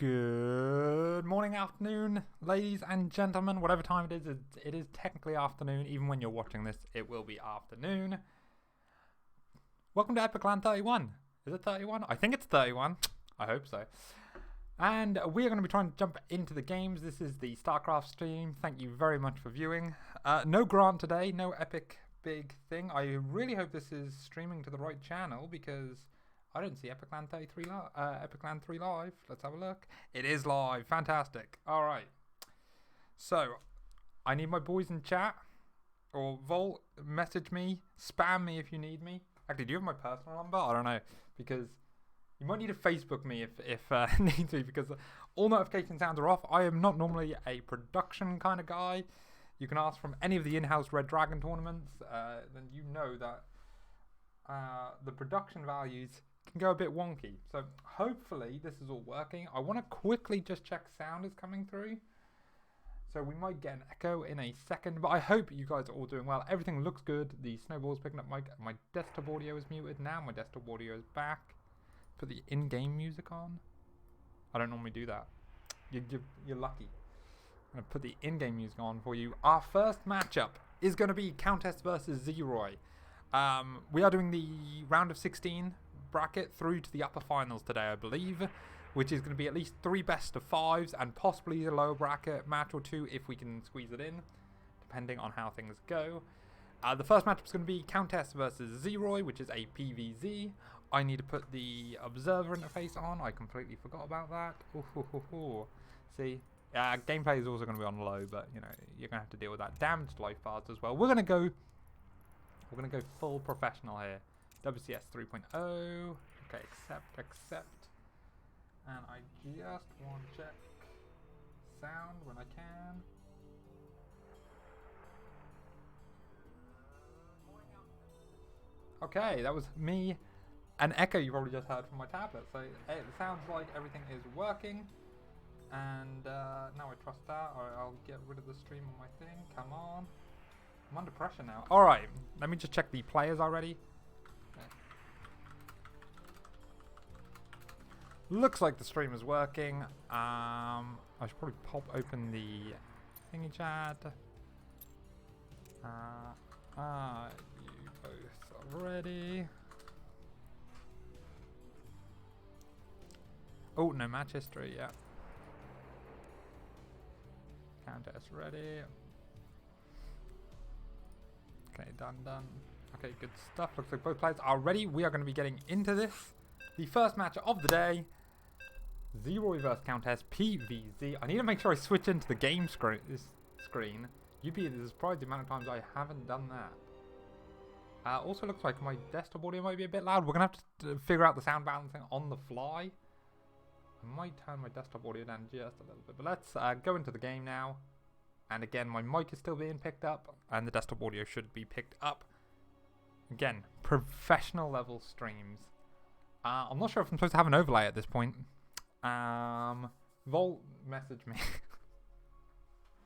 Good morning, afternoon, ladies and gentlemen, whatever time it is technically afternoon. Even when you're watching this, it will be afternoon. Welcome to epic.LAN 31. Is it 31? I think it's 31. I hope so. And we are going to be trying to jump into the games. This is the StarCraft stream. Thank you very much for viewing. No grant today, no epic big thing. I really hope this is streaming to the right channel because I don't see epic.LAN 33 epic.LAN 3 live. Let's have a look. It is live. Fantastic. All right. So, I need my boys in chat. Or Volt, message me. Spam me if you need me. Actually, do you have my personal number? I don't know. Because you might need to Facebook me if need to. Because all notification sounds are off. I am not normally a production kind of guy. You can ask from any of the in-house Red Dragon tournaments. Then you know that the production values can go a bit wonky. So hopefully this is all working. I want to quickly just check sound is coming through. So we might get an echo in a second, but I hope you guys are all doing well. Everything looks good. The snowball's picking up my desktop audio is muted now. My desktop audio is back. Put the in-game music on. I don't normally do that. You're lucky. I'm going to put the in-game music on for you. Our first matchup is going to be Countess versus Zeroy. We are doing the round of 16 bracket through to the upper finals today, I believe, which is going to be at least 3 best of 5s and possibly a lower bracket match or 2 if we can squeeze it in, depending on how things go. The first matchup is going to be Countess versus Zeroy, which is a PvZ. I need to put the observer interface on. I completely forgot about that. See, gameplay is also going to be on low, but you know you're going to have to deal with that. Damaged life bars as well. We're going to go full professional here. WCS 3.0. Okay, accept. And I just want to check sound when I can. Okay, that was me. An echo you probably just heard from my tablet. So it sounds like everything is working. And now I trust that. I'll get rid of the stream on my thing. Come on. I'm under pressure now. Alright, let me just check the players already. Okay. Looks like the stream is working. I should probably pop open the thingy chat. You both are ready. Oh, no match history yet. Countess ready. Okay, done. Okay, good stuff. Looks like both players are ready. We are going to be getting into this. The first match of the day. Zeroy vs Countess PvZ. I need to make sure I switch into the game screen. You'd be surprised the amount of times I haven't done that. Also looks like my desktop audio might be a bit loud. We're going to have to figure out the sound balancing on the fly. I might turn my desktop audio down just a little bit. But let's go into the game now. And again, my mic is still being picked up. And the desktop audio should be picked up. Again, professional level streams. I'm not sure if I'm supposed to have an overlay at this point. Volt, message me.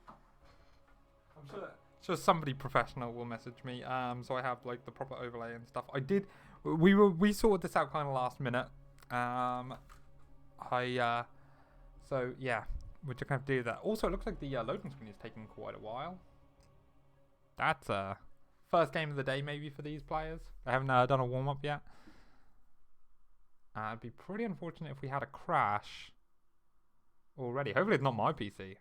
I'm sure somebody professional will message me. So I have like the proper overlay and stuff. We sorted this out kind of last minute. So yeah, we're just gonna have to do that. Also, it looks like the loading screen is taking quite a while. That's first game of the day maybe for these players. They haven't done a warm up yet. It'd be pretty unfortunate if we had a crash already. Hopefully it's not my PC.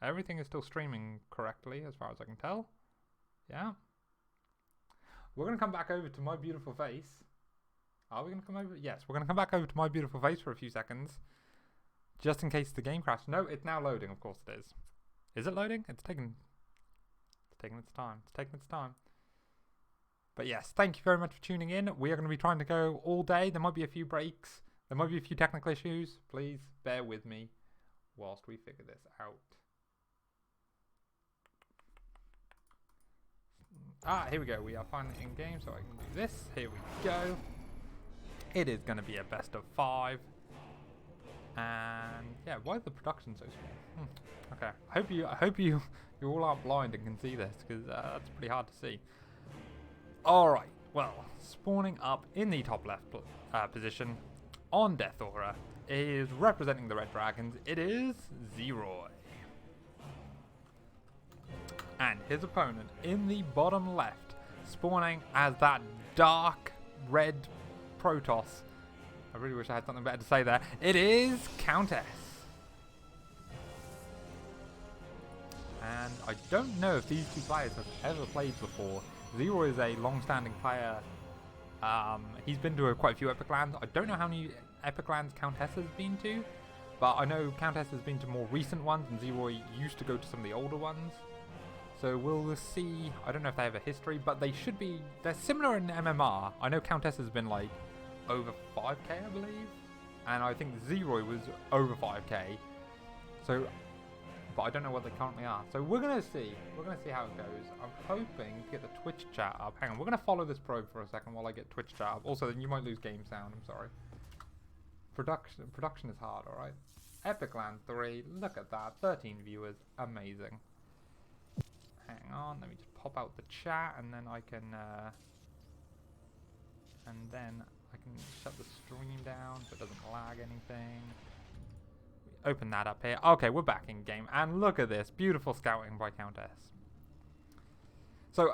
Everything is still streaming correctly as far as I can tell. Yeah. We're going to come back over to my beautiful face. Are we going to come over? Yes, we're going to come back over to my beautiful face for a few seconds. Just in case the game crashed. No, it's now loading. Of course it is. Is it loading? It's taking its time. But yes, thank you very much for tuning in. We are going to be trying to go all day. There might be a few breaks. There might be a few technical issues. Please bear with me whilst we figure this out. Here we go. We are finally in game, so I can do this. Here we go. It is going to be a best of 5. And yeah, why is the production so small? Okay, I hope you all aren't blind and can see this, because that's pretty hard to see. Alright, well, spawning up in the top left position on Death Aura is representing the Red Dragons. It is Zeroy. And his opponent in the bottom left, spawning as that dark red Protoss. I really wish I had something better to say there. It is Countess. And I don't know if these two players have ever played before. Zeroy is a long-standing player. He's been to quite a few epic lands. I don't know how many epic lands Countess has been to, but I know Countess has been to more recent ones, and Zeroy used to go to some of the older ones. So we'll see. I don't know if they have a history, but they should be. They're similar in MMR. I know Countess has been like over 5k, I believe, and I think Zeroy was over 5k. So, but I don't know what they currently are. So we're gonna see. We're gonna see how it goes. I'm hoping to get the Twitch chat up. Hang on, we're gonna follow this probe for a second while I get Twitch chat up. Also, then you might lose game sound. I'm sorry. Production is hard. All right. epic.LAN 3. Look at that. 13 viewers. Amazing. Hang on, let me just pop out the chat, and then I can shut the stream down so it doesn't lag anything. We open that up here. Okay, we're back in game, and look at this beautiful scouting by Countess. So,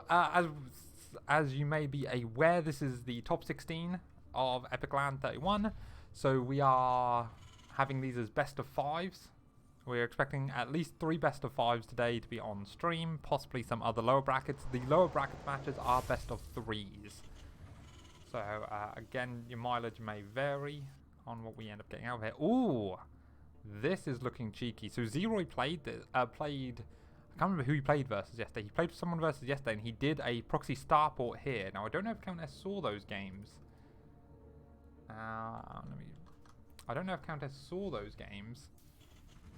as you may be aware, this is the top 16 of epic.LAN 31. So we are having these as best of 5s. We're expecting at least 3 best of 5s today to be on stream, possibly some other lower brackets. The lower bracket matches are best of 3s. So, again, your mileage may vary on what we end up getting out of here. Ooh, this is looking cheeky. So Zeroy played, I can't remember who he played versus yesterday. He played someone versus yesterday, and he did a proxy starport here. Now, I don't know if Countess saw those games. I don't know if Countess saw those games,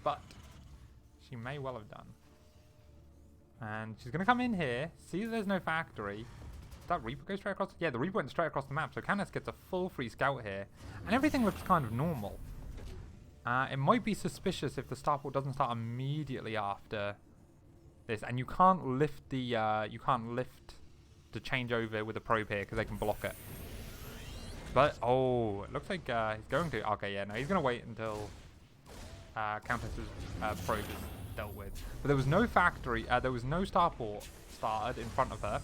but she may well have done. And she's going to come in here, see that there's no factory. Did that Reaper go straight across? Yeah, the Reaper went straight across the map, so Countess gets a full free scout here. And everything looks kind of normal. It might be suspicious if the starport doesn't start immediately after this. And you can't lift the changeover with a probe here, because they can block it. But, oh, it looks like he's going to. Okay, yeah, no, he's going to wait until Countess's probe is dealt with. But there was no factory, there was no starport started in front of her,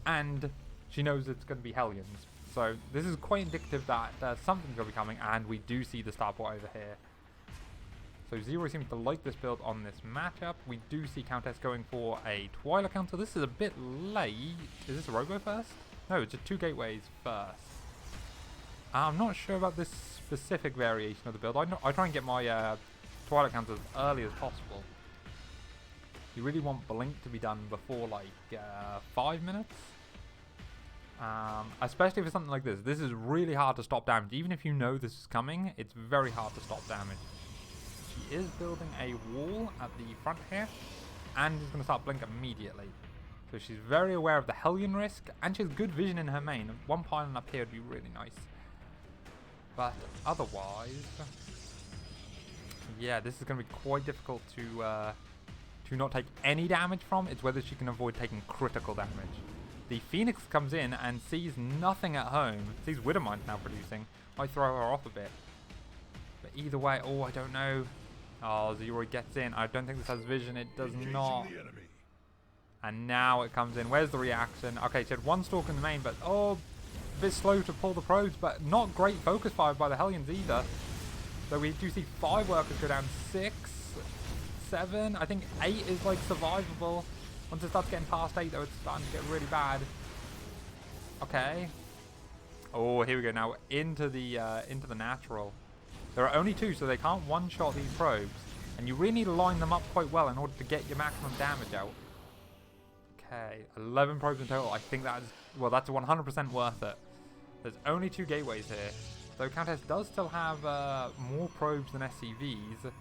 and she knows it's going to be Hellions. So this is quite indicative that something's going to be coming, and we do see the starport over here. So Zeroy seems to like this build on this matchup. We do see Countess going for a Twilight Counter. This is a bit late. Is this a Robo first? No, it's just 2 gateways first. I'm not sure about this specific variation of the build. I try and get my Twilight Counters as early as possible. You really want Blink to be done before like 5 minutes. Especially for something like this. This is really hard to stop damage. Even if you know this is coming, it's very hard to stop damage. She is building a wall at the front here, and is going to start Blink immediately. So she's very aware of the Hellion risk, and she has good vision in her main. One pylon up here would be really nice. But otherwise, yeah, this is going to be quite difficult to not take any damage from. It's whether she can avoid taking critical damage. The Phoenix comes in and sees nothing at home. Sees Widowmine now producing. Might throw her off a bit. But either way, oh, I don't know. Oh, Zeroy gets in. I don't think this has vision. It does not. And now it comes in. Where's the reaction? Okay, she had 1 stalk in the main, but oh, a bit slow to pull the probes, but not great focus fire by the Hellions either. So we do see 5 workers go down. 6, 7, I think 8 is like survivable. Once it starts getting past 8 though, it's starting to get really bad. Okay. Oh, here we go now into the natural. There are only 2, so they can't one-shot these probes. And you really need to line them up quite well in order to get your maximum damage out. Okay, 11 probes in total. I think that is, well, that's 100% worth it. There's only 2 gateways here. Though Countess does still have more probes than SCVs.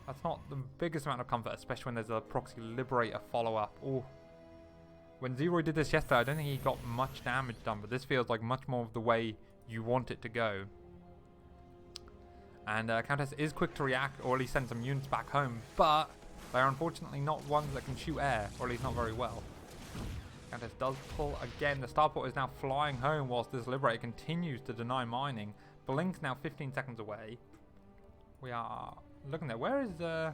That's not the biggest amount of comfort, especially when there's a Proxy Liberator follow-up. Oh, when Zeroy did this yesterday, I don't think he got much damage done, but this feels like much more of the way you want it to go. And Countess is quick to react, or at least send some units back home, but they are unfortunately not ones that can shoot air, or at least not very well. Countess does pull again. The starport is now flying home whilst this Liberator continues to deny mining. Blink's now 15 seconds away. We are looking there. Where's all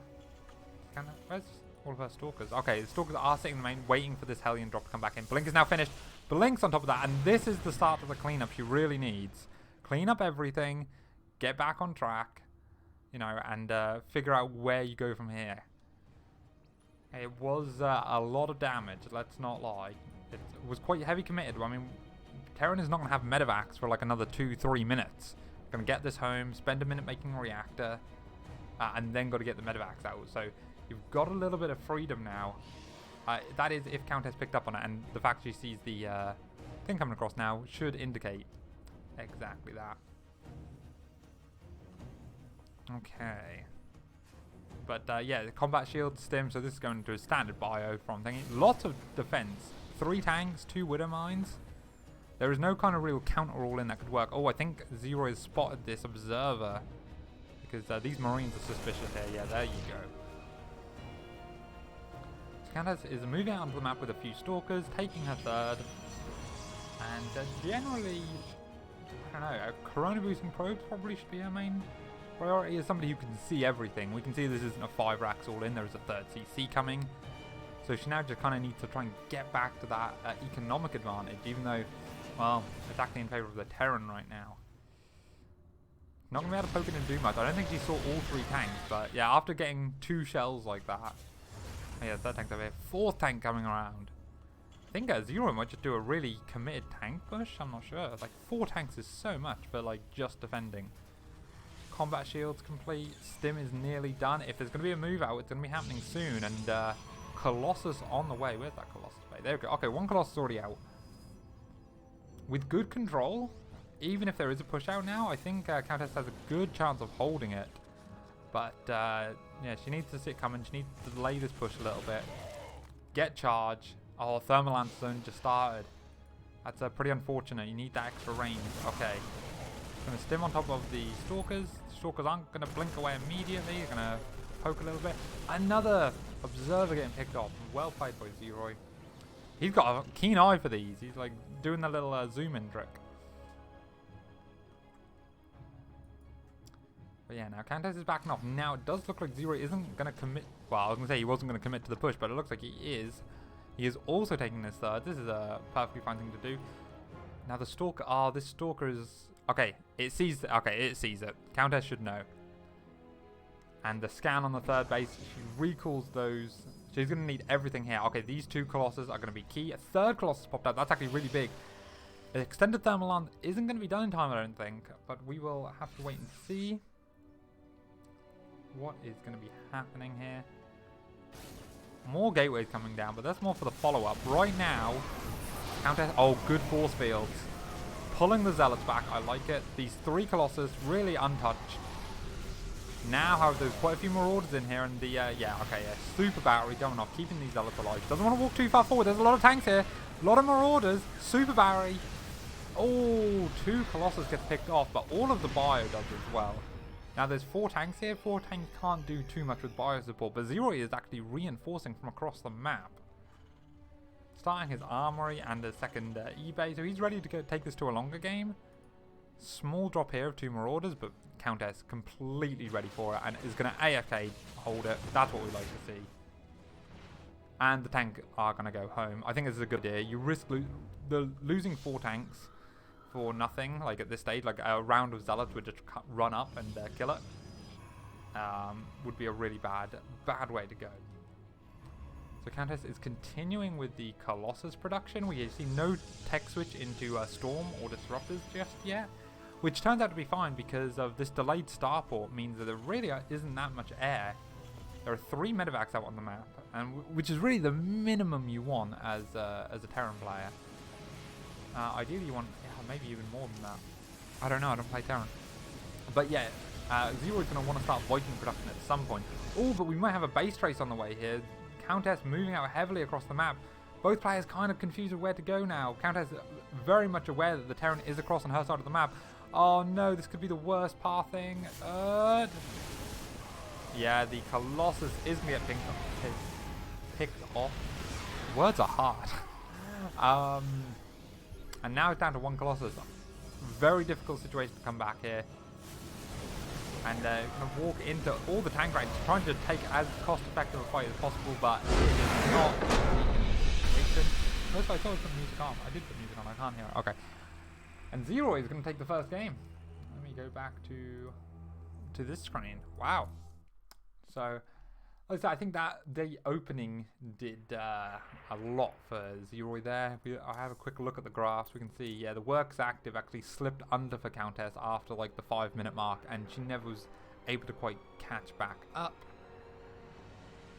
of our stalkers? Okay, the stalkers are sitting in the main, waiting for this Hellion drop to come back in. Blink is now finished. Blink's on top of that, and this is the start of the cleanup she really needs. Clean up everything, get back on track, you know, and figure out where you go from here. It was a lot of damage, let's not lie. It was quite heavy committed. I mean, Terran is not going to have medevacs for like another 2-3 minutes. Going to get this home, spend a minute making a reactor, and then got to get the medevacs out. So you've got a little bit of freedom now. That is if Countess picked up on it, and the fact she sees the thing coming across now should indicate exactly that. Okay. But yeah, the combat shield, stim, so this is going to a standard bio from thingy. Lots of defense. 3 tanks, 2 widow mines. There is no kind of real counter all in that could work. Oh, I think Zero has spotted this observer. Because these marines are suspicious here. Yeah, there you go. Countess is moving out onto the map with a few stalkers, taking her third. And generally, I don't know, a corona boosting probe probably should be her main priority as somebody who can see everything. We can see this isn't a 5 racks all in, there is a third CC coming. So she now just kind of needs to try and get back to that economic advantage, even though, well, it's acting in favour of the Terran right now. Not going to be able to poke it and do much. I don't think she saw all 3 tanks, but yeah, after getting 2 shells like that. Oh yeah, third tank's over here. 4th tank coming around. I think Zero might just do a really committed tank push, I'm not sure. Like 4 tanks is so much for like just defending. Combat shields complete, stim is nearly done. If there's going to be a move out, it's going to be happening soon. And Colossus on the way. Where's that Colossus bay? There we go. Okay, 1 Colossus already out. With good control, even if there is a push out now, I think Countess has a good chance of holding it. But yeah, she needs to see it coming. She needs to delay this push a little bit. Get charge. Oh, thermal lance zone just started. That's pretty unfortunate. You need that extra range. Okay. Going to stim on top of the stalkers. Stalkers aren't going to blink away immediately. They're going to poke a little bit. Another observer getting picked off. Well played by Zeroy. He's got a keen eye for these. He's like doing the little zoom in trick. But yeah, now Countess is backing off. Now it does look like Zeroy isn't going to commit. Well, I was going to say he wasn't going to commit to the push, but it looks like he is. He is also taking this third. This is a perfectly fine thing to do. Now the stalker. Oh, this stalker is. Okay, it sees. Okay, it sees it. Countess should know. And the scan on the third base. She recalls those. She's going to need everything here. Okay, these 2 Colossus are going to be key. A third Colossus popped out. That's actually really big. The extended thermal lance isn't going to be done in time, I don't think. But we will have to wait and see what is going to be happening here. More gateways coming down, but that's more for the follow-up. Right now, Countess... Oh, good force fields. Pulling the Zealots back. I like it. These 3 Colossus really untouched. Now, however, there's quite a few more orders in here, and the, yeah, okay, yeah, super battery going off, keeping these Zealots alive. Doesn't want to walk too far forward. There's a lot of tanks here. A lot of marauders. Super battery. Oh, 2 Colossus get picked off, but all of the bio does as well. Now, there's 4 tanks here. 4 tanks can't do too much with bio support, but Zeroy is actually reinforcing from across the map. Starting his armory and a second eBay, so he's ready to go take this to a longer game. Small drop here of 2 marauders, but Countess completely ready for it and is going to AFK hold it. That's what we like to see. And the tank are going to go home. I think this is a good idea. You risk losing 4 tanks for nothing, like at this stage. Like a round of Zealots would just run up and kill it. Would be a really bad way to go. So Countess is continuing with the Colossus production. We see no tech switch into Storm or Disruptors just yet. Which turns out to be fine because of this delayed starport means that there really isn't that much air. There are 3 medevacs out on the map, and which is really the minimum you want as a Terran player. Ideally you want maybe even more than that. I don't know, I don't play Terran. But yeah, Zero's going to want to start Viking production at some point. Oh, but we might have a base trace on the way here. Countess moving out heavily across the map. Both players kind of confused with where to go now. Countess very much aware that the Terran is across on her side of the map. Oh no, this could be the worst pathing. Yeah, the Colossus is going to get picked off. Words are hard. And now it's down to 1 Colossus. Very difficult situation to come back here. And kind of walk into all the tank ranks, trying to take as cost-effective a fight as possible, but it is not the First, I thought I put music on. I did put music on. I can't hear it. Okay. And Zero is going to take the first game. Let me go back to this screen. Wow. So, like I said, I think that the opening did a lot for Zero there. I have a quick look at the graphs. We can see, yeah, the works active actually slipped under for Countess after like the 5-minute mark, and she never was able to quite catch back up.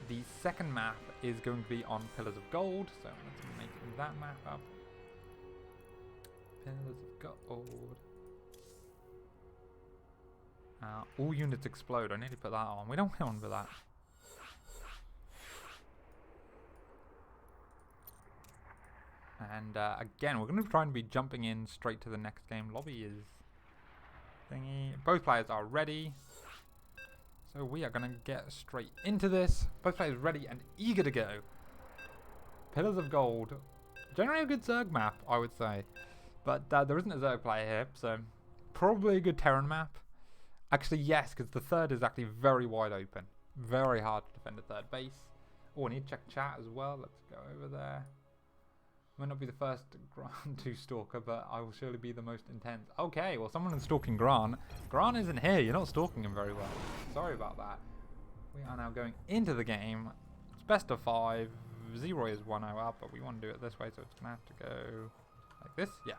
The second map is going to be on Pillars of Gold, so let's make that map up. Pillars of Gold. All units explode. I need to put that on. We don't want for that. And again, we're going to try and be jumping in straight to the next game. Lobby is thingy. Both players are ready. So we are going to get straight into this. Both players ready and eager to go. Pillars of Gold. Generally a good Zerg map, I would say. But there isn't a Zerg player here, so probably a good Terran map. Actually, yes, because the third is actually very wide open. Very hard to defend a third base. Oh, I need to check chat as well. Let's go over there. Might not be the first Grant 2 stalker, but I will surely be the most intense. Okay, well, someone is stalking Grant. Grant isn't here. You're not stalking him very well. Sorry about that. We are now going into the game. It's best of 5. Zero is 1-0 up, but we want to do it this way, so it's going to have to go like this. Yeah.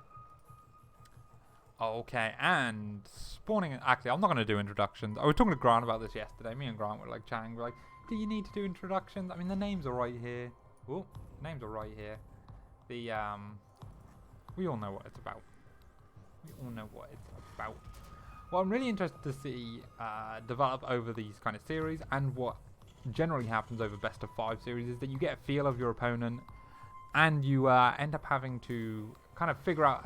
Okay, and spawning. Actually, I'm not going to do introductions. I was talking to Grant about this yesterday. Me and Grant were like chatting. We're like, do you need to do introductions? I mean, the names are right here. Oh, names are right here. The we all know what it's about. We all know what it's about. Well, I'm really interested to see develop over these kind of series, and what generally happens over best of 5 series is that you get a feel of your opponent, and you end up having to kind of figure out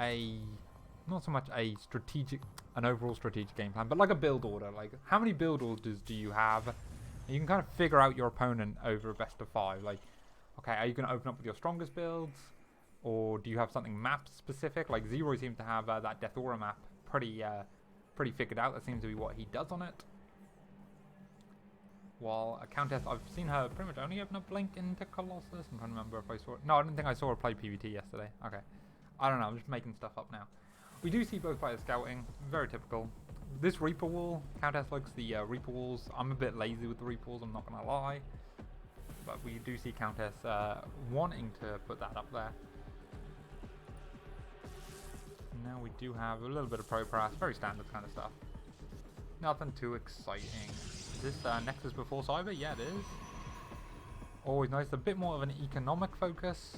not so much an overall strategic game plan, but like a build order. Like, how many build orders do you have? And you can kind of figure out your opponent over a best of 5. Like, okay, are you going to open up with your strongest builds? Or do you have something map specific? Like Zero seems to have that Death Aura map pretty figured out. That seems to be what he does on it. While a Countess, I've seen her pretty much only open up Blink into Colossus. I'm trying to remember if I saw it. No, I didn't think I saw her play PvT yesterday. Okay. I don't know, I'm just making stuff up now. We do see both players scouting. Very typical. This Reaper wall, Countess likes the Reaper walls. I'm a bit lazy with the Reaper walls, I'm not going to lie. But we do see Countess wanting to put that up there. Now we do have a little bit of pro-prass, very standard kind of stuff. Nothing too exciting. Is this Nexus before Cyber? Yeah, it is. Always nice. A bit more of an economic focus.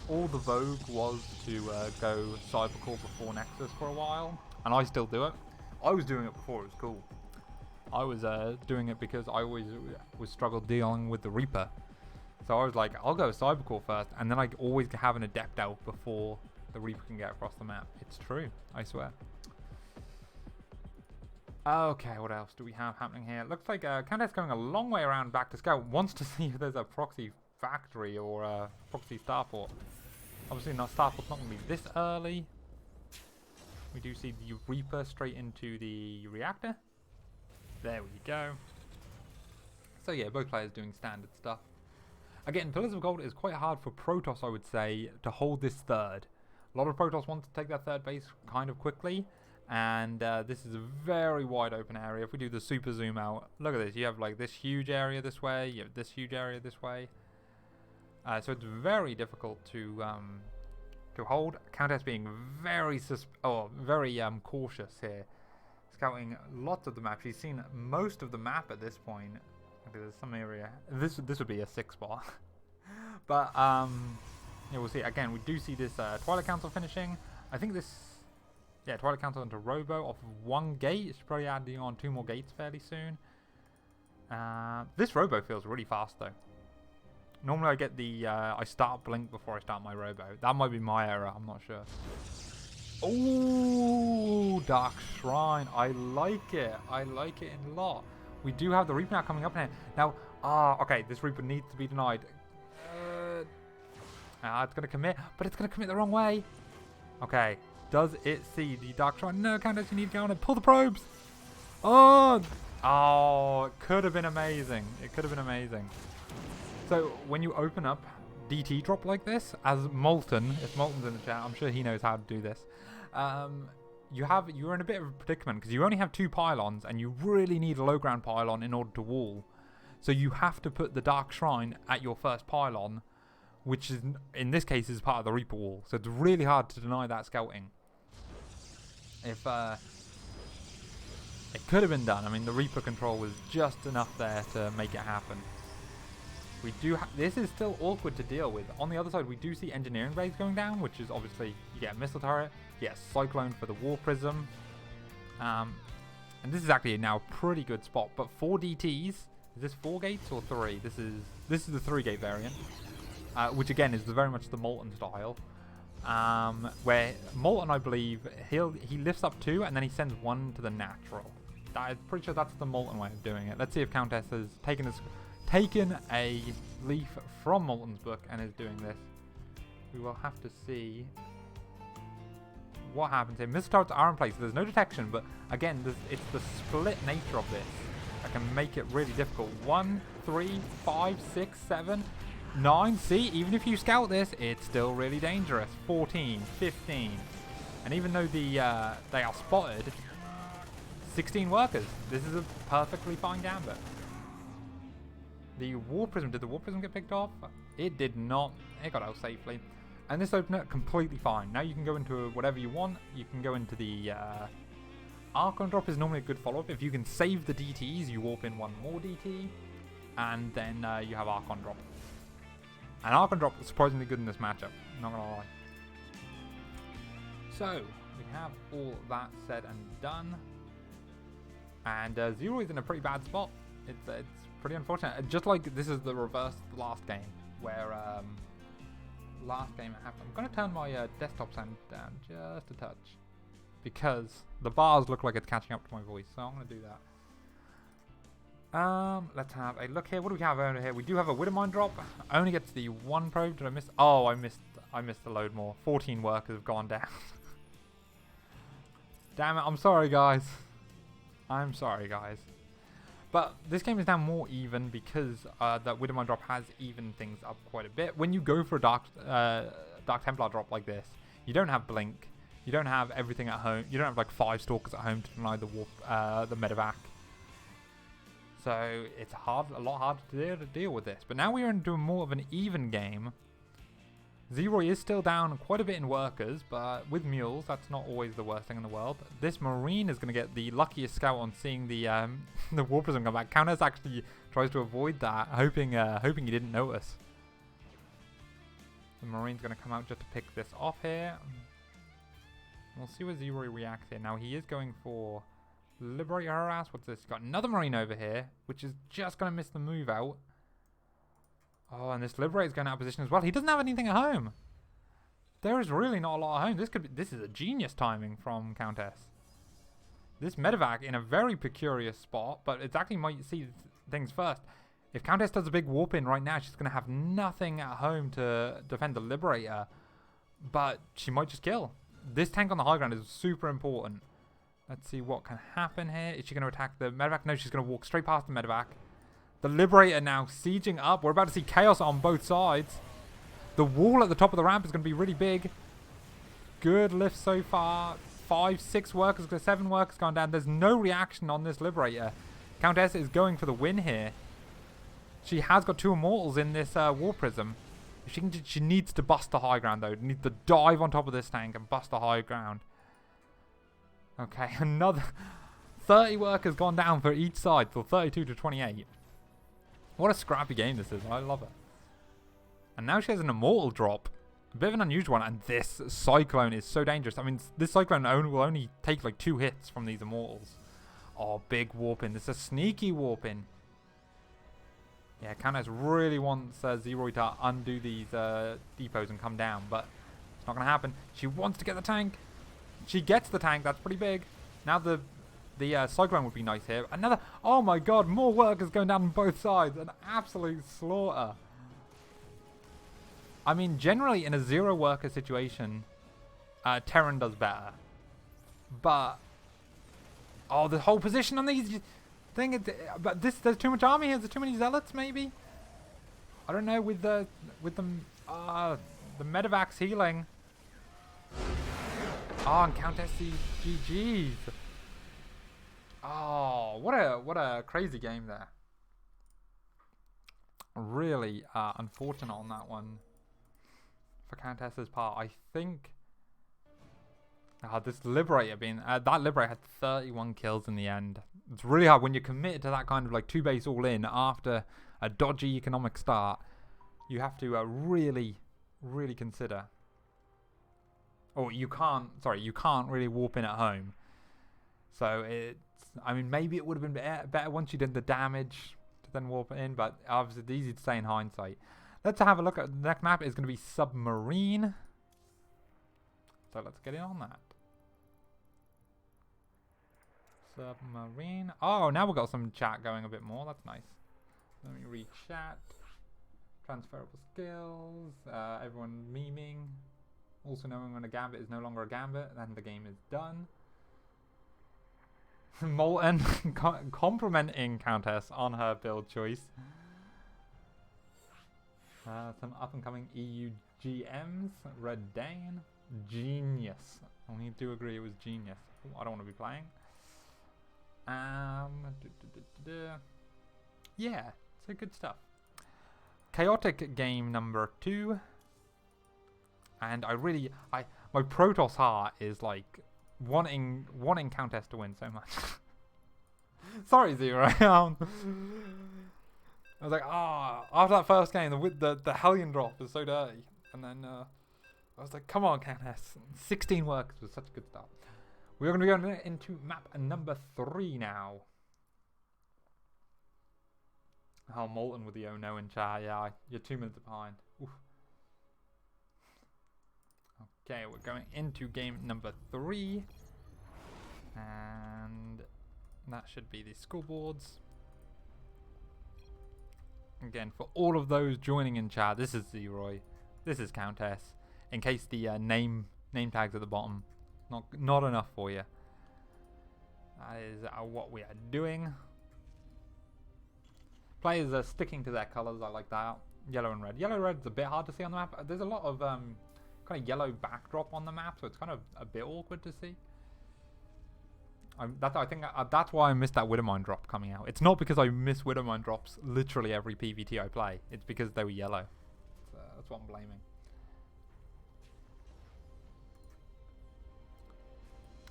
All the vogue was to go Cybercore before Nexus for a while, and I still do it. I was doing it before it was cool. I was doing it because I always struggled dealing with the Reaper. So I was like, I'll go Cybercore first, and then I always have an Adept out before the Reaper can get across the map. It's true, I swear. Okay, what else do we have happening here? Looks like Countess going a long way around back to scout. Wants to see if there's a proxy factory or a proxy starport. Obviously, starport's not going to be this early. We do see the Reaper straight into the reactor. There we go. So yeah, both players doing standard stuff. Again, Pillars of Gold is quite hard for Protoss, I would say, to hold this third. A lot of Protoss want to take that third base kind of quickly, and this is a very wide open area. If we do the super zoom out, look at this. You have like this huge area this way, you have this huge area this way. So it's very difficult to hold. Countess being very cautious here, scouting lots of the map. She's seen most of the map at this point. There's some area. This would be a 6 spot, but yeah, we'll see. Again, we do see this Twilight Council finishing. I think this, yeah, Twilight Council into Robo off of 1 gate. It's probably adding on 2 more gates fairly soon. This Robo feels really fast though. Normally I get the I start Blink before I start my Robo. That might be my error. I'm not sure. Oh, Dark Shrine. I like it. I like it a lot. We do have the Reaper now coming up here. Now, okay, this Reaper needs to be denied. It's going to commit, but it's going to commit the wrong way. Okay, Does it see the Dark Shrine? No, Countess, you need to go on it. Pull the probes. Oh! Oh, it could have been amazing. It could have been amazing. So, when you open up DT drop like this, as Molten, if Molten's in the chat, I'm sure he knows how to do this. You're in a bit of a predicament because you only have 2 pylons and you really need a low ground pylon in order to wall. So you have to put the Dark Shrine at your first pylon, which is, in this case, is part of the Reaper wall. So it's really hard to deny that scouting. If it could have been done. I mean, the Reaper control was just enough there to make it happen. We do. This is still awkward to deal with. On the other side, we do see engineering blades going down, which is obviously you get a missile turret, you get a cyclone for the war prism, and this is actually now a pretty good spot. But 4 DTs. Is this 4 gates or 3? This is the 3 gate variant, which again is very much the Molten style. Where Molten, I believe, he lifts up 2 and then he sends 1 to the natural. I'm pretty sure that's the Molten way of doing it. Let's see if Countess has taken a leaf from Molten's book and is doing this. We will have to see what happens here. Missile turrets are in place. There's no detection, but again, it's the split nature of this that can make it really difficult. 1, 3, 5, 6, 7, 9. See, even if you scout this, it's still really dangerous. 14, 15. And even though they are spotted, 16 workers. This is a perfectly fine gambit. The War Prism, did the War Prism get picked off? It did not. It got out safely. And this opened up completely fine. Now you can go into whatever you want. You can go into the Archon Drop is normally a good follow-up. If you can save the DTs, you warp in 1 more DT. And then you have Archon Drop. And Archon Drop is surprisingly good in this matchup. Not gonna lie. So, we have all that said and done. And Zero is in a pretty bad spot. It's pretty unfortunate. Just like this is the reverse of the last game, where last game happened. I'm gonna turn my desktop sound down just a touch because the bars look like it's catching up to my voice, so I'm gonna do that. Let's have a look here. What do we have over here? We do have a Widowmine drop. Only gets the 1 probe. Did I miss? Oh, I missed a load more. 14 workers have gone down. Damn it! I'm sorry, guys. I'm sorry, guys. But this game is now more even because that Widowmine drop has evened things up quite a bit. When you go for a Dark Templar drop like this, you don't have Blink. You don't have everything at home. You don't have like 5 Stalkers at home to deny the medevac. So it's a lot harder to deal with this. But now we are into more of an even game. Zeroy is still down quite a bit in workers, but with mules, that's not always the worst thing in the world. This Marine is going to get the luckiest scout on seeing the the War Prism come back. Countess actually tries to avoid that, hoping he didn't notice. The Marine's going to come out just to pick this off here. We'll see where Zeroy reacts here. Now he is going for Liberate Your Harass. What's this? He's got another Marine over here, which is just going to miss the move out. Oh, and this Liberator's going out of position as well. He doesn't have anything at home. There is really not a lot at home. This is a genius timing from Countess. This medevac in a very precarious spot, but it actually might see things first. If Countess does a big warp in right now, she's going to have nothing at home to defend the Liberator. But she might just kill. This tank on the high ground is super important. Let's see what can happen here. Is she going to attack the medevac? No, she's going to walk straight past the medevac. The Liberator now sieging up. We're about to see chaos on both sides. The wall at the top of the ramp is going to be really big. Good lift so far. 5, 6 workers, 7 workers gone down. There's no reaction on this Liberator. Countess is going for the win here. She has got 2 immortals in this War Prism. She needs to bust the high ground though. Needs to dive on top of this tank and bust the high ground. Okay, another 30 workers gone down for each side. So 32 to 28. What a scrappy game this is. I love it. And now she has an immortal drop. A bit of an unusual one. And this Cyclone is so dangerous. I mean, this Cyclone will only take like 2 hits from these immortals. Oh, big warp in. This is a sneaky warp in. Yeah, Countess really wants Zeroy to undo these depots and come down. But it's not going to happen. She wants to get the tank. She gets the tank. That's pretty big. Now the Cyclone would be nice here. Another... Oh my god, more workers going down on both sides. An absolute slaughter. I mean, generally in a 0 worker situation, Terran does better. But oh, the whole position on these thing. But there's too much army here. There's too many zealots. Maybe. I don't know with the medevacs healing. Oh, and Countess GG's. Oh, what a crazy game there. Really unfortunate on that one for Countess's part. I think this Liberator that Liberator had 31 kills in the end. It's really hard when you're committed to that kind of like 2-base all in after a dodgy economic start. You have to really consider. Or you can't really warp in at home. So I mean, maybe it would have been better once you did the damage to then warp in, but obviously it's easy to say in hindsight. Let's have a look at the next map. Is going to be Submarine. So let's get in on that. Submarine. Oh, now we've got some chat going a bit more. That's nice. Let me read chat. Transferable skills. Everyone memeing. Also knowing when a gambit is no longer a gambit, then the game is done. Molten complimenting Countess on her build choice. Some up and coming EU GMs. Red Dane. Genius. I do agree it was genius. Ooh, I don't want to be playing. Yeah, so good stuff. Chaotic game number 2. And my Protoss heart is like wanting Countess to win so much. Sorry, Zero. I was like, after that first game, the Hellion drop was so dirty, and then I was like, come on, Countess. 16 works was such a good start. We're going to be going into map number 3 now. Oh, Molten with the oh no in chat. Yeah, you're 2 minutes behind. Oof. Okay, we're going into game number 3. And that should be the scoreboards. Again, for all of those joining in chat, this is Zeroy. This is Countess. In case the name tags at the bottom not enough for you. That is what we are doing. Players are sticking to their colours. I like that. Yellow and red. Yellow and red's a bit hard to see on the map. There's a lot of kind of yellow backdrop on the map, so it's kind of a bit awkward to see. I think that's why I missed that Widowmine drop coming out. It's not because I miss Widowmine drops literally every PvT I play. It's because they were yellow. So that's what I'm blaming.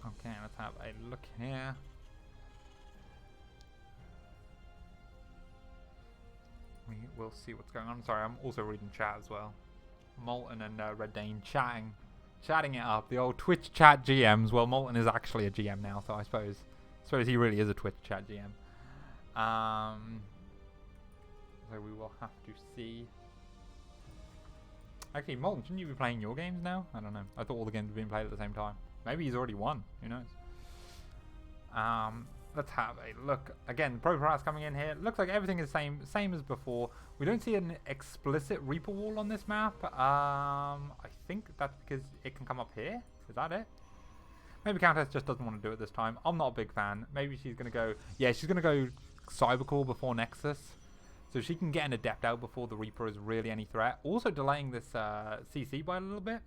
Okay, let's have a look here. We will see what's going on. Sorry, I'm also reading chat as well. Molten and Red Dane chatting it up. The old Twitch chat GMs. Well, Molten is actually a GM now, so I suppose he really is a Twitch chat GM. So we will have to see. Actually, Molten, shouldn't you be playing your games now? I don't know. I thought all the games were being played at the same time. Maybe he's already won. Who knows? Let's have a look. Again, Pro Price coming in here. Looks like everything is same as before. We don't see an explicit Reaper wall on this map. I think that's because it can come up here. Is that it? Maybe Countess just doesn't want to do it this time. I'm not a big fan. Maybe she's going to go... Yeah, she's going to go Cybercore before Nexus. So she can get an Adept out before the Reaper is really any threat. Also delaying this CC by a little bit.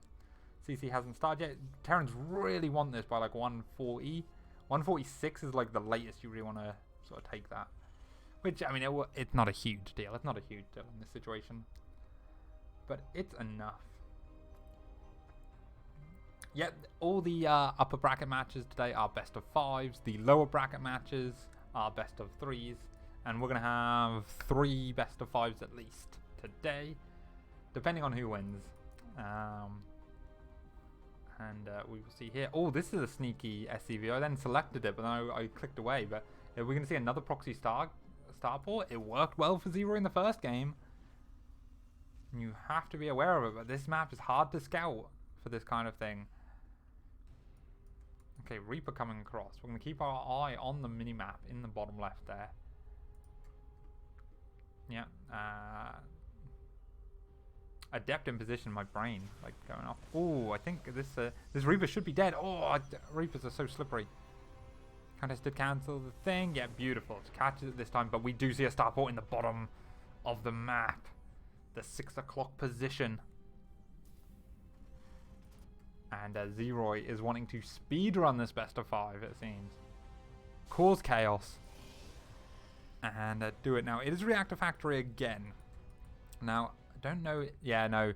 CC hasn't started yet. Terrans really want this by like 140. 146 is like the latest you really want to sort of take that. Which, I mean, it's not a huge deal. It's not a huge deal in this situation. But it's enough. Yet, all the upper bracket matches today are best of 5s. The lower bracket matches are best of 3s. And we're going to have 3 best of 5s at least today. Depending on who wins. And we will see here. Oh, this is a sneaky SCV. I then selected it, but then I clicked away. But we're going to see another proxy starport. It worked well for Zero in the first game. You have to be aware of it, but this map is hard to scout for this kind of thing. Okay, Reaper coming across. We're going to keep our eye on the mini-map in the bottom left there. Yeah. adept in position. My brain like going off. Oh, I think this Reaper should be dead. Oh, Reapers are so slippery. Countess did cancel the thing. Yeah, beautiful. She catches it this time, but we do see a starport in the bottom of the map. The 6 o'clock position. And Zeroy is wanting to speedrun this best of 5, it seems. Cause chaos. And do it now. It is Reactor Factory again. Now, I don't know. Yeah, no.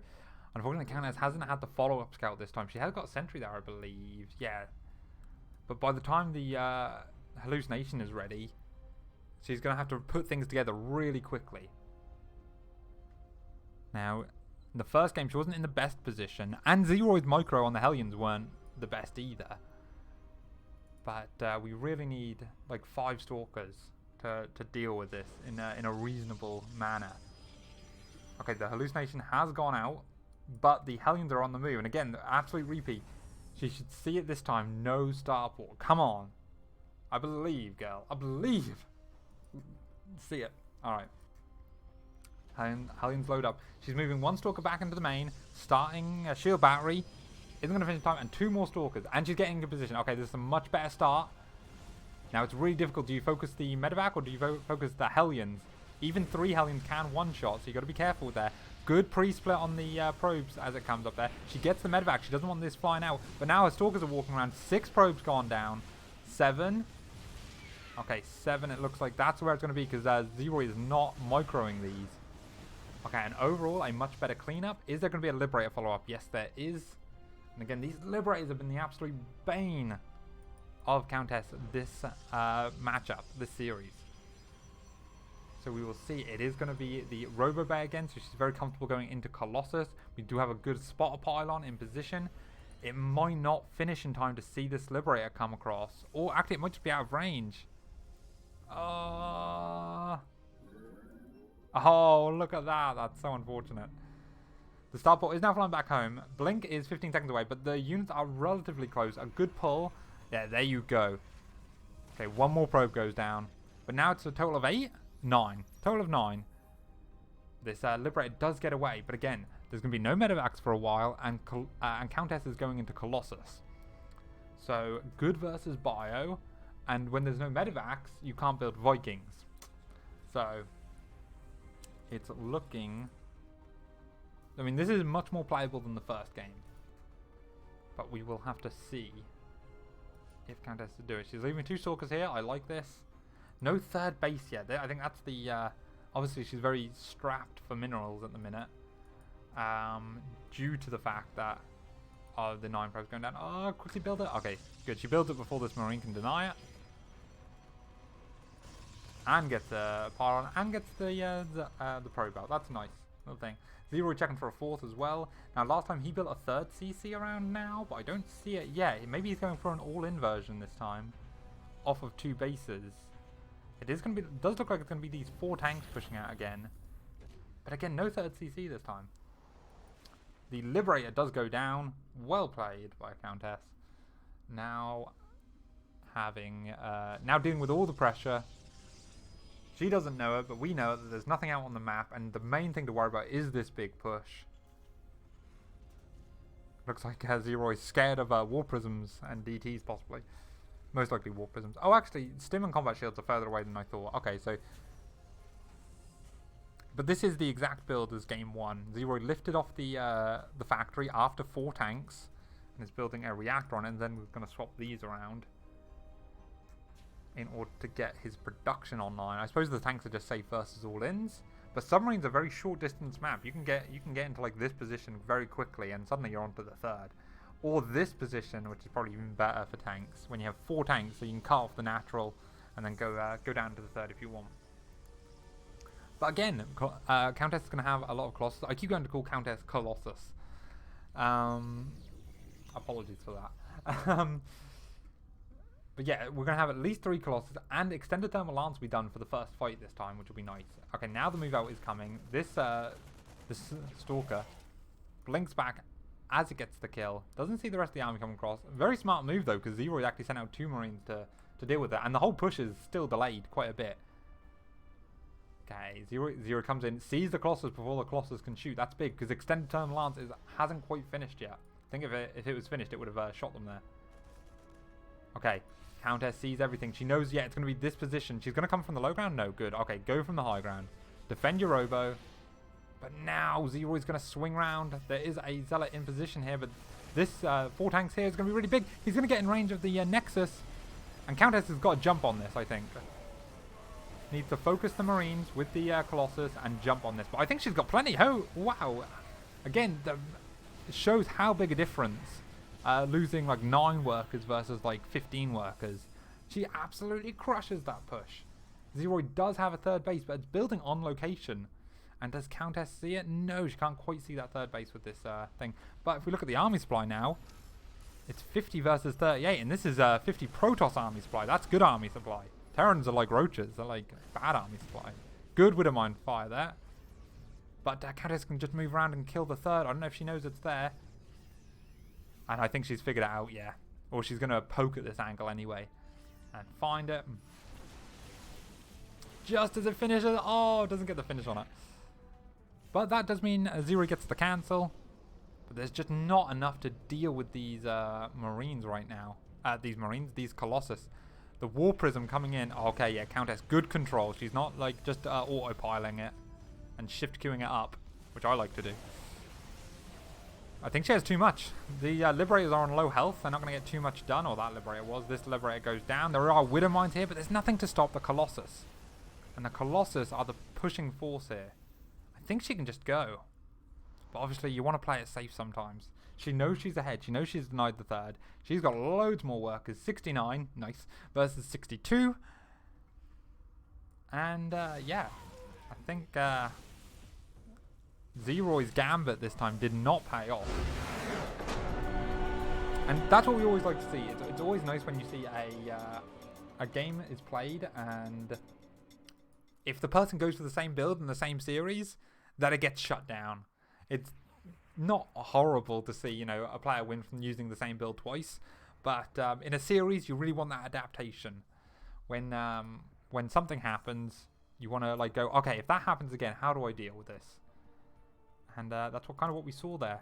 Unfortunately, Countess hasn't had the follow-up scout this time. She has got Sentry there, I believe. Yeah. But by the time the hallucination is ready, she's going to have to put things together really quickly. Now, in the first game, she wasn't in the best position. And Zeroy's micro on the Hellions weren't the best either. But we really need like 5 Stalkers to deal with this in a reasonable manner. Okay, the hallucination has gone out, but the Hellions are on the move. And again, the absolute repeat. She should see it this time. No starport. Come on. I believe, girl. I believe. See it. Alright. Hellions load up. She's moving 1 Stalker back into the main. Starting a shield battery. Isn't going to finish time. And 2 more Stalkers. And she's getting into position. Okay, this is a much better start. Now, it's really difficult. Do you focus the medevac or do you focus the Hellions? Even 3 Hellions can one-shot, so you got to be careful there. Good pre-split on the probes as it comes up there. She gets the medevac. She doesn't want this flying out. But now her Stalkers are walking around. 6 probes gone down. 7. Okay, 7. It looks like that's where it's going to be because Zeroy is not microing these. Okay, and overall, a much better cleanup. Is there going to be a Liberator follow-up? Yes, there is. And again, these Liberators have been the absolute bane of Countess this matchup, this series. So we will see. It is going to be the Robo Bay again, so she's very comfortable going into Colossus. We do have a good spotter pylon in position. It might not finish in time to see this Liberator come across. Or actually, it might just be out of range. Oh, look at that. That's so unfortunate. The starport is now flying back home. Blink is 15 seconds away, but the units are relatively close. A good pull. Yeah, there you go. Okay, 1 more probe goes down. But now it's a total of 8? 9. Total of 9. This Liberator does get away, but again, there's going to be no medevacs for a while, and Countess is going into Colossus. So, good versus Bio, and when there's no medevacs, you can't build Vikings. So, it's looking... I mean, this is much more playable than the first game. But we will have to see if Countess to do it. She's leaving 2 Stalkers here. I like this. No 3rd base yet. I think that's the... obviously, she's very strapped for minerals at the minute. Due to the fact that... the 9 probes going down. Oh, quickly build it. Okay, good. She builds it before this Marine can deny it. And gets a pylon. And gets the probe out. That's a nice little thing. Zeroy checking for a 4th as well. Now, last time he built a 3rd CC around now, but I don't see it yet. Maybe he's going for an all-in version this time. Off of 2 bases. It is going to be, does look like it's going to be these 4 tanks pushing out again. But again, no 3rd CC this time. The Liberator does go down. Well played by Countess. Now having, now dealing with all the pressure. She doesn't know it, but we know that there's nothing out on the map. And the main thing to worry about is this big push. Looks like Zeroy's scared of War Prisms and DTs possibly. Most likely Warp Prisms. Oh, actually, Stim and Combat Shields are further away than I thought. Okay, so... But this is the exact build as Game 1. Zeroy lifted off the factory after 4 tanks. And is building a reactor on it. And then we're going to swap these around. In order to get his production online. I suppose the tanks are just safe versus all-ins. But submarines are a very short distance map. You can get into like this position very quickly. And suddenly you're onto the 3rd. Or this position, which is probably even better for tanks, when you have 4 tanks, so you can cut off the natural and then go down to the 3rd if you want. But again, Countess is going to have a lot of Colossus. I keep going to call Countess Colossus. Apologies for that. But yeah, we're going to have at least 3 Colossus, and extended thermal lance will be done for the first fight this time, which will be nice. Okay, now the move out is coming. This Stalker blinks back as it gets the kill. Doesn't see the rest of the army come across. Very smart move though, because Zeroy actually sent out 2 Marines to deal with that. And the whole push is still delayed quite a bit. Okay, Zero comes in, sees the Colossus before the Colossus can shoot. That's big, because Extended Term Lance hasn't quite finished yet. I think if it was finished, it would have shot them there. Okay, Countess sees everything. She knows, yeah, it's going to be this position. She's going to come from the low ground? No, good. Okay, go from the high ground. Defend your Robo. But now Zero's going to swing round. There is a Zealot in position here, but this 4 tanks here is going to be really big. He's going to get in range of the Nexus. And Countess has got to jump on this, I think. Needs to focus the Marines with the Colossus and jump on this. But I think she's got plenty. Oh, wow. Again, it shows how big a difference losing like 9 workers versus like 15 workers. She absolutely crushes that push. Zero does have a 3rd base, but it's building on location. And does Countess see it? No, she can't quite see that 3rd base with this thing. But if we look at the army supply now, it's 50 versus 38. And this is 50 Protoss army supply. That's good army supply. Terrans are like roaches. They're like bad army supply. Good Widowmine fire there. But Countess can just move around and kill the 3rd. I don't know if she knows it's there. And I think she's figured it out, yeah. Or she's going to poke at this angle anyway. And find it. Just as it finishes. Oh, it doesn't get the finish on it. But that does mean Zero gets the cancel. But there's just not enough to deal with these Marines right now. These Colossus. The War Prism coming in. Oh, okay, yeah, Countess, good control. She's not like just autopiling it and shift queuing it up, which I like to do. I think she has too much. The Liberators are on low health. They're not going to get too much done. Or that Liberator was. This Liberator goes down. There are Widowmines here, but there's nothing to stop the Colossus. And the Colossus are the pushing force here. I think she can just go. But obviously, you want to play it safe sometimes. She knows she's ahead. She knows she's denied the 3rd. She's got loads more workers. 69, nice, versus 62. And, yeah. I think Zero's Gambit this time did not pay off. And that's what we always like to see. It's always nice when you see a game is played and if the person goes for the same build in the same series, that it gets shut down. It's not horrible to see, you know, a player win from using the same build twice, but in a series, you really want that adaptation. When something happens, you want to like go, okay, if that happens again, how do I deal with this? And that's what we saw there.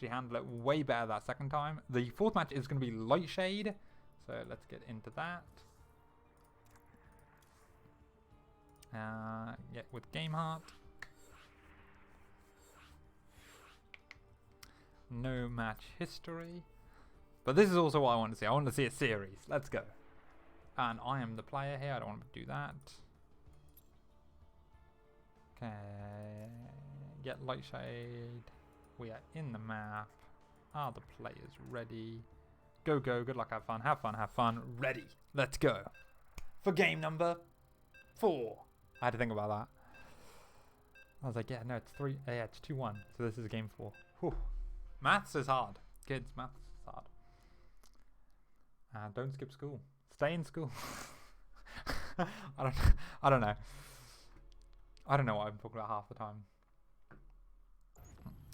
She handled it way better that 2nd time. The 4th match is going to be Light Shade, so let's get into that. Yeah, with Game Heart. No match history. But this is also what I want to see. I want to see a series. Let's go. And I am the player here. I don't want to do that. Okay. Get Light Shade. We are in the map. Are the players ready? Go, go. Good luck. Have fun. Have fun. Have fun. Ready. Let's go. For game number 4. I had to think about that. I was like, yeah, no, it's 3. Yeah, it's 2-1. So this is game 4. Whew. Maths is hard. Kids, maths is hard. Don't skip school. Stay in school. I don't know. I don't know what I'm talking about half the time.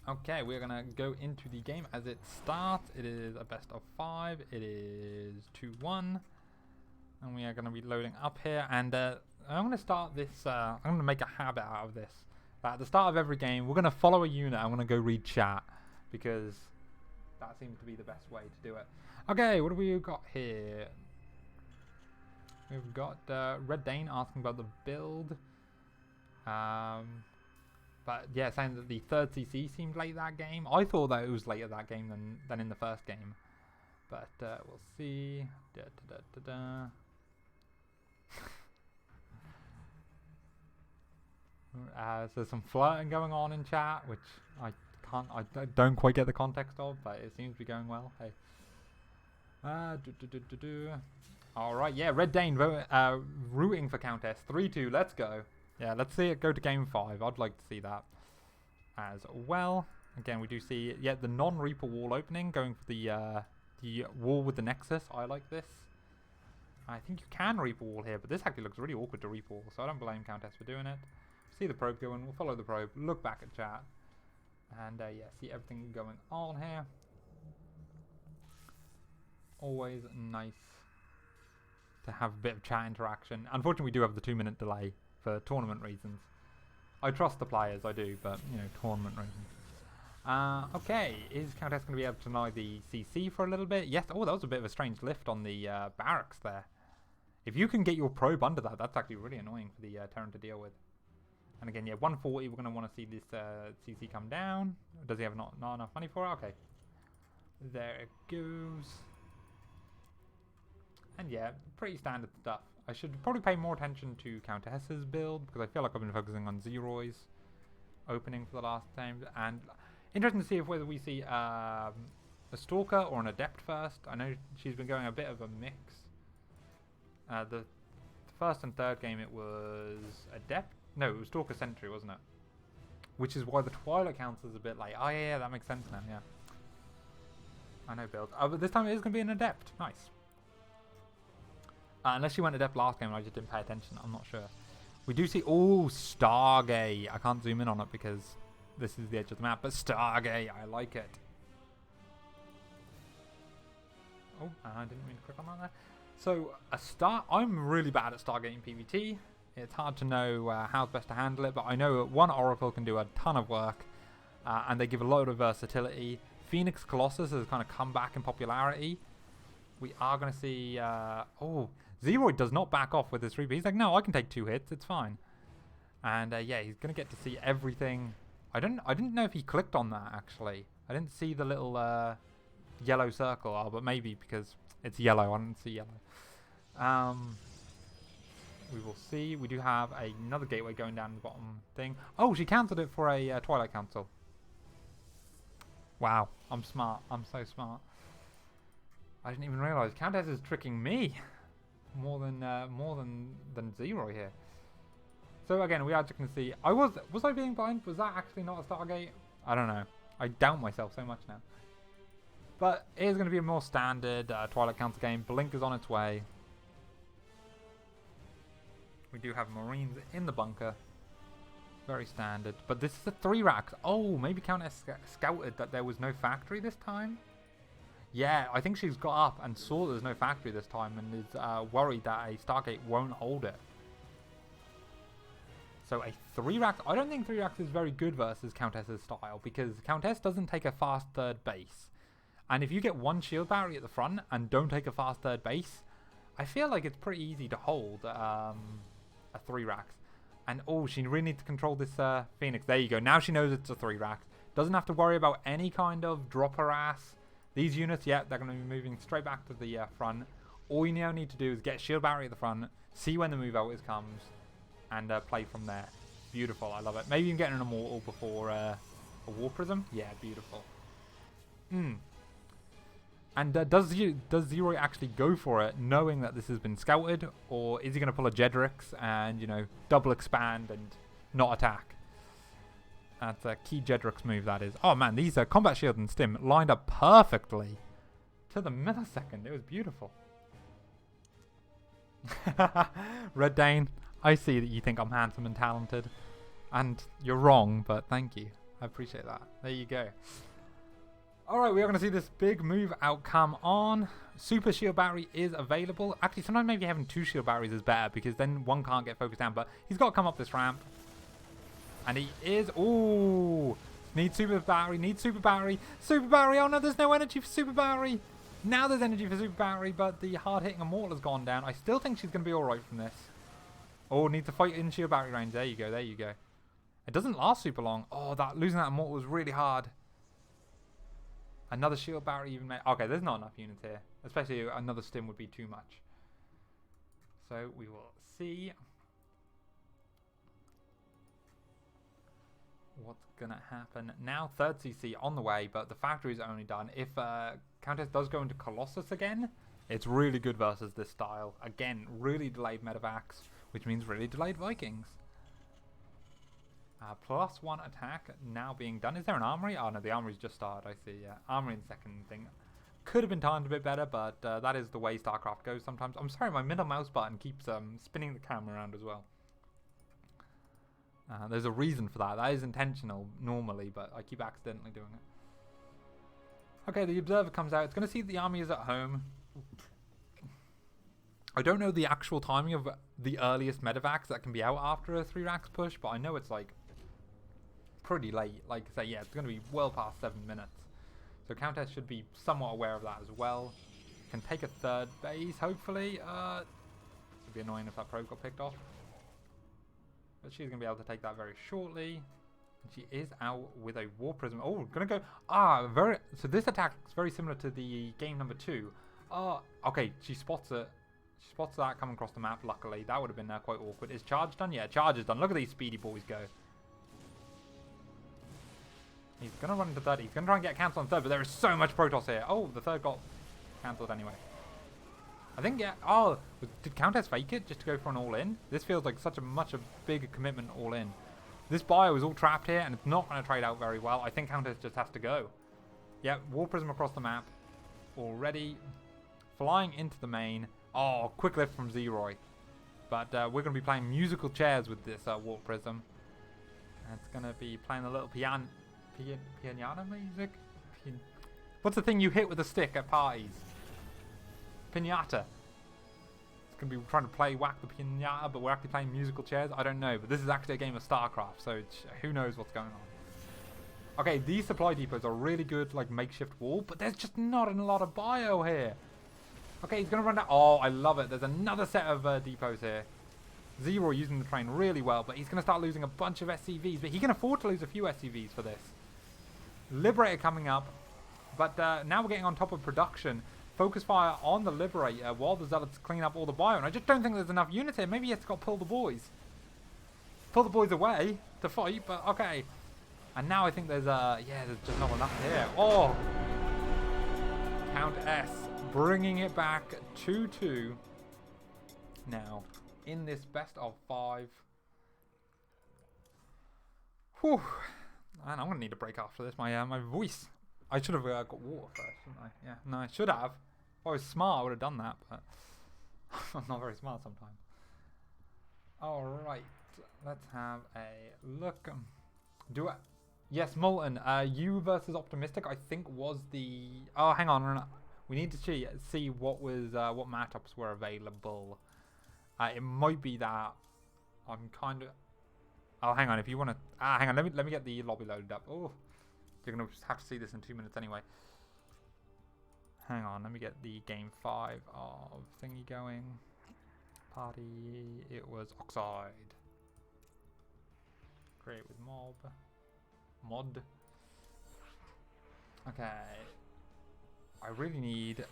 Okay, we're going to go into the game as it starts. It is a best of 5. It is 2-1. And we are going to be loading up here. And I'm going to start this. I'm going to make a habit out of this. At the start of every game, we're going to follow a unit. I'm going to go read chat. Because that seems to be the best way to do it. Okay, what have we got here? We've got Red Dane asking about the build. But yeah, saying that the 3rd CC seemed late that game. I thought that it was later that game than in the 1st game. But we'll see. So some flirting going on in chat, which I don't quite get the context of, but it seems to be going well. Hey. Alright, yeah, Red Dane rooting for Countess. 3-2, let's go. Yeah, let's see it go to game 5. I'd like to see that as well. Again, we do see, yeah, the non-Reaper wall opening, going for the wall with the Nexus. I like this. I think you can Reaper wall here, but this actually looks really awkward to Reaper wall, so I don't blame Countess for doing it. See the probe going, we'll follow the probe, look back at chat. And yeah, see everything going on here. Always nice to have a bit of chat interaction. Unfortunately, we do have the 2-minute delay for tournament reasons. I trust the players, I do, but, you know, tournament reasons. Okay, is Countess going to be able to deny the CC for a little bit? Yes. Oh, that was a bit of a strange lift on the barracks there. If you can get your probe under that, that's actually really annoying for the Terran to deal with. And again, yeah, 140, we're going to want to see this CC come down. Does he have not enough money for it? Okay. There it goes. And yeah, pretty standard stuff. I should probably pay more attention to Countess's build, because I feel like I've been focusing on Zeroy's opening for the last time. And interesting to see whether we see a Stalker or an Adept first. I know she's been going a bit of a mix. The first and third game it was Adept. No, it was Stalker Sentry, wasn't it? Which is why the Twilight counts as a bit like, oh yeah, that makes sense now, yeah. I know build. Oh, but this time it is going to be an Adept. Nice. Unless she went Adept last game and I just didn't pay attention. I'm not sure. We do see... Oh, Stargate. I can't zoom in on it because this is the edge of the map. But Stargate, I like it. Oh, I didn't mean to click on that there. So, I'm really bad at Stargate in PvT. It's hard to know how's best to handle it. But I know one Oracle can do a ton of work. And they give a lot of versatility. Phoenix Colossus has kind of come back in popularity. We are going to see... oh, Zeroid does not back off with his 3P. He's like, no, I can take 2 hits. It's fine. And yeah, he's going to get to see everything. I didn't know if he clicked on that, actually. I didn't see the little yellow circle. Oh, but maybe because it's yellow. I didn't see yellow. We will see. We do have another gateway going down the bottom thing. Oh, she cancelled it for a Twilight Council. Wow, I'm smart. I'm so smart. I didn't even realise Countess is tricking me more than Zero here. So again, we are just going to see. Was I being blind? Was that actually not a Stargate? I don't know. I doubt myself so much now. But it is going to be a more standard Twilight Council game. Blink is on its way. We do have Marines in the bunker. Very standard. But this is a 3 racks. Oh, maybe Countess scouted that there was no factory this time. Yeah, I think she's got up and saw there's no factory this time and is worried that a Stargate won't hold it. So a 3 racks. I don't think 3 racks is very good versus Countess's style because Countess doesn't take a fast third base. And if you get 1 shield battery at the front and don't take a fast third base, I feel like it's pretty easy to hold a 3 racks. And oh, she really needs to control this Phoenix. There you go. Now she knows it's a 3 racks. Doesn't have to worry about any kind of drop harass. These units, yeah, they're going to be moving straight back to the front. All you now need to do is get shield battery at the front, see when the move out comes, and play from there. Beautiful, I love it. Maybe you can get an Immortal before a War Prism. Yeah, beautiful. And does Zero actually go for it, knowing that this has been scouted, or is he going to pull a Jedrix and, you know, double expand and not attack? That's a key Jedrix move, that is. Oh man, these combat shield and stim lined up perfectly to the millisecond. It was beautiful. Red Dane, I see that you think I'm handsome and talented, and you're wrong, but thank you. I appreciate that. There you go. Alright, we are going to see this big move outcome on. Super shield battery is available. Actually, sometimes maybe having 2 shield batteries is better because then one can't get focused down, but he's got to come up this ramp. And he is... Ooh! Needs super battery, needs super battery. Super battery! Oh no, there's no energy for super battery! Now there's energy for super battery, but the hard-hitting Immortal has gone down. I still think she's going to be alright from this. Oh, needs to fight in shield battery range. There you go, there you go. It doesn't last super long. Oh, losing that Immortal was really hard. Another shield battery even made... Okay, there's not enough units here. Especially another stim would be too much. So we will see what's going to happen. Now 3rd CC on the way, but the factory is only done. If Countess does go into Colossus again, it's really good versus this style. Again, really delayed medevacs, which means really delayed Vikings. +1 attack now being done. Is there an armory? Oh no, the armory's just started. I see. Yeah, armory and second thing could have been timed a bit better, but that is the way StarCraft goes sometimes. I'm sorry, my middle mouse button keeps spinning the camera around as well. There's a reason for that. That is intentional normally, but I keep accidentally doing it. Okay, the observer comes out. It's going to see that the army is at home. I don't know the actual timing of the earliest medevacs that can be out after a 3 racks push, but I know it's like pretty late. Like I say, yeah, it's going to be well past 7 minutes. So Countess should be somewhat aware of that as well. Can take a 3rd base, hopefully. It'd be annoying if that probe got picked off. But she's going to be able to take that very shortly. And she is out with a War Prism. Oh, going to go... So this attack is very similar to the game number 2. Okay, she spots it. She spots that coming across the map, luckily. That would have been quite awkward. Is charge done? Yeah, charge is done. Look at these speedy boys go. He's going to run into 3rd. He's going to try and get a cancel on 3rd, but there is so much Protoss here. Oh, the 3rd got cancelled anyway. I think, yeah. Oh, did Countess fake it just to go for an all-in? This feels like such a bigger commitment all-in. This bio is all trapped here, and it's not going to trade out very well. I think Countess just has to go. Yeah, War Prism across the map. Already flying into the main. Oh, quick lift from Zeroy. But we're going to be playing musical chairs with this War Prism. And it's going to be playing a little piano music? What's the thing you hit with a stick at parties? Pinata. It's going to be trying to play whack the pinata, but we're actually playing musical chairs. I don't know, but this is actually a game of StarCraft, so who knows what's going on. Okay, these supply depots are really good, like makeshift wall, but there's just not a lot of bio here. Okay, he's going to run down. Oh, I love it. There's another set of depots here. Zero using the train really well, but he's going to start losing a bunch of SCVs, but he can afford to lose a few SCVs for this. Liberator coming up, but now we're getting on top of production. Focus fire on the Liberator while the Zealots clean up all the bio, and I just don't think there's enough units here. Maybe he has to pull the boys. Pull the boys away to fight, but okay. And now I think there's there's just not enough here. Oh! Count S bringing it back 2-2 now in this best of 5. Whew. Man, I'm going to need a break after this. My voice. I should have got water first, shouldn't I? Yeah, no, I should have. If I was smart, I would have done that, but I'm not very smart sometimes. Alright, let's have a look. Yes, Molten, you versus Optimistic, I think was the... Oh, hang on. We need to see what matchups were available. It might be that I'm kind of... Oh, hang on. If you want to... hang on. Let me get the lobby loaded up. Oh, you're going to have to see this in 2 minutes anyway. Hang on. Let me get the game 5 of thingy going. Party. It was Oxide. Create with mod. Okay. I really need...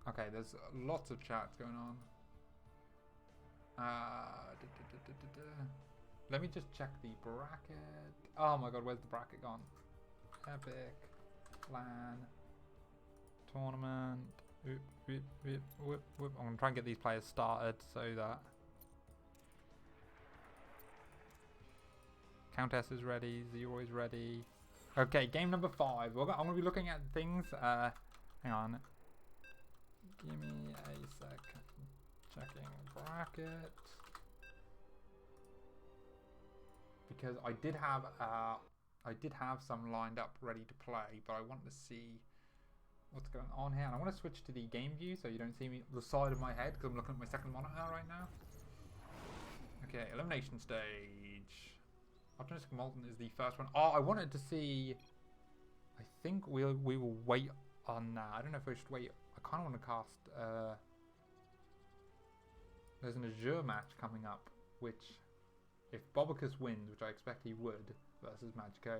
Okay, there's lots of chats going on. Let me just check the bracket. Oh my god, where's the bracket gone? epic.LAN tournament. I'm gonna try and get these players started so that Countess is ready, Zero is ready. Okay, game number 5. I'm gonna be looking at things. Hang on. Give me a second. Checking bracket. Because I did have some lined up ready to play, but I want to see what's going on here. And I want to switch to the game view so you don't see me the side of my head because I'm looking at my second monitor right now. Okay, Elimination Stage. Optimistic Molten is the first one. Oh, I wanted to see... I think we will wait on that. I don't know if we should wait. I kind of want to cast... There's an Azure match coming up, which... If Bobicus wins, which I expect he would, versus Magico,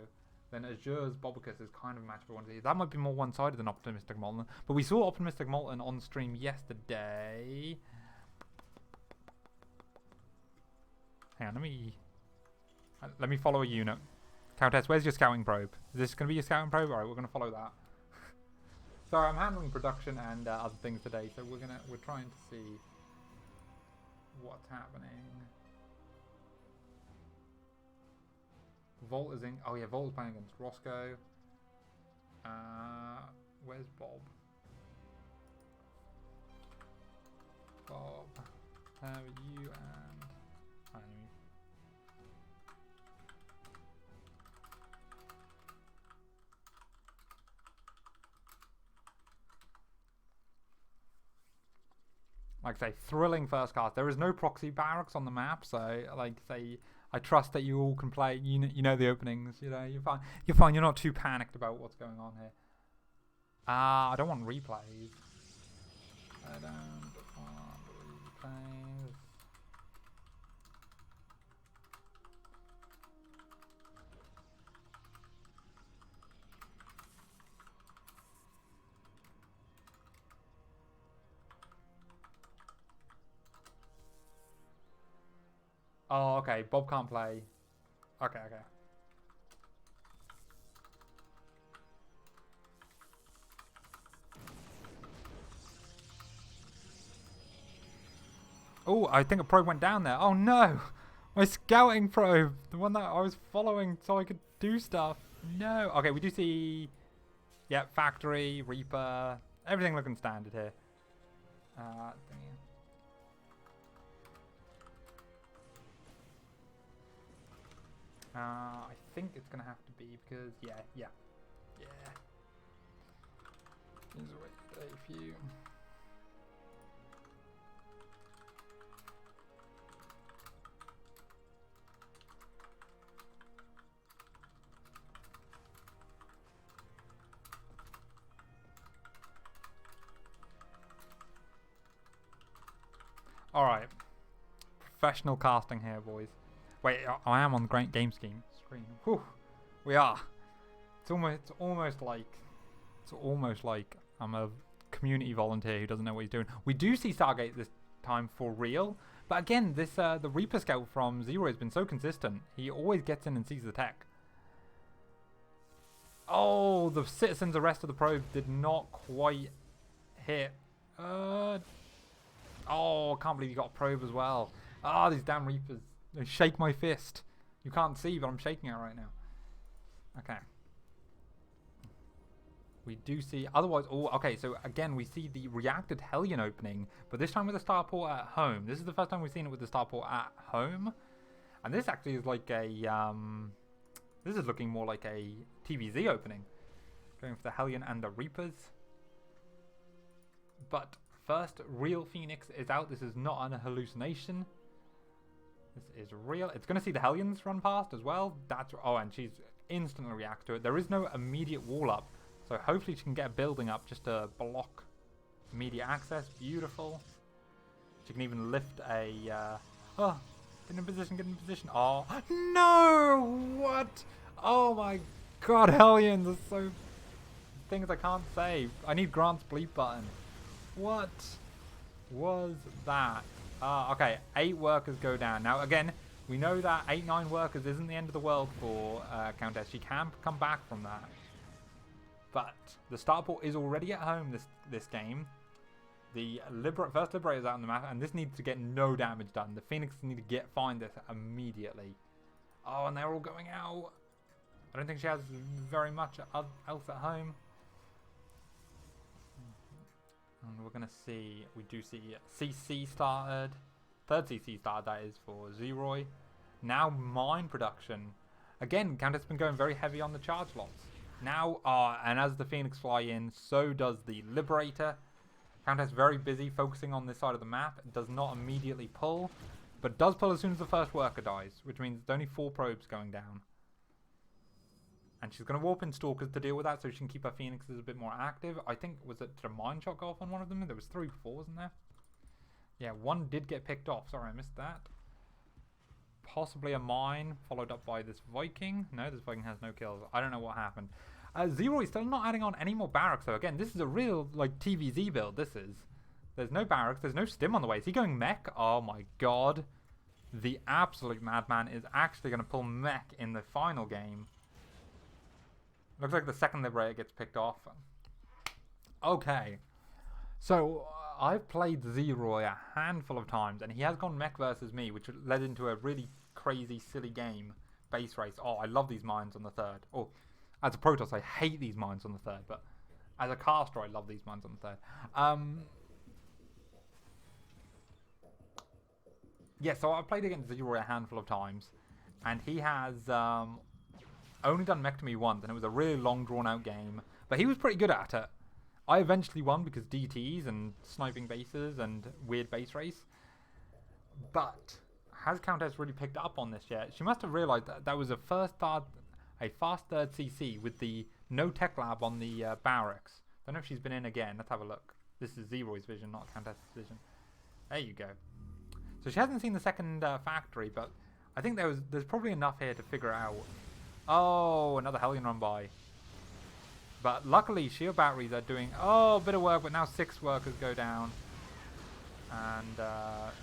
then Azure's Bobicus is kind of a match for one of these. That might be more one-sided than Optimistic Molten. But we saw Optimistic Molten on stream yesterday. Hang on, let me follow a unit. Countess, where's your scouting probe? Is this going to be your scouting probe? Alright, we're going to follow that. Sorry, I'm handling production and other things today, so we're trying to see what's happening. Volt is in. Oh yeah, Volt is playing against Roscoe. Where's Bob? Bob, have you and like I say, thrilling first cast. There is no proxy barracks on the map, so like say, I trust that you all can play. You know the openings. You know you're fine. You're fine. You're not too panicked about what's going on here. I don't want replays. I don't want replays. Oh, okay. Bob can't play. Okay. Oh, I think a probe went down there. Oh no! My scouting probe! The one that I was following so I could do stuff. No! Okay, we do see... yeah, factory, Reaper, everything looking standard here. I think it's gonna have to be because yeah. Here's a few. All right, professional casting here, boys. Wait, I am on the Great Game Scheme screen. Whew, we are. It's almost like I'm a community volunteer who doesn't know what he's doing. We do see Stargate this time for real, but again, this the Reaper Scout from Zero has been so consistent. He always gets in and sees the tech. Oh, the citizens' arrest of the probe did not quite hit. Oh, I can't believe you got a probe as well. Ah, these damn Reapers. They shake my fist. You can't see, but I'm shaking it right now. Okay. We do see... otherwise... oh, okay, so again, we see the reacted Hellion opening, but this time with the starport at home. This is the first time we've seen it with the starport at home. And this actually is like a... this is looking more like a TVZ opening. Going for the Hellion and the Reapers. But... first, real Phoenix is out. This is not an hallucination. This is real. It's going to see the Hellions run past as well. That's... oh, and she's instantly reacts to it. There is no immediate wall up. So hopefully she can get a building up just to block immediate access. Beautiful. She can even lift a... oh, get in position, get in position. Oh, no! What? Oh my god, Hellions are so... things I can't say. I need Grant's bleep button. What was that? Okay, 8 workers go down. Now, again, we know that 8-9 workers isn't the end of the world for Countess. She can come back from that. But the starport is already at home this game. The first Liberator is out on the map, and this needs to get no damage done. The Phoenixes need to find this immediately. Oh, and they're all going out. I don't think she has very much else at home. And we're going to see, we do see CC started. Third CC started, that is, for Zeroy. Now mine production. Again, Countess has been going very heavy on the charge lots. Now, and as the Phoenix fly in, so does the Liberator. Countess very busy focusing on this side of the map. It does not immediately pull, but does pull as soon as the first worker dies, which means there's only 4 probes going down. And she's going to warp in Stalkers to deal with that so she can keep her Phoenixes a bit more active. I think, was it a mine shot go off on one of them? There was 3 before, wasn't there? Yeah, one did get picked off. Sorry, I missed that. Possibly a mine, followed up by this Viking. No, this Viking has no kills. I don't know what happened. Zero is still not adding on any more barracks, though. Again, this is a real, like, TVZ build, this is. There's no barracks. There's no stim on the way. Is he going mech? Oh, my God. The absolute madman is actually going to pull mech in the final game. Looks like the second Liberator gets picked off. Okay. So, I've played Zeroy a handful of times, and he has gone mech versus me, which led into a really crazy, silly game. Base race. Oh, I love these mines on the third. Oh, as a Protoss, I hate these mines on the third, but as a caster, I love these mines on the third. Yeah, so I've played against Zeroy a handful of times, and he has only done mech to me once, and it was a really long, drawn-out game, but he was pretty good at it. I eventually won because DTs and sniping bases and weird base race. But has Countess really picked up on this yet? She must have realised that that was a fast third CC with the no tech lab on the barracks. Don't know if she's been in again. Let's have a look. This is Zeroy's vision, not Countess's vision. There you go. So she hasn't seen the second factory, but I think there's probably enough here to figure out. Oh, another Hellion run by. But luckily, shield batteries are doing a bit of work, but now 6 workers go down. And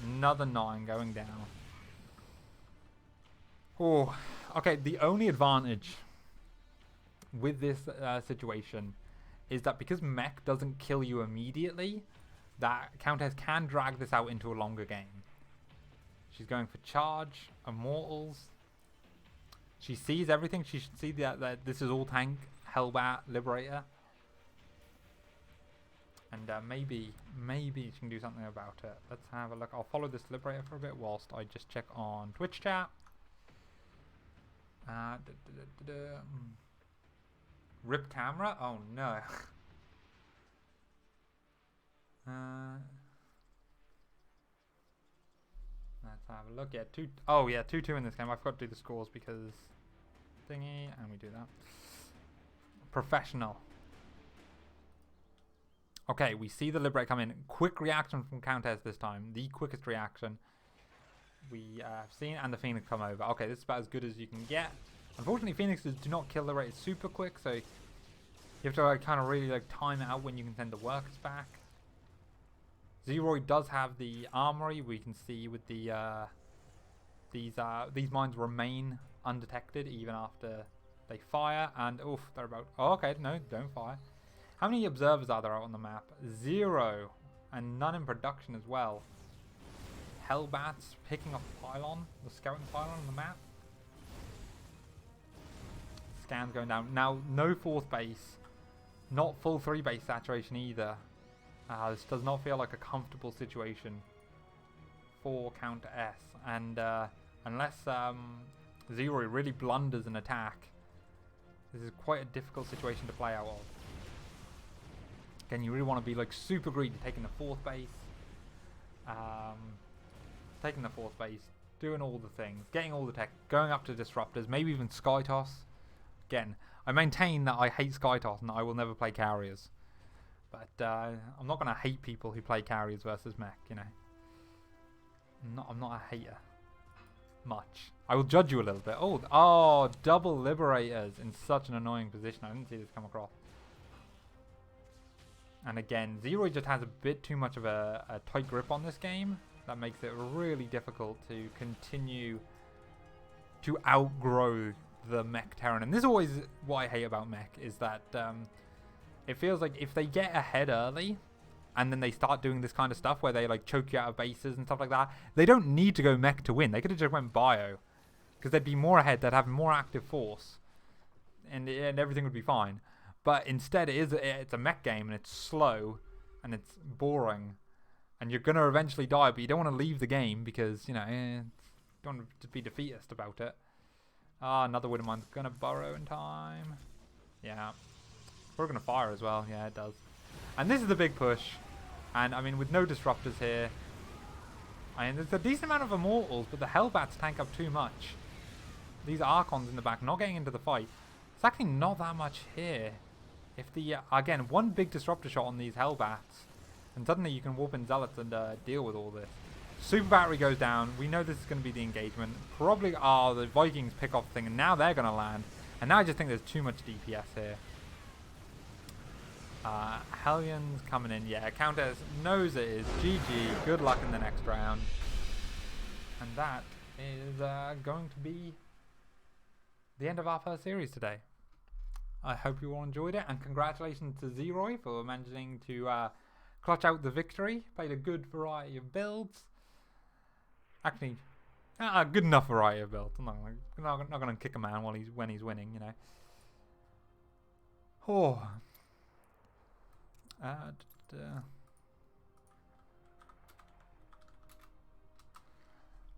another 9 going down. Oh, okay. The only advantage with this situation is that because mech doesn't kill you immediately, that Countess can drag this out into a longer game. She's going for charge, immortals. She sees everything. She should see that this is all tank, Hellbat, Liberator. And maybe she can do something about it. Let's have a look. I'll follow this Liberator for a bit whilst I just check on Twitch chat. Rip camera? Oh no. Let's have a look. Yeah, 2-2 in this game. I forgot to do the scores because thingy, and we do that. Professional. Okay, we see the Liberator come in. Quick reaction from Countess this time. The quickest reaction we have seen, and the Phoenix come over. Okay, this is about as good as you can get. Unfortunately, Phoenixes do not kill Liberators super quick, so you have to kind of really time out when you can send the workers back. Zeroy does have the armory. We can see with the these mines remain undetected even after they fire. And oof, they're about. Oh, okay, no, don't fire. How many observers are there out on the map? 0, and none in production as well. Hellbats picking up pylon, the scouting pylon on the map. Scans going down. Now, no 4th base. Not full 3 base saturation either. This does not feel like a comfortable situation for Count S. And unless Zeroy really blunders an attack, this is quite a difficult situation to play out of. Again, you really want to be super greedy, taking the 4th base. Taking the 4th base, doing all the things, getting all the tech, going up to disruptors, maybe even Sky Toss. Again, I maintain that I hate Sky Toss and I will never play carriers. But I'm not going to hate people who play carriers versus mech, you know. I'm not a hater. Much. I will judge you a little bit. Oh, double Liberators in such an annoying position. I didn't see this come across. And again, Zeroy just has a bit too much of a tight grip on this game. That makes it really difficult to continue to outgrow the mech Terran. And this is always what I hate about mech, is that it feels like if they get ahead early and then they start doing this kind of stuff where they choke you out of bases and stuff like that, they don't need to go mech to win. They could have just went bio, because they'd be more ahead, they'd have more active force, and everything would be fine. But instead it's a mech game, and it's slow and it's boring, and you're gonna eventually die, but you don't want to leave the game because, you know, you don't want to be defeatist about it. Another Widow Mine's gonna burrow in time. Yeah. We're gonna fire as well. Yeah, it does. And this is the big push. And I mean, with no disruptors here, I mean, there's a decent amount of immortals, but the Hellbats tank up too much. These Archons in the back not getting into the fight. It's actually not that much here. If the again, one big disruptor shot on these Hellbats, and suddenly you can warp in Zealots and deal with all this. Super battery goes down. We know this is going to be the engagement. Probably the Vikings pick off the thing, and now they're going to land. And now I just think there's too much DPS here. Hellions coming in. Yeah, Countess knows it is. GG. Good luck in the next round. And that is going to be the end of our first series today. I hope you all enjoyed it, and congratulations to Zeroy for managing to clutch out the victory. Played a good variety of builds. Actually, a good enough variety of builds. I'm not going to kick a man when he's winning, you know. Oh.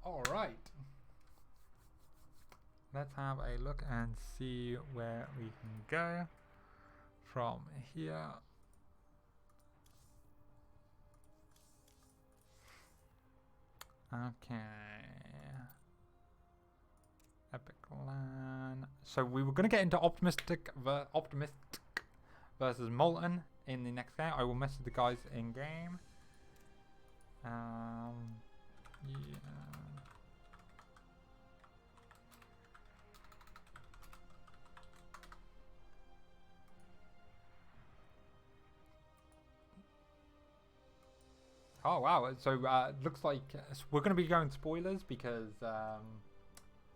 Alright. Let's have a look and see where we can go from here. Okay. Epic.LAN. So we were going to get into optimistic versus Molten in the next game. I will message the guys in game. Yeah. Oh wow! So looks like we're going to be going spoilers because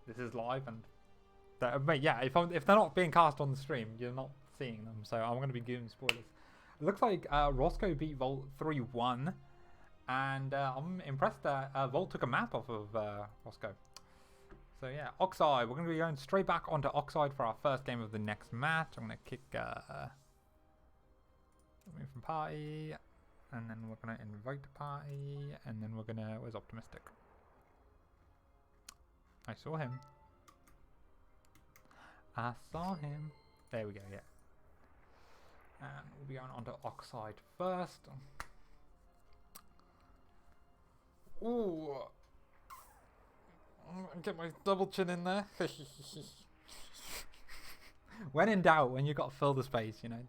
this is live and but yeah, if they're not being cast on the stream, you're not seeing them. So I'm going to be giving spoilers. It looks like Roscoe beat Volt 3-1, and I'm impressed that Volt took a map off of Roscoe. So yeah, Oxide. We're going to be going straight back onto Oxide for our first game of the next match. I'm going to kick move from party. And then we're going to invite the party, and then we're going to... Where's Optimistic? I saw him. I saw him. There we go, yeah. And we'll be going on to Oxide first. Ooh. Get my double chin in there. When in doubt, when you've got to fill the space, you know,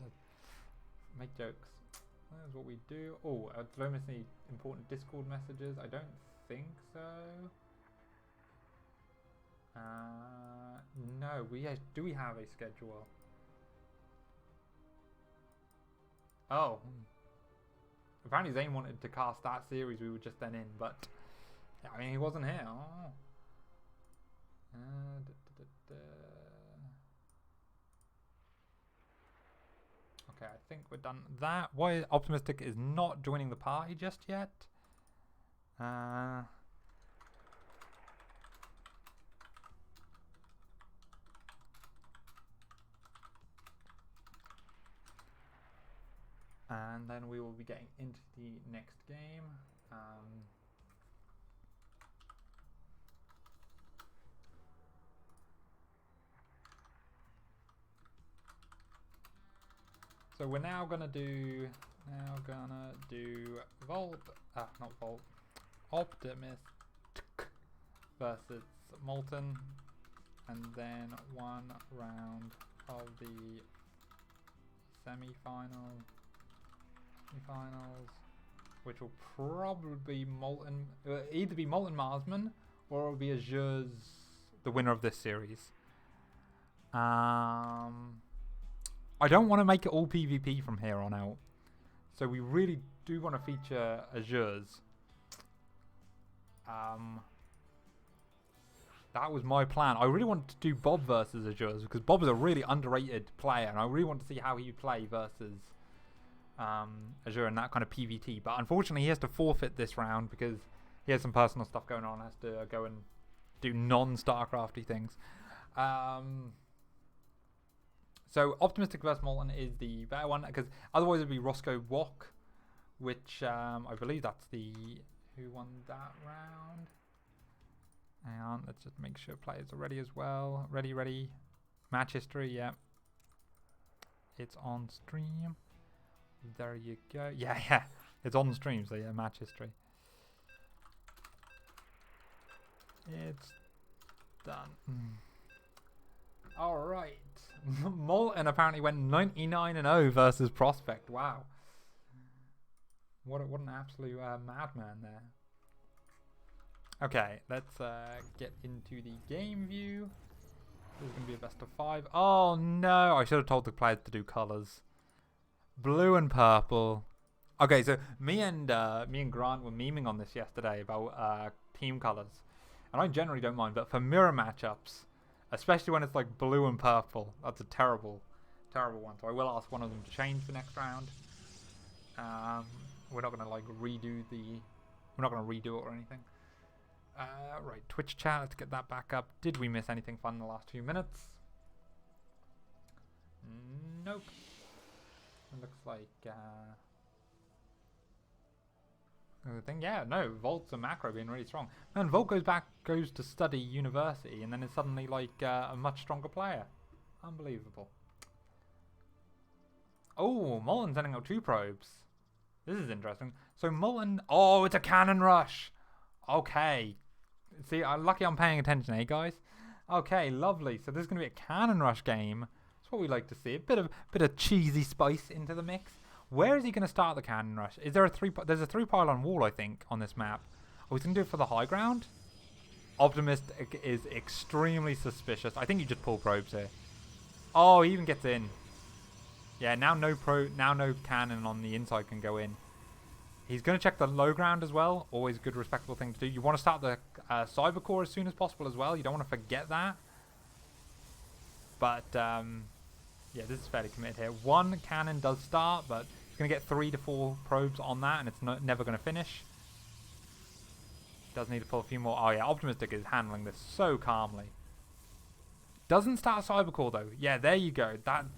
make jokes. That's what we do. Oh, do I miss any important Discord messages? I don't think so. No, do we have a schedule? Oh. Apparently Zane wanted to cast that series we were just then in, but yeah, I mean, he wasn't here. Oh. Okay, I think we're done that. Why Optimistic is not joining the party just yet? And then we will be getting into the next game. So we're now gonna do Volt, not Volt, Optimistic versus Molten, and then one round of the semi-finals, which will probably be Molten, either be Molten Marsman or it'll be Azure's the winner of this series. I don't want to make it all PvP from here on out. So we really do want to feature Azure's. That was my plan. I really wanted to do Bob versus Azure's because Bob is a really underrated player and I really want to see how he would play versus Azure and that kind of PvT. But unfortunately he has to forfeit this round because he has some personal stuff going on. Has to go and do non-StarCrafty things. So Optimistic vs Molten is the better one because otherwise it'd be Roscoe Wok, which I believe that's the who won that round. Hang on, let's just make sure players are ready as well. Ready. Match history, yeah. It's on stream. There you go. Yeah. It's on stream, so yeah, match history. It's done. Alright. Molten apparently went 99-0 versus Prospect. Wow. What an absolute madman there. Okay, let's get into the game view. This is going to be a best of 5. Oh no, I should have told the players to do colours. Blue and purple. Okay, so me and Grant were memeing on this yesterday about team colours. And I generally don't mind, but for mirror matchups, especially when it's like blue and purple, that's a terrible one. So I will ask one of them to change for next round. We're not going to like redo it or anything. Right, Twitch chat, let's get that back up. Did we miss anything fun in the last 2 minutes? Nope. It looks like Volt's a macro being really strong. And Volt goes to study university and then is suddenly like a much stronger player. Unbelievable. Oh, Molten sending out 2 probes. This is interesting. So Molten, oh, it's a cannon rush. Okay. See, I'm lucky I'm paying attention, eh, guys? Okay, lovely. So this is going to be a cannon rush game. That's what we like to see. A bit of cheesy spice into the mix. Where is he going to start the cannon rush? Is there there's a 3 pylon wall, I think, on this map. Oh, he's going to do it for the high ground? Optimist is extremely suspicious. I think you just pull probes here. Oh, he even gets in. Yeah, now no cannon on the inside can go in. He's going to check the low ground as well. Always a good, respectable thing to do. You want to start the cyber core as soon as possible as well. You don't want to forget that. But, yeah, this is fairly committed here. 1 cannon does start, but he's going to get 3 to 4 probes on that, and it's never going to finish. Does need to pull a few more. Oh, yeah, Optimistic is handling this so calmly. Doesn't start a cyber core, though. Yeah, there you go. That's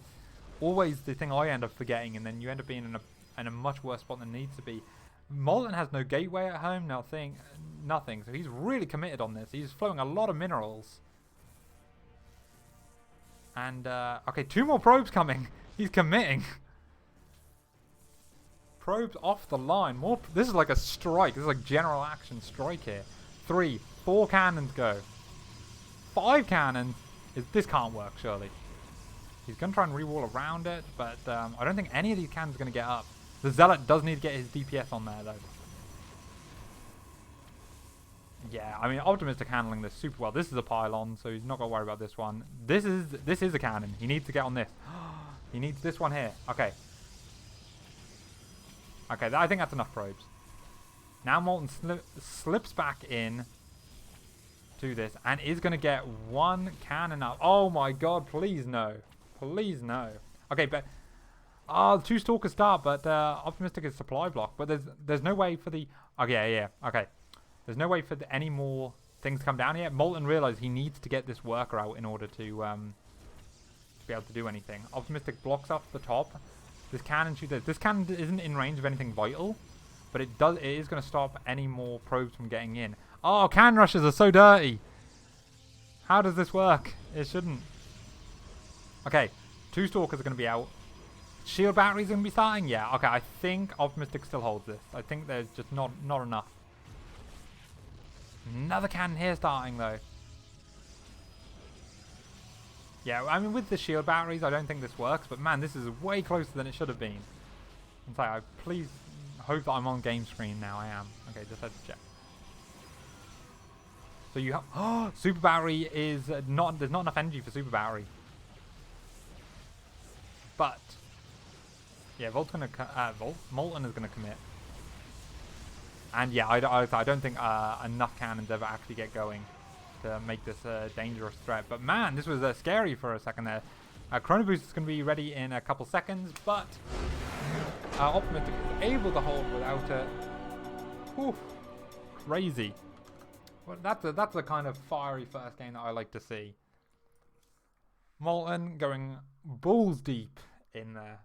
always the thing I end up forgetting, and then you end up being in a much worse spot than it needs to be. Molten has no gateway at home, nothing. So he's really committed on this. He's flowing a lot of minerals. And, okay, 2 more probes coming. He's committing. Probes off the line. More. This is like a strike. This is like general action strike here. 3, 4 cannons go. 5 cannons. This can't work, surely. He's going to try and re-wall around it, but I don't think any of these cannons are going to get up. The Zealot does need to get his DPS on there, though. Yeah, I mean, Optimistic handling this super well. This is a pylon, so he's not got to worry about this one. This is a cannon. He needs to get on this. He needs this one here. Okay. Okay, I think that's enough probes. Now Molten slips back in to this and is going to get 1 cannon up. Oh my god, please no. Please no. Okay, but... 2 Stalkers start, but Optimistic is supply block. But there's no way for the... Okay, yeah, okay. There's no way for any more things to come down here. Molten realized he needs to get this worker out in order to be able to do anything. Optimistic blocks off the top. This cannon shoots this. This cannon isn't in range of anything vital, but it is going to stop any more probes from getting in. Oh, cannon rushes are so dirty. How does this work? It shouldn't. Okay, 2 Stalkers are going to be out. Shield batteries are going to be starting? Yeah, okay, I think Optimistic still holds this. I think there's just not enough. Another cannon here starting, though. Yeah, I mean, with the shield batteries, I don't think this works. But, man, this is way closer than it should have been. I'm sorry, I please hope that I'm on game screen now. I am. Okay, just had to check. So you have... Oh, super battery is not... There's not enough energy for super battery. But... Yeah, Molten is going to commit. And yeah, I don't think enough cannons ever actually get going to make this a dangerous threat. But man, this was scary for a second there. Chrono Boost is going to be ready in a couple seconds, but Optimistic is able to hold without it. Whew, crazy. Well, that's the kind of fiery first game that I like to see. Molten going balls deep in there.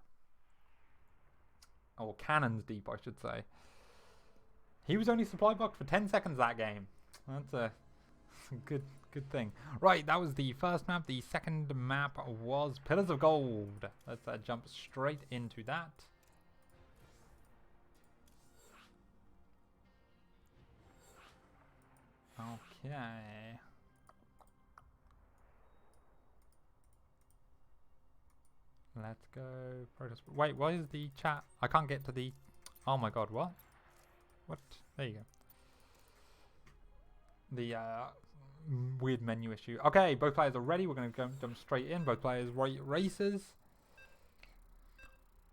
Or cannons deep, I should say. He was only supply blocked for 10 seconds that game. That's a good thing. Right, that was the first map. The second map was Pillars of Gold. Let's jump straight into that. Okay. Let's go. Wait, why is the chat? I can't get to the... Oh my god, what? What? There you go. The weird menu issue. Okay, both players are ready. We're going to jump straight in. Both players races.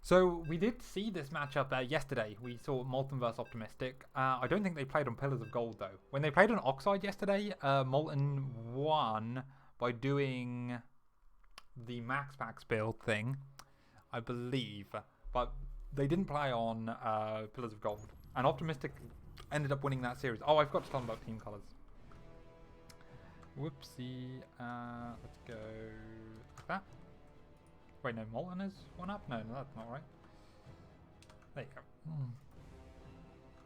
So we did see this matchup yesterday. We saw Molten vs Optimistic. I don't think they played on Pillars of Gold though. When they played on Oxide yesterday, Molten won by doing the Max Packs build thing, I believe. But they didn't play on Pillars of Gold. And Optimistic ended up winning that series. Oh, I forgot to tell them about team colours. Whoopsie. Let's go like that. Wait, no, Molten is 1 up? No, that's not right. There you go.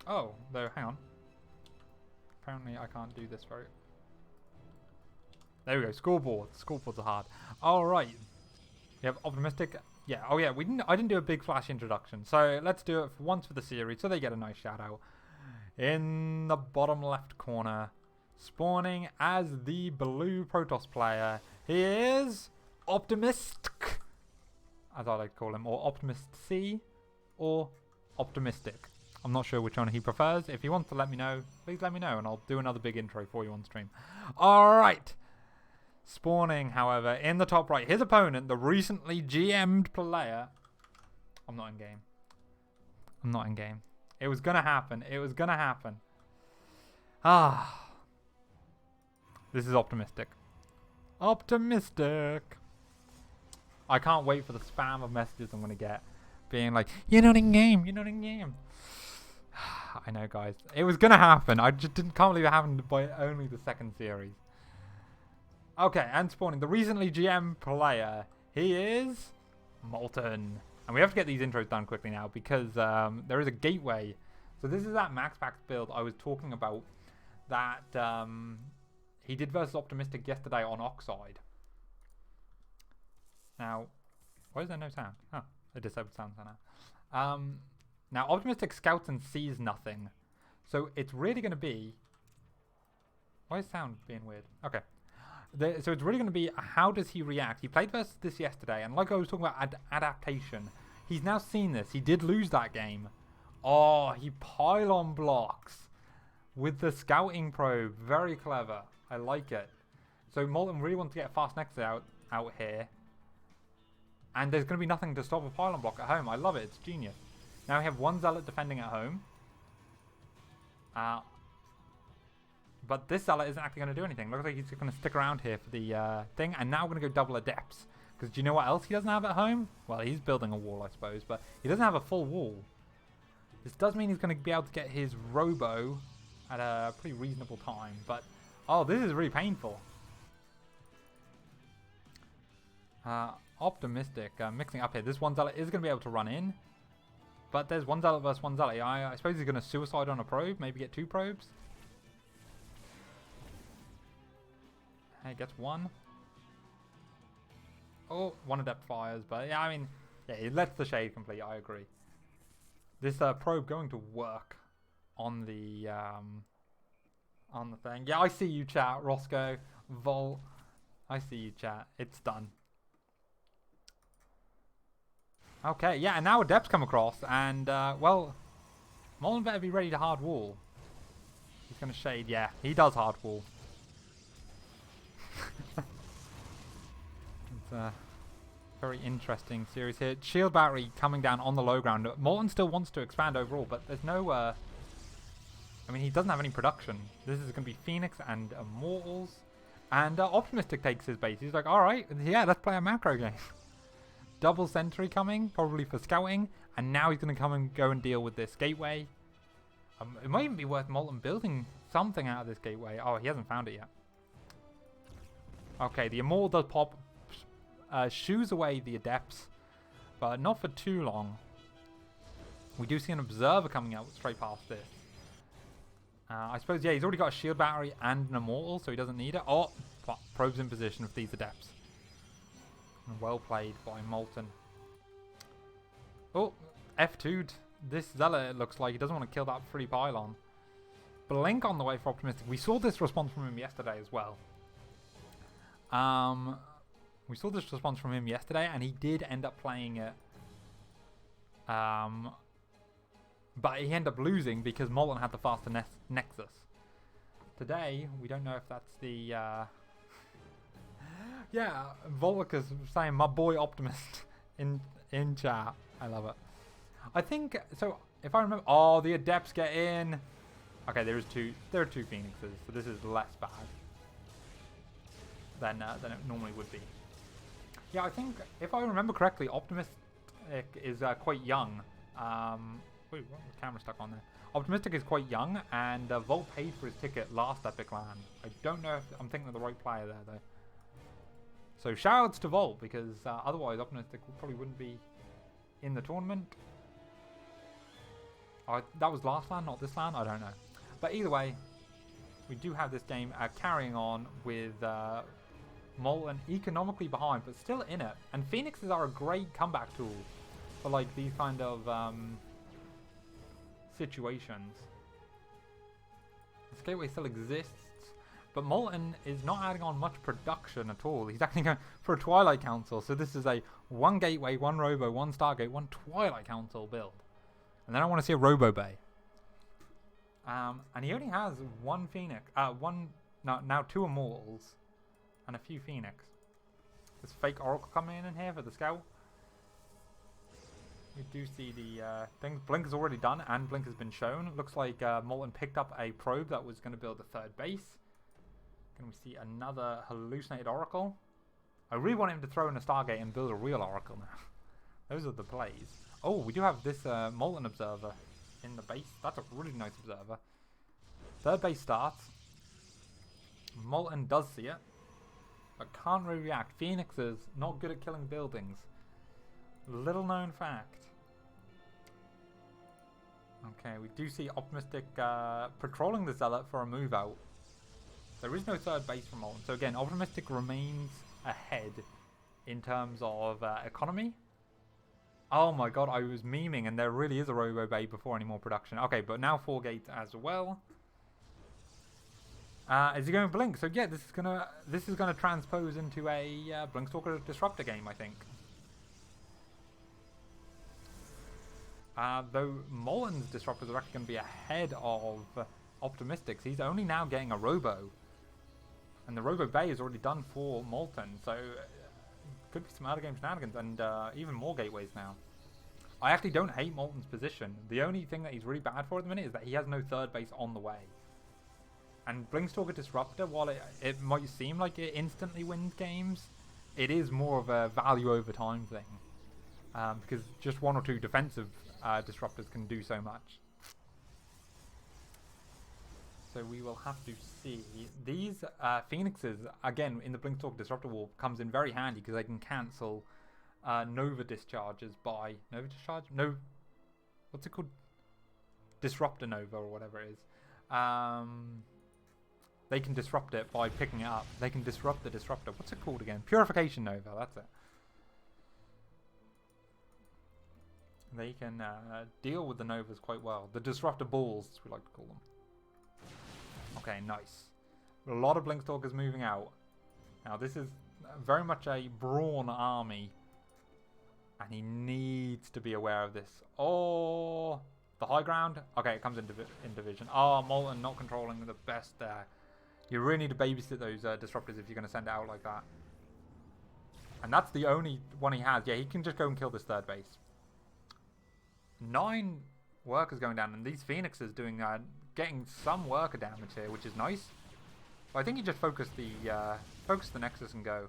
Oh, though, hang on. Apparently I can't do this very... There we go, scoreboard. Scoreboards are hard. Alright. We have Optimistic. Yeah, oh yeah, I didn't do a big flash introduction. So let's do it once for the series so they get a nice shout out. in the bottom left corner, spawning as the blue Protoss player. He is Optimistic, as I like to call him, or Optimist C, or Optimistic. I'm not sure which one he prefers. If he wants to let me know, please let me know, and I'll do another big intro for you on stream. Alright. Spawning, however, in the top right, his opponent, the recently GM'd player. I'm not in game. I'm not in game. It was gonna happen. It was gonna happen. Ah. This is Optimistic. Optimistic. I can't wait for the spam of messages I'm gonna get. Being like, you're not in game. You're not in game. I know, guys. It was gonna happen. I just can't believe it happened by only the second series. Okay, and spawning. The recently GM player. He is Molten. And we have to get these intros done quickly now because there is a gateway. So this is that Max Pack build I was talking about that he did versus Optimistic yesterday on Oxide. Now, why is there no sound? Oh, I disabled sound now. Now, Optimistic scouts and sees nothing. So it's really going to be... Why is sound being weird? Okay. So it's really going to be how does he react? He played versus this yesterday, and like I was talking about adaptation, he's now seen this. He did lose that game. Oh, he pylon blocks with the scouting probe. Very clever. I like it. So Molten really wants to get a fast nexus out here. And there's going to be nothing to stop a pylon block at home. I love it. It's genius. Now we have one Zealot defending at home. But this Zealot isn't actually going to do anything. Looks like he's going to stick around here for the thing. And now we're going to go double Adepts. Because do you know what else he doesn't have at home? Well, he's building a wall, I suppose. But he doesn't have a full wall. This does mean he's going to be able to get his Robo at a pretty reasonable time. But, oh, this is really painful. Optimistic. Mixing up here. This one Zealot is going to be able to run in. But there's one Zealot versus one Zealot. I suppose he's going to suicide on a probe. Maybe get 2 probes. He gets 1. Oh, 1 Adept fires. But yeah, I mean, yeah, he lets the shade complete. I agree. This probe going to work on the thing. Yeah, I see you, chat. Roscoe, Volt. I see you, chat. It's done. Okay, yeah, and now Adepts come across, and, well, Molten better be ready to hard wall. He's going to shade, yeah, he does hard wall. It's a very interesting series here. Shield battery coming down on the low ground. Molten still wants to expand overall, but there's no, I mean, he doesn't have any production. This is going to be Phoenix and Immortals, and Optimistic takes his base. He's like, alright, yeah, let's play a macro game. Double Sentry coming, probably for scouting, and now he's going to come and go and deal with this gateway. It might even be worth Molten building something out of this gateway. Oh, he hasn't found it yet. Okay, the Immortal does pop, shoos away the Adepts, but not for too long. We do see an Observer coming out straight past this. I suppose, yeah, he's already got a Shield Battery and an Immortal, so he doesn't need it. Oh, probes in position with these Adepts. Well played by Molten. Oh, F2'd this Zealot, it looks like. He doesn't want to kill that free pylon. Blink on the way for Optimistic. We saw this response from him yesterday as well. We saw this response from him yesterday, and he did end up playing it. But he ended up losing because Molten had the faster Nexus. Today, we don't know if that's the... Yeah, Volika's saying my boy Optimist in chat. I love it. I think so. If I remember, oh, the Adepts get in. Okay, there are 2 Phoenixes, so this is less bad than it normally would be. Yeah, I think if I remember correctly, Optimistic is quite young. Wait, what was the camera stuck on there? Optimistic is quite young, and Volt paid for his ticket last epic.LAN. I don't know if I'm thinking of the right player there though. So shoutouts to Volt, because otherwise Optimistic probably wouldn't be in the tournament. That was last LAN, not this LAN, I don't know. But either way, we do have this game carrying on with Molten economically behind, but still in it. And Phoenixes are a great comeback tool for like these kind of situations. This gateway still exists. But Molten is not adding on much production at all. He's actually going for a Twilight Council. So this is a 1 gateway, 1 Robo, 1 Stargate, 1 Twilight Council build. And then I want to see a Robo Bay. And he only has 1 Phoenix. Now 2 Immortals. And a few Phoenix. There's fake Oracle coming in here for the scout. We do see the things. Blink is already done and Blink has been shown. Looks like Molten picked up a probe that was going to build a 3rd base. Can we see another hallucinated Oracle? I really want him to throw in a Stargate and build a real Oracle now. Those are the plays. Oh, we do have this Molten Observer in the base. That's a really nice observer. 3rd base starts. Molten does see it, but can't really react. Phoenix is not good at killing buildings. Little known fact. Okay, we do see Optimistic patrolling the Zealot for a move out. There is no 3rd base for Molten. So again, Optimistic remains ahead in terms of economy. Oh my god, I was memeing and there really is a Robo Bay before any more production. Okay, but now 4 gates as well. Is he going Blink? So yeah, this is gonna transpose into a Blinkstalker Disruptor game, I think. Though Molten's Disruptors are actually going to be ahead of Optimistics. He's only now getting a Robo. And the Robo Bay is already done for Molten, so could be some early game shenanigans and even more gateways now. I actually don't hate Molten's position. The only thing that he's really bad for at the minute is that he has no 3rd base on the way. And Blinkstalker Disruptor, while it might seem like it instantly wins games, it is more of a value over time thing. Because just 1 or 2 defensive disruptors can do so much. So we will have to see. These Phoenixes, again, in the Blinkstalker Disruptor War, comes in very handy because they can cancel Nova discharges by... Nova discharge? No. What's it called? Disruptor Nova or whatever it is. They can disrupt it by picking it up. They can disrupt the disruptor. What's it called again? Purification Nova, that's it. They can deal with the Novas quite well. The Disruptor Balls, as we like to call them. Okay, nice. A lot of Blinkstalkers moving out. Now this is very much a brawn army. And he needs to be aware of this. Oh, the high ground? Okay, it comes in division. Oh, Molten not controlling the best there. You really need to babysit those disruptors if you're going to send it out like that. And that's the only one he has. Yeah, he can just go and kill this 3rd base. 9 workers going down, and these Phoenixes doing getting some worker damage here, which is nice. But I think he just focused the Nexus and go.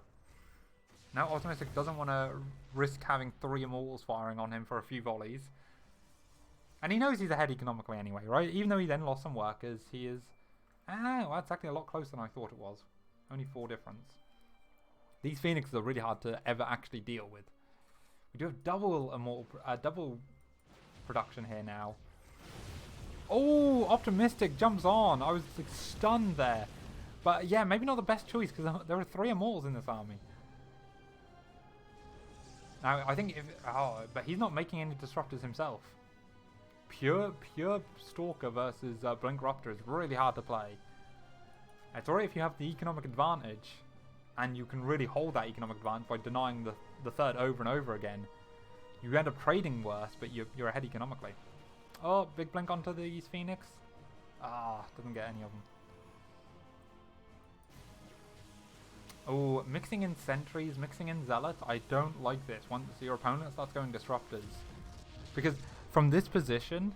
Now Optimistic doesn't want to risk having 3 Immortals firing on him for a few volleys. And he knows he's ahead economically anyway, right? Even though he then lost some workers, he is... well, that's actually a lot closer than I thought it was. Only 4 difference. These Phoenixes are really hard to ever actually deal with. We do have double production here now. Oh, Optimistic jumps on. I was like, stunned there. But yeah, maybe not the best choice because there are 3 Immortals in this army. Now, I think if... Oh, but he's not making any disruptors himself. Pure Stalker versus Blinkruptor is really hard to play. It's alright if you have the economic advantage and you can really hold that economic advantage by denying the 3rd over and over again. You end up trading worse, but you're ahead economically. Oh, big blink onto these Phoenix. Ah, doesn't get any of them. Oh, mixing in Sentries, mixing in Zealots. I don't like this. Once your opponent starts going Disruptors. Because from this position,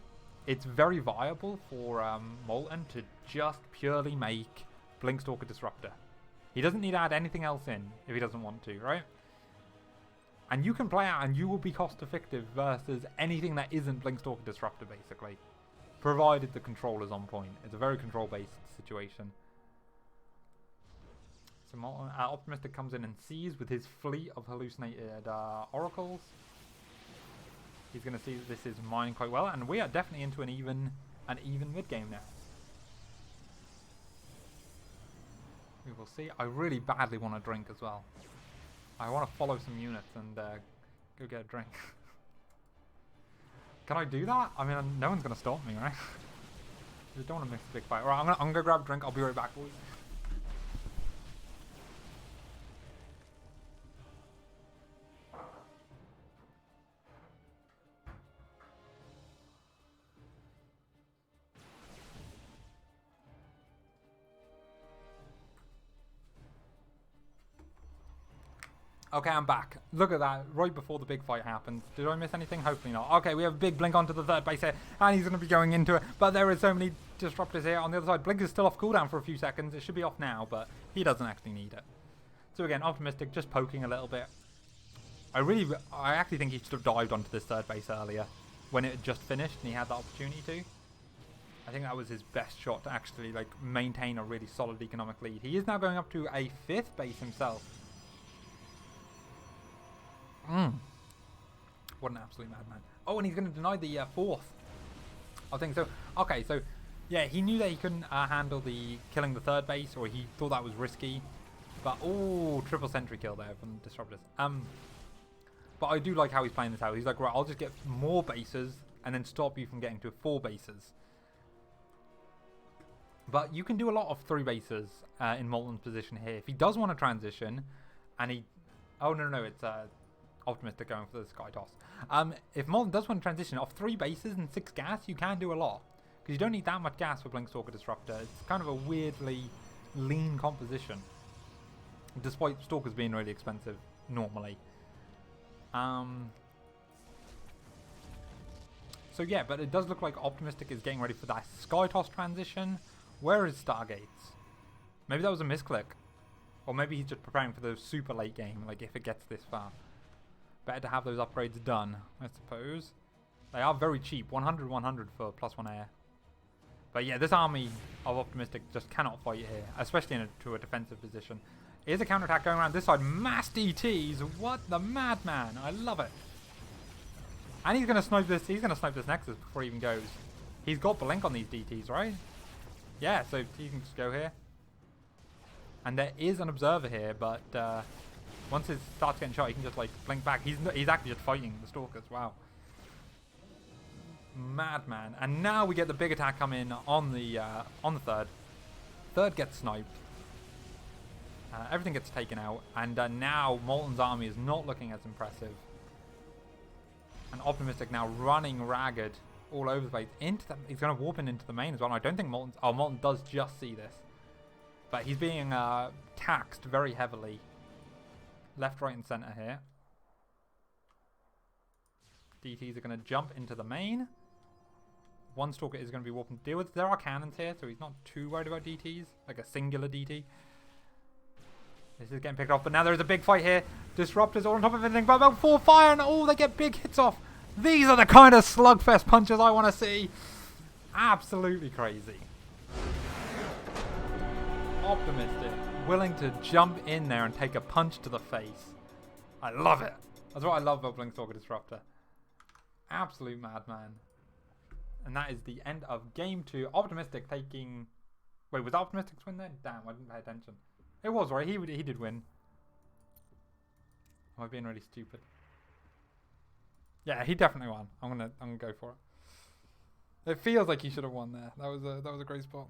it's very viable for Molten to just purely make Blinkstalker Disruptor. He doesn't need to add anything else in if he doesn't want to, right? And you can play out and you will be cost effective versus anything that isn't Blinkstalker Disruptor, basically. Provided the control is on point. It's a very control-based situation. So Optimistic comes in and sees with his fleet of hallucinated oracles. He's going to see that this is mining quite well, and we are definitely into an even mid game now. We will see. I really badly want a drink as well. I want to follow some units and go get a drink. Can I do that? I mean, no one's going to stop me, right? I don't want to miss the big fight. Alright, I'm gonna grab a drink. I'll be right back, boys. Okay, I'm back. Look at that, right before the big fight happens. Did I miss anything? Hopefully not. Okay, we have a big Blink onto the third base here, and he's going to be going into it, but there is so many disruptors here on the other side. Blink is still off cooldown for a few seconds. It should be off now, but he doesn't actually need it. So again, Optimistic just poking a little bit. I actually think he should have dived onto this third base earlier, when it had just finished and he had the opportunity to. I think that was his best shot to actually like maintain a really solid economic lead. He is now going up to a 5th base himself. What an absolute madman. Oh, and he's going to deny the 4th. I think so. Okay, so yeah, he knew that he couldn't handle the killing the third base, or he thought that was risky. But oh, triple sentry kill there from Disruptors. But I do like how he's playing this out. He's like, right, I'll just get more bases and then stop you from getting to 4 bases. But you can do a lot of 3 bases in Molten's position here. If he does want to transition, and he... Oh, no, it's Optimistic going for the Sky Toss. If Molten does want to transition off 3 bases and 6 gas, you can do a lot. Because you don't need that much gas for Blinkstalker Disruptor. It's kind of a weirdly lean composition. Despite Stalkers being really expensive normally. So yeah, but it does look like Optimistic is getting ready for that Sky Toss transition. Where is Stargates? Maybe that was a misclick. Or maybe he's just preparing for the super late game, like if it gets this far. Better to have those upgrades done, I suppose. They are very cheap, 100 for +1 air. But yeah, this army of Optimistic just cannot fight here, especially into a defensive position. Here's a counterattack going around this side. Mass DTs, what the madman, I love it. And he's going to snipe this, Nexus before he even goes. He's got Blink on these DTs, right? Yeah, so he can just go here. And there is an observer here, but once it starts getting shot, he can just like blink back. He's actually just fighting the Stalkers. Wow, madman! And now we get the big attack come in on the third. Third gets sniped. Everything gets taken out, and now Molten's army is not looking as impressive. And Optimistic now running ragged all over the place. He's going to warp into the main as well. And I don't think Molten does just see this. But he's being taxed very heavily. Left, right, and center here. DTs are going to jump into the main. One Stalker is going to be warping to deal with. There are cannons here, so he's not too worried about DTs. Like a singular DT. This is getting picked off, but now there's a big fight here. Disruptors all on top of everything, but about 4 fire, and oh, they get big hits off. These are the kind of slugfest punches I want to see. Absolutely crazy. Optimistic, willing to jump in there and take a punch to the face. I love it. That's what I love about Blinkstalker Disruptor. Absolute madman. And that is the end of game 2. Optimistic taking... Wait, was Optimistic's win then? Damn, I didn't pay attention. It was, right? He did win. Am I being really stupid? Yeah, he definitely won. I'm gonna go for it. It feels like he should have won there. That was a great spot.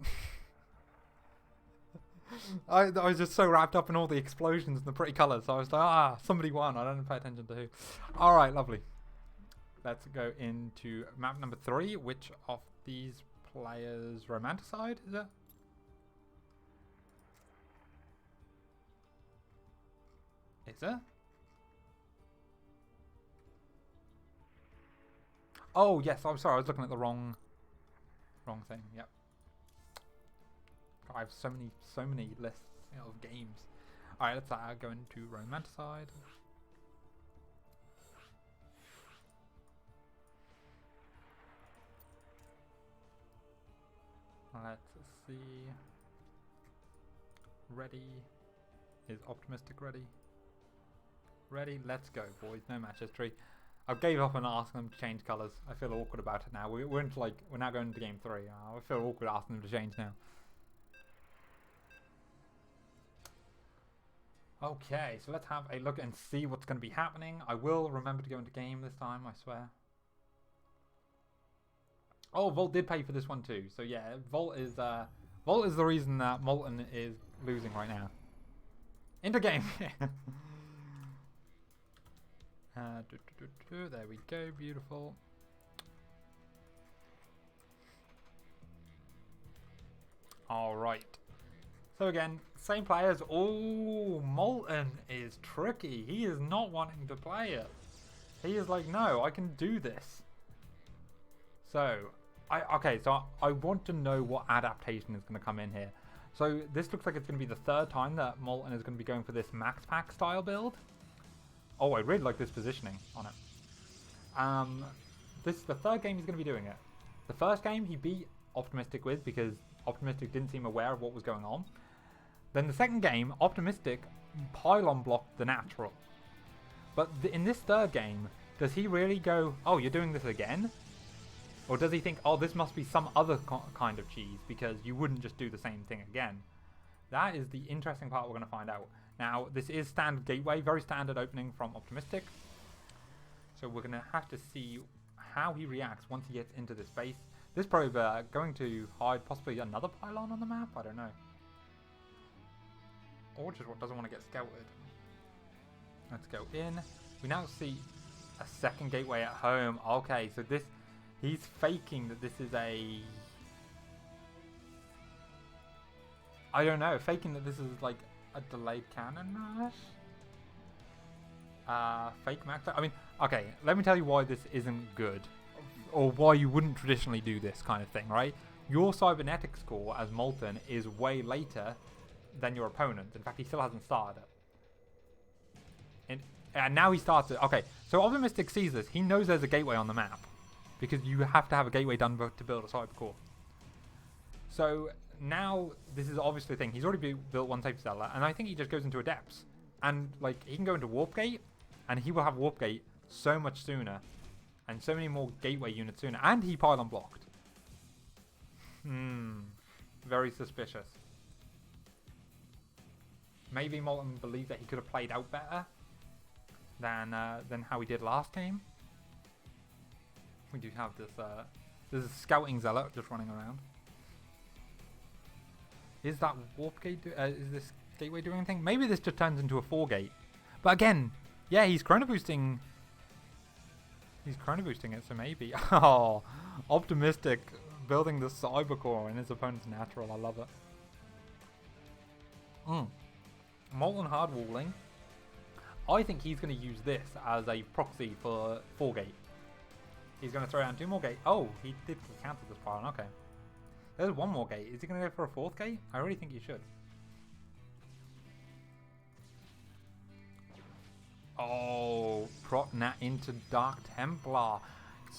I was just so wrapped up in all the explosions and the pretty colours. So I was like, somebody won. I don't pay attention to who. All right, lovely. Let's go into map number 3. Which of these players romanticide is it? Is it? Oh yes, I'm sorry. I was looking at the wrong thing. Yep. I have so many lists of games. All right, let's go into romanticide. Let's see. Ready. Is Optimistic ready? Ready? Let's go, boys. No match history. I gave up on asking them to change colours. I feel awkward about it now. We're now going into game 3. I feel awkward asking them to change now. Okay, so let's have a look and see what's going to be happening. I will remember to go into game this time, I swear. Oh, Volt did pay for this one too. So yeah, Volt is the reason that Molten is losing right now. Into game. There we go. Beautiful. All right. So again, same players. Oh, Molten is tricky. He is not wanting to play it. He is like, no, I can do this. So, I want to know what adaptation is going to come in here. So this looks like it's going to be the third time that Molten is going to be going for this max pack style build. Oh, I really like this positioning on it. This is the third game he's going to be doing it. The first game he beat Optimistic with because Optimistic didn't seem aware of what was going on. Then the second game, Optimistic pylon blocked the natural. But in this third game, does he really go, oh, you're doing this again? Or does he think, oh, this must be some other kind of cheese because you wouldn't just do the same thing again? That is the interesting part we're going to find out. Now, this is standard gateway, very standard opening from Optimistic. So we're going to have to see how he reacts once he gets into this base. This probably going to hide possibly another pylon on the map, I don't know. Or just what doesn't want to get scouted. Let's go in. We now see a second gateway at home. Okay, so this... He's faking that this is a... I don't know. Faking that this is like a delayed cannon rush? Fake max... I mean, okay. Let me tell you why this isn't good. Or why you wouldn't traditionally do this kind of thing, right? Your cybernetic score as Molten is way later than your opponent. In fact, he still hasn't started it. And now he starts it. Okay, so Optimistic sees this. He knows there's a gateway on the map. Because you have to have a gateway done to build a cyber core. So now this is obviously a thing. He's already built one type of settler, and I think he just goes into Adepts. And like he can go into Warp Gate, and he will have Warp Gate so much sooner. And so many more gateway units sooner. And he pylon blocked. Very suspicious. Maybe Molten believed that he could have played out better than how he did last game. We do have this, there's a scouting zealot just running around. Is that warp gate, is this gateway doing anything? Maybe this just turns into a 4 gate. But again, yeah, he's chrono boosting. He's chrono boosting it, so maybe. Oh, Optimistic building the cyber core in his opponent's natural. I love it. Molten hard walling. I think he's going to use this as a proxy for 4 gate. He's going to throw down 2 more gates. Oh, he did cancel this pylon. Okay. There's 1 more gate. Is he going to go for a 4th gate? I really think he should. Oh, Protnat into Dark Templar.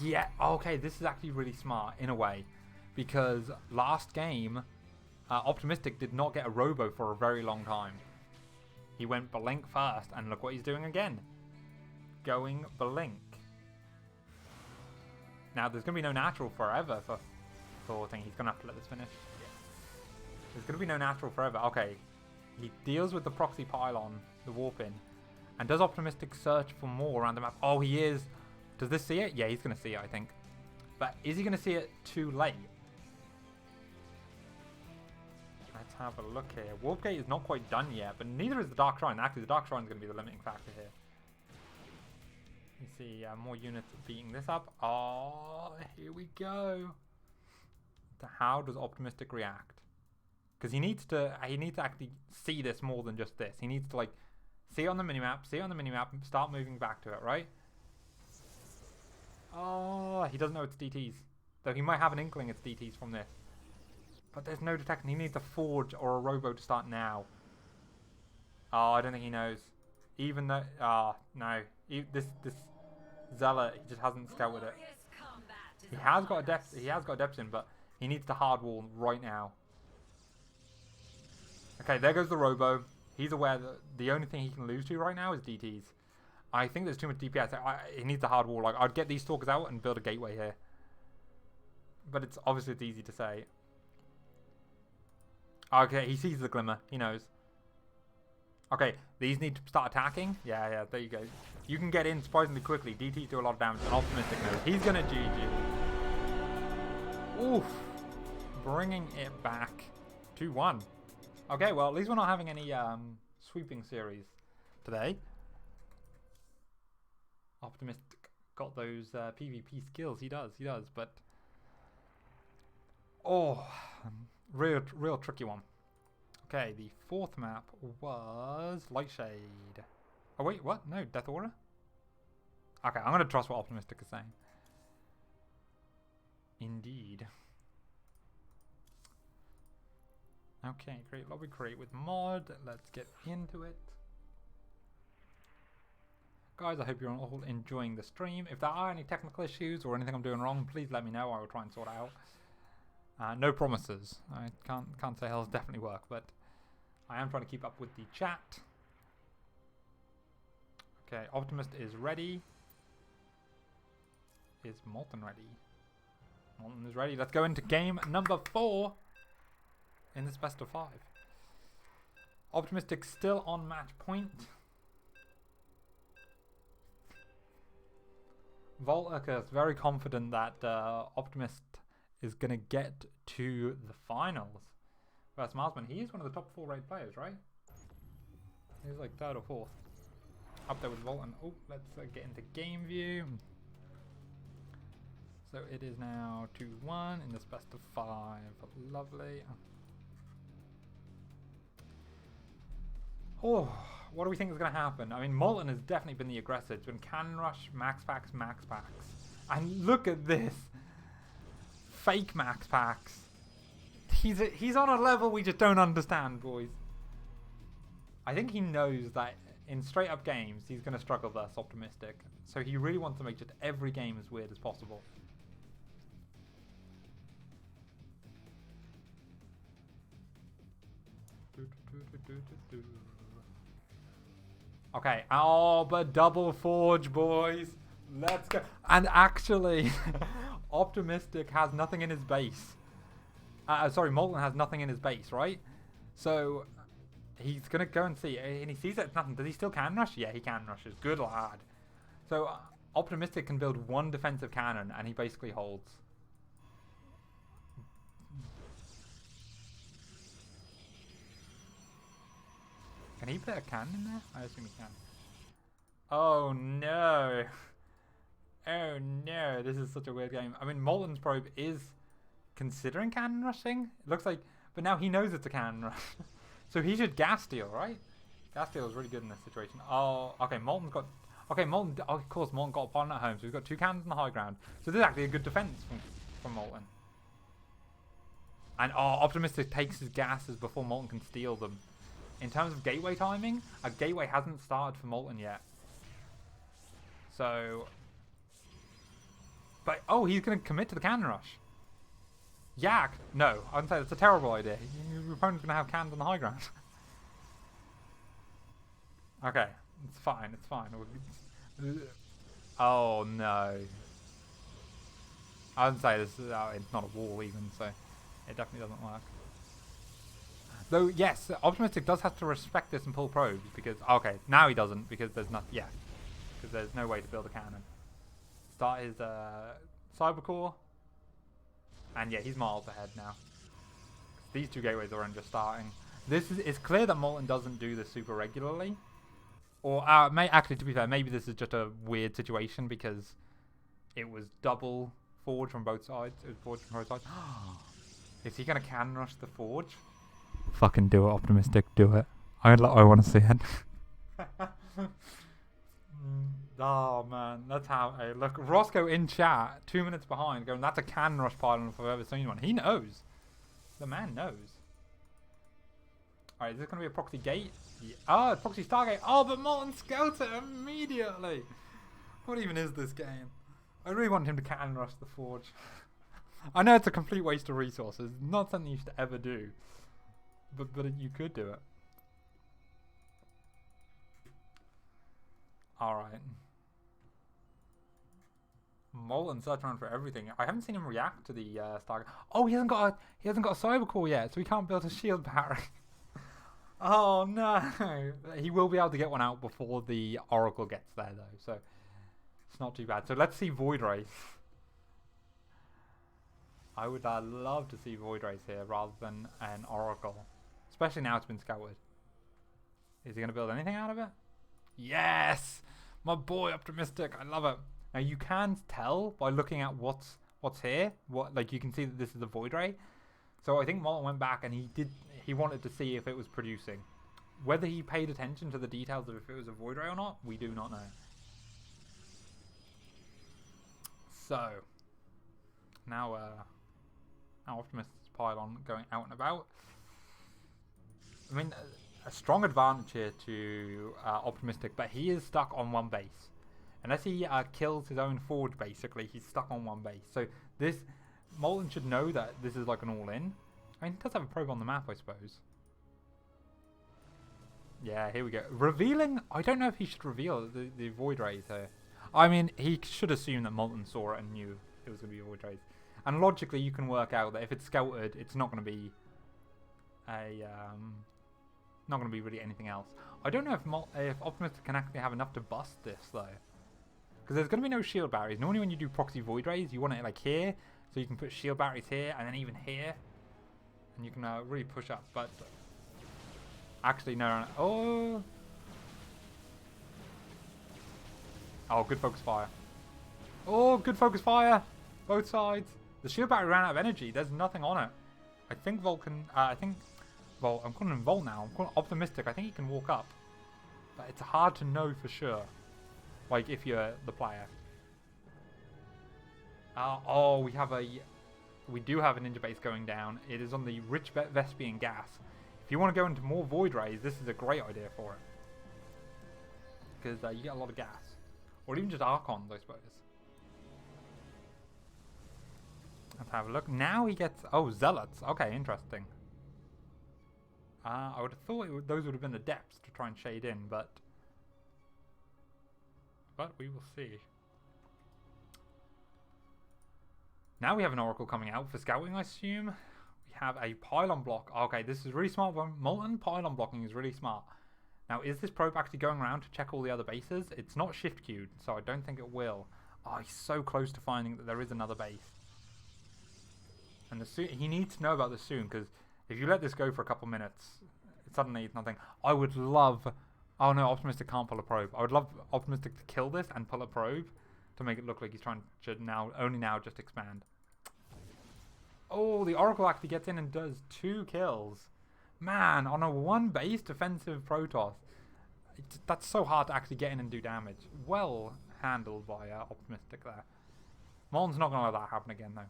Yeah, okay, this is actually really smart in a way. Because last game, Optimistic did not get a Robo for a very long time. He went Blink first, and look what he's doing again. Going Blink. Now, there's going to be no natural forever for Thor thing. He's going to have to let this finish. Yeah. There's going to be no natural forever. Okay. He deals with the proxy pylon, the warp in. And does Optimistic search for more around the map? Oh, he is. Does this see it? Yeah, he's going to see it, I think. But is he going to see it too late? Let's have a look here. Warp Gate is not quite done yet, but neither is the Dark Shrine. Actually, the Dark Shrine is going to be the limiting factor here. You see more units beating this up. Oh, here we go. How does Optimistic react? Because he needs to actually see this more than just this. He needs to like see it on the minimap, and start moving back to it, right? Oh, he doesn't know it's DTs. Though he might have an inkling it's DTs from this. But there's no detection. He needs a Forge or a Robo to start now. Oh, I don't think he knows. Even though... no. This Zealot, he just hasn't scouted it. He has got a depth in, but he needs to hard wall right now. Okay, there goes the Robo. He's aware that the only thing he can lose to right now is DTs. I think there's too much DPS. He needs a hard wall. Like, I'd get these Stalkers out and build a gateway here. But it's easy to say. Okay, he sees the glimmer. He knows. Okay, these need to start attacking. Yeah, there you go. You can get in surprisingly quickly. DTs do a lot of damage. And Optimistic knows. He's going to GG. Oof. Bringing it back. 2-1. Okay, well, at least we're not having any sweeping series today. Optimistic got those PvP skills. He does, but... Oh, real tricky one. Okay, the fourth map was Lightshade. Oh wait, what? No, Death Aura? Okay, I'm gonna trust what Optimistic is saying. Indeed. Okay, create lobby, create with mod. Let's get into it. Guys, I hope you're all enjoying the stream. If there are any technical issues or anything I'm doing wrong, please let me know. I will try and sort it out. No promises. I can't say it'll definitely work, but I am trying to keep up with the chat. Okay, Optimist is ready. Is Molten ready? Molten is ready. Let's go into game number 4 in this best of 5. Optimistic still on match point. Volticus very confident that Optimist is going to get to the finals. Versus Marsman, he is one of the top 4 rated players, right? He's like 3rd or 4th. Up there with Volt. And oh, let's get into game view. So it is now 2-1 in this best of 5. Lovely. Oh, what do we think is going to happen? I mean, Molten has definitely been the aggressor. It's been Cannon Rush, Max Packs. And look at this. Fake Max Packs. He's on a level we just don't understand, boys. I think he knows that in straight up games, he's going to struggle versus Optimistic. So he really wants to make just every game as weird as possible. Okay, oh, but double forge, boys. Let's go. And actually, Optimistic has nothing in his base. Sorry, Molten has nothing in his base, right? So he's going to go and see. And he sees that it's nothing. Does he still can rush? Yeah, he can rushes. Good lad. So Optimistic can build one defensive cannon, and he basically holds. Can he put a cannon in there? I assume he can. Oh no. Oh no, this is such a weird game. I mean, Molten's probe is considering cannon rushing. It looks like, but now he knows it's a cannon rush. So he should gas steal, right? Gas steal is really good in this situation. Oh, okay, Molten's got... Okay, Molten... Oh, of course, Molten got a opponent at home, so he's got 2 cannons on the high ground. So this is actually a good defense from Molten. And, oh, Optimistic takes his gases before Molten can steal them. In terms of gateway timing, a gateway hasn't started for Molten yet. So... But, oh, he's going to commit to the cannon rush. Yak! No, I wouldn't say that's a terrible idea. Your opponent's going to have cannons on the high ground. Okay, it's fine, it's fine. Oh, no. I wouldn't say this is, it's not a wall even, so it definitely doesn't work. Though, yes, Optimistic does have to respect this and pull probes, because, okay, now he doesn't, because there's not, yeah, because there's no way to build a cannon. Start his Cybercore, and yeah, he's miles ahead now. These 2 gateways are just starting. It's clear that Molten doesn't do this super regularly. Or, actually, to be fair, maybe this is just a weird situation, because it was double forge from both sides. It was forge from both sides. Is he going to cannon rush the forge? Fucking do it, Optimistic, do it. I want to see it. Oh man, that's how. Hey, look, Roscoe in chat, 2 minutes behind, going, that's a cannon rush pylon if I've ever seen one. He knows. The man knows. Alright, is this going to be a proxy gate? Yeah. Oh, it's proxy Stargate. Oh, but Molten scouts it immediately. What even is this game? I really want him to cannon rush the forge. I know it's a complete waste of resources. Not something you should ever do. But you could do it. Alright. Molten search around for everything. I haven't seen him react to the Stargate. Oh, he hasn't got a Cybercore yet, so he can't build a shield battery. Oh no. He will be able to get one out before the Oracle gets there though, so it's not too bad. So let's see Void Wraith. I would love to see Void Rays here rather than an Oracle. Especially now it's been scouted. Is he going to build anything out of it? Yes! My boy Optimistic. I love it. Now you can tell by looking at what's here. Like you can see that this is a Void Ray. So I think Molten went back and he wanted to see if it was producing. Whether he paid attention to the details of if it was a Void Ray or not, we do not know. So now Optimist's pylon going out and about. I mean, a strong advantage here to Optimistic, but he is stuck on one base. Unless he kills his own forward, basically, he's stuck on one base. So this Molten should know that this is like an all-in. I mean, he does have a probe on the map, I suppose. Yeah, here we go. Revealing... I don't know if he should reveal the Void Rays here. I mean, he should assume that Molten saw it and knew it was going to be Void Rays. And logically, you can work out that if it's scouted, it's not going to be a... not going to be really anything else. I don't know if Optimistic can actually have enough to bust this, though. Because there's going to be no shield barriers. Normally when you do proxy Void Rays, you want it like here. So you can put shield barriers here, and then even here. And you can really push up, but... Actually, no. Oh! Oh, good focus fire. Oh, good focus fire! Both sides. The shield barrier ran out of energy. There's nothing on it. I think Vulcan... Well, I'm calling him Volt now. I'm calling Optimistic. I think he can walk up. But it's hard to know for sure. Like, if you're the player. Oh, we do have a ninja base going down. It is on the rich Vespian gas. If you want to go into more Void Rays, this is a great idea for it. Because you get a lot of gas. Or even just Archons, I suppose. Let's have a look. Now he gets... Oh, Zealots. Okay, interesting. I would have thought those would have been the depths to try and shade in, but we will see. Now we have an Oracle coming out for scouting, I assume. We have a pylon block. Okay, this is really smart. Molten pylon blocking is really smart. Now, is this probe actually going around to check all the other bases? It's not shift queued, so I don't think it will. Oh, he's so close to finding that there is another base. And he needs to know about this soon, because if you let this go for a couple minutes, suddenly it's nothing. I would love... Oh no, Optimistic can't pull a probe. I would love Optimistic to kill this and pull a probe to make it look like he's trying to only now just expand. Oh, the Oracle actually gets in and does 2 kills. Man, on a 1 base defensive Protoss. That's so hard to actually get in and do damage. Well handled by Optimistic there. Molten's not going to let that happen again though.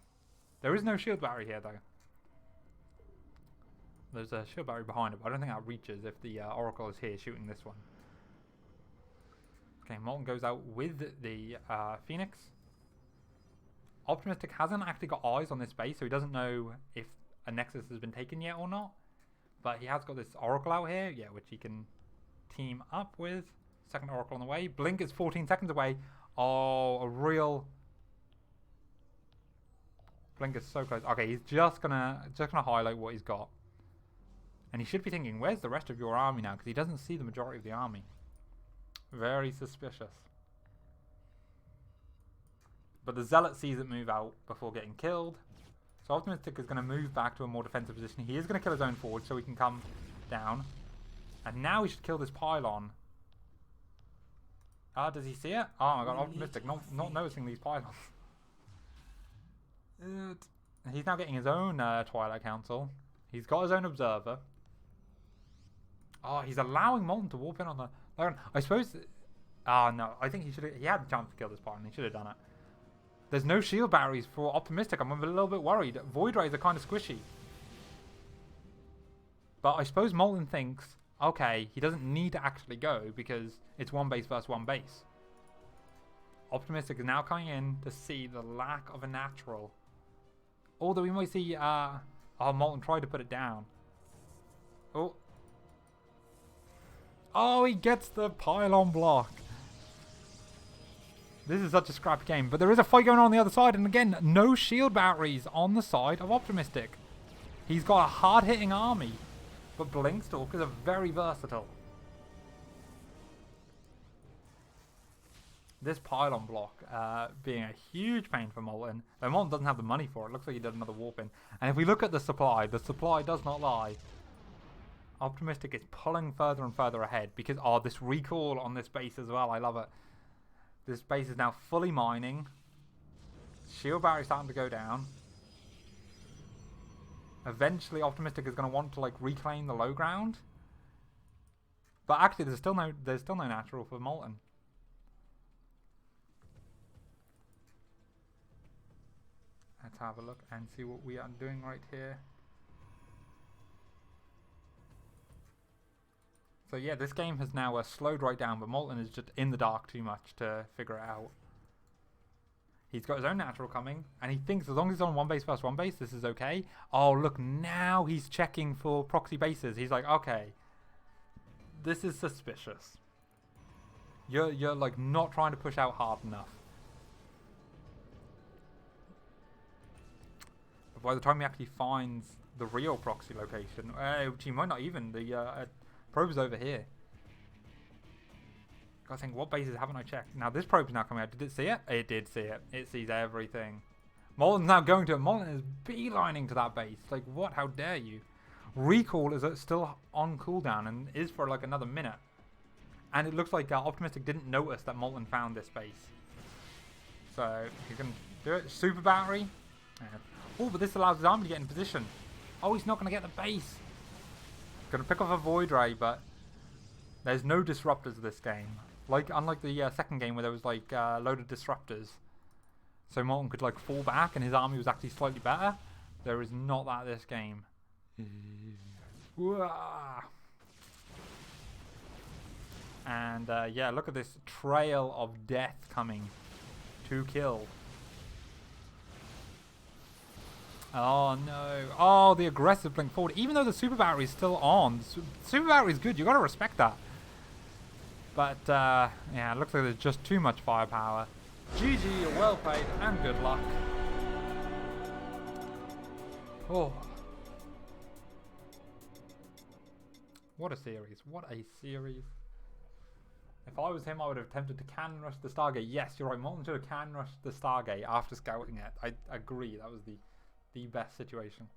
There is no shield barrier here though. There's a shield barrier behind it, but I don't think that reaches if the Oracle is here shooting this one. Okay, Molten goes out with the Phoenix. Optimistic hasn't actually got eyes on this base, so he doesn't know if a Nexus has been taken yet or not. But he has got this Oracle out here, yeah, which he can team up with. Second Oracle on the way. Blink is 14 seconds away. Oh, a real... Blink is so close. Okay, he's just gonna highlight what he's got. And he should be thinking, where's the rest of your army now? Because he doesn't see the majority of the army. Very suspicious. But the Zealot sees it move out before getting killed. So Optimistic is going to move back to a more defensive position. He is going to kill his own forward so he can come down. And now he should kill this pylon. Does he see it? Oh my god, Optimistic not noticing these pylons. He's now getting his own Twilight Council. He's got his own Observer. Oh, he's allowing Molten to warp in on the... I suppose... no, I think he had the chance to kill this pylon. He should have done it. There's no shield barriers for Optimistic. I'm a little bit worried. Void Rays are kind of squishy. But I suppose Molten thinks, okay, he doesn't need to actually go because it's 1 base versus 1 base. Optimistic is now coming in to see the lack of a natural. Although we might see... Molten tried to put it down. Oh. Oh, he gets the pylon block. This is such a scrappy game. But there is a fight going on the other side. And again, no shield batteries on the side of Optimistic. He's got a hard-hitting army. But Blinkstalkers are very versatile. this pylon block being a huge pain for Molten. Though Molten doesn't have the money for it. Looks like he did another warp in. And if we look at the supply does not lie. Optimistic is pulling further and further ahead because, oh, this recall on this base as well. I love it. This base is now fully mining. Shield battery starting to go down. Eventually, Optimistic is going to want to like reclaim the low ground. But actually, there's still no natural for Molten. Let's have a look and see what we are doing right here. So yeah, this game has now slowed right down, but Molten is just in the dark too much to figure it out. He's got his own natural coming, and he thinks as long as he's on one base versus one base, this is okay. Oh, look, now he's checking for proxy bases. He's like, okay, this is suspicious. You're like not trying to push out hard enough. But by the time he actually finds the real proxy location, which he might not even, the probe's over here. I think, what bases haven't I checked? Now this probe's now coming out. Did it see it? It did see it. It sees everything. Molten's now going to it. Molten is beelining to that base. Like, what? How dare you? Recall is still on cooldown and is for like another minute. And it looks like Optimistic didn't notice that Molten found this base. So he's going to do it. Super battery. Oh, but this allows his army to get in position. Oh, he's not going to get the base. Going to pick off a Void Ray, but there's no disruptors this game. Like, unlike the second game where there was like a load of disruptors. So Molten could like fall back and his army was actually slightly better. There is not that this game. And yeah, look at this trail of death coming to kill. Oh no. Oh, the aggressive blink forward. Even though the super battery is still on. Super battery is good. You gotta respect that. But yeah, it looks like there's just too much firepower. GG, you're well played, and good luck. Oh. What a series. What a series. If I was him, I would have attempted to cannon rush the Stargate. Yes, you're right. Molten should have cannon rushed the Stargate after scouting it. I agree. That was the best situation.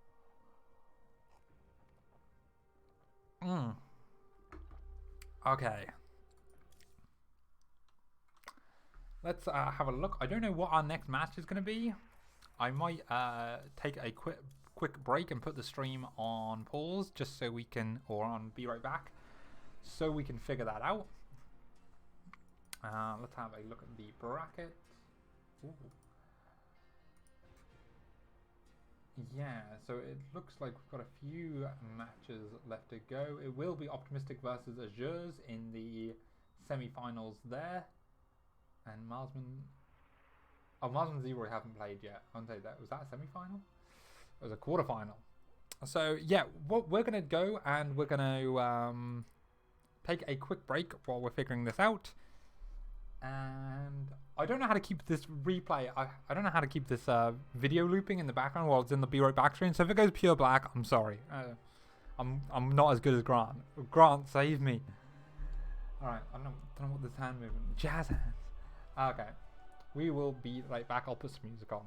Okay. Let's have a look. I don't know what our next match is going to be. I might take a quick break and put the stream on pause just so we can, or on be right back, so we can figure that out. Let's have a look at the bracket. Ooh. Yeah, so it looks like we've got a few matches left to go. It will be Optimistic versus Azures in the semi-finals there. And Marsman... Oh, Marsman Zero haven't played yet. I won't say that. Was that a semi-final? It was a quarter-final. So, yeah, what we're going to go and we're going to take a quick break while we're figuring this out. And I don't know how to keep this replay. I don't know how to keep this video looping in the background while it's in the be right back screen. So if it goes pure black, I'm sorry. I'm not as good as Grant. Grant, save me. All right, I don't know what this hand movement. Jazz hands. Okay, we will be right back. I'll put some music on.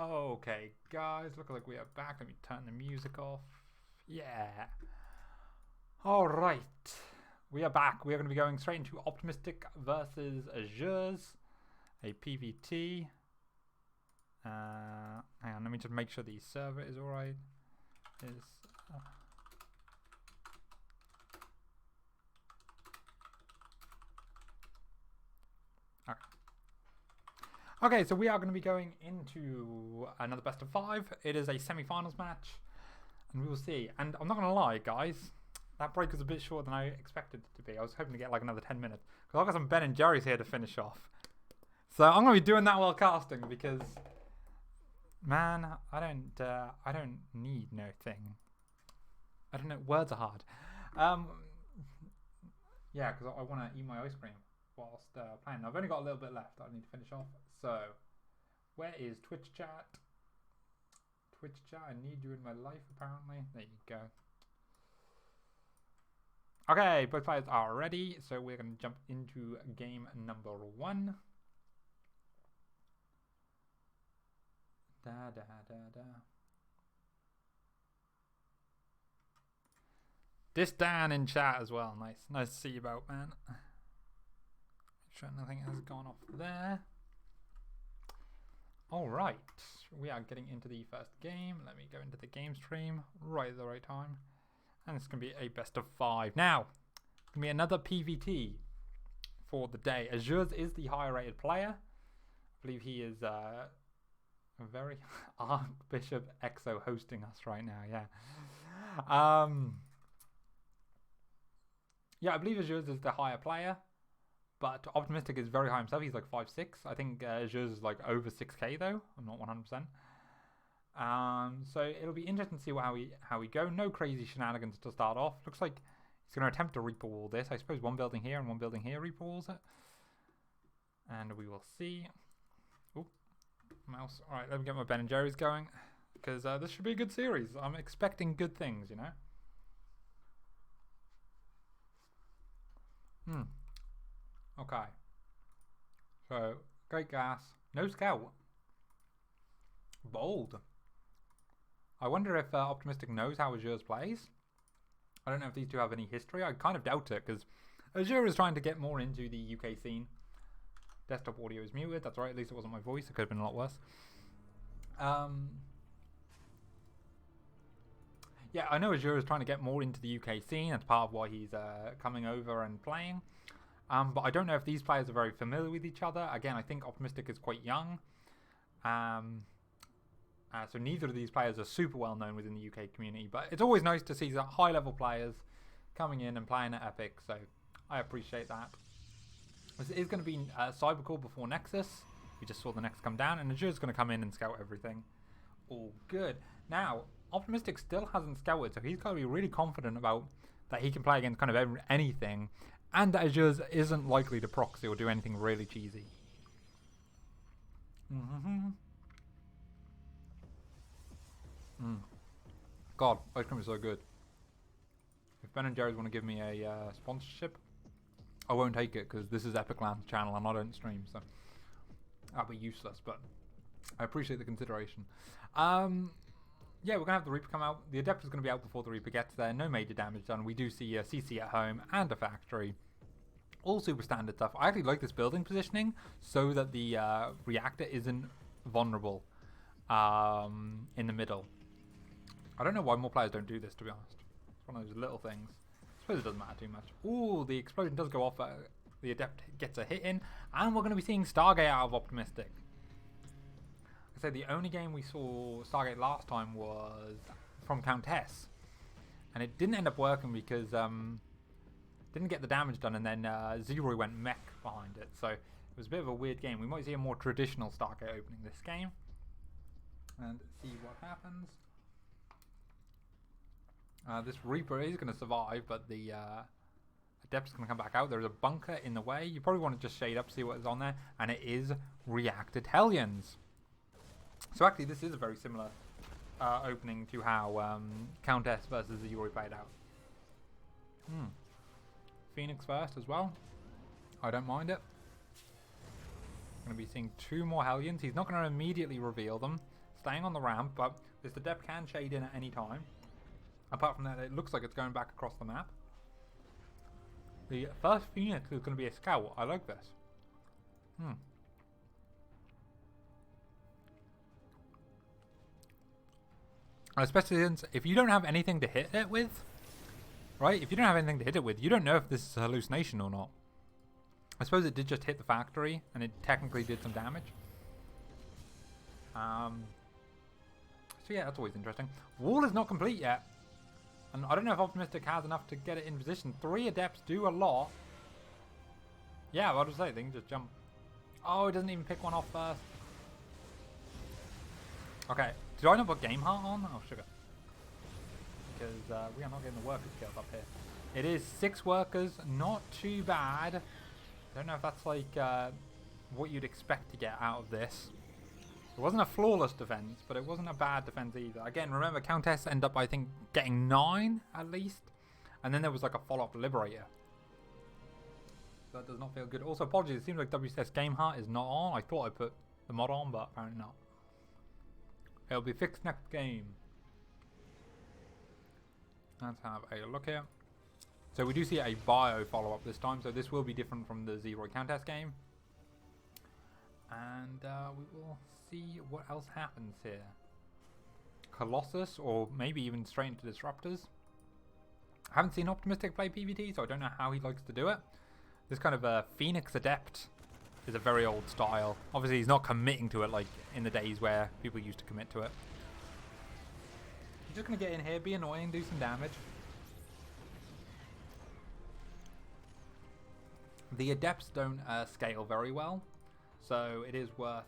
Okay, guys, look like we are back. Let me turn the music off. Yeah. All right. We are back. We are going to be going straight into Optimistic versus Azure's, a PvT. Hang on, let me just make sure the server is all right. Okay, so we are going to be going into another best of 5. It is a semi-finals match, and we will see. And I'm not going to lie, guys, that break was a bit shorter than I expected it to be. I was hoping to get like another 10 minutes, because I've got some Ben and Jerry's here to finish off. So I'm going to be doing that while casting, because, man, I don't need no thing. I don't know, words are hard. Yeah, because I want to eat my ice cream whilst playing. I've only got a little bit left that I need to finish off. So, where is Twitch chat? Twitch chat, I need you in my life, apparently. There you go. Okay, both players are ready, so we're going to jump into game number 1. This Dan in chat as well. Nice to see you about, man. Make sure nothing has gone off there. Alright, we are getting into the first game. Let me go into the game stream right at the right time. And it's going to be a best of 5. Now, it's going to be another PvT for the day. Azure's is the higher rated player. I believe he is a very Archbishop Exo hosting us right now, yeah. Yeah, I believe Azure's is the higher player, but Optimistic is very high himself. He's like 5'6". I think Azure's is like over 6k though. I'm not 100%. So it'll be interesting to see how we go. No crazy shenanigans to start off. Looks like he's going to attempt to Reaper wall this. I suppose one building here and one building here Reaper walls it. And we will see. Oop, mouse. All right, let me get my Ben and Jerry's going, because this should be a good series. I'm expecting good things, you know. Okay. So great gas. No scout. Bold. I wonder if Optimistic knows how Azure's plays. I don't know if these two have any history. I kind of doubt it, because Azure is trying to get more into the UK scene. Desktop audio is muted. That's right. At least it wasn't my voice. It could have been a lot worse. Yeah, I know Azure is trying to get more into the UK scene. That's part of why he's coming over and playing. But I don't know if these players are very familiar with each other. Again, I think Optimistic is quite young. So neither of these players are super well known within the UK community. But it's always nice to see high-level players coming in and playing at Epic. So I appreciate that. This is going to be Cybercore before Nexus. We just saw the Nexus come down. And Azure's going to come in and scout everything. All good. Now, Optimistic still hasn't scouted. So he's got to be really confident about that he can play against kind of anything. And that Azure's isn't likely to proxy or do anything really cheesy. God, ice cream is so good. If Ben and Jerry's want to give me a sponsorship, I won't take it, because this is epic.LAN's channel and I don't stream, so that'll be useless, but I appreciate the consideration. Yeah, we're going to have the Reaper come out. The Adept is going to be out before the Reaper gets there. No major damage done. We do see a CC at home and a factory. All super standard stuff. I actually like this building positioning so that the reactor isn't vulnerable in the middle. I don't know why more players don't do this, to be honest. It's one of those little things. I suppose it doesn't matter too much. Ooh, the explosion does go off. The Adept gets a hit in. And we're going to be seeing Stargate out of Optimistic. I say the only game we saw Stargate last time was from Countess. And it didn't end up working because didn't get the damage done, and then Zeroy went mech behind it. So it was a bit of a weird game. We might see a more traditional Stargate opening this game. And see what happens. This Reaper is going to survive, but the Adept's going to come back out. There's a bunker in the way. You probably want to just shade up, see what is on there. And it is Reacted Hellions. So actually, this is a very similar opening to how Countess versus Zeroy played out. Phoenix first as well. I don't mind it. Going to be seeing 2 more Hellions. He's not going to immediately reveal them. Staying on the ramp, but this Adept can shade in at any time. Apart from that, it looks like it's going back across the map. The first Phoenix is going to be a scout. I like this. Especially since if you don't have anything to hit it with, right? If you don't have anything to hit it with, you don't know if this is a hallucination or not. I suppose it did just hit the factory, and it technically did some damage. So yeah, that's always interesting. Wall is not complete yet. And I don't know if Optimistic has enough to get it in position. 3 Adepts do a lot. Yeah, I'll just say, they can just jump. Oh, it doesn't even pick one off first. Okay, did I not put Game Heart on? Oh, sugar. Because we are not getting the workers killed up here. It is 6 workers, not too bad. I don't know if that's like what you'd expect to get out of this. It wasn't a flawless defense, but it wasn't a bad defense either. Again, remember, Countess ended up, I think, getting 9 at least. And then there was like a follow-up Liberator. So that does not feel good. Also, apologies, it seems like WCS Game Heart is not on. I thought I put the mod on, but apparently not. It'll be fixed next game. Let's have a look here. So we do see a bio follow-up this time, so this will be different from the Zeroy Countess game. And we will see what else happens here. Colossus, or maybe even straight into Disruptors. I haven't seen Optimistic play PvT, so I don't know how he likes to do it. This kind of Phoenix Adept is a very old style. Obviously, he's not committing to it like in the days where people used to commit to it. I'm just going to get in here, be annoying, do some damage. The Adepts don't scale very well, so it is worth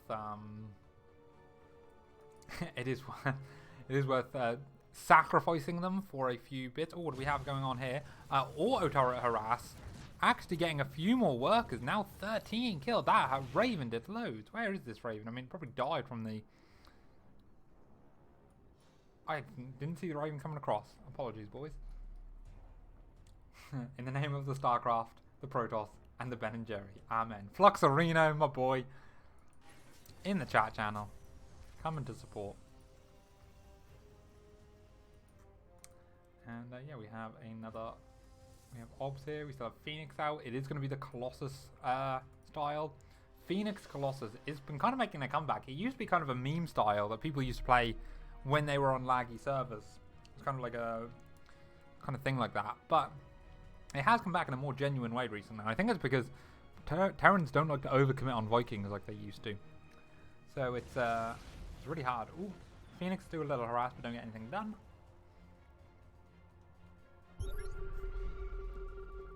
it is worth sacrificing them for a few bits. Oh, what do we have going on here? Auto turret harass, actually getting a few more workers. Now 13 killed. That Raven did loads. Where is this Raven? I mean, probably died from the... I didn't see the Raven coming across. Apologies, boys. In the name of the StarCraft, the Protoss, and the Ben and Jerry. Amen. Fluxarino, my boy, in the chat channel, coming to support. And yeah, we have another. We have Obs here. We still have Phoenix out. It is going to be the Colossus style. Phoenix Colossus has been kind of making a comeback. It used to be kind of a meme style that people used to play when they were on laggy servers. It's kind of like a kind of thing like that. But it has come back in a more genuine way recently. And I think it's because Terrans don't like to overcommit on Vikings like they used to. So it's really hard. Ooh, Phoenix do a little harass but don't get anything done.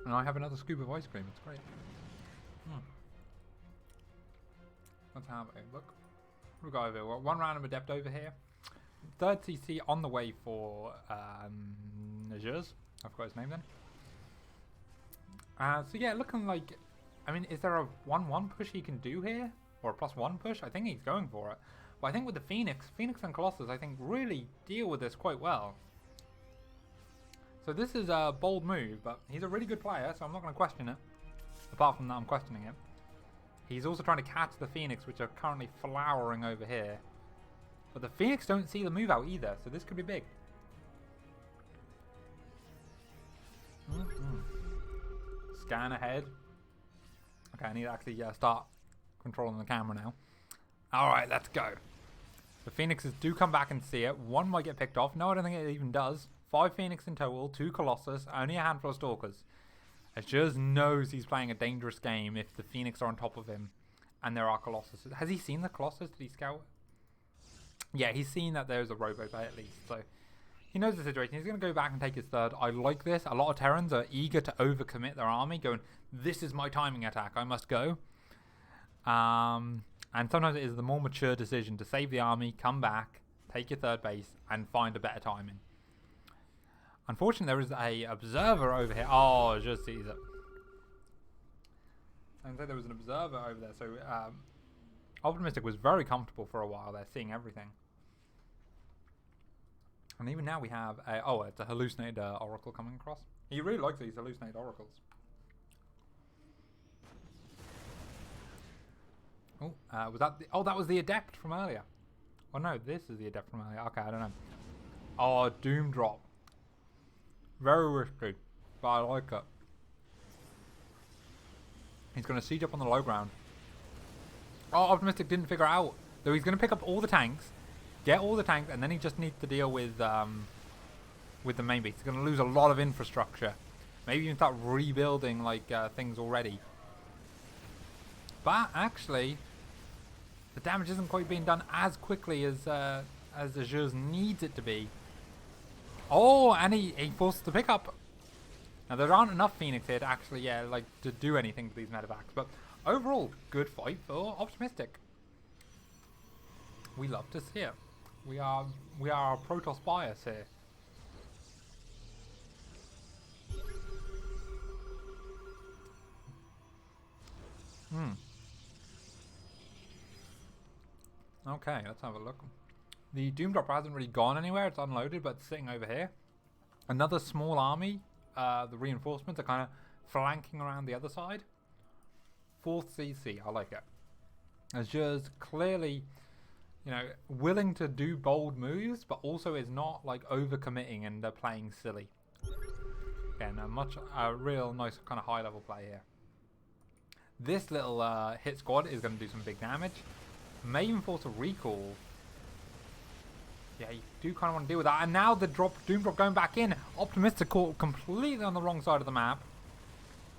And I have another scoop of ice cream. It's great. Let's have a look. What do we got over here? Well, one random adept over here. Third CC on the way for Najers. I forgot his name then. So yeah, looking like... I mean, is there a 1-1 push he can do here? Or a +1 push? I think he's going for it. But I think with the Phoenix and Colossus, I think really deal with this quite well. So this is a bold move, but he's a really good player, so I'm not going to question it. Apart from that, I'm questioning it. He's also trying to catch the Phoenix, which are currently flowering over here. But the Phoenix don't see the move out either, so this could be big. Scan ahead. Okay, I need to actually start controlling the camera now. Alright, let's go. The Phoenixes do come back and see it. One might get picked off. No, I don't think it even does. 5 Phoenix in total, 2 Colossus, only a handful of Stalkers. Azures knows he's playing a dangerous game if the Phoenix are on top of him and there are Colossus. Has he seen the Colossus? Did he scout? Yeah, he's seen that there's a Robo Bay at least, so he knows the situation. He's going to go back and take his third. I like this. A lot of Terrans are eager to overcommit their army, going, this is my timing attack, I must go. And sometimes it is the more mature decision to save the army, come back, take your third base, and find a better timing. Unfortunately, there is a observer over here. Oh, I just sees it. And so there was an observer over there. So Optimistic was very comfortable for a while there, seeing everything. And even now we have a... Oh, it's a hallucinated oracle coming across. He really likes these hallucinated oracles. Oh, was that... Oh, that was the adept from earlier. Oh, no, this is the adept from earlier. Okay, I don't know. Oh, Doom Drop. Very risky, but I like it. He's going to siege up on the low ground. Oh, Optimistic didn't figure out. Though he's going to pick up all the tanks, get all the tanks, and then he just needs to deal with the main base. He's going to lose a lot of infrastructure. Maybe even start rebuilding like things already. But actually, the damage isn't quite being done as quickly as Azures needs it to be. Oh, and he forced the pickup. Now, there aren't enough Phoenix here to actually, to do anything with these medevacs. But overall, good fight for Optimistic. We love to see it. We are a Protoss bias here. Okay, let's have a look. The Doom Drop hasn't really gone anywhere. It's unloaded, but it's sitting over here. Another small army. The reinforcements are kind of flanking around the other side. 4th CC. I like it. Azures clearly, willing to do bold moves, but also is not like overcommitting and playing silly. Again, a real nice kind of high level play here. This little hit squad is going to do some big damage. May even force a recall. Yeah, you do kind of want to deal with that. And now the Doom Drop going back in. Optimistic caught completely on the wrong side of the map.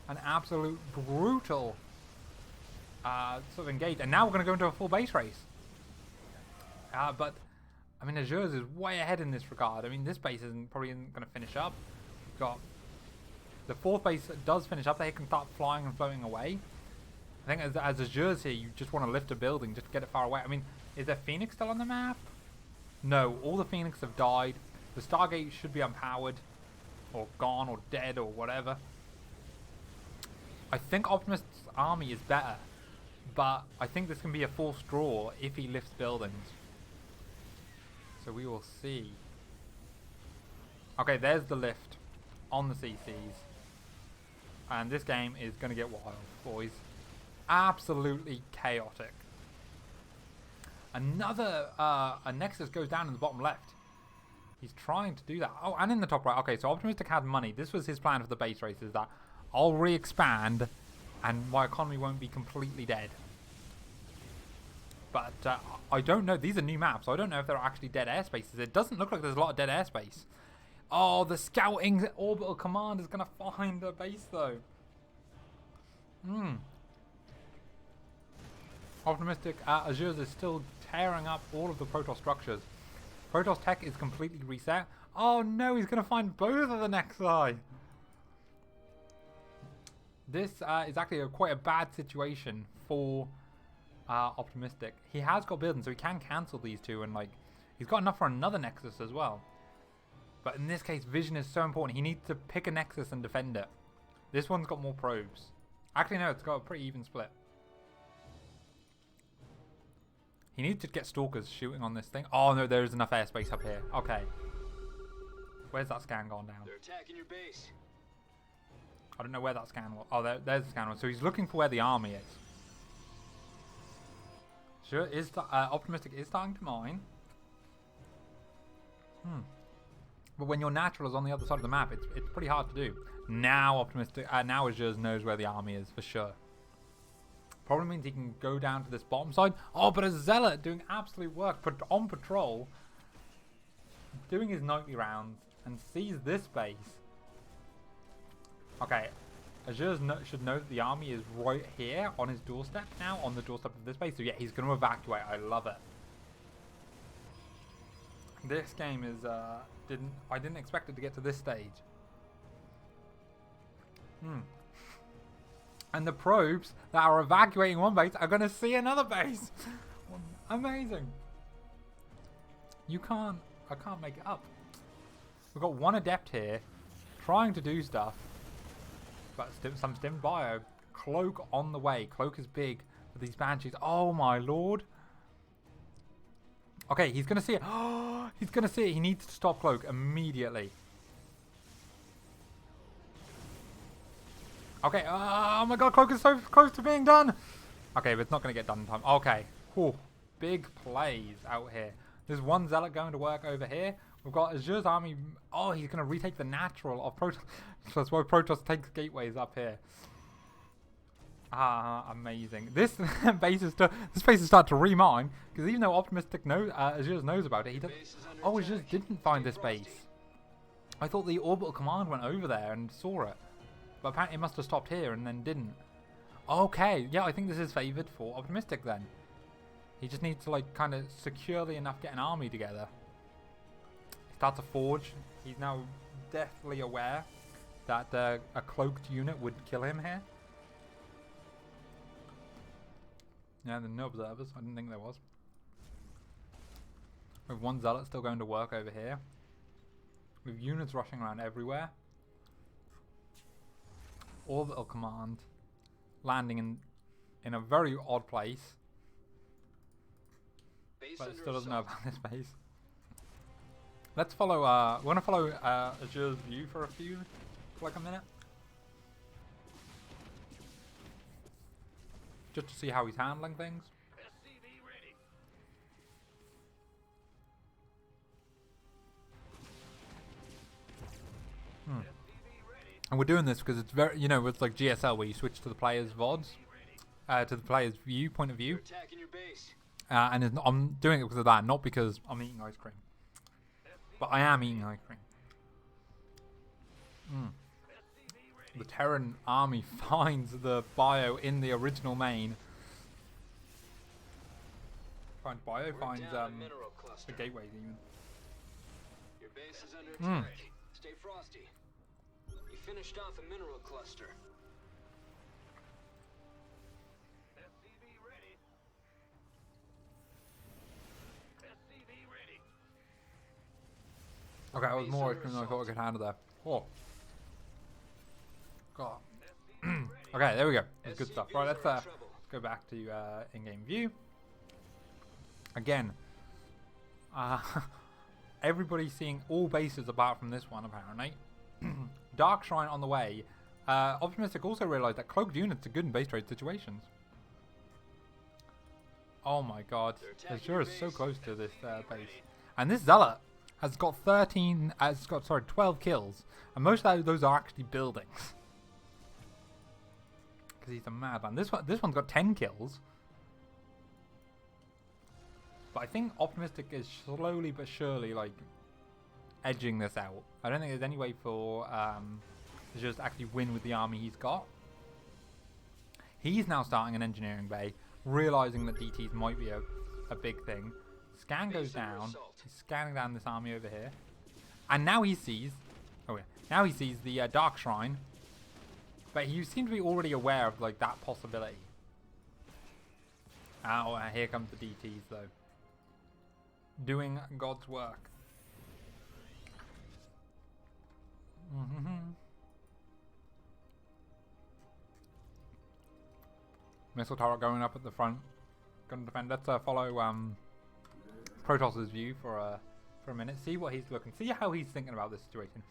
An absolute brutal sort of engage. And now we're going to go into a full base race. But, I mean, Azures is way ahead in this regard. I mean, this base probably isn't going to finish up. We've got the 4th base does finish up, they can start flying and floating away. I think as Azure's here, you just want to lift a building just to get it far away. I mean, is there Phoenix still on the map? No, all the Phoenix have died. The Stargate should be unpowered, or gone, or dead, or whatever. I think Optimus's army is better, but I think this can be a forced draw if he lifts buildings. So we will see. Okay, there's the lift on the CCs. And this game is going to get wild, boys. Absolutely chaotic. Another a Nexus goes down in the bottom left. He's trying to do that. Oh, and in the top right. Okay, so Optimistic had money. This was his plan for the base races, that I'll re-expand and my economy won't be completely dead. But I don't know. These are new maps. So I don't know if there are actually dead airspaces. It doesn't look like there's a lot of dead airspace. Oh, the scouting orbital command is going to find a base, though. Optimistic Azures is still tearing up all of the Protoss structures. Protoss tech is completely reset. Oh no, he's going to find both of the Nexi. This is actually quite a bad situation for Optimistic. He has got buildings, so he can cancel these two, and like he's got enough for another Nexus as well. But in this case, vision is so important. He needs to pick a Nexus and defend it. This one's got more probes. Actually, no, it's got a pretty even split. He needs to get stalkers shooting on this thing. Oh no, there is enough airspace up here. Okay. Where's that scan gone down? They're attacking your base. I don't know where that scan was. Oh, there's the scan one. So he's looking for where the army is. Sure, is Optimistic is starting to mine. But when your natural is on the other side of the map, it's pretty hard to do. Now Optimistic, now Azures knows where the army is for sure. Probably means he can go down to this bottom side. Oh, but a Zealot doing absolute work on patrol, doing his nightly rounds, and sees this base. Okay, Azures should know that the army is right here on his doorstep now, on the doorstep of this base. So yeah, he's going to evacuate. I love it. This game is I didn't expect it to get to this stage. And the probes that are evacuating one base are going to see another base. Amazing. I can't make it up. We've got one adept here trying to do stuff, but some stim bio. Cloak on the way. Cloak is big for these banshees. Oh my lord. Okay, he's going to see it. Oh, he's going to see it. He needs to stop Cloak immediately. Okay, oh my god, Cloak is so close to being done. Okay, but it's not going to get done in time. Okay, whew, big plays out here. There's one Zealot going to work over here. We've got Azure's army. Oh, he's going to retake the natural of Protoss. So that's why Protoss takes gateways up here. Amazing. This base is starting to remine, because even though Optimistic Azure knows about it, he does. Oh, Azure didn't find this base. I thought the orbital command went over there and saw it, but apparently it must have stopped here and then didn't. Okay, yeah, I think this is favoured for Optimistic then. He just needs to like kind of securely enough get an army together. He starts to forge. He's now deathly aware that a cloaked unit would kill him here. Yeah, there are no observers. I didn't think there was. With one Zealot still going to work over here. With units rushing around everywhere. Orbital command landing in a very odd place. But it still doesn't know about this base. Let's follow, we want to follow Azure's view for like a minute. Just to see how he's handling things. And we're doing this because it's very, it's like GSL where you switch to the player's VODs, to the player's point of view. And I'm doing it because of that, not because I'm eating ice cream. But I am eating ice cream. The Terran army finds the bio in the original main. Finds the gateways even. Your base is under attack. Stay frosty. You finished off a mineral cluster. Okay, I was more than I thought I could handle that. Oh. God. Okay, there we go. That's good stuff. Right, let's go back to in-game view. Again, everybody's seeing all bases apart from this one, apparently. Dark Shrine on the way. Optimistic also realized that cloaked units are good in base trade situations. Oh my god. Azure is so close to this base. And this Zealot has got 12 kills. And most of those are actually buildings. Because he's a madman. This one's got 10 kills. But I think Optimistic is slowly but surely, like, edging this out. I don't think there's any way for to just actually win with the army he's got. He's now starting an engineering bay, realizing that DTs might be a big thing. Scan goes down. He's scanning down this army over here. And now he sees... Oh yeah. Now he sees the Dark Shrine. But he seems to be already aware of, like, that possibility. Oh, here comes the DTs, though. Doing God's work. Missile turret going up at the front. Gonna defend. Let's follow Protos's view for a minute. See what he's looking. See how he's thinking about this situation.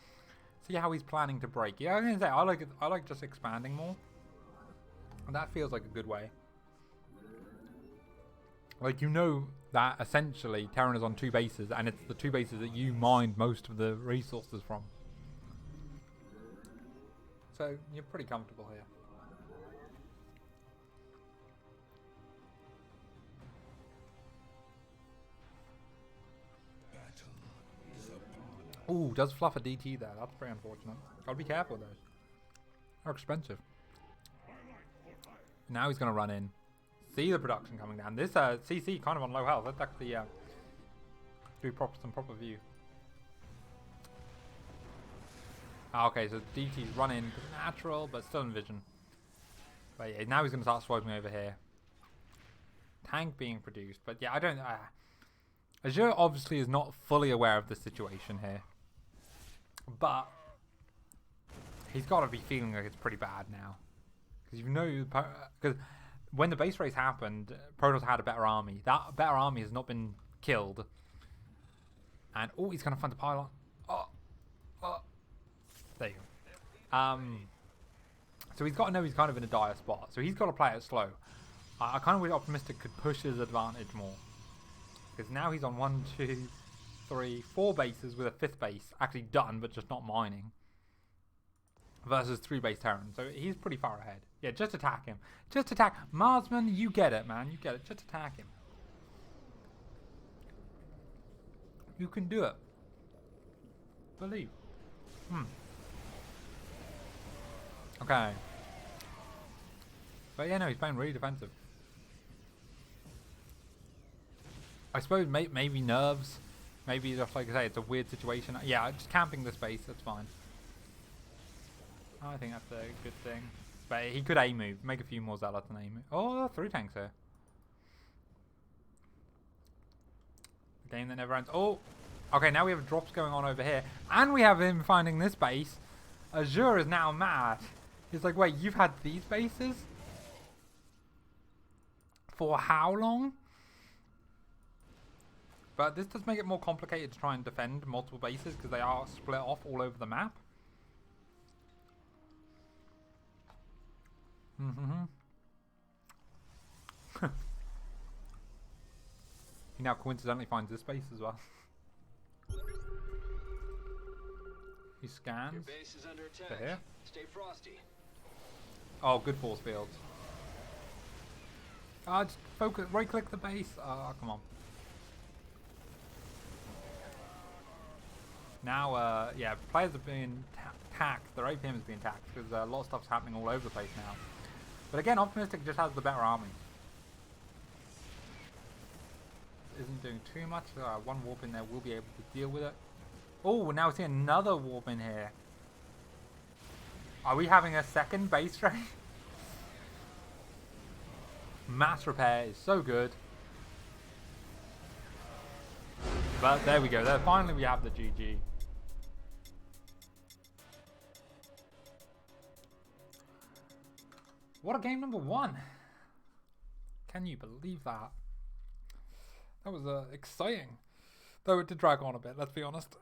See how he's planning to break. Yeah, I'm gonna say I like just expanding more. And that feels like a good way. Like, you know that essentially Terran is on 2 bases, and it's the 2 bases that you mined most of the resources from. So you're pretty comfortable here. Ooh, does fluff a DT there. That's very unfortunate. Gotta be careful with those. They're expensive. Now he's gonna run in. See the production coming down. This CC kind of on low health. Let's actually do some proper view. Okay, so DT's run in natural, but still in vision. But yeah, now he's gonna start swiping over here. Tank being produced, but yeah, I don't. Azure obviously is not fully aware of the situation here. But he's got to be feeling like it's pretty bad now, because you know, because when the base race happened, Protoss had a better army. That better army has not been killed, and oh, he's gonna find the pylon. Oh, there you go. So he's got to know he's kind of in a dire spot. So he's got to play it slow. I kind of wish Optimistic could push his advantage more, because now he's on 1, 2, 3, 4 bases with a 5th base actually done, but just not mining. Versus 3 base Terran, so he's pretty far ahead. Yeah, just attack him. Just attack Marsman. You get it, man. You get it. Just attack him. You can do it. Believe. Okay. But yeah, no, he's playing really defensive. I suppose maybe nerves. Maybe just like I say, it's a weird situation. Yeah, just camping the space, that's fine. I think that's a good thing. But he could A move, make a few more zealots and A move. Oh, 3 tanks here. The game that never ends. Oh, okay, now we have drops going on over here. And we have him finding this base. Azure is now mad. He's like, wait, you've had these bases? For how long? But this does make it more complicated to try and defend multiple bases, because they are split off all over the map. He now coincidentally finds this base as well. He scans. Your base is under attack. To here. Stay frosty. Oh, good force fields. Just focus. Right click the base. Come on. Now, yeah, players are being taxed. Their APM is being taxed because a lot of stuff's happening all over the place now. But again, Optimistic just has the better army. Isn't doing too much. One warp in there will be able to deal with it. Oh, now we're seeing another warp in here. Are we having a second base race? Mass repair is so good. But there we go. There, finally we have the GG. What a game number 1. Can you believe that? That was exciting. Though it did drag on a bit, let's be honest.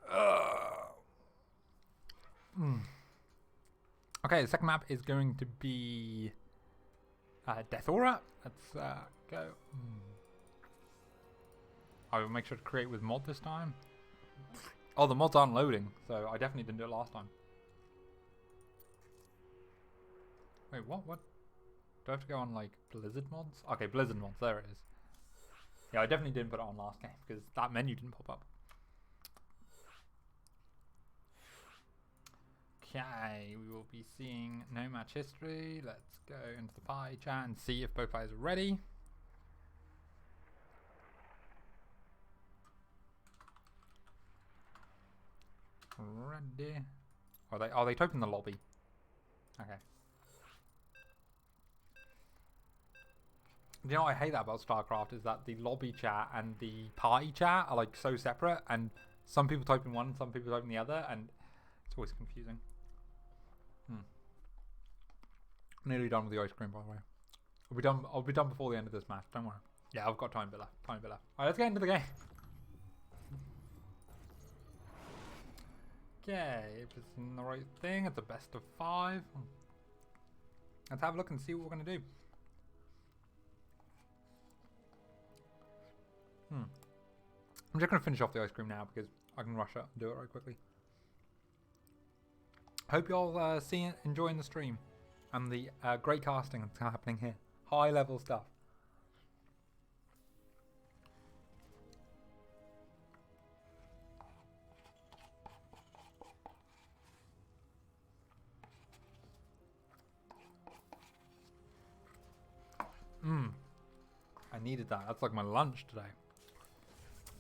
Okay, the second map is going to be Death Aura. Let's go. I will make sure to create with mod this time. Oh, the mods aren't loading, so I definitely didn't do it last time. Wait, what? What? Do I have to go on like Blizzard mods? Okay, Blizzard mods, there it is. Yeah, I definitely didn't put it on last game because that menu didn't pop up. Okay, we will be seeing no match history. Let's go into the party chat and see if both players are ready. Ready. Are they typing the lobby? Okay. You know what I hate that about StarCraft is that the lobby chat and the party chat are like so separate, and some people type in one, some people type in the other, and it's always confusing. Nearly done with the ice cream, by the way. I'll be done before the end of this match. Don't worry. Yeah, I've got time bit left. Time bit left. All right, let's get into the game. Okay, if it's in the right thing, it's a best of 5. Let's have a look and see what we're gonna do. I'm just gonna finish off the ice cream now because I can rush it and do it right quickly. Hope you all enjoying the stream and the great casting that's happening here. High level stuff. I needed that. That's like my lunch today.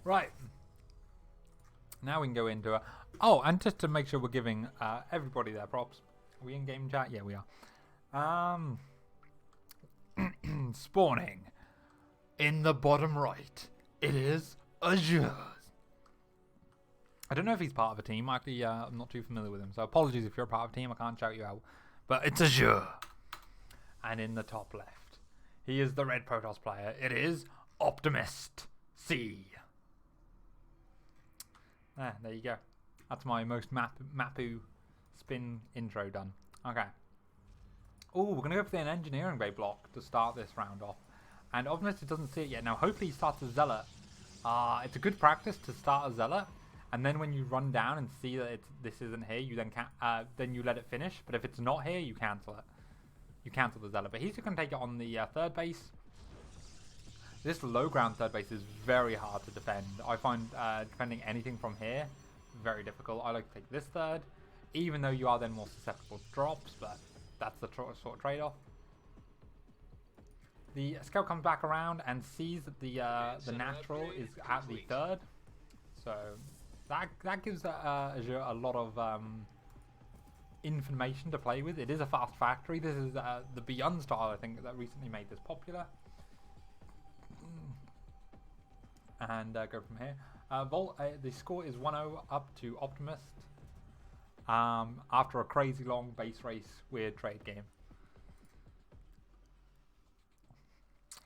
Right. Now we can go into a... Oh, and just to make sure we're giving everybody their props. Are we in game chat? Yeah, we are. Spawning. In the bottom right, it is Azure. I don't know if he's part of a team. Actually, I'm not too familiar with him. So apologies if you're a part of a team. I can't shout you out. But it's Azure. And in the top left, he is the red Protoss player. It is Optimist C. There you go. That's my most Mapu spin intro done. Okay. Oh, we're going to go for an engineering bay block to start this round off. And Optimist doesn't see it yet. Now, hopefully he starts a Zealot. It's a good practice to start a Zealot. And then when you run down and see that this isn't here, you then you let it finish. But if it's not here, you cancel it. You cancel the Zealot. But he's going to take it on the third base. This low ground third base is very hard to defend. I find defending anything from here very difficult. I like to take this third, even though you are then more susceptible to drops, but that's the sort of trade-off. The scout comes back around and sees that the natural is at the third, so that gives Azure a lot of information to play with. It is a fast factory. This is the Beyond style, I think, that recently made this popular. And go from here. The score is 1-0 up to Optimist after a crazy long base race weird trade game.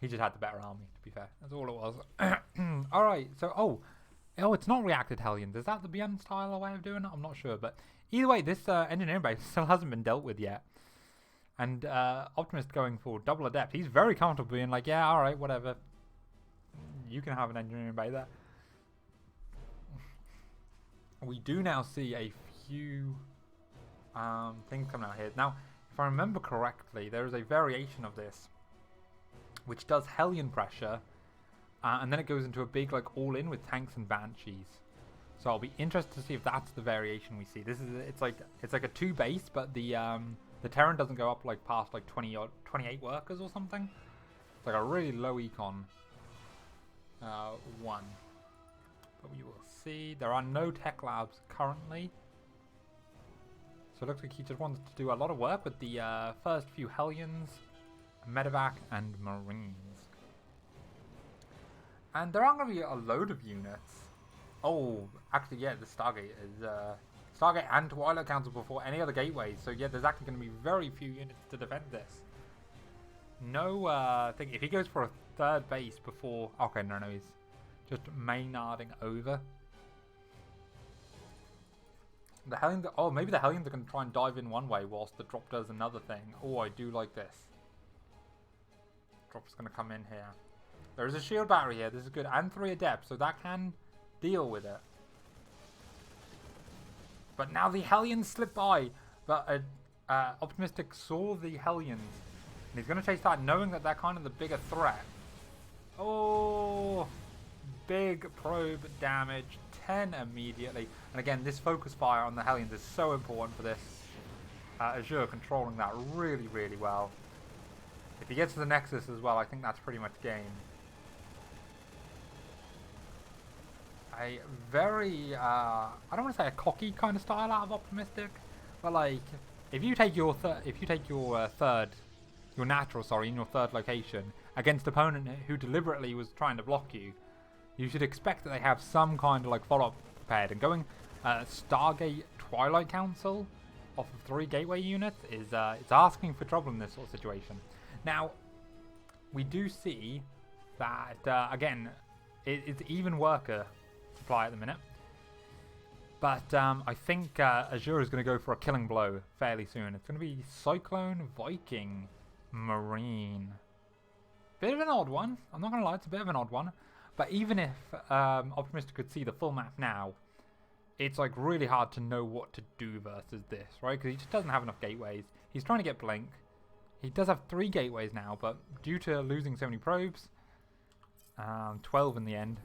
He just had the better army, to be fair. That's all it was. Alright, so oh, it's not reacted Hellions. Is that the Beyond style way of doing it? I'm not sure, but either way, this engineering base still hasn't been dealt with yet. And Optimist going for double adept. He's very comfortable being like, yeah, alright, whatever. You can have an engineering bay there. We do now see a few things coming out here. Now, if I remember correctly, there is a variation of this which does Hellion pressure, and then it goes into a big like all-in with tanks and banshees. So I'll be interested to see if that's the variation we see. It's like a 2 base, but the Terran doesn't go up like past like 28 workers or something. It's like a really low econ. 1. But we will see. There are no tech labs currently. So it looks like he just wanted to do a lot of work with the first few Hellions, Medevac, and Marines. And there aren't going to be a load of units. Oh, actually, yeah, the Stargate is... Stargate and Twilight Council before any other gateways. So yeah, there's actually going to be very few units to defend this. No thing. If he goes for a third base before... Okay, no, he's just Maynarding over. The Hellions... Oh, maybe the Hellions are going to try and dive in one way whilst the drop does another thing. Oh, I do like this. Drop's going to come in here. There is a shield battery here. This is good. And 3 Adepts, so that can deal with it. But now the Hellions slip by. But Optimistic saw the Hellions. And he's going to chase that knowing that they're kind of the bigger threat. Oh, big probe damage. 10 immediately. And again, this focus fire on the Hellions is so important for this. Azure controlling that really, really well. If he gets to the Nexus as well, I think that's pretty much game. A very, I don't want to say a cocky kind of style out of Optimistic, but like, if you take your natural, in your third location against an opponent who deliberately was trying to block you, you should expect that they have some kind of like follow-up prepared. And going Stargate Twilight Council off of 3 gateway units is it's asking for trouble in this sort of situation. Now, we do see that again, it's even worker supply at the minute, but I think Azure is going to go for a killing blow fairly soon. It's going to be Cyclone, Viking, Marine. Bit of an odd one. I'm not going to lie, it's a bit of an odd one. But even if Optimistic could see the full map now, it's like really hard to know what to do versus this, right? Because he just doesn't have enough gateways. He's trying to get Blink. He does have 3 gateways now, but due to losing so many probes, 12 in the end,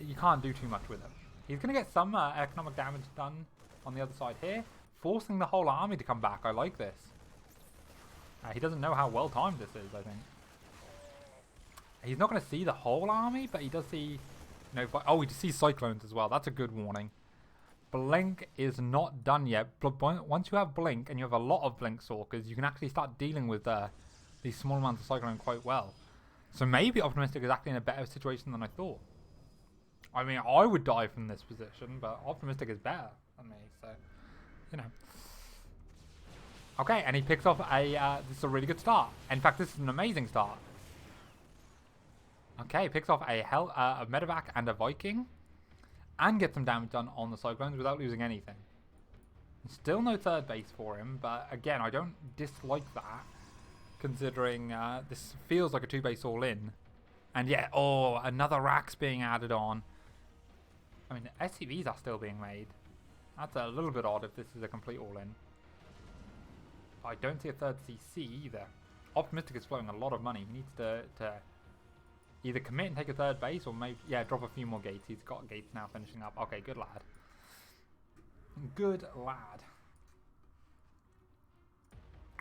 you can't do too much with it. He's going to get some economic damage done on the other side here, forcing the whole army to come back. I like this. He doesn't know how well timed this is, I think. He's not going to see the whole army, but he does see... No, oh, he sees Cyclones as well. That's a good warning. Blink is not done yet. Once you have Blink, and you have a lot of Blink Stalkers, you can actually start dealing with these small amounts of Cyclone quite well. So maybe Optimistic is actually in a better situation than I thought. I mean, I would die from this position, but Optimistic is better than me, so, you know. Okay, and he picks off a, this is a really good start. In fact, this is an amazing start. Okay, picks off a Medevac and a Viking. And gets some damage done on the Cyclones without losing anything. Still no third base for him, but again, I don't dislike that. Considering this feels like a 2-base all-in. And yeah, oh, another rack's being added on. I mean, SCVs are still being made. That's a little bit odd if this is a complete all-in. I don't see a third CC either. Optimistic is flowing a lot of money. He needs to either commit and take a third base, or maybe, yeah, drop a few more gates. He's got gates now finishing up. Okay, good lad. Good lad.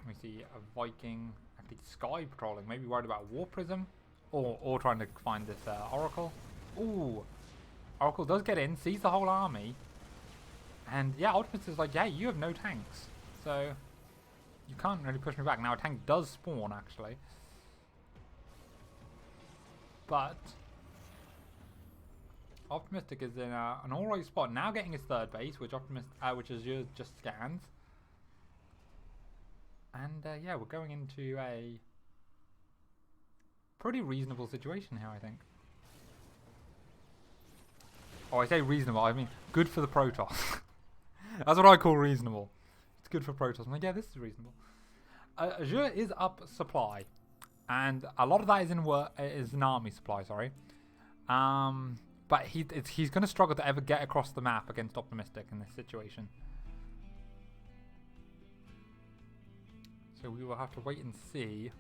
We see a Viking, actually sky patrolling, maybe worried about War Prism, or trying to find this Oracle. Ooh, Oracle does get in, sees the whole army, and yeah, Optimus is like, yeah, you have no tanks, so you can't really push me back. Now a tank does spawn, actually. But Optimistic is in an alright spot. Now getting his third base, which Azure just scans. And yeah, we're going into a pretty reasonable situation here, I think. Oh, I say reasonable, I mean good for the Protoss. That's what I call reasonable. It's good for Protoss. I'm like, yeah, this is reasonable. Azure is up supply. And a lot of that is an army supply, sorry. But he's going to struggle to ever get across the map against Optimistic in this situation. So we will have to wait and see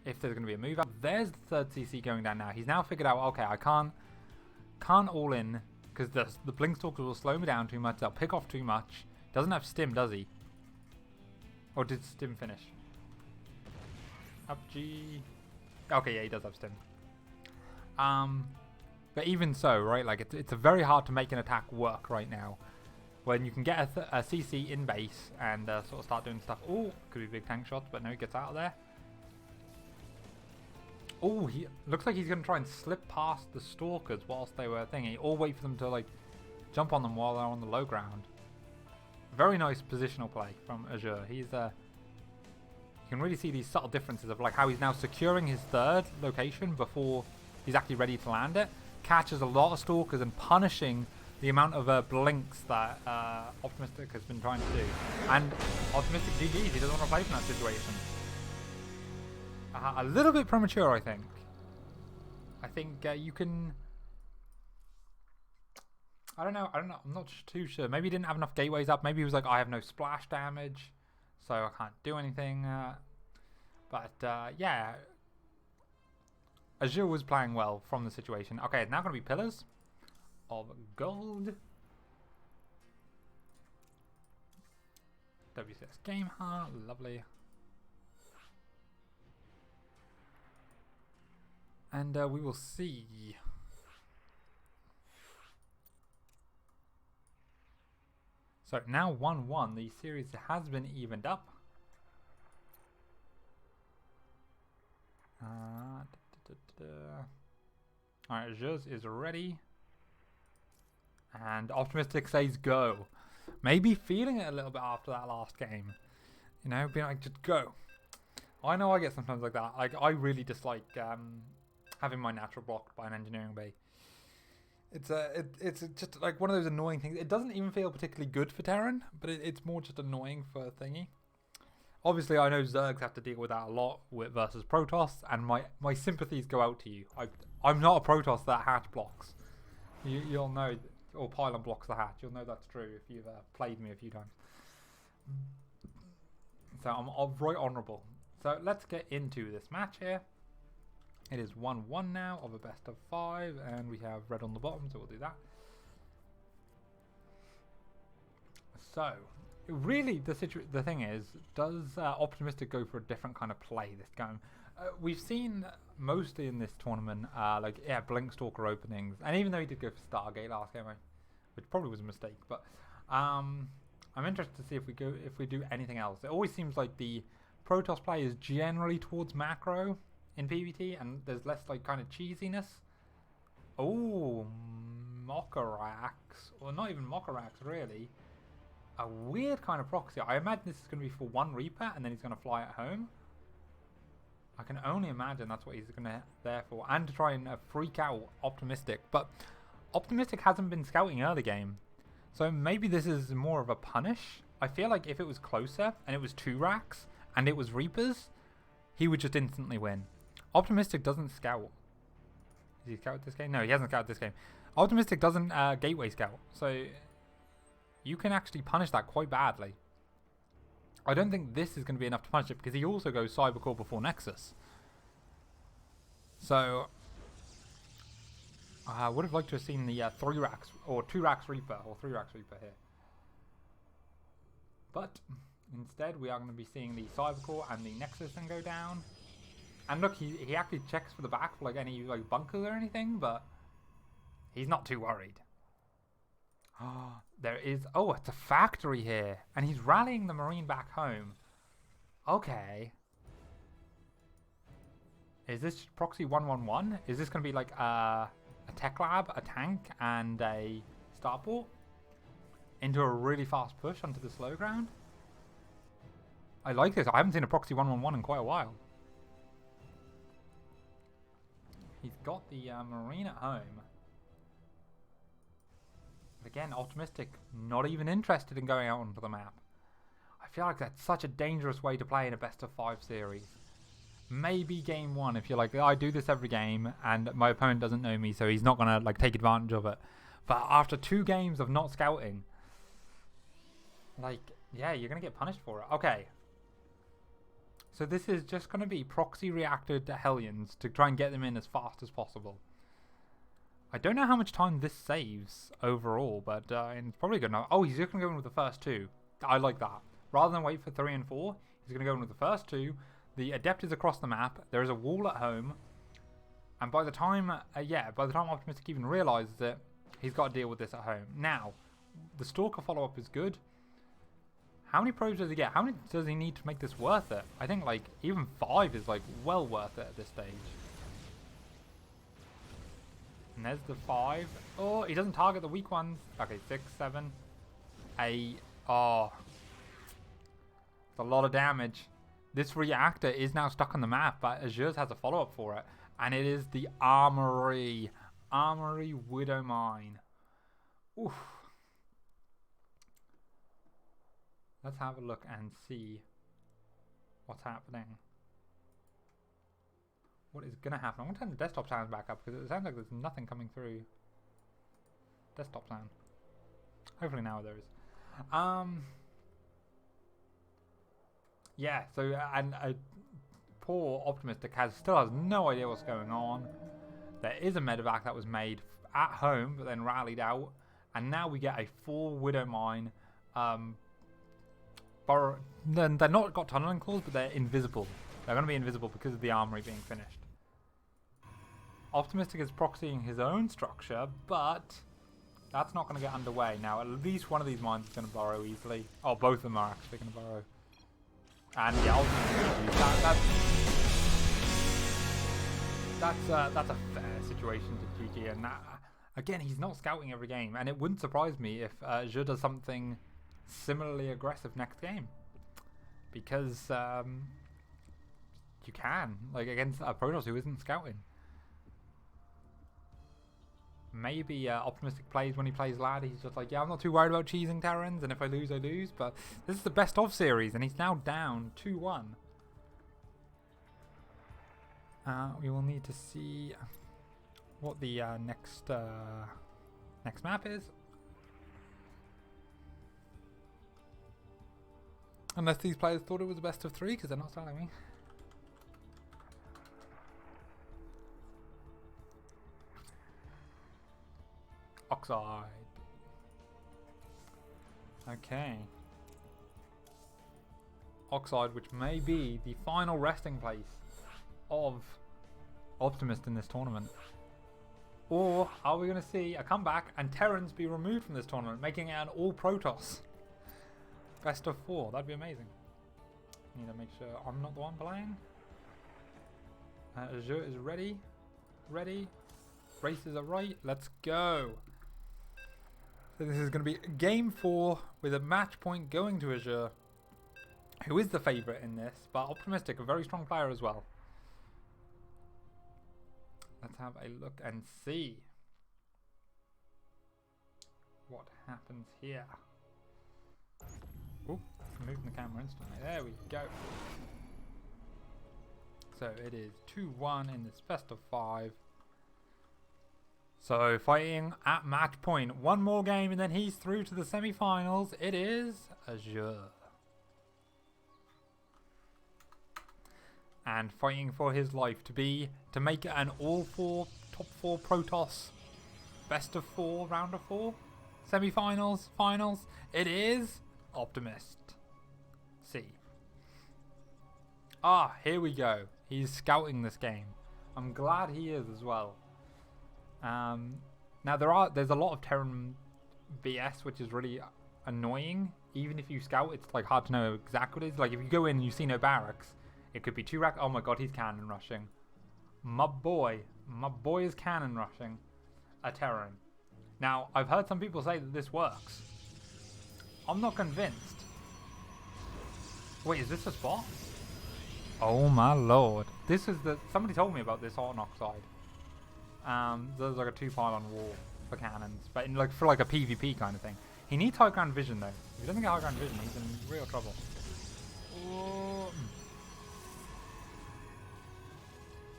if there's going to be a move out. There's the third CC going down now. He's now figured out, okay, I can't all in because the Blink Stalkers will slow me down too much. They'll pick off too much. Doesn't have Stim, does he? Or did Stim finish? Up G. Okay, yeah, he does have Stim. But even so, right, like it's very hard to make an attack work right now. when you can get a CC in base and sort of start doing stuff. Oh, could be big tank shots, but no, he gets out of there. Oh, he looks like he's going to try and slip past the stalkers whilst they were thingy, or wait for them to like jump on them while they're on the low ground. Very nice positional play from Azure. He's you can really see these subtle differences of like how he's now securing his third location before he's actually ready to land it. Catches a lot of stalkers and punishing the amount of blinks that Optimistic has been trying to do. And Optimistic GG's, he doesn't want to play from that situation. A little bit premature, I think. I think you can... I don't know, I'm not too sure. Maybe he didn't have enough gateways up. Maybe he was like, I have no splash damage, so I can't do anything. Yeah. Azure was playing well from the situation. Okay, it's now going to be pillars of gold. WCS game heart, lovely. And we will see. So now 1-1, the series has been evened up. Alright, Azure's is ready. And Optimistic says go. Maybe feeling it a little bit after that last game. You know, being like, just go. I know I get sometimes like that. Like, I really dislike having my natural blocked by an engineering bay. It's just like one of those annoying things. It doesn't even feel particularly good for Terran, but it's more just annoying for thingy. Obviously, I know Zergs have to deal with that a lot versus Protoss, and my sympathies go out to you. I'm not a Protoss that hatch blocks. You'll know, or pylon blocks the hatch. You'll know that's true if you've played me a few times. So I'm right honourable. So let's get into this match here. It is 1-1 now of a best of 5, and we have red on the bottom, so we'll do that. So, really, the thing is, does Optimistic go for a different kind of play this game? We've seen mostly in this tournament, Blink Stalker openings, and even though he did go for Stargate last game, which probably was a mistake, but I'm interested to see if we do anything else. It always seems like the Protoss play is generally towards macro in PvT, and there's less like kind of cheesiness. Oh, Mockerax, or not even Mockerax really. A weird kind of proxy. I imagine this is going to be for one Reaper, and then he's going to fly at home. I can only imagine that's what he's going to there for, and to try and freak out Optimistic. But Optimistic hasn't been scouting early game, so maybe this is more of a punish. I feel like if it was closer and it was 2 racks and it was Reapers, he would just instantly win. Optimistic doesn't scout. Has he scouted this game? No, he hasn't scouted this game. Optimistic doesn't gateway scout, so you can actually punish that quite badly. I don't think this is going to be enough to punish it, because he also goes Cybercore before Nexus. So I would have liked to have seen the 3 racks, or 2 racks Reaper, or 3 racks Reaper here. But instead we are going to be seeing the Cybercore and the Nexus then go down. And look, he actually checks for the back for like any like bunkers or anything, but he's not too worried. There is... Oh, it's a factory here. And he's rallying the Marine back home. Okay. Is this proxy 1-1-1? Is this going to be like a tech lab, a tank, and a starport? Into a really fast push onto the slow ground? I like this. I haven't seen a proxy 1-1-1 in quite a while. He's got the Marine at home. But again, Optimistic, not even interested in going out onto the map. I feel like that's such a dangerous way to play in a best of 5 series. Maybe game 1 if you're like, I do this every game and my opponent doesn't know me, so he's not going to like take advantage of it. But after 2 games of not scouting, like, yeah, you're going to get punished for it. Okay. So this is just going to be proxy reacted to Hellions to try and get them in as fast as possible. I don't know how much time this saves overall, but it's probably good enough. Oh, he's just going to go in with the first 2. I like that. Rather than wait for 3 and 4, he's going to go in with the first 2. The Adept is across the map. There is a wall at home. And by the time, by the time Optimistic even realises it, he's got to deal with this at home. Now, The Stalker follow-up is good. How many probes does he get? How many does he need to make this worth it? I think like even 5 is like well worth it at this stage. And there's the 5. Oh, he doesn't target the weak ones. Okay, 6, 7, 8. Oh, it's a lot of damage. This reactor is now stuck on the map, but Azure's has a follow-up for it. And it is the Armory. Armory Widow Mine. Oof. Let's have a look and see what's happening. What is going to happen? I'm going to turn the desktop sounds back up because it sounds like there's nothing coming through desktop sound. Hopefully now there is. Yeah, so and poor Optimistic still has no idea what's going on. There is a medevac that was made at home but then rallied out, and now we get a full Widow Mine. Then they're not got tunneling claws, but they're invisible. They're going to be invisible because of the armory being finished. Optimistic is proxying his own structure, but that's not going to get underway. Now, at least one of these mines is going to burrow easily. Oh, both of them are actually going to burrow. And yeah, that's a fair situation to GG. And again, he's not scouting every game, and it wouldn't surprise me if Zhe does something similarly aggressive next game, because you can, like, against a Protoss who isn't scouting. Maybe Optimistic plays when he plays Lad. He's just like, yeah, I'm not too worried about cheesing Terrans, and if I lose, I lose. But this is the best of series, and he's now down 2-1. We will need to see what the next map is. Unless these players thought it was a best of 3, because they're not telling me. Oxide. Okay. Oxide, which may be the final resting place of Optimist in this tournament. Or are we going to see a comeback and Terrans be removed from this tournament, making it an all Protoss? Best of 4, that'd be amazing. Need to make sure I'm not the one playing. Azure is ready. Ready. Races are right. Let's go. So this is going to be game 4 with a match point going to Azure, who is the favourite in this, but Optimistic, a very strong player as well. Let's have a look and see what happens here. Oop, moving the camera instantly. There we go. So it is 2-1 in this best of 5. So fighting at match point. One more game and then he's through to the semi-finals. It is Azure. And fighting for his life to make it an all 4 top 4 Protoss best of 4 round of 4 semi-finals finals. It is Optimist. C. Ah, here we go. He's scouting this game. I'm glad he is as well. Now there's a lot of Terran BS, which is really annoying. Even if you scout, it's like hard to know exactly what it is. Like if you go in and you see no barracks, it could be 2 rack. Oh my god, he's cannon rushing. My boy is cannon rushing a Terran. Now I've heard some people say that this works. I'm not convinced. Wait, is this a spot? Oh my lord. This is somebody told me about this on Oxide. There's like a 2-pylon wall for cannons, but for like a PvP kind of thing. He needs high ground vision though. If he doesn't get high ground vision, he's in real trouble. Ooh.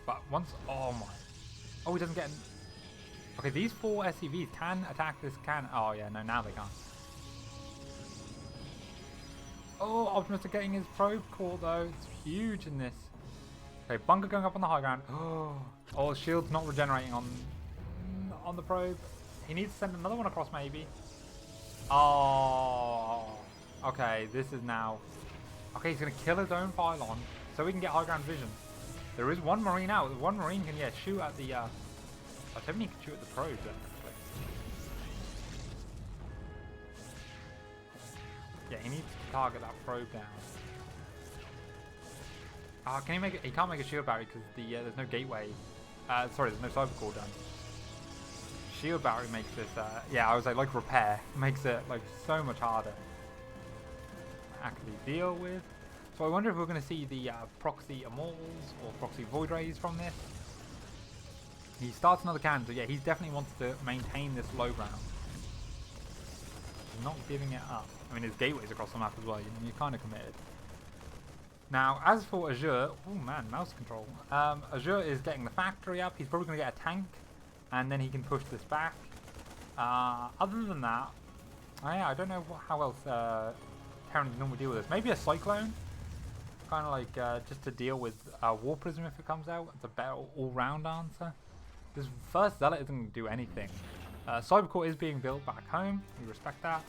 But once, oh my. Oh, he doesn't get. Okay, these 4 SCVs can attack this cannon. Oh yeah, no, now they can't. Oh, Optimistic getting his probe caught though. It's huge in this. Okay, bunker going up on the high ground. Oh, shield's not regenerating on the probe. He needs to send another one across maybe. Oh, okay, this is now. Okay, he's gonna kill his own pylon so we can get high ground vision. There is one marine out. One marine can shoot at the. I was hoping he could shoot at the probe. Yeah, he needs to target that probe down. Ah, can he make it? He can't make a shield battery because there's no gateway. Sorry, there's no cyber core done. Shield battery makes this. Yeah, I was like repair makes it like so much harder to actually deal with. So I wonder if we're going to see the proxy immortals or proxy void rays from this. He starts another cannon, so yeah, he definitely wants to maintain this low ground. He's not giving it up. I mean, his gateway's across the map as well. You know, you're kind of committed. Now, as for Azure, oh man, mouse control. Azure is getting the factory up. He's probably going to get a tank, and then he can push this back. Other than that, I don't know how else Terrans normally deal with this. Maybe a cyclone, kind of like just to deal with War Prism if it comes out. It's a better all-round answer. This first Zealot isn't going to do anything. Cybercore is being built back home. We respect that.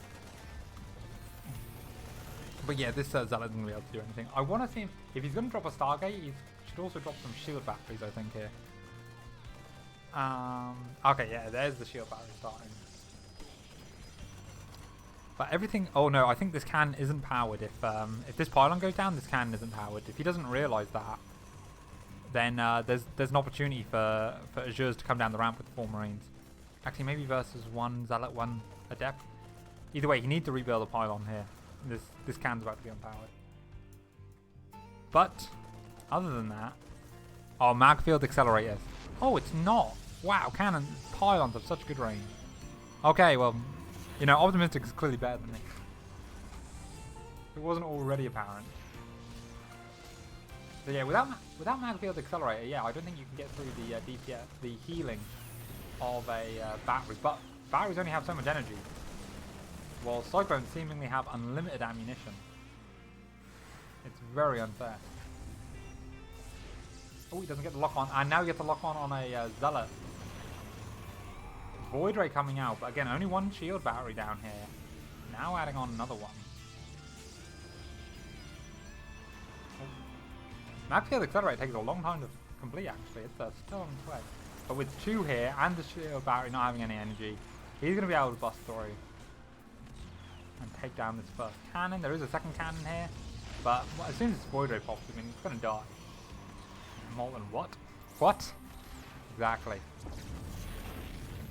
But yeah, this Zealot isn't going to be able to do anything. I want to see him, if he's going to drop a Stargate, he should also drop some shield batteries, I think, here. Okay, yeah, there's the shield battery starting. But everything, oh no, I think this cannon isn't powered. If this pylon goes down, this cannon isn't powered. If he doesn't realise that, then there's an opportunity for Azures to come down the ramp with the 4 Marines. Actually, maybe versus 1 Zealot, 1 Adept. Either way, he needs to rebuild the pylon here. This cannon's about to be unpowered. But, other than that... Oh, mag field accelerators. Oh, it's not. Wow, cannon pylons have such good range. Okay, well, you know, Optimistic is clearly better than me. It wasn't already apparent. So yeah, without mag field accelerator, yeah, I don't think you can get through the DPS, the healing of a battery. But batteries only have so much energy, while Cyclones seemingly have unlimited ammunition. It's very unfair. Oh, he doesn't get the lock on, and now he gets the lock on a Zealot. Void Ray coming out, but again, only 1 shield battery down here. Now adding on another one. Mag field accelerator takes a long time to complete, actually. It's still on its way. But with 2 here and the shield battery not having any energy, he's going to be able to bust through and take down this first cannon. There is a second cannon here, but as soon as this Void Ray pops, I mean, it's going to die. Molten what? What? Exactly.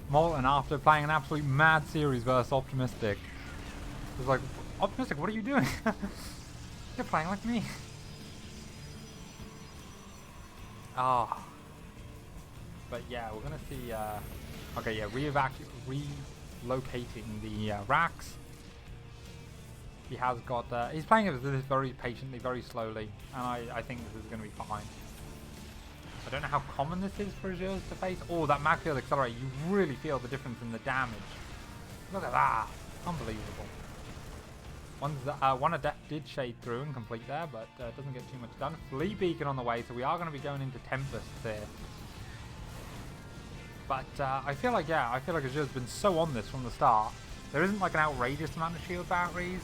Molten, after playing an absolute mad series versus Optimistic, was like, Optimistic, what are you doing? You're playing like me. Ah. Oh. But yeah, we're gonna see. Okay, yeah, relocating the racks. He has got. He's playing it this very patiently, very slowly, and I think this is gonna be fine. I don't know how common this is for Azures to face. Oh, that mag field accelerator! You really feel the difference in the damage. Look at that! Unbelievable. One Adept did shade through and complete there, but doesn't get too much done. Fleet Beacon on the way, so we are going to be going into Tempests here. But I feel like Azure's been so on this from the start. There isn't like an outrageous amount of shield batteries.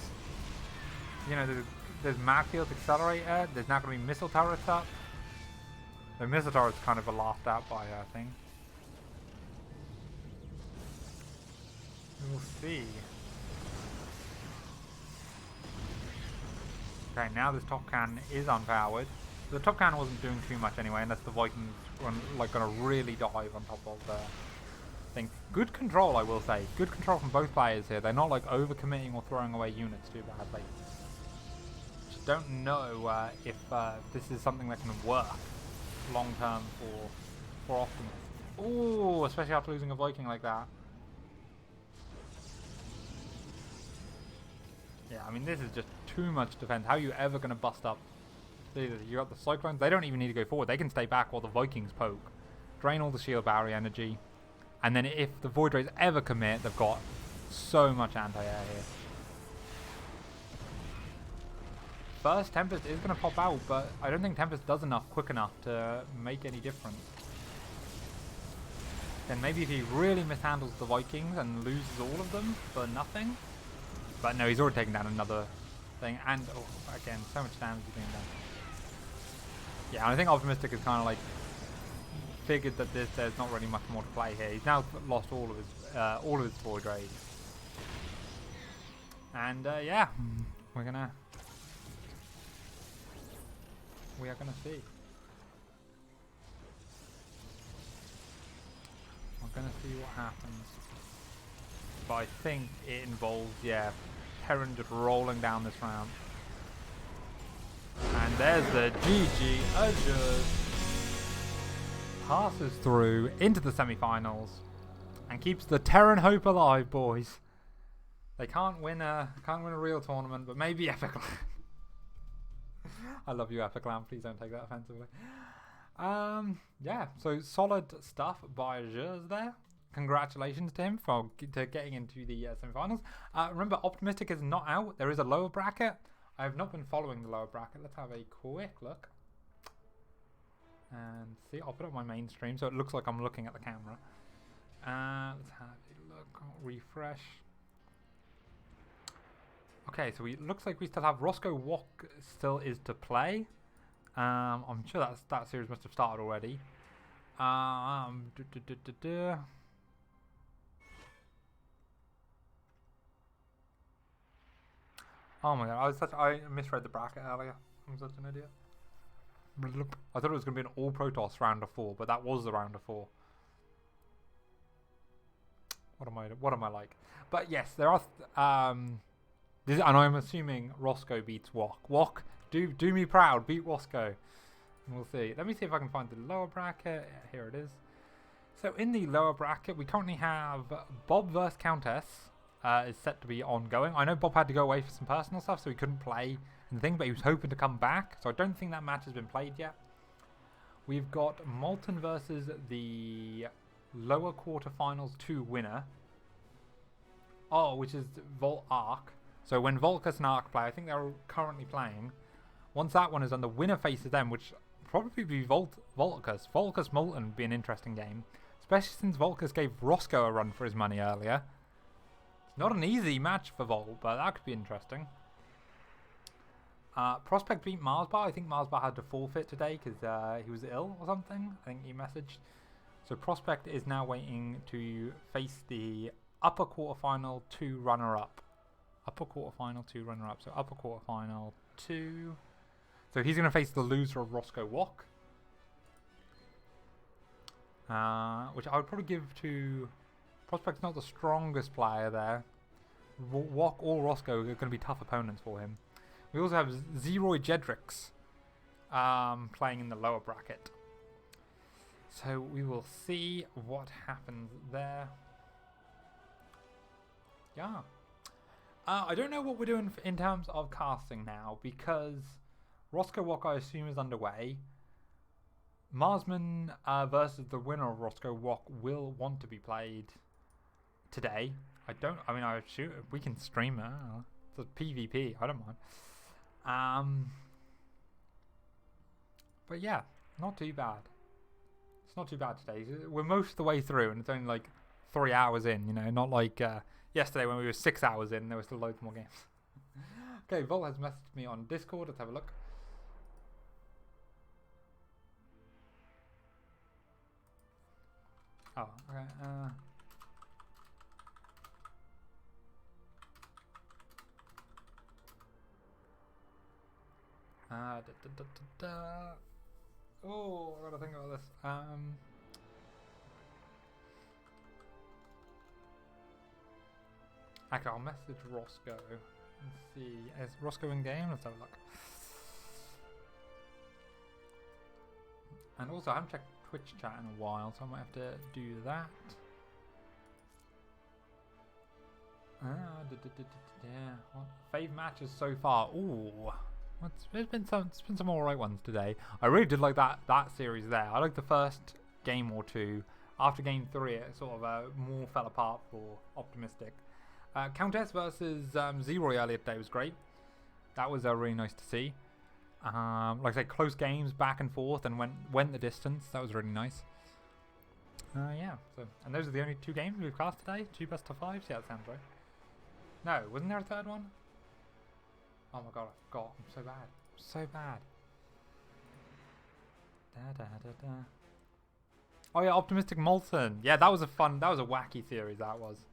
You know, there's mag field accelerator. There's now going to be missile turrets up. The missile turret's kind of a laughed at by her, I think. We'll see. Okay, now this top cannon is unpowered. The top cannon wasn't doing too much anyway, unless the Vikings were like gonna really dive on top of the thing. Good control, I will say. Good control from both players here. They're not like overcommitting or throwing away units too badly. Just don't know if this is something that can work long term for Optimus. Ooh, especially after losing a Viking like that. Yeah, I mean, this is just too much defense. How are you ever going to bust up? You got the Cyclones. They don't even need to go forward. They can stay back while the Vikings poke. Drain all the shield battery energy. And then if the Void Rays ever commit, they've got so much anti-air here. First, Tempest is going to pop out, but I don't think Tempest does enough quick enough to make any difference. Then maybe if he really mishandles the Vikings and loses all of them for nothing. But no, he's already taken down another thing, and oh, again, so much damage is being done. Yeah, and I think Optimistic is kind of like figured that there's not really much more to play here. He's now lost all of his Void Rays, and yeah, We are gonna see. We're gonna see what happens. But I think it involves, yeah, Terran just rolling down this round. And there's the GG Azure. Passes through into the semi-finals and keeps the Terran hope alive, boys. They can't win a real tournament, but maybe epic.LAN. I love you, epic.LAN. Please don't take that offensively. Yeah, so solid stuff by Azure there. Congratulations to him for getting into the semi-finals. Remember, Optimistic is not out. There is a lower bracket. I have not been following the lower bracket. Let's have a quick look. And see, I'll put up my main stream so it looks like I'm looking at the camera. Let's have a look. I'll refresh. Okay, so it looks like we still have Roscoe Walk still is to play. I'm sure that series must have started already. Oh my god, I misread the bracket earlier. I'm such an idiot. I thought it was going to be an all Protoss round of 4, but that was the round of 4. What am I like? But yes, there are and I'm assuming Roscoe beats Wok. Wok, do me proud, beat Roscoe. And we'll see. Let me see if I can find the lower bracket. Here it is. So in the lower bracket, we currently have Bob vs Countess is set to be ongoing. I know Bob had to go away for some personal stuff, so he couldn't play anything, but he was hoping to come back. So I don't think that match has been played yet. We've got Molten versus the lower quarterfinals 2 winner. Oh, which is Volt Arc. So when Volkus and Arc play, I think they're currently playing. Once that one is done, the winner faces them, which probably be Volkus. Volkus Molten would be an interesting game, especially since Volkus gave Roscoe a run for his money earlier. It's not an easy match for Volt, but that could be interesting. Prospect beat Marsbar. I think Marsbar had to forfeit today because he was ill or something. I think he messaged. So Prospect is now waiting to face the upper quarterfinal 2 runner-up. Upper quarterfinal 2 runner-up. So upper quarterfinal 2. So he's going to face the loser of Roscoe Wok. Which I would probably give to... Prospect's not the strongest player there. Wok or Roscoe are going to be tough opponents for him. We also have Zeroid Jedrix playing in the lower bracket. So we will see what happens there. Yeah. I don't know what we're doing in terms of casting now, because Roscoe Wok, I assume, is underway. Marsman versus the winner of Roscoe Wok will want to be played today. I shoot, we can stream it. It's a PvP, I don't mind. But yeah, not too bad. It's not too bad today. We're most of the way through, and it's only like 3 hours in, you know, not like yesterday when we were 6 hours in, there were still loads more games. Okay, Volt has messaged me on Discord. Let's have a look. Oh, okay. Oh, I gotta think about this. Okay, I'll message Roscoe and see. Is Roscoe in game? Let's have a look. And also, I haven't checked Twitch chat in a while, so I might have to do that. Yeah. What fave matches so far? Ooh. There's been some alright ones today. I really did like that series there. I liked the first game or two. After game 3, it sort of more fell apart for Optimistic. Countess versus Zeroy earlier today was great. That was really nice to see. Like I said, close games back and forth and went the distance. That was really nice. Yeah. So, and those are the only 2 games we've cast today. 2 best of 5s. Yeah, that sounds right. No, wasn't there a third one? Oh my god, I forgot. I'm so bad. So bad. Oh yeah, Optimistic Molten. Yeah, that was a wacky series, that was.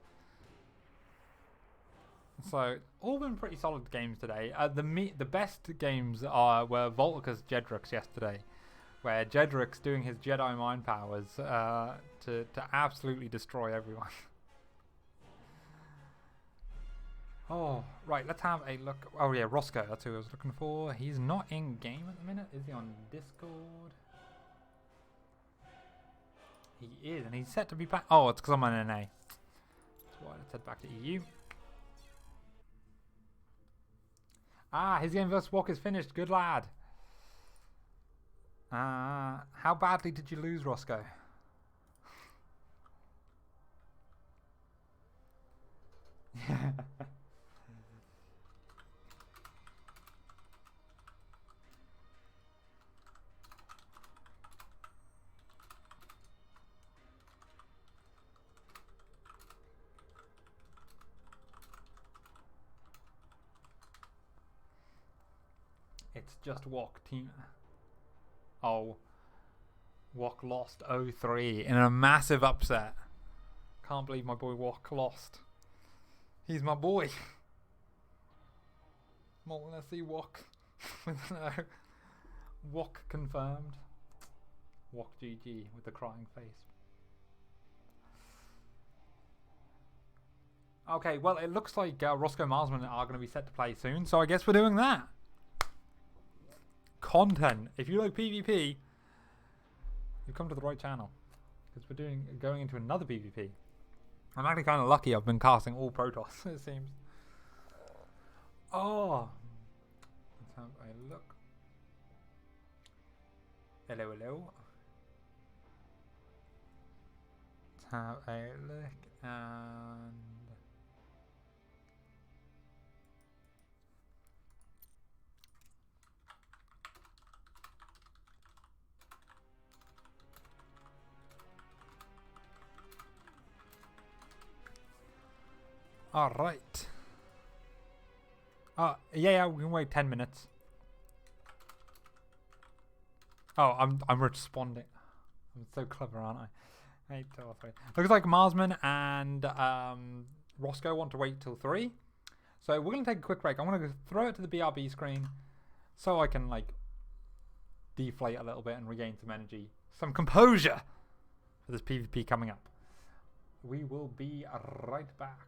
So all been pretty solid games today. The best games were Volticus Jedrix yesterday, where Jedrix doing his Jedi mind powers to absolutely destroy everyone. Oh, right, let's have a look. Oh yeah, Roscoe, that's who I was looking for. He's not in game at the minute. Is he on Discord? He is, and he's set to be back. Oh, it's because I'm on NA. That's why let's head back to EU. Ah, his game versus Walk is finished. Good lad. How badly did you lose, Roscoe? It's just Walk team. Oh, Walk lost 0-3 in a massive upset. Can't believe my boy Walk lost. He's my boy. Molten SC Walk. No. Walk confirmed. Walk GG with the crying face. Okay, well, it looks like Roscoe Marsman are going to be set to play soon, so I guess we're doing that. Content. If you like PvP, you've come to the right channel, because we're going into another PvP. I'm actually kind of lucky. I've been casting all Protoss, it seems. Oh, let's have a look. Hello, hello. Let's have a look and. All right. Yeah, we can wait 10 minutes. Oh, I'm responding. I'm so clever, aren't I? 8 till 3. Looks like Marsman and Roscoe want to wait till 3. So we're going to take a quick break. I'm going to throw it to the BRB screen so I can like deflate a little bit and regain some energy, some composure for this PvP coming up. We will be right back.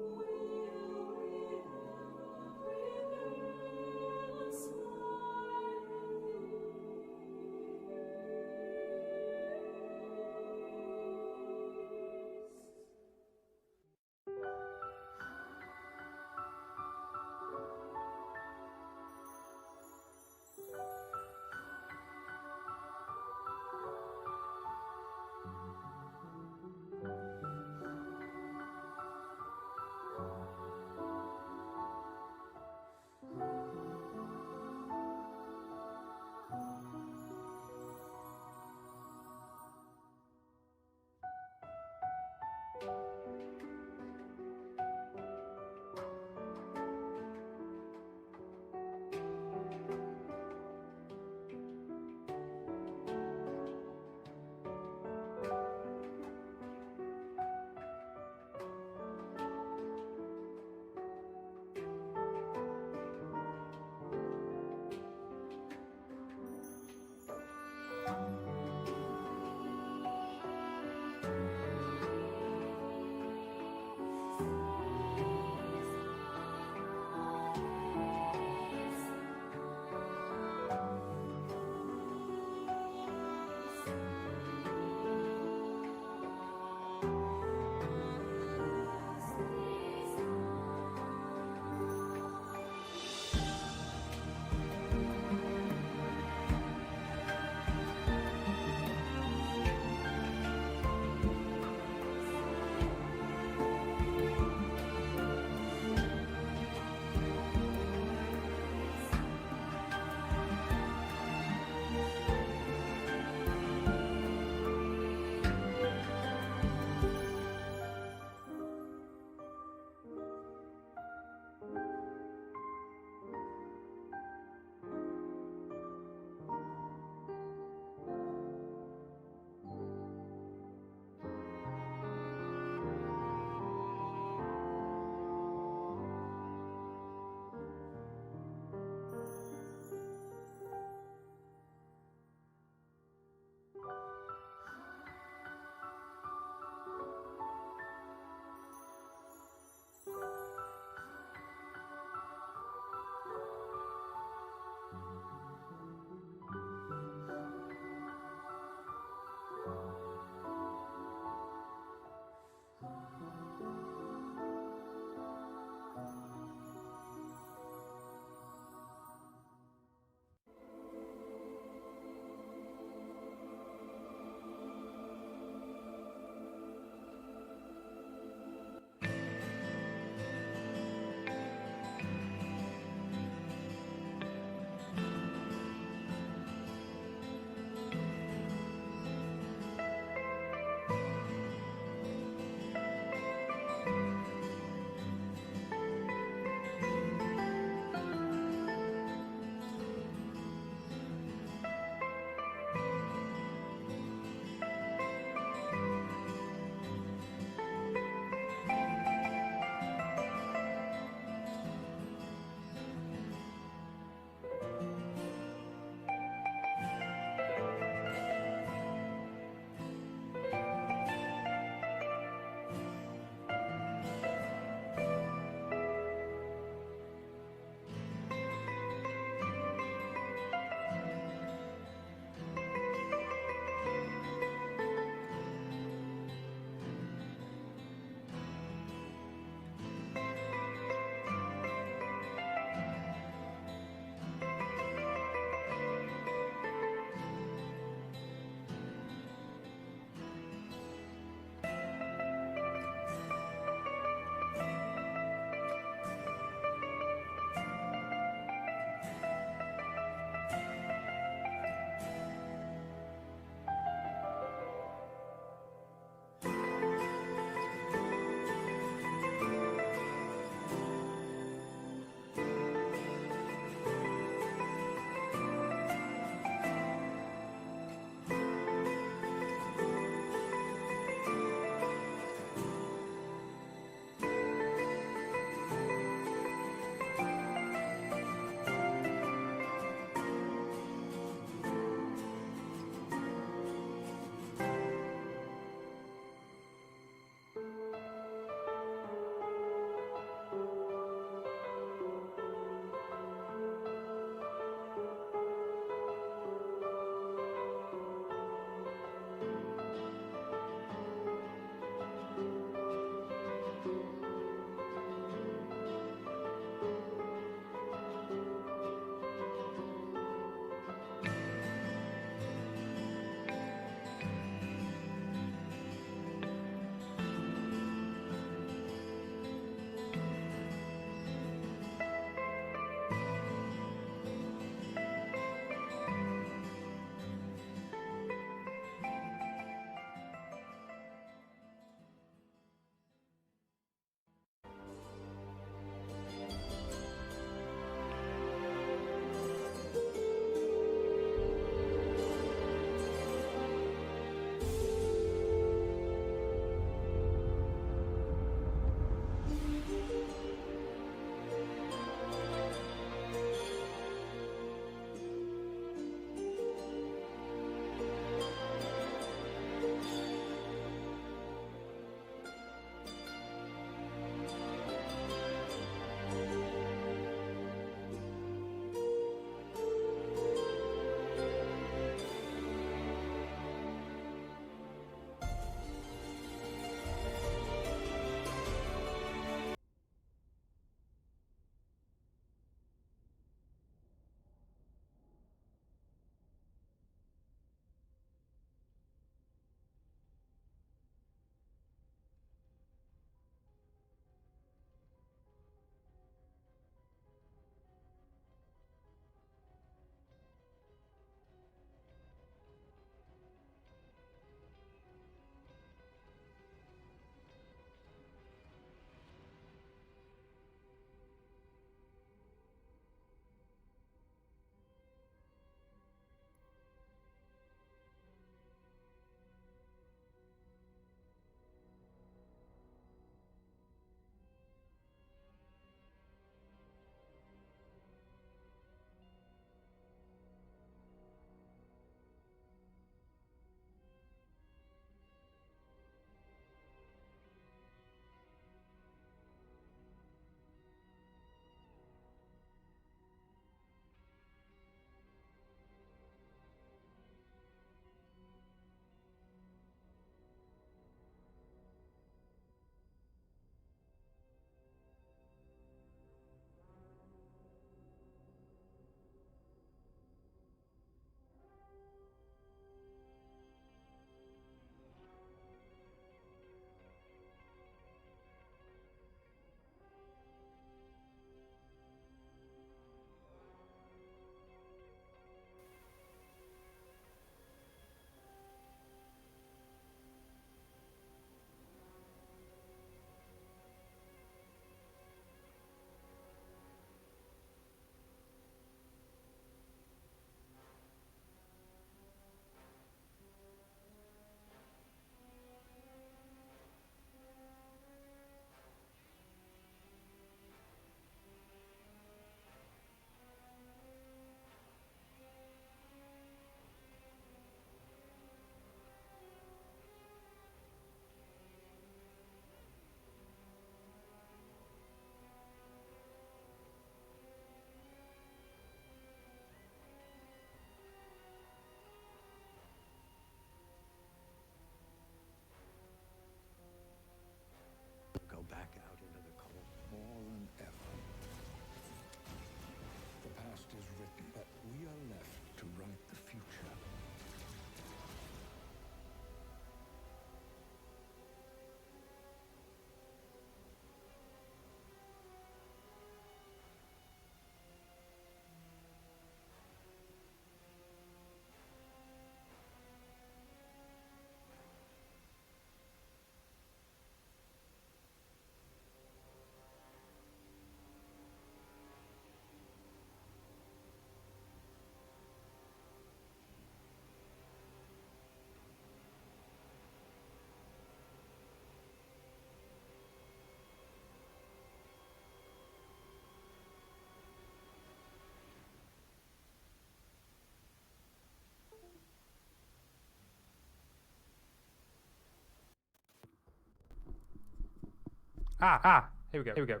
Here we go. Here we go.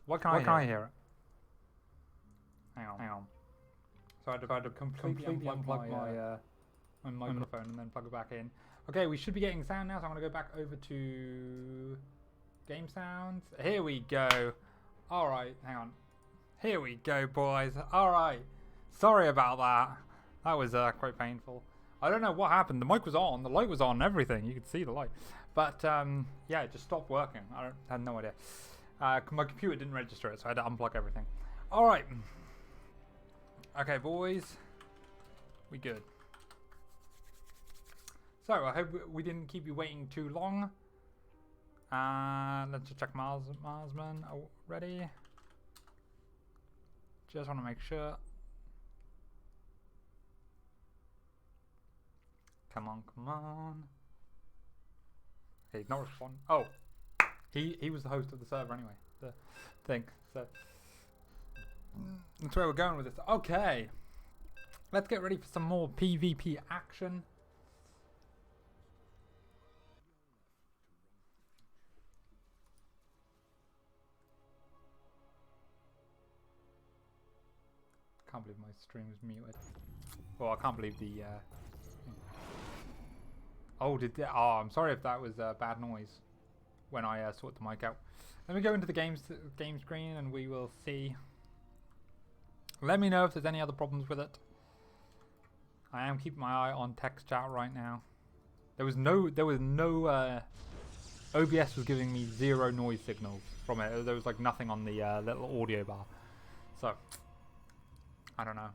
What can I hear? Hang on. So I had to completely unplug my microphone and then plug it back in. Okay, we should be getting sound now, so I'm going to go back over to game sounds. Here we go. Alright, hang on. Here we go, boys. Alright. Sorry about that. That was quite painful. I don't know what happened. The mic was on, the light was on, everything. You could see the light. But, yeah, it just stopped working. I had no idea. My computer didn't register it, so I had to unplug everything. Alright. Okay, boys. We good. So, I hope we didn't keep you waiting too long. Let's just check Marsman. Oh, ready? Just want to make sure. Come on. Okay, he's not responding. Oh, he was the host of the server anyway. The thing. So that's where we're going with this. Okay, let's get ready for some more PvP action. Can't believe my stream is muted. Well, I can't believe the. Oh, I'm sorry if that was bad noise when I sort the mic out. Let me go into the game screen and we will see. Let me know if there's any other problems with it. I am keeping my eye on text chat right now. There was no OBS was giving me 0 noise signals from it. There was like nothing on the little audio bar. So I don't know.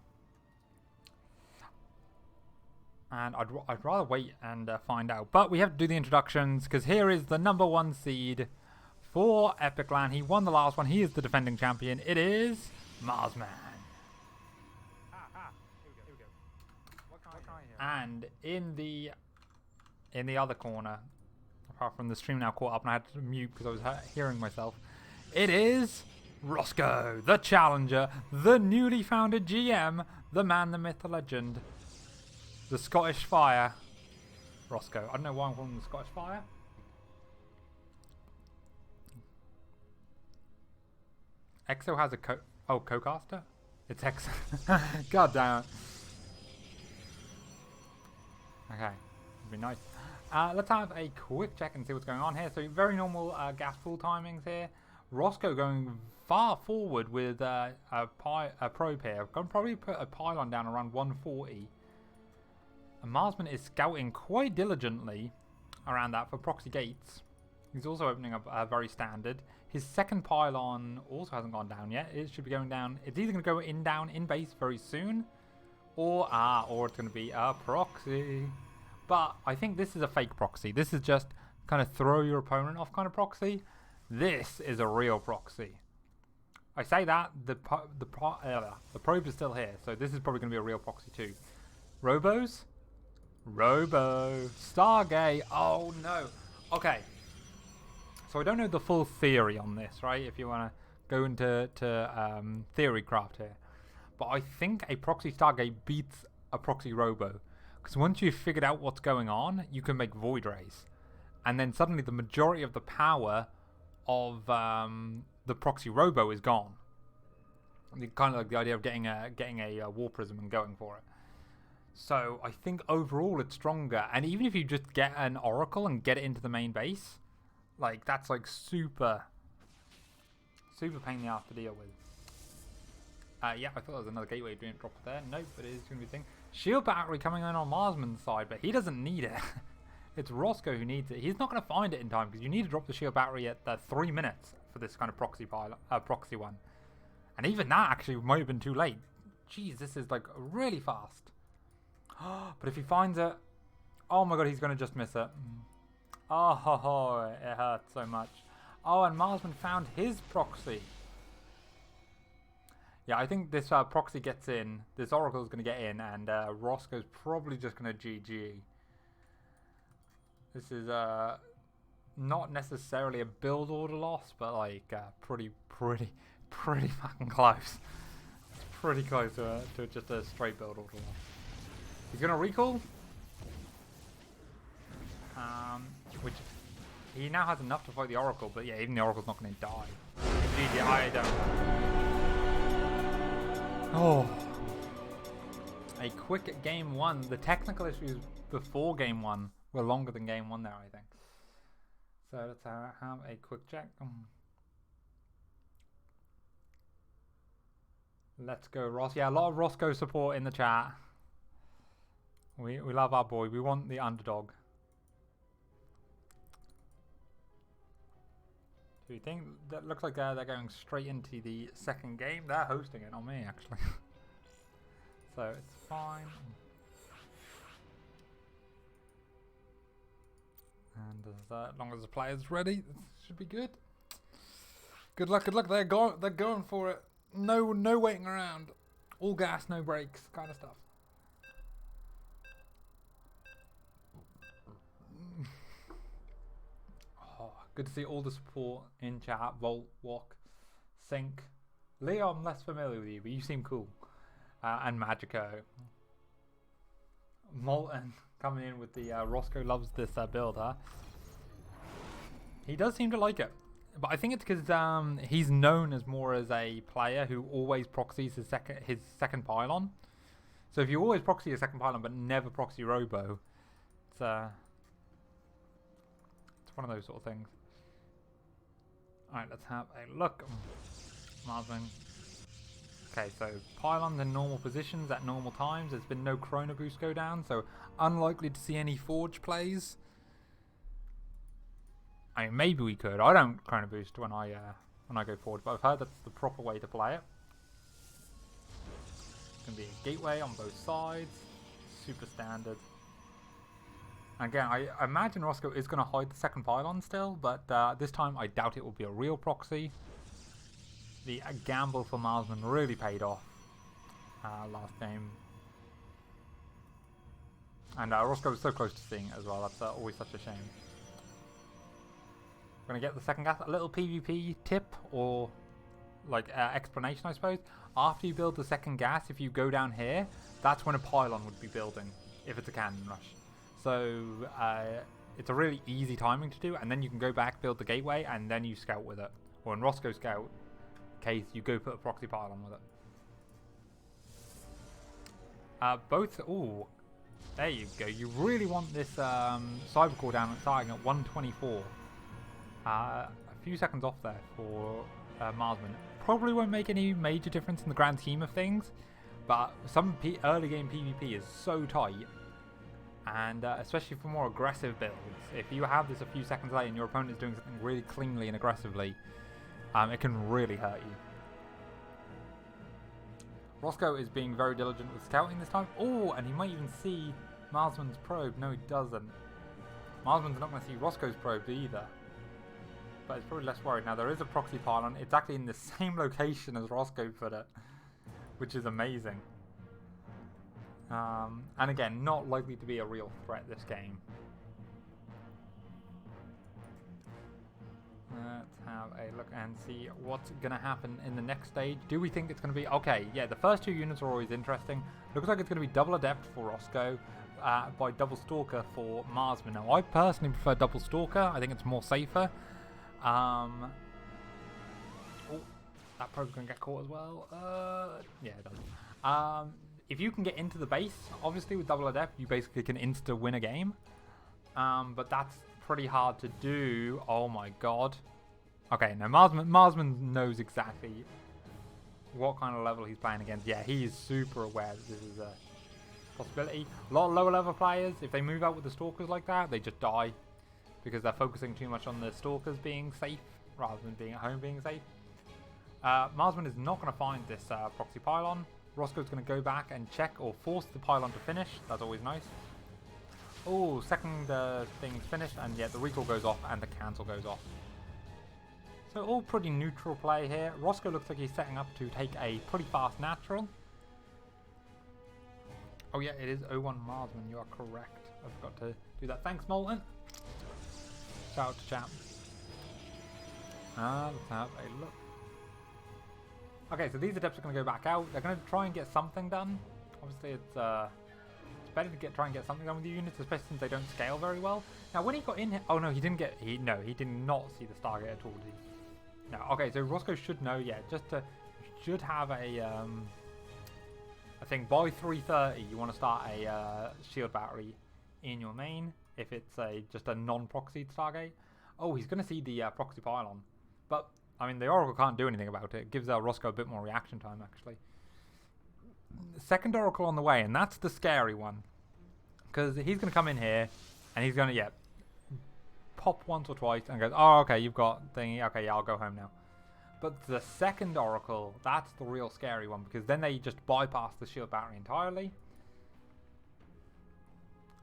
And I'd rather wait and find out. But we have to do the introductions because here is the #1 seed for epic.LAN. He won the last one. He is the defending champion. It is Marsman. Here we go. What can I hear? And in the other corner, apart from the stream now caught up and I had to mute because I was hearing myself, it is Roscoe, the challenger, the newly founded GM, the man, the myth, the legend, the Scottish Fire. Roscoe. I don't know why I'm calling him the Scottish Fire. Exo has a co-caster? It's Exo. God damn it. Okay. It'd be nice. Let's have a quick check and see what's going on here. So very normal gas pool timings here. Roscoe going far forward with a probe here. I'm going to probably put a pylon down around 140. And Marsman is scouting quite diligently around that for proxy gates. He's also opening up very standard. His second pylon also hasn't gone down yet. It should be going down. It's either going to go down in base very soon, or it's going to be a proxy. But I think this is a fake proxy. This is just kind of throw your opponent off kind of proxy. This is a real proxy. I say that the probe is still here, so this is probably going to be a real proxy too. Robo Stargate. Oh no. Okay. So I don't know the full theory on this, right? If you want to go into theory craft here, but I think a proxy Stargate beats a proxy Robo, because once you've figured out what's going on, you can make void rays, and then suddenly the majority of the power of the proxy Robo is gone. Kind of like the idea of getting a war prism and going for it. So I think overall it's stronger, and even if you just get an oracle and get it into the main base, like that's like super pain in the ass to deal with. Yeah, I thought there was another gateway being dropped there. Nope, but it is going to be a thing. Shield battery coming in on Marsman's side, but he doesn't need it. It's Roscoe who needs it. He's not going to find it in time because you need to drop the shield battery at 3 minutes for this kind of proxy one. And even that actually might have been too late. Jeez, this is like really fast. But if he finds it, oh my god, he's going to just miss it. Oh, it hurts so much. Oh, and Marsman found his proxy. Yeah, I think this proxy gets in. This oracle is going to get in, and Roscoe's probably just going to GG. This is not necessarily a build order loss, but like pretty fucking close. It's pretty close to just a straight build order loss. He's gonna recall, which he now has enough to fight the Oracle, but yeah, even the Oracle's not going to die. Indeed, I don't. Oh. A quick game 1. The technical issues before game 1 were longer than game 1 there, I think. So let's have a quick check. Let's go, Ross. Yeah, a lot of Roscoe support in the chat. We love our boy. We want the underdog. Do you think that looks like they're going straight into the second game? They're hosting it, not me, actually. So it's fine. And as long as the player's ready, it should be good. Good luck, good luck. They're going for it. No waiting around. All gas, no brakes, kind of stuff. Oh, good to see all the support in chat. Volt, Walk, Sync. Leo, I'm less familiar with you, but you seem cool. And Magico. Molten coming in with the Roscoe loves this build, huh? He does seem to like it. But I think it's because he's known as more as a player who always proxies his second pylon. So if you always proxy your second pylon but never proxy Robo, it's one of those sort of things. Alright, let's have a look. Marvin. Okay, so pylons in normal positions at normal times. There's been no chrono boost go down, so unlikely to see any forge plays. I mean, maybe we could. I don't chrono boost when I go forward, but I've heard that's the proper way to play it. It's gonna be a gateway on both sides, super standard. And again, I imagine Roscoe is gonna hide the second pylon still, but this time I doubt it will be a real proxy. The gamble for Marsman really paid off last game. And Roscoe was so close to seeing it as well. That's always such a shame. We're going to get the second gas. A little PvP tip or like explanation, I suppose. After you build the second gas, if you go down here, that's when a pylon would be building, if it's a cannon rush. So it's a really easy timing to do, and then you can go back, build the gateway, and then you scout with it. Or in Roscoe Scout case, you go put a proxy pylon with it. Both, ooh, there you go. You really want this Cybercore down starting at 124. A few seconds off there for Marsman. Probably won't make any major difference in the grand scheme of things, but some early game PvP is so tight, and especially for more aggressive builds. If you have this a few seconds late and your opponent is doing something really cleanly and aggressively, it can really hurt you. Roscoe is being very diligent with scouting this time. Oh, and he might even see Marsman's probe. No, he doesn't. Marsman's not going to see Roscoe's probe either. But it's probably less worried. Now, there is a proxy pylon. It's actually in the same location as Roscoe put it, which is amazing. And again, not likely to be a real threat this game. Let's have a look and see what's going to happen in the next stage. Do we think it's going to be... Okay, yeah, the first two units are always interesting. Looks like it's going to be double Adept for Roscoe by double Stalker for Marsman. Now, I personally prefer double Stalker. I think it's more safer. Oh, that probe's going to get caught as well. Yeah, it does. If you can get into the base, obviously with double Adept, you basically can insta-win a game. But that's pretty hard to do. Oh my god. Okay, now Marsman knows exactly what kind of level he's playing against. Yeah, he is super aware that this is a possibility. A lot of lower level players, if they move out with the Stalkers like that, they just die. Because they're focusing too much on the Stalkers being safe rather than being at home being safe. Marsman is not going to find this proxy pylon. Roscoe's going to go back and check or force the pylon to finish. That's always nice. Oh, second thing's finished, and yeah, the recall goes off and the cancel goes off. So all pretty neutral play here. Roscoe looks like he's setting up to take a pretty fast natural. Oh yeah, it is 0-1 Marsman. You are correct. I forgot to do that. Thanks, Molten. Shout out to chat. Let's have a look. Okay, so these adepts are going to go back out. They're going to try and get something done. Obviously, it's better to try and get something done with the units, especially since they don't scale very well. Now, when he got in here, oh no, he didn't get. He did not see the Stargate at all. Did he? No. Okay, so Roscoe should know. Yeah, should have a I think by 3:30 you want to start a shield battery in your main if it's just a non-proxied Stargate. Oh, he's going to see the proxy pylon, but I mean the Oracle can't do anything about it. It gives Roscoe a bit more reaction time actually. Second Oracle on the way, and that's the scary one, because he's going to come in here and he's going to pop once or twice and goes, oh okay, you've got thingy, okay, yeah, I'll go home now. But the second Oracle, that's the real scary one, because then they just bypass the shield battery entirely.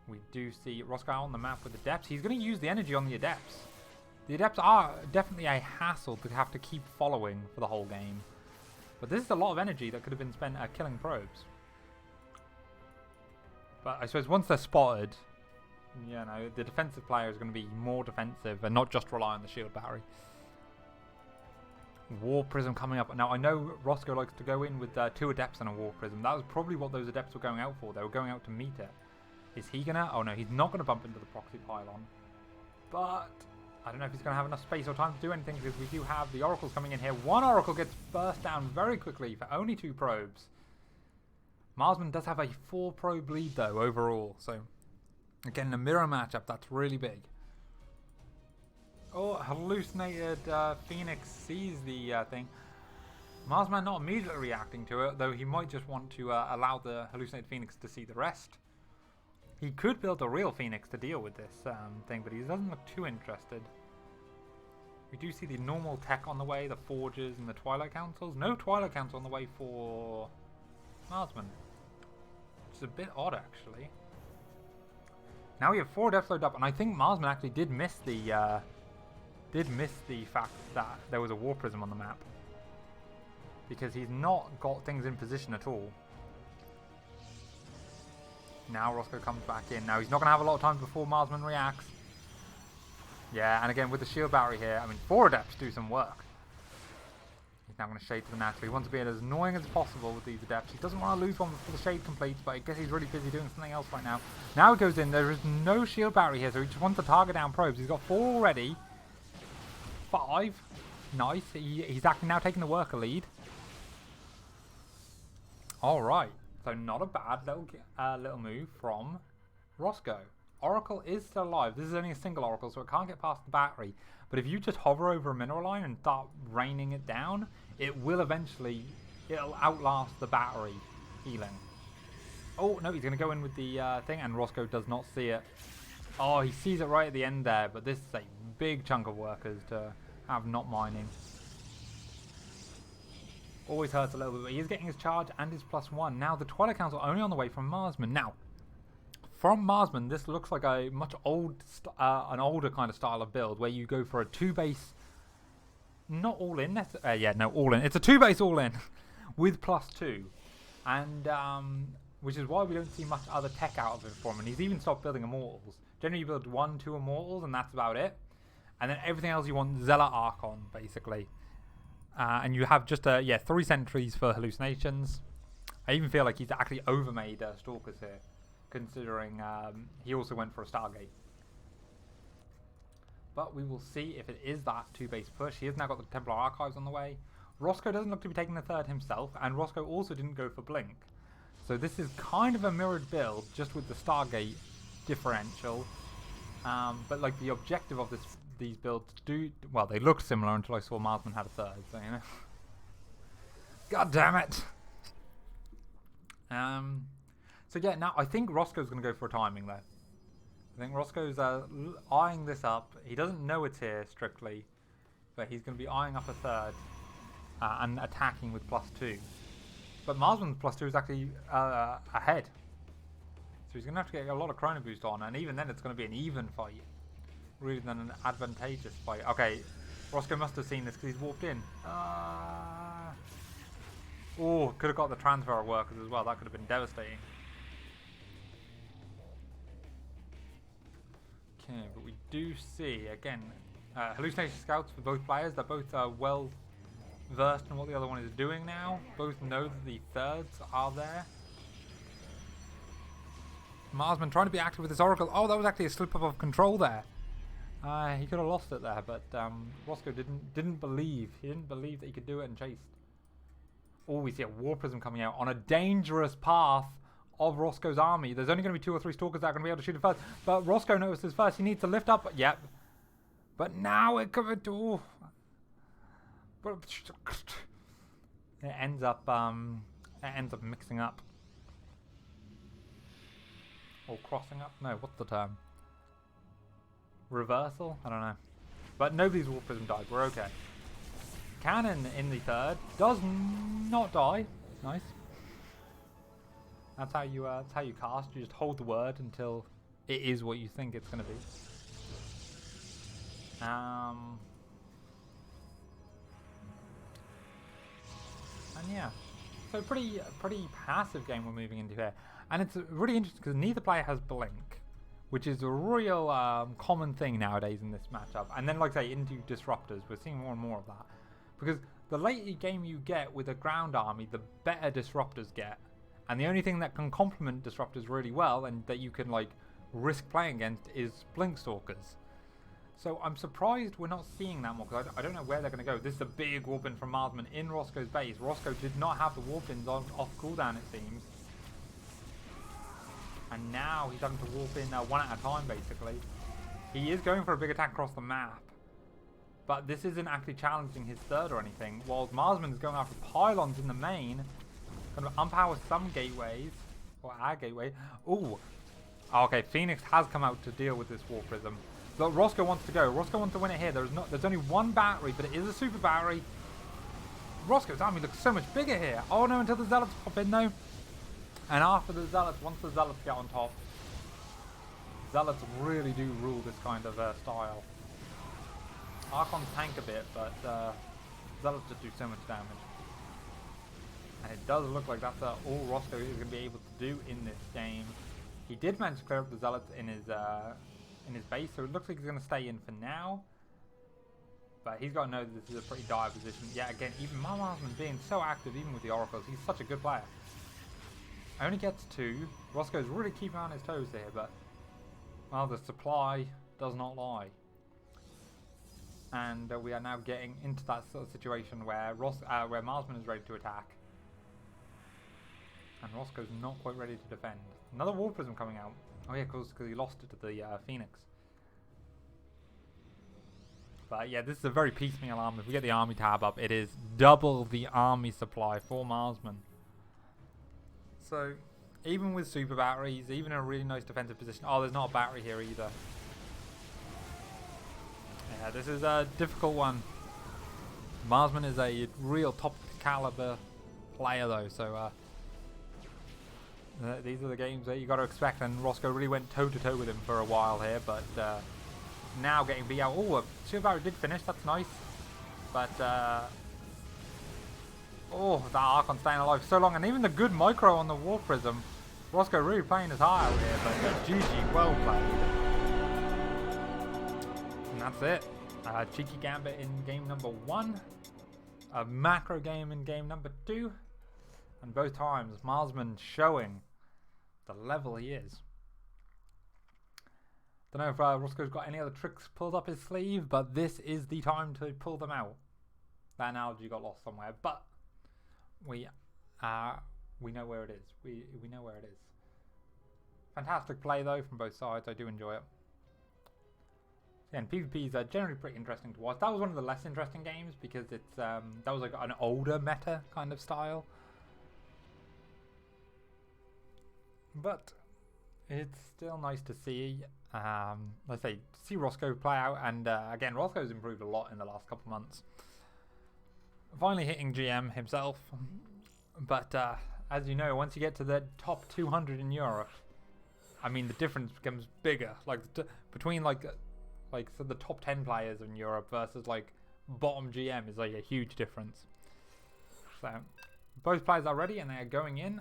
We do see Roscoe on the map with Adepts. He's going to use the energy on the Adepts. The Adepts are definitely a hassle to have to keep following for the whole game. But this is a lot of energy that could have been spent killing probes. But I suppose once they're spotted, you know, the defensive player is going to be more defensive and not just rely on the shield battery. War Prism coming up. Now, I know Roscoe likes to go in with 2 Adepts and a War Prism. That was probably what those Adepts were going out for. They were going out to meet it. Is he going to? Oh, no, he's not going to bump into the proxy pylon. But I don't know if he's going to have enough space or time to do anything, because we do have the Oracles coming in here. One Oracle gets burst down very quickly for only 2 probes. Marsman does have a 4 probe lead, though, overall. So, again, in a mirror matchup, that's really big. Oh, hallucinated Phoenix sees the thing. Marsman not immediately reacting to it, though he might just want to allow the hallucinated Phoenix to see the rest. He could build a real Phoenix to deal with this thing, but he doesn't look too interested. We do see the normal tech on the way, the Forges and the Twilight Councils. No Twilight Council on the way for Marsman. Which is a bit odd, actually. Now we have 4 Adepts loaded up, and I think Marsman actually did miss the fact that there was a War Prism on the map, because he's not got things in position at all. Now Roscoe comes back in. Now he's not going to have a lot of time before Marsman reacts. Yeah, and again with the shield battery here, I mean 4 Adepts do some work. He's now going to shade to the natural. He wants to be as annoying as possible with these Adepts. He doesn't want to lose one before the shade completes, but I guess he's really busy doing something else right now. Now he goes in. There is no shield battery here, so he just wants to target down probes. He's got 4 already. 5. Nice. He's actually now taking the worker lead. Alright. So not a bad little move from Roscoe. Oracle is still alive. This is only a single Oracle, so it can't get past the battery. But if you just hover over a mineral line and start raining it down, it will eventually, it'll outlast the battery healing. Oh, no, he's going to go in with the thing, and Roscoe does not see it. Oh, he sees it right at the end there, but this is a big chunk of workers to have not mining. Always hurts a little bit, but he's getting his charge and his +1. Now, the Twilight Council only on the way from Marsman. Now, from Marsman, this looks like a much an older kind of style of build, where you go for a 2-base, not all-in, yeah, no, all-in. It's a 2-base all-in with +2. And, which is why we don't see much other tech out of him from him. And he's even stopped building Immortals. Generally, you build 1, 2 Immortals, and that's about it. And then everything else you want Zealot Archon, basically. And you have just 3 sentries for hallucinations. I even feel like he's actually overmade Stalkers here, considering he also went for a Stargate. But we will see if it is that 2-base push. He has now got the Templar Archives on the way. Roscoe doesn't look to be taking the 3rd himself, and Roscoe also didn't go for Blink. So this is kind of a mirrored build, just with the Stargate differential. But like the objective of these builds well, they looked similar until I saw Marsman had a 3rd, so you know. God damn it! So yeah, now I think Roscoe's going to go for a timing though. I think Roscoe's eyeing this up. He doesn't know it's here strictly, but he's going to be eyeing up a 3rd and attacking with +2. But Marsman's +2 is actually ahead, so he's going to have to get a lot of Chrono Boost on, and even then it's going to be an even fight rather than an advantageous fight. Okay, Roscoe must have seen this because he's walked in. Oh, could have got the transfer of workers as well. That could have been devastating. Okay, but we do see, again, hallucination scouts for both players. They're both well versed in what the other one is doing now. Both know that the 3rds are there. Marsman trying to be active with his Oracle. Oh, that was actually a slip up of control there. He could have lost it there, but Roscoe didn't believe. He didn't believe that he could do it and chased. Oh, we see a War Prism coming out on a dangerous path of Roscoe's army. There's only going to be 2 or 3 Stalkers that are going to be able to shoot it first. But Roscoe notices first. He needs to lift up. Yep. But now it could do. It ends up mixing up. Or crossing up? No, what's the term? Reversal? I don't know. But nobody's War Prism died. We're okay. Cannon in the third does not die. Nice. That's how you cast. You just hold the word until it is what you think it's going to be. And yeah, so pretty passive game we're moving into here, and it's really interesting because neither player has blink, which is a real common thing nowadays in this matchup. And then, like I say, into disruptors, we're seeing more and more of that because the later game you get with a ground army, the better disruptors get, and the only thing that can complement disruptors really well and that you can like risk playing against is blink stalkers. So I'm surprised we're not seeing that more because I don't know where they're going to go. This is a big warpin from Marsman in Roscoe's base. Roscoe did not have the warpins off cooldown, it seems. And now he's having to warp in one at a time, basically. He is going for a big attack across the map. But this isn't actually challenging his third or anything. While Marsman is going after pylons in the main. Going to unpower some gateways. Or our gateway. Ooh. Oh, okay, Phoenix has come out to deal with this War Prism. But Roscoe wants to go. Roscoe wants to win it here. There's only one battery, but it is a super battery. Roscoe's army looks so much bigger here. Oh no, until the Zealots pop in though. And after the Zealots, once the Zealots get on top, Zealots really do rule this kind of style. Archons tank a bit, but Zealots just do so much damage. And it does look like that's all Roscoe is going to be able to do in this game. He did manage to clear up the Zealots in his base, so it looks like he's going to stay in for now. But he's got to know that this is a pretty dire position. Yeah, again, even Marsman being so active, even with the Oracles, he's such a good player. Only gets 2. Roscoe's really keeping on his toes here, but well, the supply does not lie. And we are now getting into that sort of situation where Marsman is ready to attack. And Roscoe's not quite ready to defend. Another War Prism coming out. Oh yeah, because he lost it to the Phoenix. But yeah, this is a very piecemeal army. If we get the army tab up, it is double the army supply for Marsman. So, even with super batteries, even in a really nice defensive position. Oh, there's not a battery here either. Yeah, this is a difficult one. Marsman is a real top caliber player though, so these are the games that you got to expect, and Roscoe really went toe-to-toe with him for a while here, but now getting beat out. Oh, super battery did finish, that's nice. But, oh, that Archon staying alive so long, and even the good micro on the War Prism. Roscoe really playing his heart out here, but GG, well played. And that's it. Cheeky Gambit in game number 1. A macro game in game number 2. And both times, Marsman showing the level he is. Don't know if Roscoe's got any other tricks pulled up his sleeve, but this is the time to pull them out. That analogy got lost somewhere, but we know where it is. We know where it is. Fantastic play though from both sides. I do enjoy it. Yeah, and PvPs are generally pretty interesting to watch. That was one of the less interesting games because it's that was like an older meta kind of style. But it's still nice to see, let's say, see Roscoe play out. And again, Roscoe's improved a lot in the last couple of months. Finally hitting GM himself. But as you know, once you get to the top 200 in Europe, I mean, the difference becomes bigger. Like between so the top 10 players in Europe versus like bottom GM is like a huge difference. So both players are ready and they are going in.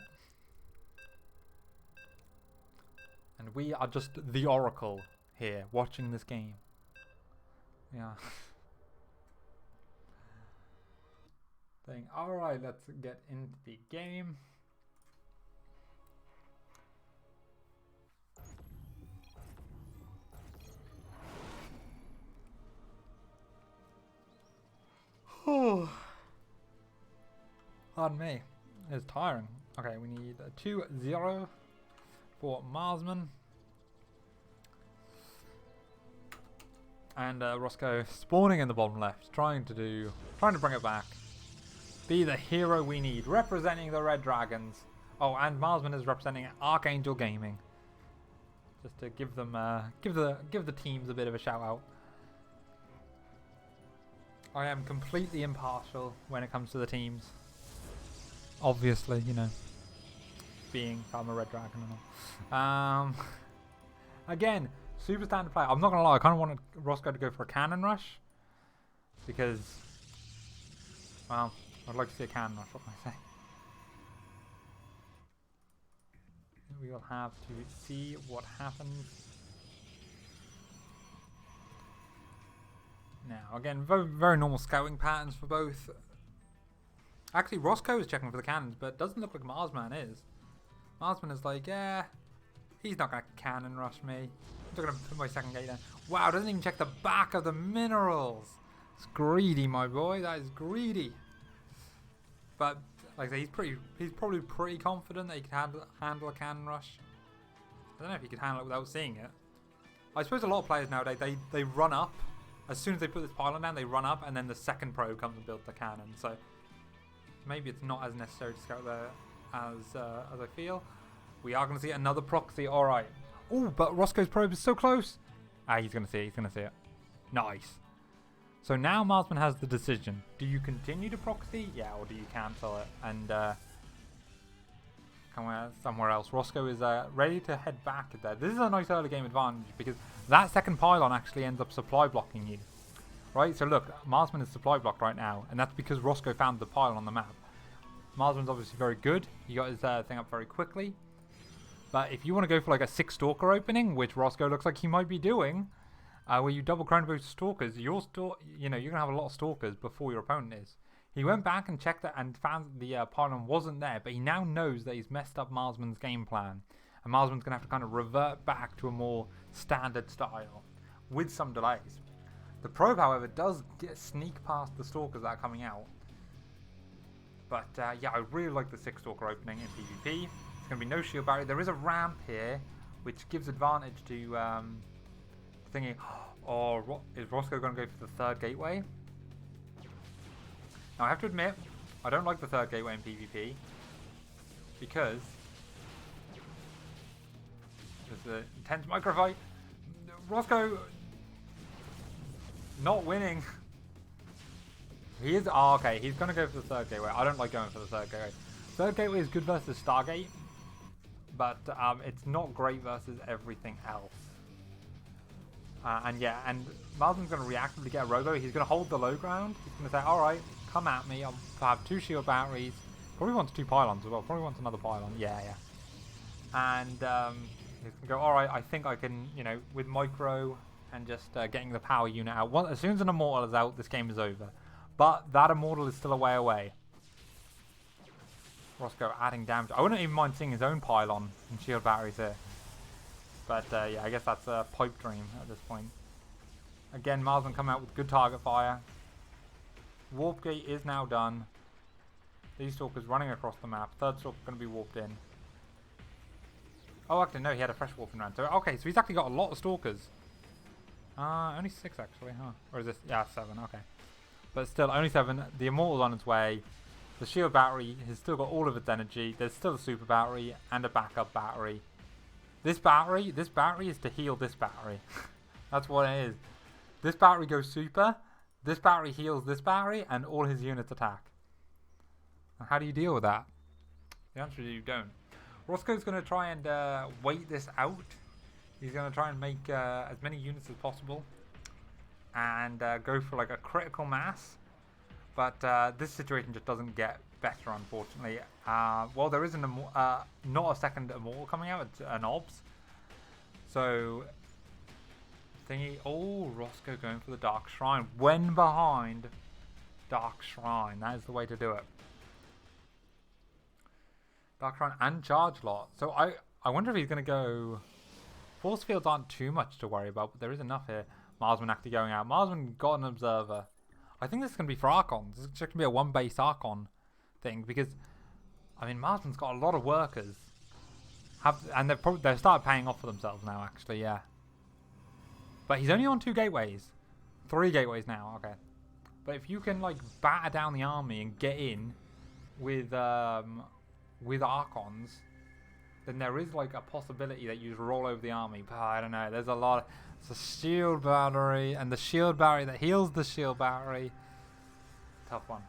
And we are just the Oracle here, watching this game. Yeah. Alright, let's get into the game. Pardon me. It's tiring. Okay, we need a 2-0 for Marsman. And Roscoe spawning in the bottom left, trying to bring it back. Be the hero we need, representing the Red Dragons. Oh, and Marsman is representing Archangel Gaming. Just to give them, give the teams a bit of a shout out. I am completely impartial when it comes to the teams. Obviously, you know, being I'm a Red Dragon and all. Again, super standard play. I'm not gonna lie, I kind of want Roscoe to go for a cannon rush because, well, I'd like to see a cannon rush. What can I say? We will have to see what happens. Now, again, very, very normal scouting patterns for both. Actually, Roscoe is checking for the cannons, but it doesn't look like Marsman is. Marsman is like, yeah, he's not going to cannon rush me. I'm just going to put my second gate down. Wow, doesn't even check the back of the minerals. It's greedy, my boy. That is greedy. But, like I say, he's probably pretty confident that he can handle a cannon rush. I don't know if he can handle it without seeing it. I suppose a lot of players nowadays, they run up. As soon as they put this pylon down, they run up, and then the second probe comes and builds the cannon. So maybe it's not as necessary to scout there as I feel. We are going to see another proxy. All right. Oh, but Roscoe's probe is so close. Ah, he's going to see it. He's going to see it. Nice. So now Marsman has the decision. Do you continue to proxy? Yeah, or do you cancel it and come somewhere else? Roscoe is ready to head back there. This is a nice early game advantage because that second pylon actually ends up supply blocking you. Right, so look, Marsman is supply blocked right now, and that's because Roscoe found the pylon on the map. Marsman's obviously very good. He got his thing up very quickly. But if you want to go for like a 6 stalker opening, which Roscoe looks like he might be doing, where you double crown both stalkers, you're gonna have a lot of stalkers before your opponent is. He went back and checked it and found the pylon wasn't there, but he now knows that he's messed up Marsman's game plan, and Marsman's gonna have to kind of revert back to a more standard style with some delays. The probe, however, does sneak past the stalkers that are coming out. But yeah, I really like the 6 stalker opening in PvP. It's gonna be no shield barrier. There is a ramp here, which gives advantage to thingy. Or is Roscoe going to go for the 3rd gateway? Now I have to admit, I don't like the 3rd gateway in PvP because there's an intense microfight. Roscoe not winning. He is. Oh, okay, he's going to go for the 3rd gateway. I don't like going for the 3rd gateway. 3rd gateway is good versus Stargate, but it's not great versus everything else. And yeah, and Marsman's going to reactively get a robo. He's going to hold the low ground. He's going to say, alright, come at me. I'll have 2 shield batteries. Probably wants 2 pylons as well. Probably wants another pylon. Yeah, yeah. And he's going to go, alright, I think I can, you know, with micro and just getting the power unit out. As soon as an immortal is out, this game is over. But that immortal is still a way away. Roscoe adding damage. I wouldn't even mind seeing his own pylon and shield batteries here. But yeah, I guess that's a pipe dream at this point. Again, Marsman come out with good target fire. Warp gate is now done. These stalkers running across the map. 3rd stalker going to be warped in. Oh, actually no, he had a fresh warping round. So okay, so he's actually got a lot of stalkers. Only 6 actually, huh? Or is this? Yeah, 7. Okay, but still only 7. The immortal's on its way. The shield battery has still got all of its energy. There's still a super battery and a backup battery. This battery is to heal this battery. That's what it is. This battery goes super. This battery heals this battery, and all his units attack. And how do you deal with that? The answer is you don't. Roscoe's going to try and wait this out. He's going to try and make as many units as possible, and go for like a critical mass. But this situation just doesn't get better, unfortunately. Well, there is not a second immortal coming out. It's an obs. So thingy. Oh, Roscoe going for the Dark Shrine. When behind Dark Shrine, that is the way to do it. Dark Shrine and Charge Lot. So I wonder if he's going to go. Force fields aren't too much to worry about, but there is enough here. Marsman actually going out. Marsman got an observer. I think this is going to be for Archons. This is just going to be a one base Archon thing because, I mean, Marsman's got a lot of workers. And they've started paying off for themselves now, actually, yeah. But he's only on 2 gateways. 3 gateways now, okay. But if you can, like, batter down the army and get in with Archons, then there is, like, a possibility that you just roll over the army. But I don't know, there's a lot. It's a shield battery, and the shield battery that heals the shield battery. Tough one.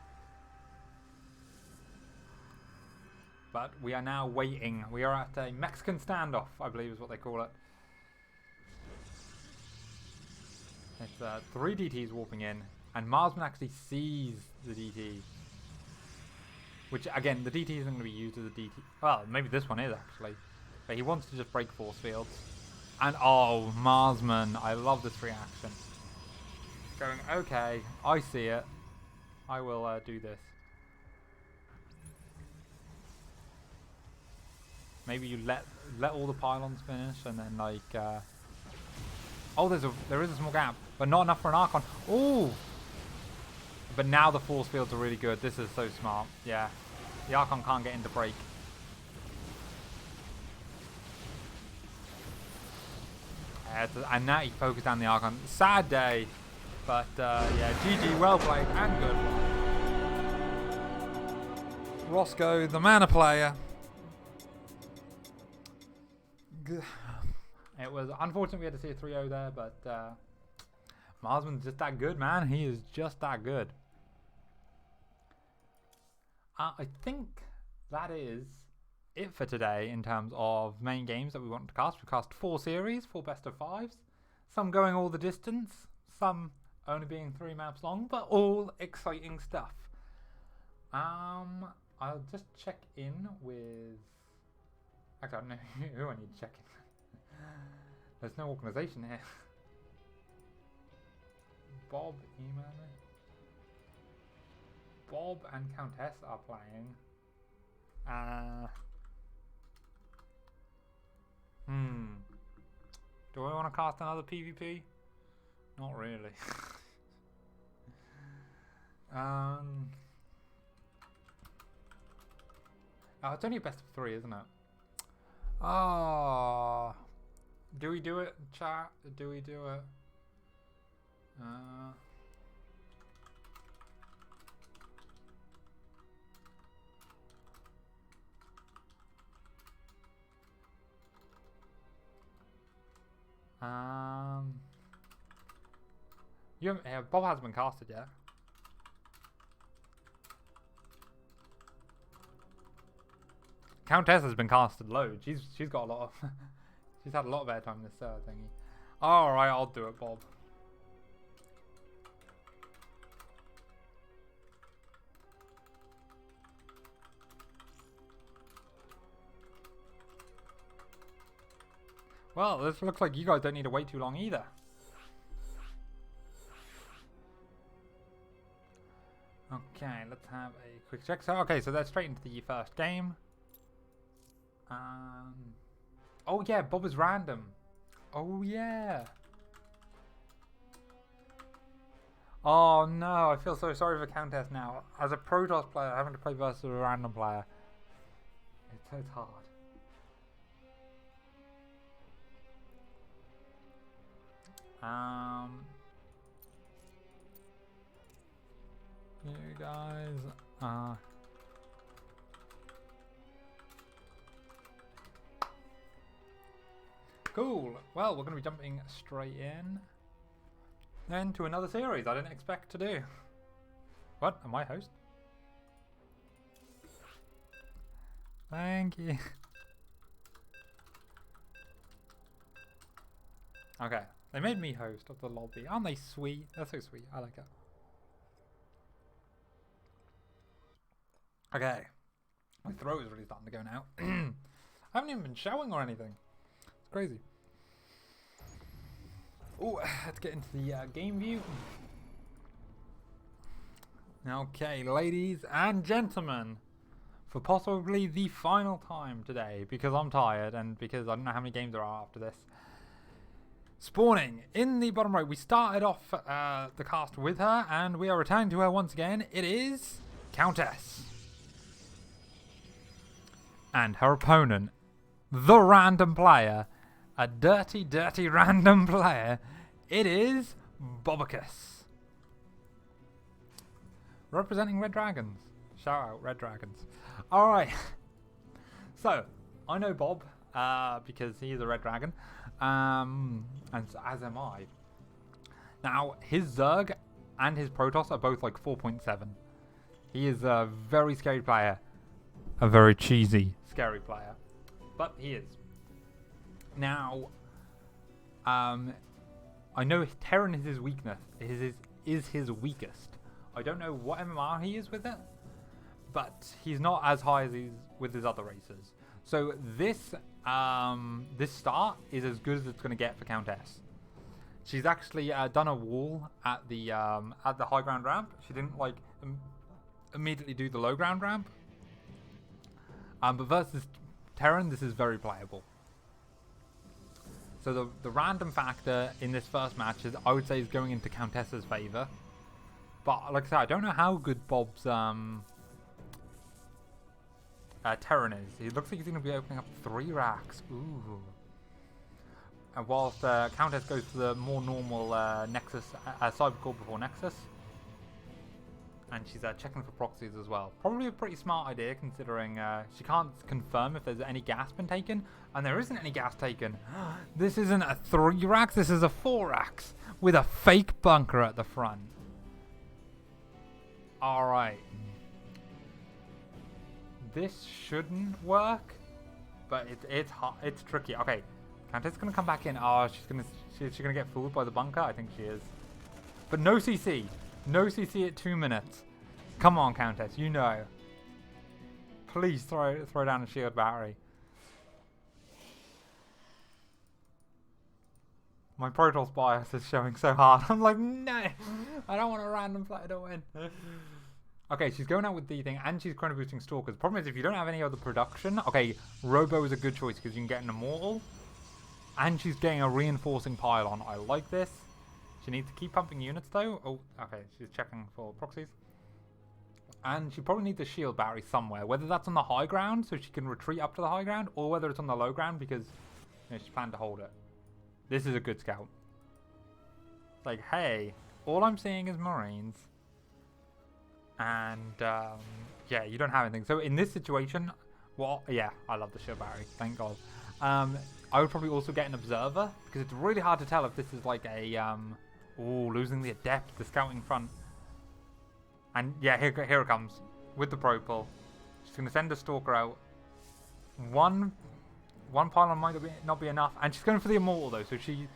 But we are now waiting. We are at a Mexican standoff, I believe is what they call it. It's 3 DTs warping in, and Marsman actually sees the DT. Which, again, the DT isn't going to be used as a DT. Well, maybe this one is, actually. But he wants to just break force fields. And, oh, Marsman, I love this reaction. Going, okay, I see it. I will do this. Maybe you let all the pylons finish, and then like, oh, there is a small gap, but not enough for an Archon. Ooh! But now the force fields are really good. This is so smart. Yeah, the Archon can't get into break. And now he focused down the Archon. Sad day, but yeah, GG, well played and good. Roscoe, the mana player. It was unfortunate we had to see a 3-0 there, but Marsman's just that good, man. He is just that good. I think that is it for today in terms of main games that we want to cast. We cast 4 series, 4 best of 5s. Some going all the distance, some only being 3 maps long, but all exciting stuff. I'll just check in with... Actually, I don't know who I need to check in. There's no organisation here. Bob, email me. Bob and Countess are playing. Do I want to cast another PvP? Not really. Oh, it's only a best of 3, isn't it? Oh, do we do it, chat? Do we do it? Bob hasn't been casted yet. Countess has been casted loads. She's got a lot of she's had a lot of airtime in this thingy. Alright, I'll do it, Bob. Well, this looks like you guys don't need to wait too long either. Okay, let's have a quick check. So, okay, so they're straight into the first game. Oh yeah, Bob is random. Oh yeah. Oh no, I feel so sorry for Countess now. As a Protoss player, having to play versus a random player. It's hard. You guys, cool. Well, we're going to be jumping straight in then to another series I didn't expect to do. What? Am I host? Thank you. Okay. They made me host of the lobby. Aren't they sweet? They're so sweet. I like it. Okay. My throat is really starting to go now. I haven't even been showering or anything. It's crazy. Oh, let's get into the game view. Okay, ladies and gentlemen. For possibly the final time today, because I'm tired and because I don't know how many games there are after this. Spawning in the bottom right. We started off the cast with her, and we are returning to her once again. It is Countess. And her opponent, the random player, a dirty, dirty random player, it is Bobicus. Representing Red Dragons. Shout out, Red Dragons. Alright. So, I know Bob, because he is a Red Dragon. And as am I. Now, his Zerg and his Protoss are both like 4.7. He is a very scary player. A very cheesy, scary player. But he is. Now, I know Terran is his weakness. Is his weakest. I don't know what MMR he is with it, but he's not as high as he's with his other races. So this start is as good as it's going to get for Countess. She's actually done a wall at the high ground ramp. She didn't like immediately do the low ground ramp. But versus Terran, this is very playable. So the random factor in this first match is, I would say, is going into Countess's favor. But like I said, I don't know how good Bob's Terran is. He looks like he's going to be opening up 3 racks. Ooh. And whilst Countess goes for the more normal Nexus, Cybercore before Nexus. And she's checking for proxies as well. Probably a pretty smart idea, considering she can't confirm if there's any gas been taken. And there isn't any gas taken. This isn't a 3 racks, this is a 4 racks. With a fake bunker at the front. Alright. This shouldn't work. But it's tricky. Okay. Countess is going to come back in. Oh, she's gonna get fooled by the bunker? I think she is. But no CC. No CC at 2 minutes. Come on, Countess. You know. Please throw down a shield battery. My Protoss bias is showing so hard. I'm like, no. I don't want a random player to win. Okay, she's going out with the thing, and she's chrono boosting Stalkers. Problem is, if you don't have any other production, okay, Robo is a good choice because you can get an Immortal. And she's getting a reinforcing pylon. I like this. She needs to keep pumping units though. Oh, okay, she's checking for proxies. And she probably needs a shield battery somewhere. Whether that's on the high ground, so she can retreat up to the high ground, or whether it's on the low ground because she's planned to hold it. This is a good scout. Like, hey, all I'm seeing is Marines. And, yeah, you don't have anything. So in this situation, well, yeah, I love the shield battery. Thank God. I would probably also get an observer, because it's really hard to tell if this is like a, losing the adept, the scouting front. And yeah, here it comes, with the propel. She's going to send a stalker out. One pylon might not be enough, and she's going for the immortal though, so she's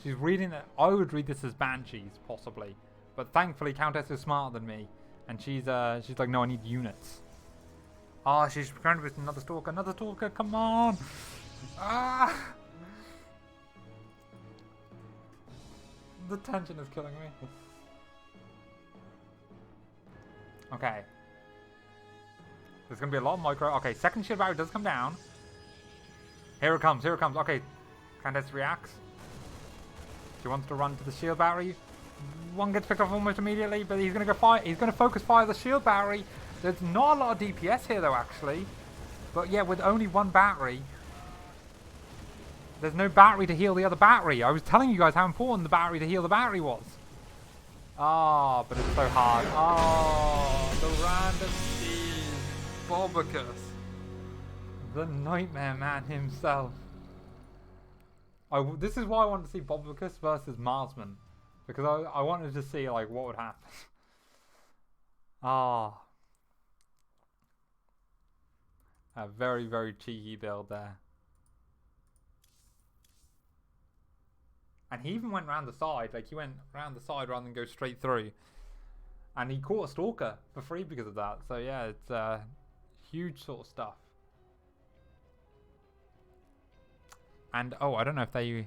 reading that. I would read this as banshees, possibly. But thankfully, Countess is smarter than me, and she's like, no, I need units. Oh, she's trying with another stalker, come on! Ah! The tension is killing me. Okay. There's going to be a lot of micro. Okay, second shield battery does come down. Here it comes. Okay. Countess reacts. She wants to run to the shield battery. One gets picked off almost immediately, but he's going to go fire. He's going to focus fire the shield battery. There's not a lot of DPS here, though, actually. But yeah, with only one battery, there's no battery to heal the other battery. I was telling you guys how important the battery to heal the battery was. Ah, but it's so hard. Oh, the random Steve Bobicus. The Nightmare Man himself. This is why I wanted to see Bobicus versus Marsman. Because I wanted to see like what would happen. Ah. A very, very cheeky build there. And he even went round the side. Like, he went round the side rather than go straight through. And he caught a stalker for free because of that. So, yeah, it's huge sort of stuff. And, oh, I don't know if they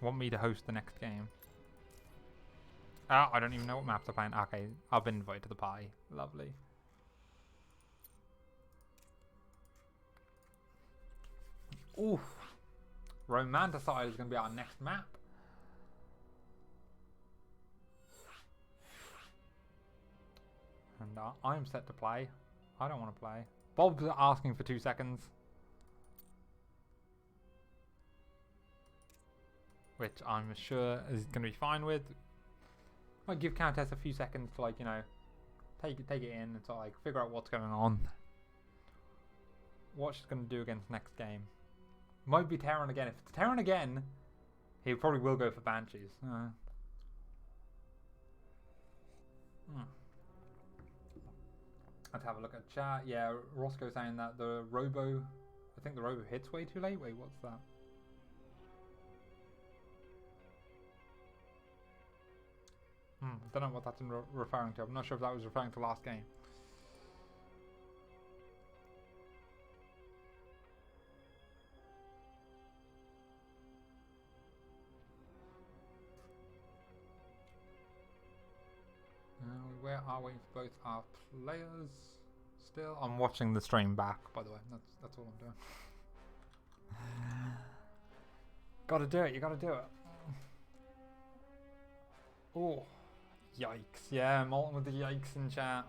want me to host the next game. I don't even know what maps they're playing. Okay, I've been invited to the party. Lovely. Oof. Romanticide is going to be our next map. And I'm set to play. I don't want to play. Bob's asking for 2 seconds. Which I'm sure is going to be fine with. Might give Countess a few seconds to, like, you know, take it in and sort of like figure out what's going on. What she's going to do against next game. Might be Terran again. If it's Terran again, he probably will go for Banshees. Let's have a look at chat. Yeah, Roscoe saying that the Robo, I think the Robo hits way too late. Wait, what's that? Don't know what that's referring to. I'm not sure if that was referring to last game. Where are we for both our players? Still, I'm watching the stream back. By the way, that's all I'm doing. Gotta do it. You gotta do it. Oh, yikes! Yeah, Molten with the yikes in chat.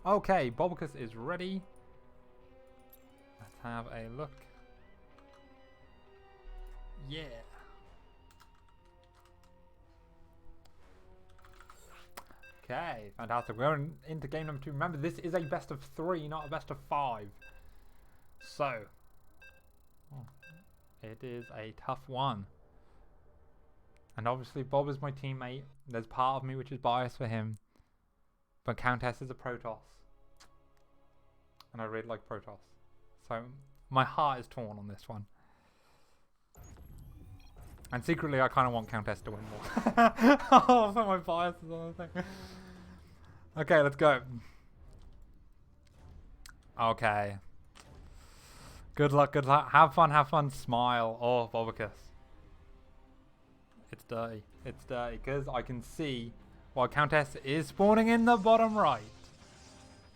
Okay, Bobicus is ready. Let's have a look. Yeah. Okay, fantastic. We're into game number 2. Remember, this is a best of 3, not a best of 5. So, it is a tough one. And obviously, Bob is my teammate. There's part of me which is biased for him. But Countess is a Protoss. And I really like Protoss. So my heart is torn on this one. And secretly I kind of want Countess to win more. Oh, so my bias is on the thing. Okay, let's go. Okay. Good luck, good luck. Have fun, smile. Oh, Bobicus. It's dirty. It's dirty because I can see while Countess is spawning in the bottom right.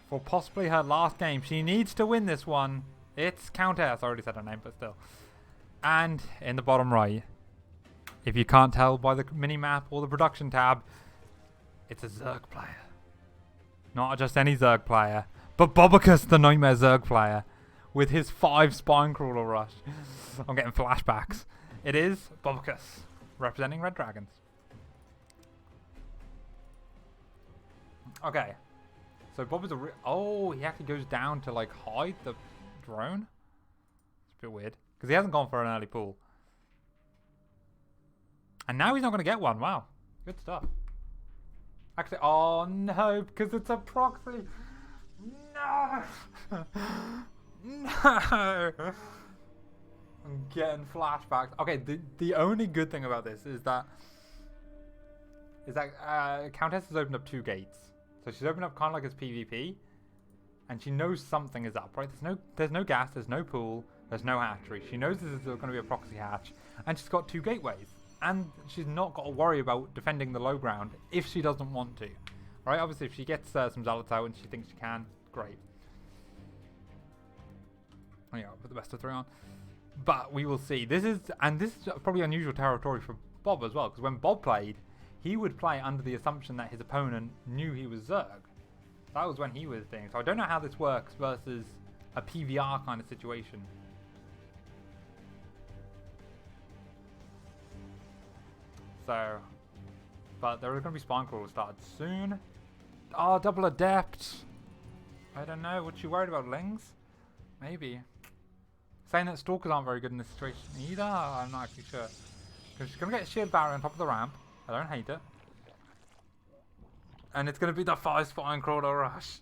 For possibly her last game. She needs to win this one. It's Countess. I already said her name, but still. And in the bottom right, if you can't tell by the mini-map or the production tab, it's a Zerg player. Not just any Zerg player, but Bobicus, the Nightmare Zerg player, with his 5 Spinecrawler rush. I'm getting flashbacks. It is Bobicus, representing Red Dragons. Okay. So Bob is a oh, he actually goes down to like hide the drone. It's a bit weird because he hasn't gone for an early pull, and now he's not going to get one. Wow, good stuff. Actually, oh no, because it's a proxy. No, no. I'm getting flashbacks. Okay, the only good thing about this is that Countess has opened up 2 gates. So she's opened up kind of like his PvP, and she knows something is up, right? There's no gas, there's no pool, there's no hatchery. She knows this is going to be a proxy hatch, and she's got 2 gateways, and she's not got to worry about defending the low ground if she doesn't want to, right? Obviously, if she gets some zealots out and she thinks she can, great. Oh yeah, I'll put the best of 3 on. But we will see. This is probably unusual territory for Bob as well, because when Bob played, he would play under the assumption that his opponent knew he was Zerg. That was when he was doing. So I don't know how this works versus a PVR kind of situation. So, but there are going to be Spinecrawlers started soon. Oh, double adept. I don't know. Would she worried about Lings? Maybe. Saying that Stalkers aren't very good in this situation either. I'm not actually sure. Because she's going to get a shield barrier on top of the ramp. I don't hate it. And it's going to be the 5 Spinecrawler rush.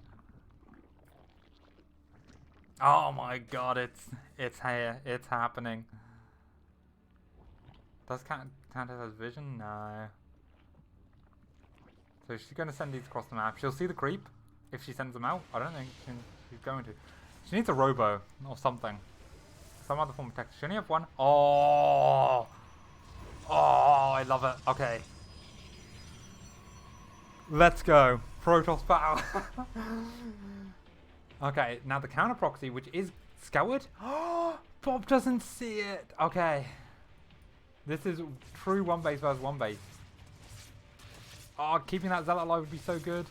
Oh my god, it's here. It's happening. Does Countess has vision? No. So she's going to send these across the map. She'll see the creep if she sends them out. I don't think she's going to. She needs a robo or something. Some other form of text. She only have 1. Oh! Oh, I love it. Okay. Let's go. Protoss power. Okay, now the counter proxy, which is scoured. Oh, Bob doesn't see it. Okay. This is true one base versus one base. Oh, keeping that zealot alive would be so good.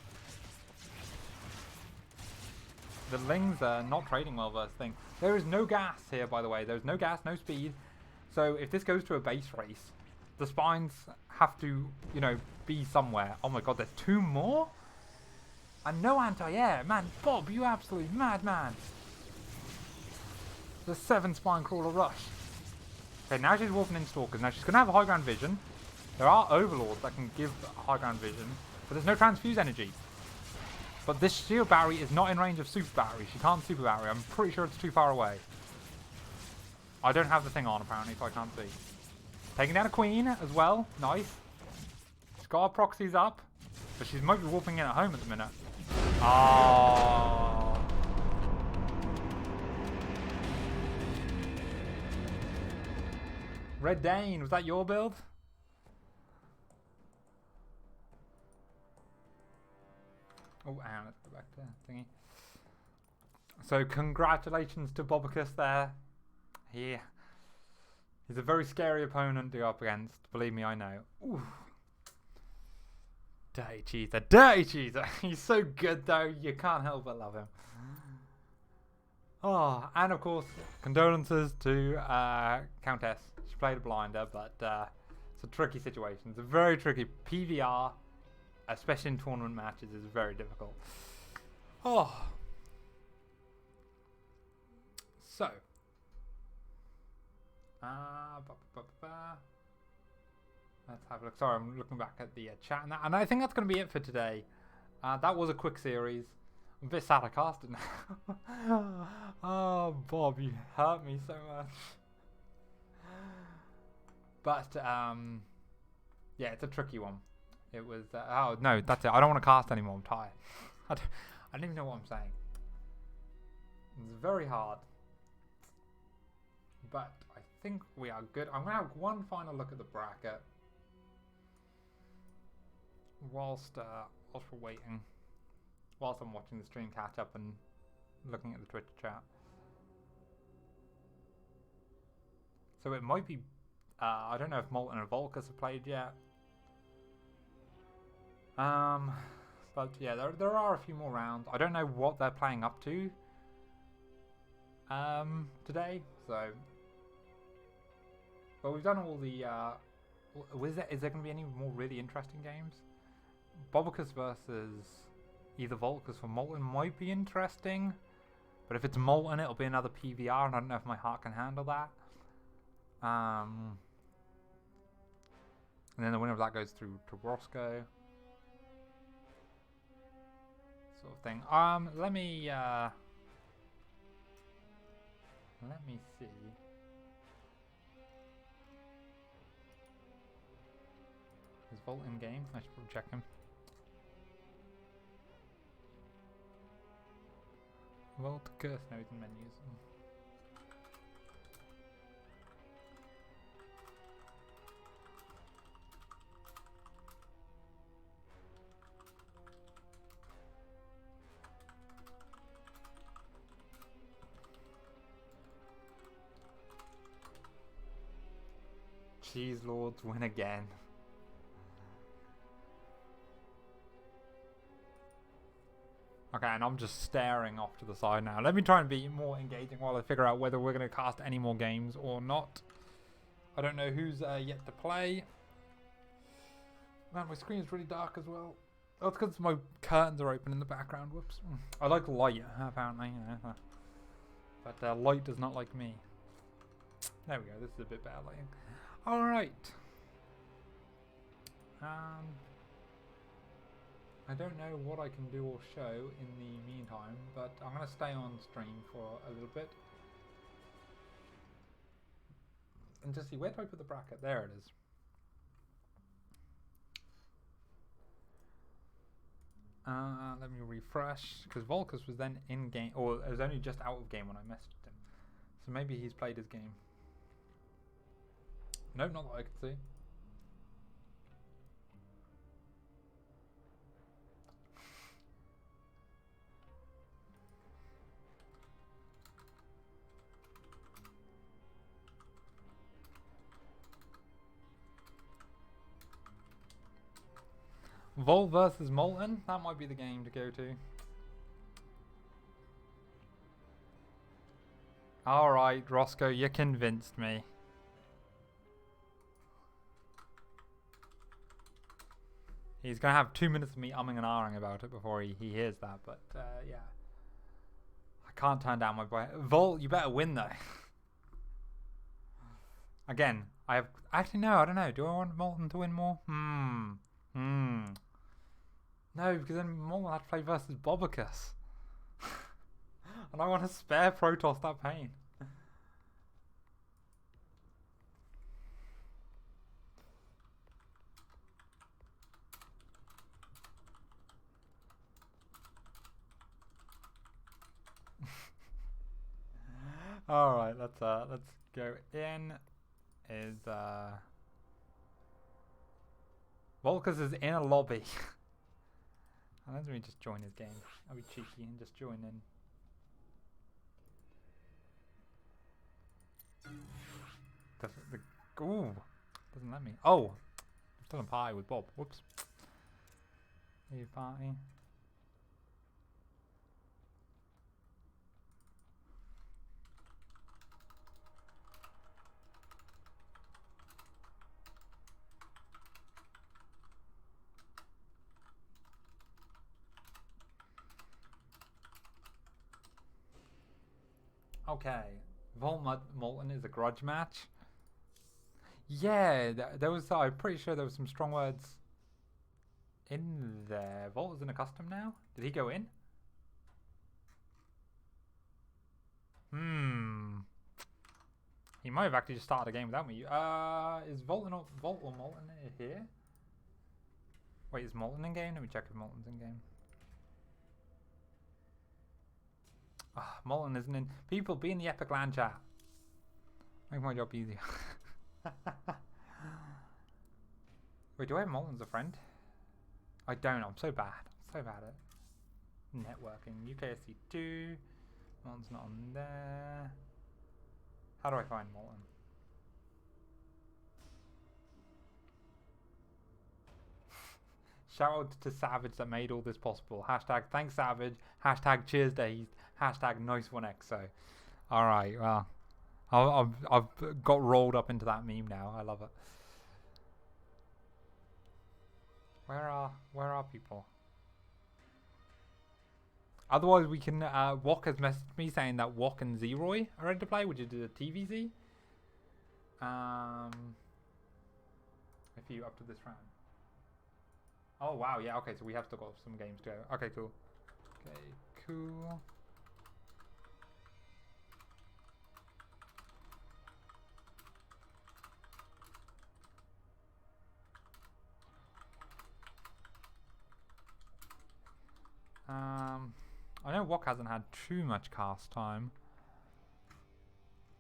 The Lings are not trading well versus thing. There is no gas here, by the way. There's no gas, no speed. So if this goes to a base race, the spines have to, you know, be somewhere. Oh my god, there's 2 more? And no anti-air. Man, Bob, you absolute madman. The 7 spine crawler rush. Okay, now she's walking in stalkers. Now she's going to have a high ground vision. There are overlords that can give high ground vision, but there's no transfuse energy. But this shield battery is not in range of super battery. She can't super battery. I'm pretty sure it's too far away. I don't have the thing on apparently, so I can't see. Taking down a queen as well. Nice. She's got her proxies up, but she might be warping in at home at the minute. Oh. Red Dane, was that your build? Oh, hang on, let's go back to thingy. So, congratulations to Bobicus there. He's a very scary opponent to go up against. Believe me, I know. Ooh. Dirty cheeser. Dirty cheeser. He's so good, though. You can't help but love him. Oh, and of course, condolences to Countess. She played a blinder, but it's a tricky situation. It's a very tricky PVR. Especially in tournament matches, is very difficult. Oh. So. Let's have a look. Sorry, I'm looking back at the chat. And I think that's going to be it for today. That was a quick series. I'm a bit sad I cast it now. Oh, Bob, you hurt me so much. But, yeah, it's a tricky one. It was, oh no, that's it. I don't want to cast anymore. I'm tired. I don't even know what I'm saying. It's very hard. But I think we are good. I'm going to have one final look at the bracket. Whilst we're waiting. Whilst I'm watching the stream catch up and looking at the Twitch chat. So it might be, I don't know if Molten and Volcus have played yet. But yeah, there are a few more rounds. I don't know what they're playing up to today, so but we've done all the is there going to be any more really interesting games? Bobicus versus either Volcus for Molten might be interesting, but if it's Molten it'll be another PVR and I don't know if my heart can handle that. And then the winner of that goes through to Roscoe. Sort of thing. Let me see. Is Volt in game? I should probably check him. Volt curse. No, he's in menus. Cheese Lords win again. Okay, and I'm just staring off to the side now. Let me try and be more engaging while I figure out whether we're going to cast any more games or not. I don't know who's yet to play. Man, my screen is really dark as well. Oh, it's because my curtains are open in the background. Whoops. I like light, apparently. Yeah. But light does not like me. There we go. This is a bit better lighting. Alright. I don't know what I can do or show in the meantime, but I'm going to stay on stream for a little bit. And just see, where do I put the bracket? There it is. Let me refresh, because Volcus was then in game, or it was only just out of game when I messaged him. So maybe he's played his game. No, not that I could see. Vol versus Molten. That might be the game to go to. Alright, Roscoe, you convinced me. He's going to have 2 minutes of me umming and ahhing about it before he hears that, but yeah. I can't turn down my boy. Volt, you better win though. Again, I have... Actually, no, I don't know. Do I want Molten to win more? No, because then Molten will have to play versus Bobicus. And I want to spare Protoss that pain. All right, let's go in. Is Volcus is in a lobby. Let me just join his game. I'll be cheeky and just join in. Ooh, doesn't let me. Oh, I'm still in party with Bob. Whoops. Leave party. Okay, Molten is a grudge match. Yeah, there was. I'm pretty sure there was some strong words in there. Volt is in a custom now. Did he go in? He might have actually just started a game without me. Is Volt or Molten here? Wait, is Molten in game? Let me check if Molten's in game. Molten isn't in. People, be in the epic.LAN chat. Make my job easier. Wait, do I have Molten as a friend? I don't. I'm so bad. I'm so bad at networking. UKSC2. Molten's not on there. How do I find Molten? Shout out to Savage that made all this possible. Hashtag thanks Savage. Hashtag cheers Dazed. Hashtag nice one XO. Alright, well. I've got rolled up into that meme now. I love it. Where are people? Otherwise we can Wok has messaged me saying that Wok and Zeroy are ready to play, which is a TVZ. If you up to this round. Oh wow, yeah, okay, so we have still got some games to go. Okay, cool. Okay, cool. I know Wok hasn't had too much cast time.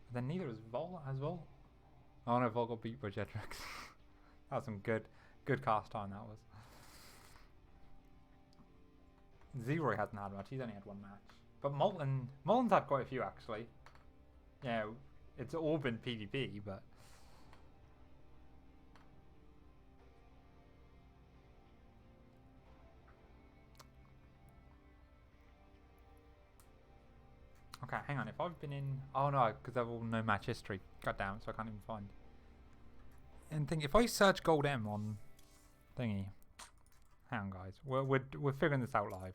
But then neither has Vol. Has Vol? Oh no, Vol got beat by Jetrix. That was some good cast time, that was. Zeroy hasn't had much, he's only had one match. But Molten's had quite a few actually. Yeah, it's all been PvP, but... Okay, hang on, if I've been in... Oh no, because I've all no match history. God damn it, so I can't even find... And think, if I search Gold M on... Thingy... Hang on guys, we're figuring this out live.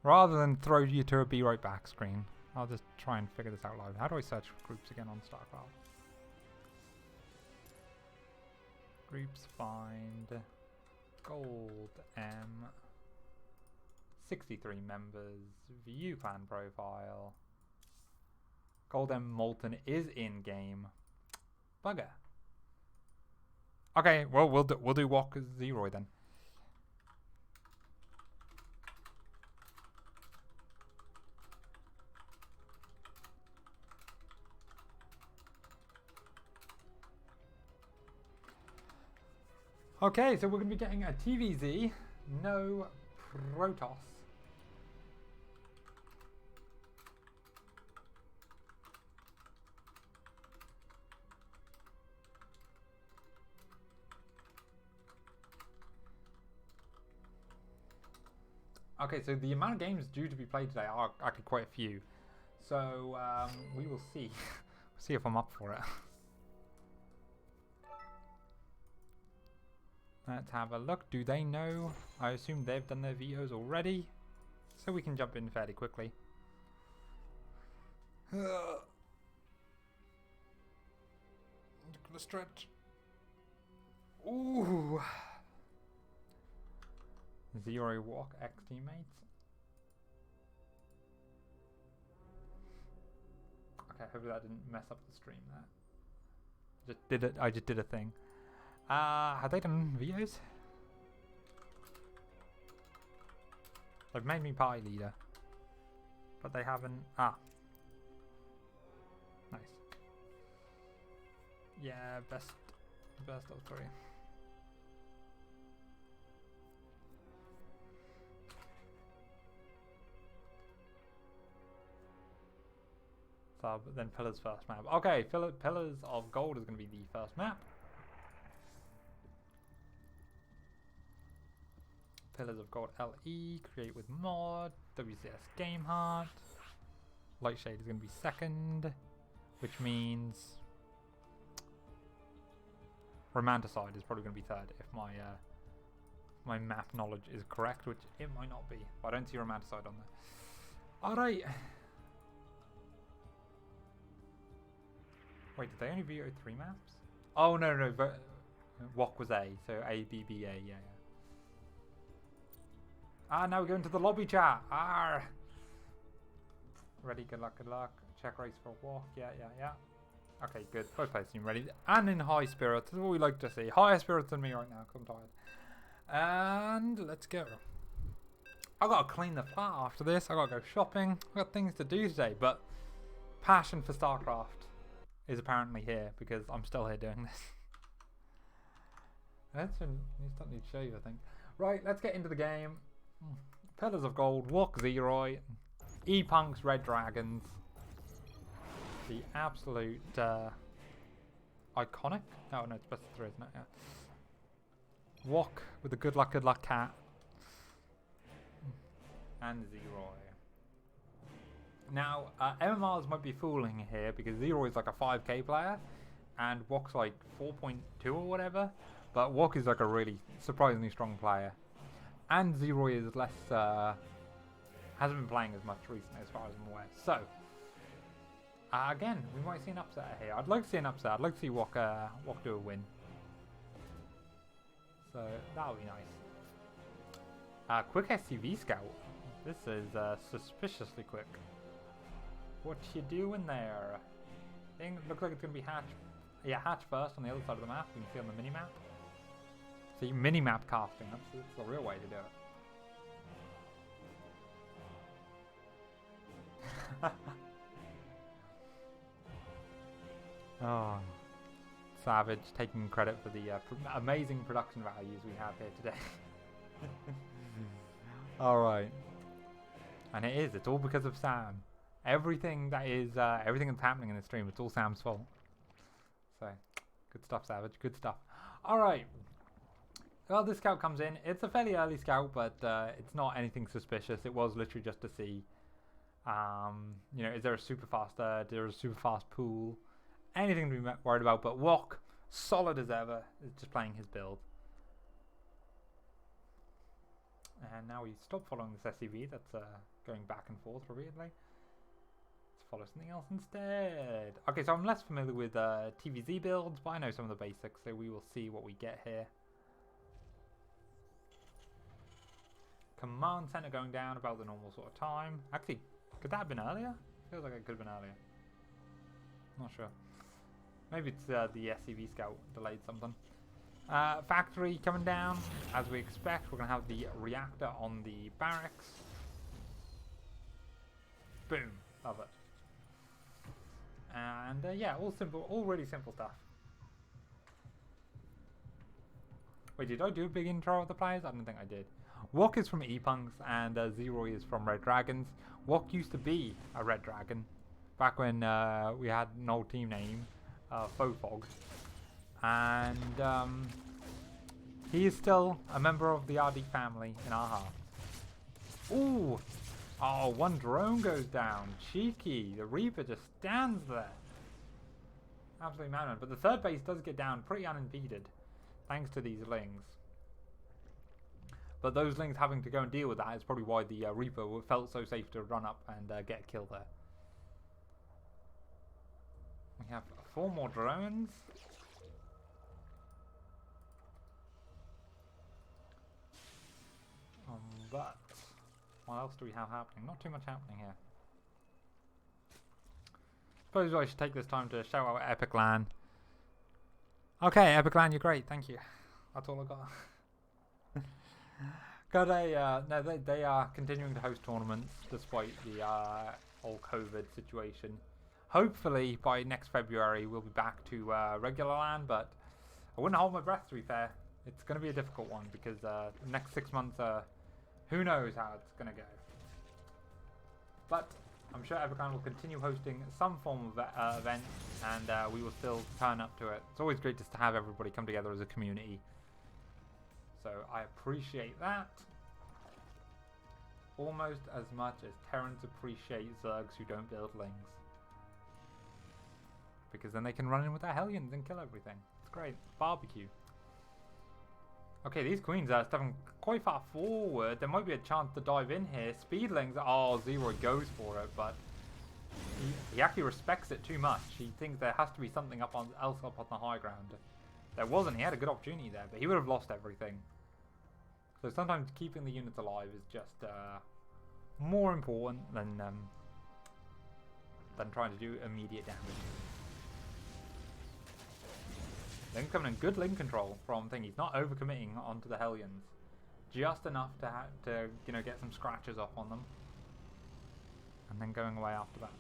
Rather than throw you to a be right back screen, I'll just try and figure this out live. How do I search groups again on StarCraft? Groups, find... Gold M... 63 members, view clan profile. Gold M Molten is in game. Bugger. Okay, well we'll do Wok as Zeroy then. Okay, so we're gonna be getting a TVZ, no Protoss. Okay, so the amount of games due to be played today are actually quite a few. So we will see. See if I'm up for it. Let's have a look. Do they know? I assume they've done their vetoes already. So we can jump in fairly quickly. I'm gonna stretch. Ooh. Zero walk X teammates. Okay, hopefully that didn't mess up the stream there. Just did it. I just did a thing. Have they done videos? They've made me party leader, but they haven't. Ah, nice. Yeah, best of 3. Sub, then Pillars first map. Okay, Pillars of Gold is going to be the first map. Pillars of Gold LE, create with mod, WCS Game Heart. Lightshade is going to be second, which means Romanticide is probably going to be third if my map knowledge is correct, which it might not be. But I don't see Romanticide on there. Alright. Wait, did they only veto 3 maps? Oh, no, but WOC was A, so A, B, B, A, yeah. Ah, now we're going to the lobby chat. Ah. Ready, good luck. Check race for WOC, yeah. Okay, good. Both players seem ready. And in high spirits, that's what we like to see. Higher spirits than me right now, because I'm tired. And let's go. I gotta clean the flat after this. I gotta go shopping. I got things to do today, but passion for StarCraft is apparently here because I'm still here doing this. That's been, you still need to shave, I think. Right, let's get into the game. Pillars of Gold, WOC Zeroy, E-Punks, Red Dragons. The absolute iconic. Oh no, it's best of 3, isn't it? Yeah. WOC with the good luck cat. And Zeroy. Now, MMRs might be fooling here because Zeroy is like a 5k player and WOC's like 4.2 or whatever, but WOC is like a really surprisingly strong player. And Zeroy is less, hasn't been playing as much recently as far as I'm aware. So, again, we might see an upset here. I'd like to see an upset. I'd like to see WOC do a win. So, that would be nice. Quick SCV scout. This is suspiciously quick. What you doing there? Looks like it's going to be Hatch. Yeah, Hatch first on the other side of the map. You can see on the mini-map. See, mini-map casting. That's the real way to do it. Oh, Savage taking credit for the amazing production values we have here today. Alright. And it is. It's all because of Sam. Everything that's happening in the stream, it's all Sam's fault. So, good stuff, Savage. Good stuff. Alright. Well, this scout comes in. It's a fairly early scout, but it's not anything suspicious. It was literally just to see, you know, is there a super fast third? Is there a super fast pool? Anything to be worried about, but WOC, solid as ever, is just playing his build. And now we stop following this SCV that's going back and forth repeatedly. Let's follow something else instead. Okay, so I'm less familiar with TVZ builds, but I know some of the basics, so we will see what we get here. Command center going down about the normal sort of time. Actually, could that have been earlier? Feels like it could have been earlier. Not sure. Maybe it's the SCV scout delayed something. Factory coming down. As we expect, we're going to have the reactor on the barracks. Boom. Love it. And yeah, all simple, all really simple stuff. Wait, did I do a big intro of the players? I don't think I did. WOC is from E-Punks and Zeroy is from Red Dragons. WOC used to be a Red Dragon back when we had an old team name, Fofog. And he is still a member of the RD family in our heart. Ooh! Oh, one drone goes down. Cheeky. The Reaper just stands there. Absolutely madman. But the third base does get down pretty unimpeded, thanks to these lings. But those lings having to go and deal with that is probably why the Reaper felt so safe to run up and get a kill there. We have 4 more drones. But what else do we have happening? Not too much happening here. Suppose I should take this time to shout out epic.LAN. Okay, epic.LAN, you're great. Thank you. That's all I got. Got a no, they are continuing to host tournaments despite the whole COVID situation. Hopefully by next February we'll be back to regular LAN, but I wouldn't hold my breath, to be fair. It's going to be a difficult one because the next 6 months, who knows how it's going to go. But I'm sure epic.LAN will continue hosting some form of event, and we will still turn up to it. It's always great just to have everybody come together as a community. So I appreciate that almost as much as Terrans appreciate Zergs who don't build lings. Because then they can run in with their Hellions and kill everything. It's great. Barbecue. Okay, these queens are stepping quite far forward. There might be a chance to dive in here. Speedlings, oh, Zero goes for it, but he actually respects it too much. He thinks there has to be something else up on the high ground. There wasn't. He had a good opportunity there, but he would have lost everything. So sometimes keeping the units alive is just more important than trying to do immediate damage. Then coming in good link control from Thingy. He's not overcommitting onto the Hellions, just enough to you know, get some scratches off on them, and then going away after that.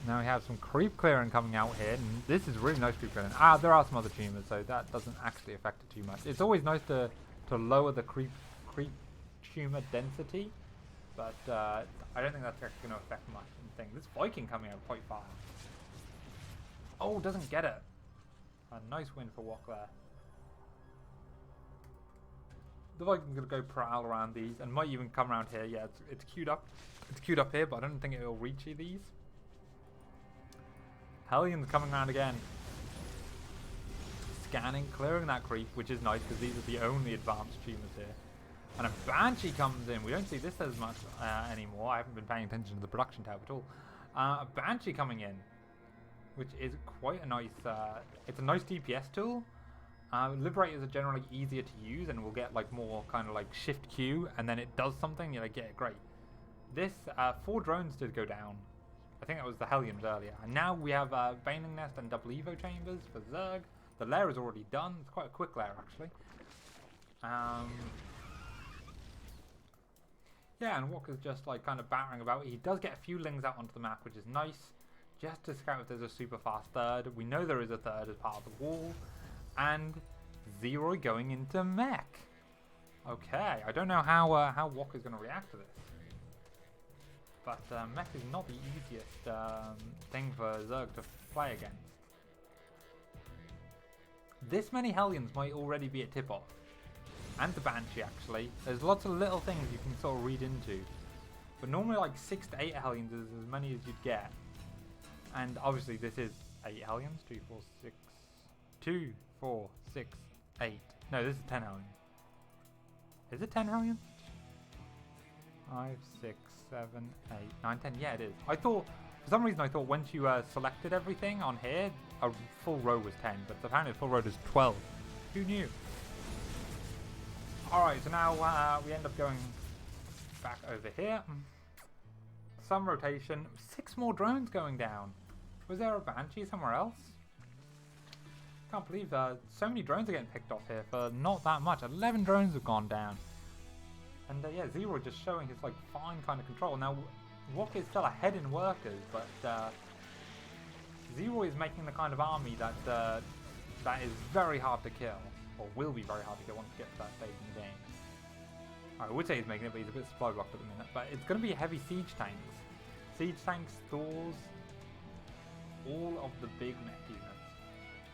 Now we have some creep clearing coming out here, and this is really nice creep clearing. Ah, there are some other tumors, so that doesn't actually affect it too much. It's always nice to lower the creep tumor density, but I don't think that's actually going to affect much. This Viking coming out quite far. Oh, doesn't get it. A nice win for Wok there. The Viking's going to go prowl around these, and might even come around here. Yeah, it's queued up. It's queued up here, but I don't think it will reach these. Hellions coming around again. Scanning, clearing that creep, which is nice because these are the only advanced tumors here. And a Banshee comes in. We don't see this as much anymore. I haven't been paying attention to the production tab at all. A Banshee coming in, which is quite a nice... it's a nice DPS tool. Liberators are generally easier to use, and we'll get like more kind of like shift Q, and then it does something. You're like, yeah, great. This 4 drones did go down. I think that was the Hellions earlier. And now we have Baneling Nest and double Evo chambers for Zerg. The lair is already done. It's quite a quick lair, actually. Yeah, and Walker's just like kind of battering about. He does get a few lings out onto the map, which is nice. Just to scout if there's a super fast third. We know there is a third as part of the wall. And Zero going into mech. Okay, I don't know how Walker's going to react to this. But mech is not the easiest thing for Zerg to play against. This many Hellions might already be a tip-off. And the Banshee, actually. There's lots of little things you can sort of read into. But normally like 6 to 8 Hellions is as many as you'd get. And obviously this is 8 Hellions. 2, 4, 6... 2, 4, 6, 8. No, this is 10 Hellions. Is it 10 Hellions? 5, 6, 7, 8, 9, 10. Yeah, it is. I thought, for some reason I thought once you selected everything on here, a full row was 10. But apparently a full row is 12. Who knew? Alright, so now we end up going back over here. Some rotation. 6 more drones going down. Was there a Banshee somewhere else? Can't believe so many drones are getting picked off here for not that much. 11 drones have gone down. And yeah, Zero just showing his like fine kind of control. Now, Wok is still ahead in workers, but Zero is making the kind of army that that is very hard to kill. Or will be very hard to kill once you get to that stage in the game. I would say he's making it, but he's a bit supply blocked at the minute. But it's going to be heavy siege tanks. Siege tanks, Thors, all of the big mech units.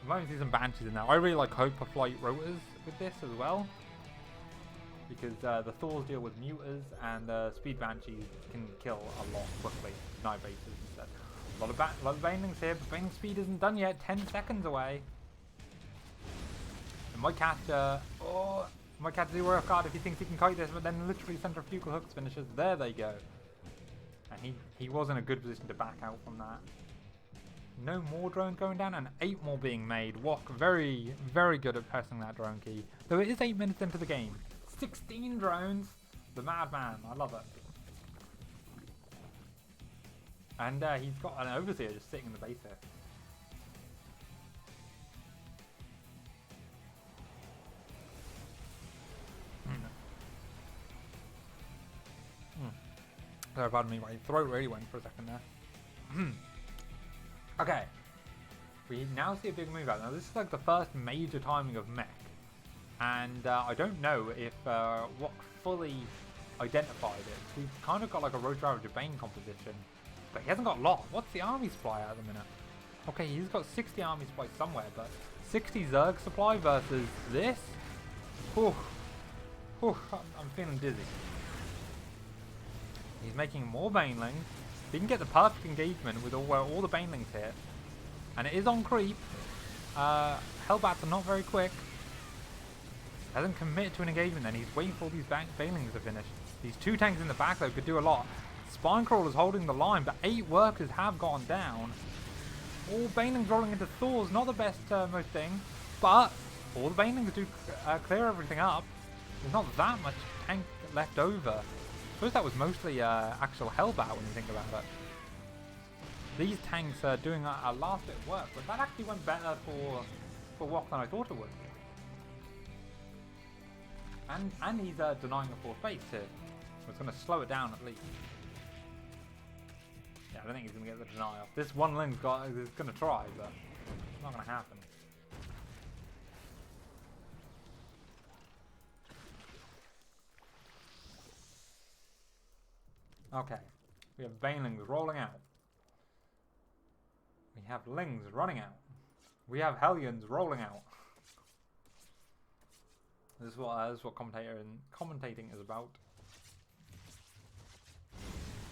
I might see some Banshees in there. I really like Hope Flight Rotors with this as well. Because the Thors deal with Muters and Speed Banshees can kill a lot quickly. Night bases instead. A lot of Banelings here, but Baneling speed isn't done yet. 10 seconds away. It might catch Zero off guard if he thinks he can kite this, but then literally centrifugal hooks finishes. There they go. And he was in a good position to back out from that. No more drones going down and 8 more being made. Wok very, very good at pressing that drone key. Though it is 8 minutes into the game. 16 drones. The madman. I love it. And he's got an overseer just sitting in the base here. Sorry, pardon me, my throat really went for a second there. Okay. We now see a big move out. Now this is like the first major timing of mech. And I don't know if Wok fully identified it. We've kind of got like a Road Ravager Bane composition. But he hasn't got a lot. What's the army supply at the minute? Okay, he's got 60 army supply somewhere, but 60 Zerg supply versus this? Whew. Whew, I'm feeling dizzy. He's making more Banelings. He can get the perfect engagement with all the Banelings here. And it is on creep. Hellbats are not very quick. Hasn't committed to an engagement then. He's waiting for all these Banelings to finish. These 2 tanks in the back though could do a lot. Spinecrawler's holding the line, but 8 workers have gone down. All Banelings rolling into Thors, not the best most thing. But all the Banelings do clear everything up. There's not that much tank left over. I suppose that was mostly actual Hellbat when you think about it. These tanks are doing a last bit of work, but that actually went better for Wok than I thought it would. And he's denying a 4th base here. So it's going to slow it down at least. Yeah, I don't think he's going to get the deny off. This one ling's is going to try, but it's not going to happen. Okay, we have Banelings rolling out. We have Lings running out. We have Hellions rolling out. This is what commentating is about.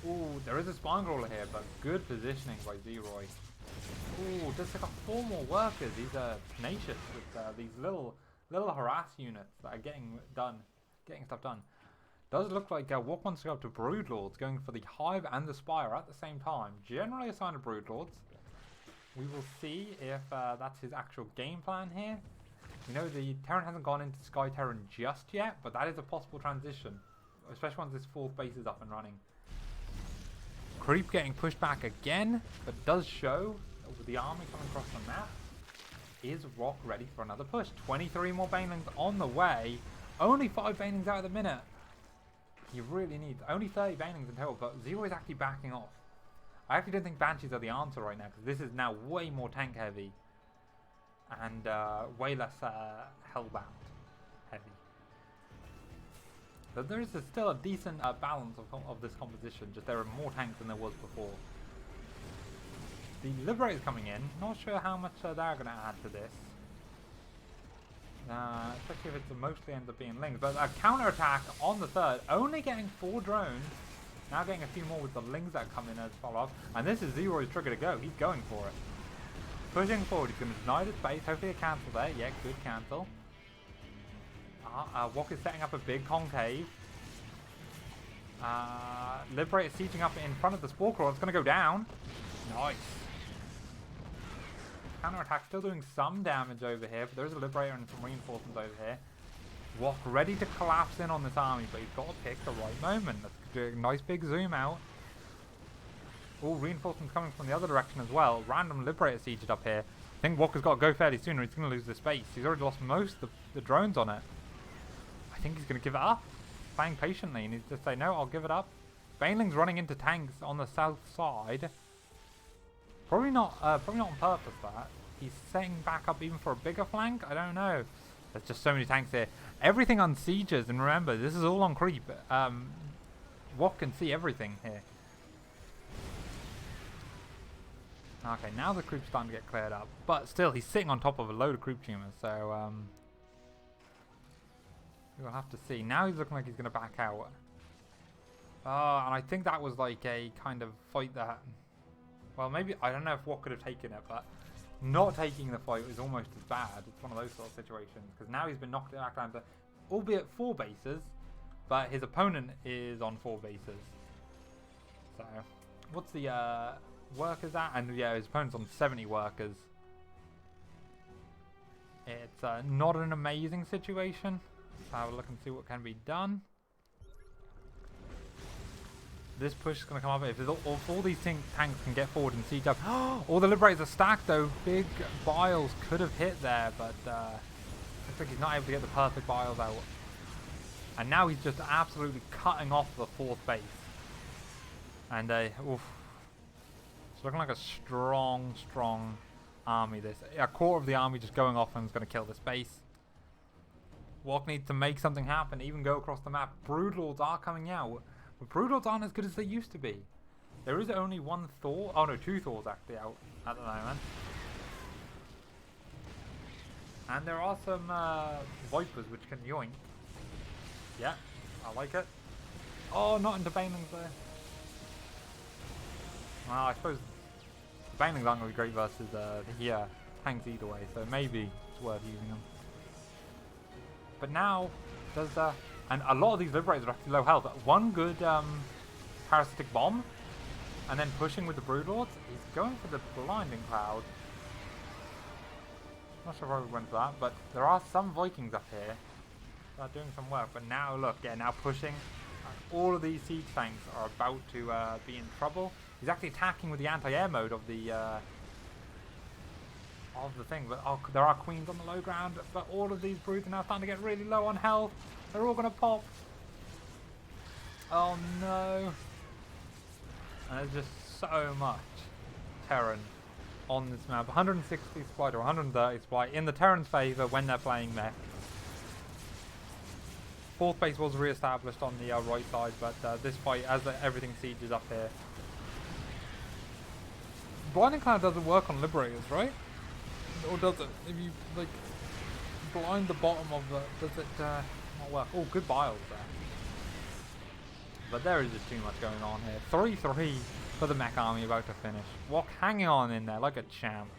Ooh, there is a Spinecrawler here, but good positioning by Zeroy. Ooh, just got 4 more workers. These are tenacious with these little harass units that are getting stuff done. Does look like Wok wants to go up to Broodlords, going for the Hive and the Spire at the same time. Generally a sign of Broodlords. We will see if that's his actual game plan here. You know, the Terran hasn't gone into Sky Terran just yet, but that is a possible transition, especially once this 4th base is up and running. Creep getting pushed back again, but does show with the army coming across the map. Is Wok ready for another push? 23 more Banelings on the way. Only 5 Banelings out at the minute. He really needs only 30 Banelings in total, but Zero is actually backing off. I actually don't think Banshees are the answer right now, because this is now way more tank heavy. And way less Hellbound heavy. But there is still a decent balance of this composition, just there are more tanks than there was before. The Liberator's coming in, not sure how much they're going to add to this. Especially if it mostly ends up being Lings. But a counter-attack on the 3rd, only getting 4 drones. Now getting a few more with the Lings that come in as follow-up. And this is Zero's trigger to go, he's going for it. Pushing forward, he's going to deny the space, hopefully a cancel there. Yeah, good cancel. Wok is setting up a big concave. Liberator sieging up in front of the Spore Crawl. It's going to go down. Nice. Counter-attack still doing some damage over here, but there's a Liberator and some reinforcements over here. Wok ready to collapse in on this army, but he's got to pick the right moment. Let's do a nice big zoom out. Oh, reinforcements coming from the other direction as well. Random Liberator sieged up here. I think Wok has got to go fairly soon or he's going to lose the space. He's already lost most of the drones on it. I think he's going to give it up. Playing patiently, and he's just say, no, I'll give it up. Baneling's running into tanks on the south side. Probably not on purpose, that. He's setting back up even for a bigger flank? I don't know. There's just so many tanks here. Everything on sieges, and remember, this is all on creep. Wok can see everything here. Okay, now the creep's starting to get cleared up. But still, he's sitting on top of a load of creep tumors, so we'll have to see. Now he's looking like he's going to back out. And I think that was like a kind of fight that... Well, maybe... I don't know if Wok could have taken it, but not taking the fight is almost as bad. It's one of those sort of situations. Because now he's been knocked back down to, albeit 4 bases, but his opponent is on 4 bases. So, what's the workers at? And yeah, his opponent's on 70 workers. It's not an amazing situation. Let's have a look and see what can be done. This push is going to come up. If all these tanks can get forward and siege up. All the Liberators are stacked though. Big Biles could have hit there, but looks like he's not able to get the perfect Biles out. And now he's just absolutely cutting off the 4th base. And oof. It's looking like a strong army. This a quarter of the army just going off and is going to kill this base. Wok needs to make something happen, even go across the map. Broodlords are coming out. But Broodlords aren't as good as they used to be. There is only 1 Thor. Oh no, 2 Thors actually out at the moment. And there are some Vipers which can yoink. Yeah, I like it. Oh, not into Banelings there. Well, I suppose the Banelings aren't going to be great versus the tanks either way, so maybe it's worth using them. But now, does and a lot of these Liberators are actually low health. One good parasitic bomb, and then pushing with the Broodlords. He's going for the Blinding Cloud. Not sure why we went for that, but there are some Vikings up here that are doing some work. But now look, yeah, now pushing. All of these siege tanks are about to be in trouble. He's actually attacking with the anti-air mode of the thing, but there are queens on the low ground. But all of these broods are now starting to get really low on health. They're all going to pop. Oh no! And there's just so much Terran on this map. 160 supply to 130 supply in the Terran's favour when they're playing mech. 4th base was re-established on the right side, but this fight, as everything sieges up here. Blinding Cloud doesn't work on Liberators, right? Or does it? If you like blind the bottom of the, does it not work? Oh, good Biles there. But there is just too much going on here. 3-3 for the mech army about to finish. Wok hanging on in there like a champ.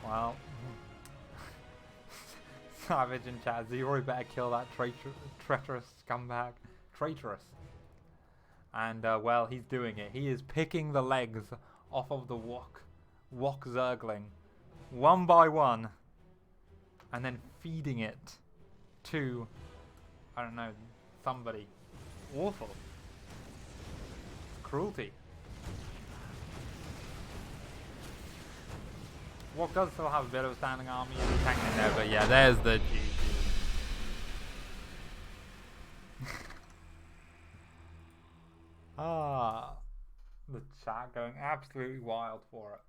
Well, Savage in chat, Zeroy better kill that treacherous scumbag. Traitorous. And, well, he's doing it. He is picking the legs off of the Wok Zergling. One by one. And then feeding it to, I don't know, somebody. Awful. Cruelty. Wok does still have a bit of a standing army and he's hanging in there, but yeah, there's the GG. The chat going absolutely wild for it.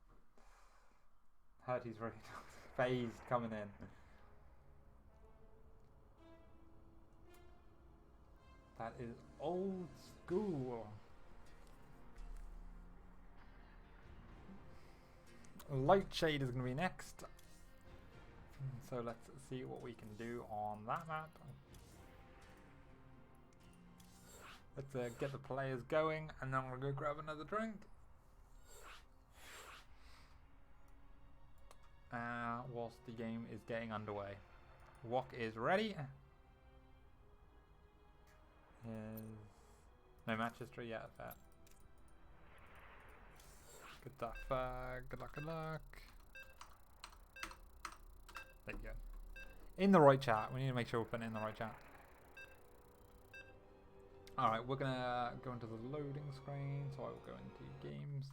Heard he's really phased coming in. That is old school. Light Shade is going to be next. So let's see what we can do on that map. Let's get the players going and then we'll go grab another drink. Whilst the game is getting underway. Wok is ready. No match history yet. Fair. Good stuff. Good luck, good luck. There you go. In the right chat. We need to make sure we're putting it in the right chat. Alright, we're going to go into the loading screen. So I will go into games.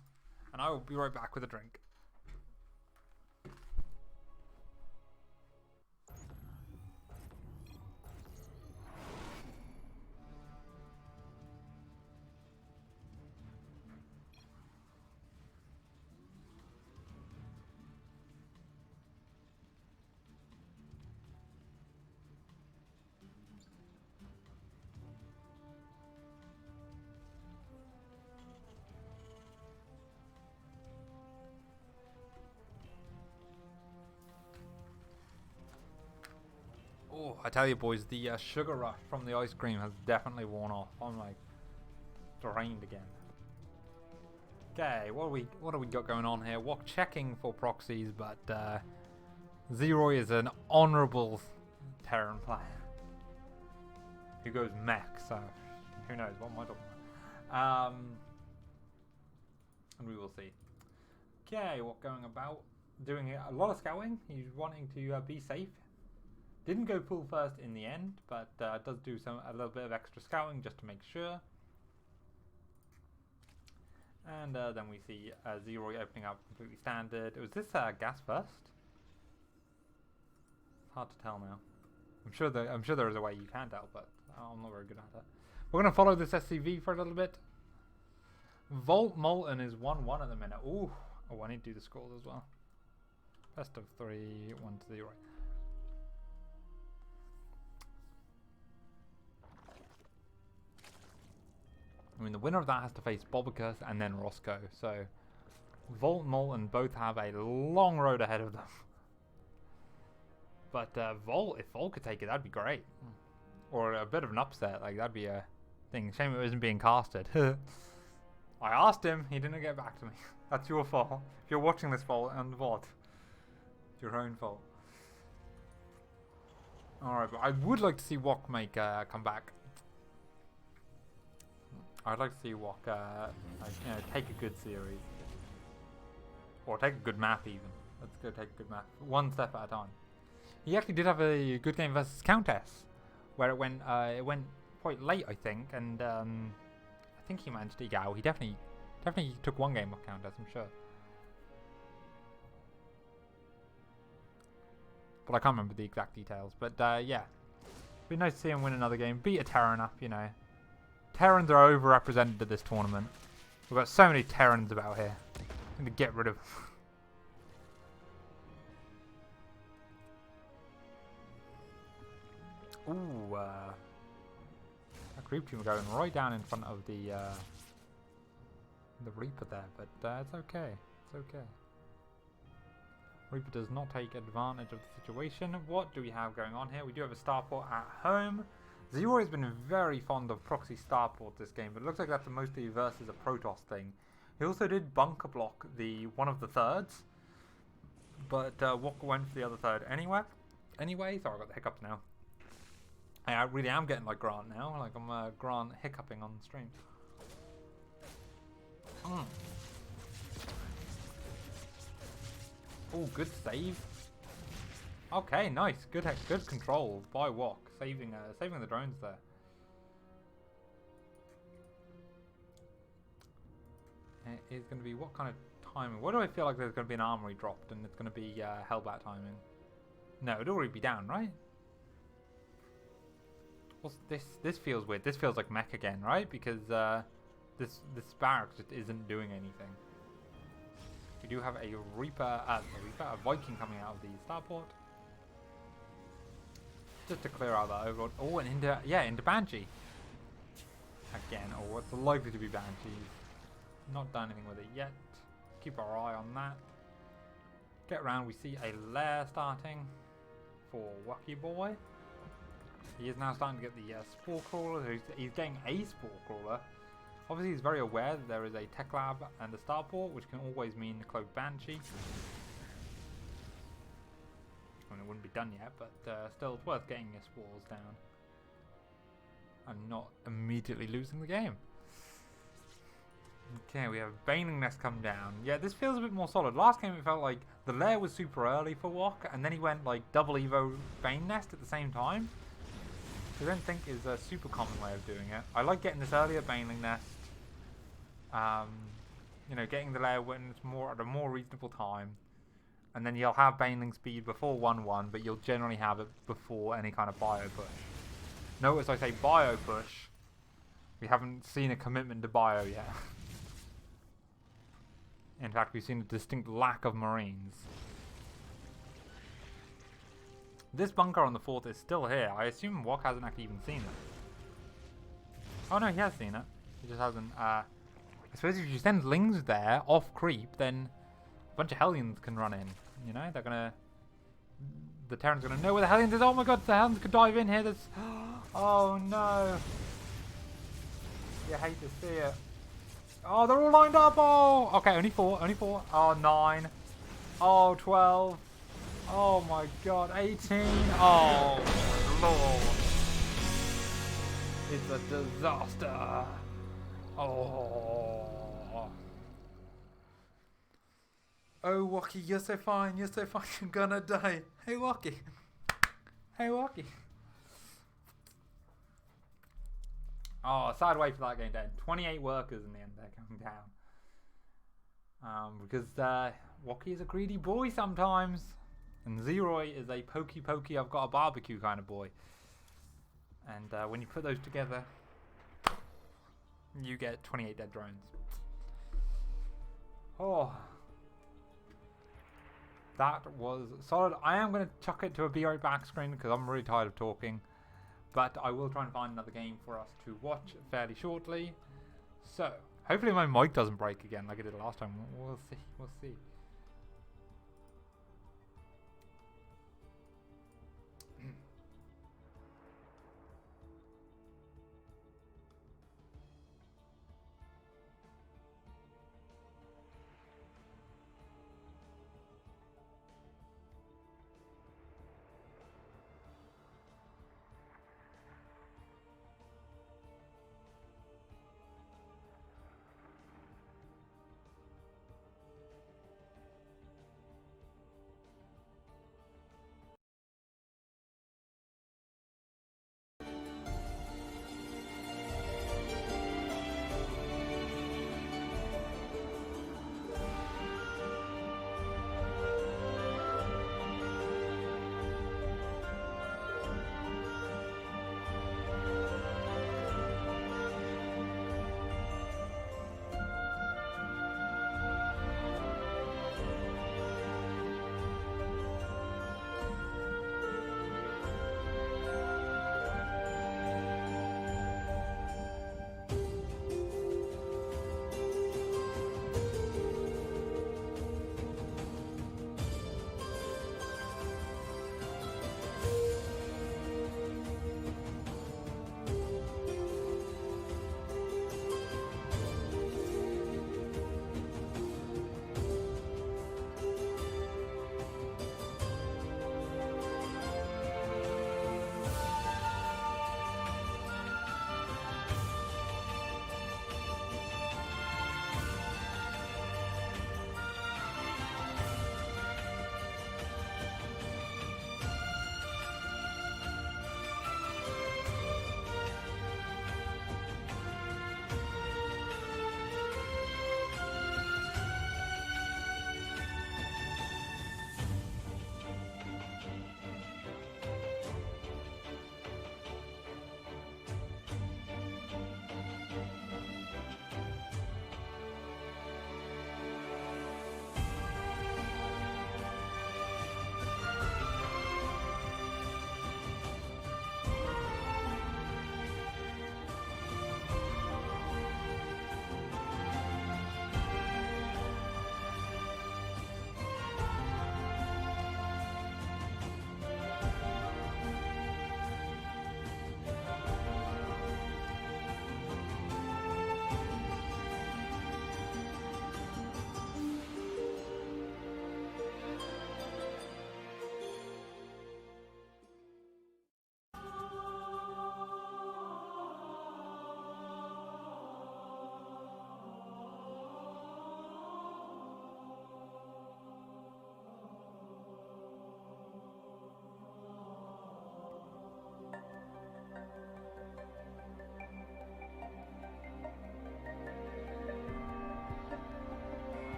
And I will be right back with a drink. I tell you, boys, the sugar rush from the ice cream has definitely worn off. I'm like drained again. Okay, what do we got going on here? Wok checking for proxies, but Zeroy is an honourable Terran player who goes mech, so who knows what am I talking about? And we will see. Okay, what going about? Doing a lot of scouting. He's wanting to be safe. Didn't go full first in the end, but does do a little bit of extra scouting just to make sure. And then we see Zeroy opening up completely standard. Was this gas first? It's hard to tell now. I'm sure there is a way you can tell, but I'm not very good at it. We're gonna follow this SCV for a little bit. Volt Molten is 1-1 at the minute. Ooh, oh, I need to do the scores as well. Best of 3, 1-0. I mean, the winner of that has to face Bobicus and then Roscoe. So, Volt and Molten both have a long road ahead of them. But Volt, if Volt could take it, that'd be great. Or a bit of an upset, like that'd be a thing. Shame it wasn't being casted. I asked him, he didn't get back to me. That's your fault. If you're watching this, Volt and Volt, it's your own fault. Alright, but I would like to see Wok make come back. I'd like to see Wok take a good series. Or take a good map even. Let's go take a good map. One step at a time. He actually did have a good game versus Countess, where it went quite late, I think, and I think he managed to eke out. He definitely took one game off Countess, I'm sure. But I can't remember the exact details. But yeah, it'd be nice to see him win another game, beat a Terran up, you know. Terrans are overrepresented at this tournament. We've got so many Terrans about here. I need to get rid of them. Ooh, that creep team are going right down in front of the Reaper there, but it's okay. It's okay. Reaper does not take advantage of the situation. What do we have going on here? We do have a starport at home. Zeroy has been very fond of proxy starport this game, but it looks like that's mostly versus a Protoss thing. He also did bunker block one of the thirds, but Walker went for the other third anyway. Sorry, I got the hiccups now. I really am getting like Grant now, like I'm Grant hiccuping on stream. Oh, good save. Okay, nice, good control by Wok, saving the drones there. It is going to be what kind of timing? What do I feel like there's going to be an armory dropped and it's going to be Hellbat timing? No, it'd already be down, right? What's this? This feels weird. This feels like mech again, right? Because this barracks just isn't doing anything. We do have a Reaper, a Viking coming out of the starport. Just to clear out that overlord. Oh, and into Banshee. Again, oh, it's likely to be Banshee. Not done anything with it yet. Keep our eye on that. Get around, we see a lair starting for Wacky Boy. He is now starting to get the Spore Crawler. He's getting a Spore Crawler. Obviously, he's very aware that there is a Tech Lab and a starport, which can always mean the Cloak Banshee. I mean, it wouldn't be done yet, but still, it's worth getting your spores down and not immediately losing the game. Okay, we have Baneling Nest come down. Yeah, this feels a bit more solid. Last game, it felt like the lair was super early for Wok, and then he went like double Evo Bane Nest at the same time. Which I don't think is a super common way of doing it. I like getting this earlier Baneling Nest. You know, getting the lair when it's at a more reasonable time. And then you'll have Baneling speed before 1-1, but you'll generally have it before any kind of bio push. Notice I say bio push. We haven't seen a commitment to bio yet. In fact, we've seen a distinct lack of Marines. This bunker on the 4th is still here. I assume Wok hasn't actually even seen it. Oh no, he has seen it. He just hasn't. I suppose if you send Lings there off creep, then a bunch of Hellions can run in. You know, they're gonna the Terran's gonna know where the Hellions is. Oh my god, the Hellions could dive in here. There's... Oh no. You hate to see it. Oh, they're all lined up. Oh, okay, only 4, only 4. Oh, 9. Oh, 12. Oh my god, 18. Oh my lord. It's a disaster. Oh. Oh, Wacky, you're so fine. You're so fine. You're gonna die. Hey, Wacky. Hey, Wacky. Oh, sad way for that game to end. 28 workers in the end. They're going down. Because Wacky is a greedy boy sometimes. And Zeroy is a pokey pokey, I've got a barbecue kind of boy. And when you put those together, you get 28 dead drones. Oh. That was solid. I am going to chuck it to a be right back screen because I'm really tired of talking. But I will try and find another game for us to watch fairly shortly. So, hopefully my mic doesn't break again like it did last time. We'll see. We'll see.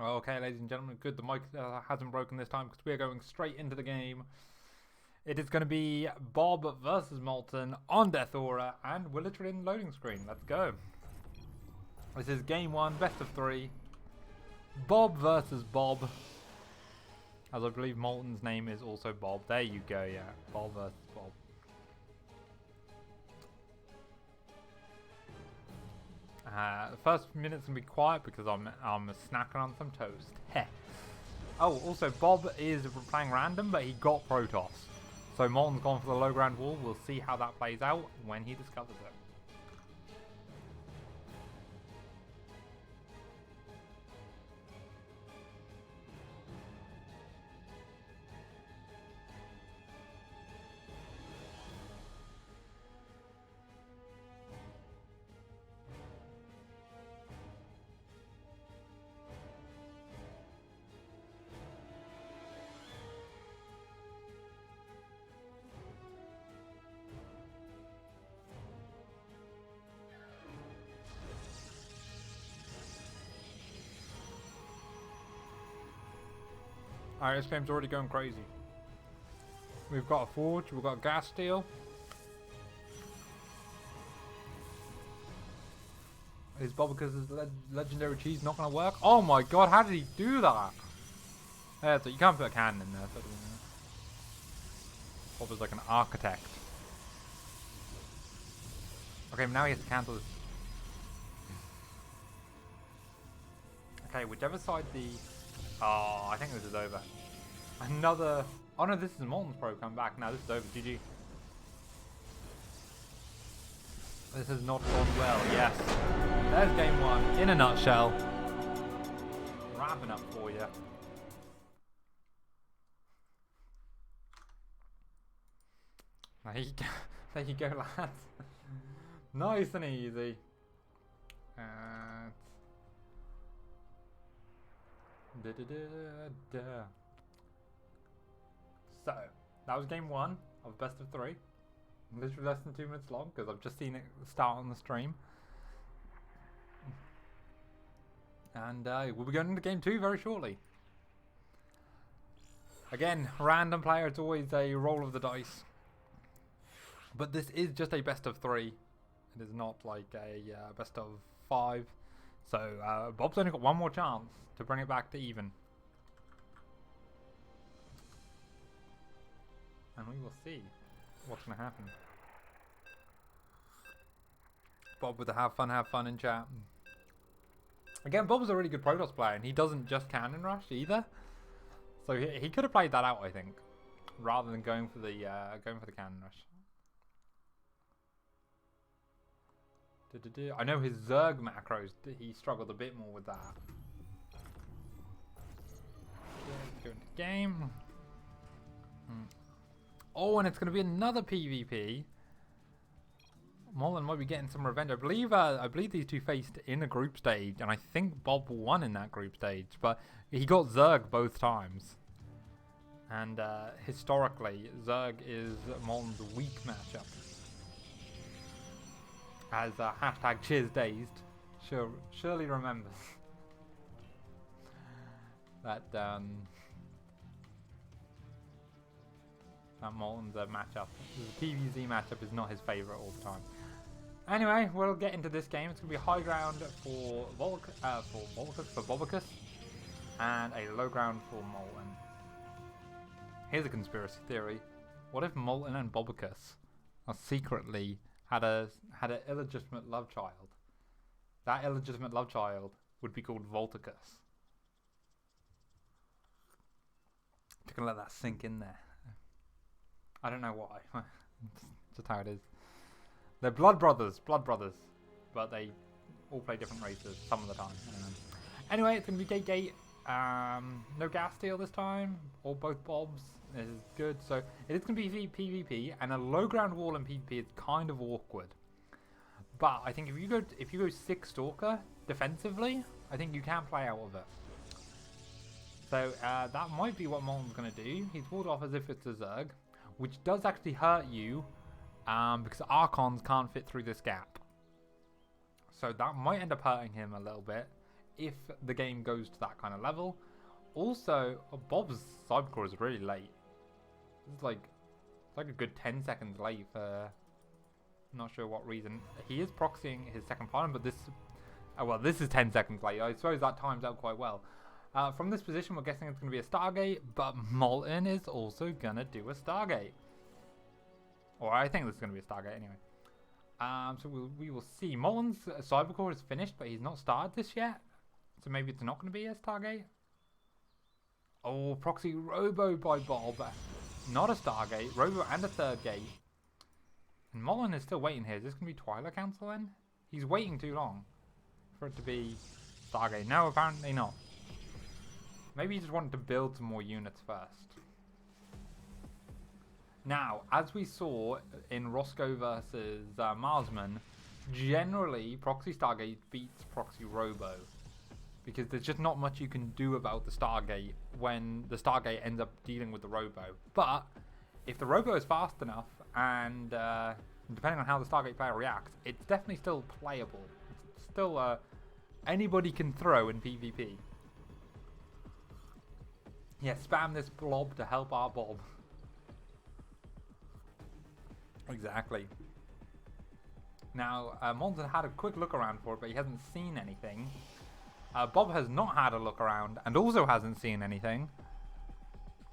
Okay, ladies and gentlemen, good. The mic hasn't broken this time because we are going straight into the game. It is going to be Bob versus Molten on Death Aura, and we're literally in the loading screen. Let's go. This is game 1, best of 3. Bob versus Bob. As I believe Molten's name is also Bob. There you go, yeah. Bob versus Bob. The first minute's going to be quiet because I'm snacking on some toast. Heh. Oh, also Bob is playing random, but he got Protoss. So Molten's gone for the low ground wall. We'll see how that plays out when he discovers it. Alright, this game's already going crazy. We've got a forge, we've got gas steel. Is Bobbicus' legendary cheese not going to work? Oh my god, how did he do that? Yeah, so you can't put a cannon in there. So Bob is like an architect. Okay, now he has to cancel this. Okay, whichever side the... Oh, I think this is over. Another... Oh no, this is Molten's Pro come back. Now this is over. GG. This has not gone well. Yes. There's game 1 in a nutshell. Wrapping up for you. There you go. There you go, lads. Nice and easy. So, that was game 1 of best of 3. Literally less than 2 minutes long because I've just seen it start on the stream. And we'll be going into game 2 very shortly. Again, random player, it's always a roll of the dice. But this is just a best of 3. It is not like a best of 5. So Bob's only got one more chance to bring it back to even. And we will see what's going to happen. Bob with the have fun in chat. Again, Bob's a really good Protoss player, and he doesn't just cannon rush either. So he could have played that out, I think, rather than going for the cannon rush. I know his Zerg macros, he struggled a bit more with that. Let's go into game. Oh, and it's going to be another PvP. Molten might be getting some revenge. I believe these two faced in a group stage, and I think Bob won in that group stage, but he got Zerg both times. And historically, Zerg is Molten's weak matchup. As hashtag CheersDazed surely remembers that that Molten's matchup. The PvZ matchup is not his favourite all the time. Anyway, we'll get into this game. It's going to be high ground for Bobbicus, and a low ground for Molten. Here's a conspiracy theory. What if Molten and Bobbicus are secretly had an illegitimate love child? That illegitimate love child would be called Volticus. Just gonna let that sink in there. I don't know why. Just how it is. They're blood brothers, but they all play different races some of the time. Anyway, it's gonna be gate. No gas steel this time, or both Bobs. This is good. So it is going to be PvP, and a low ground wall in PvP is kind of awkward. But I think if you go 6 Stalker defensively, I think you can play out of it. So that might be what Molten's going to do. He's walled off as if it's a Zerg, which does actually hurt you because Archons can't fit through this gap. So that might end up hurting him a little bit if the game goes to that kind of level. Also, Bob's cybercore is really late. It's like a good 10 seconds late for not sure what reason. He is proxying his second pylon, but this well, this is 10 seconds late. I suppose that times out quite well. From this position, we're guessing it's going to be a Stargate, but Molten is also going to do a Stargate. Or I think this is going to be a Stargate anyway. So we will see. Molten's cybercore is finished, but he's not started this yet. So maybe it's not going to be a Stargate. Oh, proxy Robo by Bob. Not a Stargate. Robo and a third gate. And Molten is still waiting here. Is this going to be Twilight Council then? He's waiting too long for it to be Stargate. No, apparently not. Maybe he just wanted to build some more units first. Now, as we saw in Roscoe versus Marsman, generally Proxy Stargate beats Proxy Robo. Because there's just not much you can do about the Stargate when the Stargate ends up dealing with the Robo. But if the Robo is fast enough and depending on how the Stargate player reacts, it's definitely still playable. It's still anybody can throw in PvP. Yeah, spam this blob to help our Bob. Exactly. Now, Monson had a quick look around for it, but he hasn't seen anything. Bob has not had a look around and also hasn't seen anything.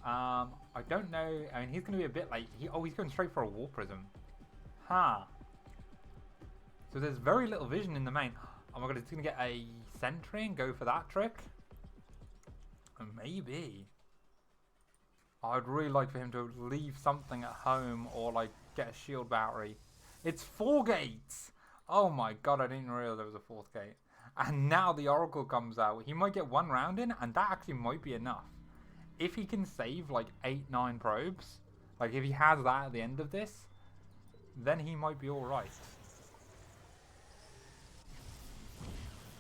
I don't know. I mean, he's going to be a bit late. He's going straight for a War Prism. Huh. So there's very little vision in the main. Oh my god, he's going to get a Sentry and go for that trick? Maybe. I'd really like for him to leave something at home or like get a shield battery. It's 4 gates! Oh my god, I didn't realize there was a 4th gate. And now the Oracle comes out. He might get 1 round in, and that actually might be enough. If he can save like 8-9 probes, like if he has that at the end of this, then he might be alright.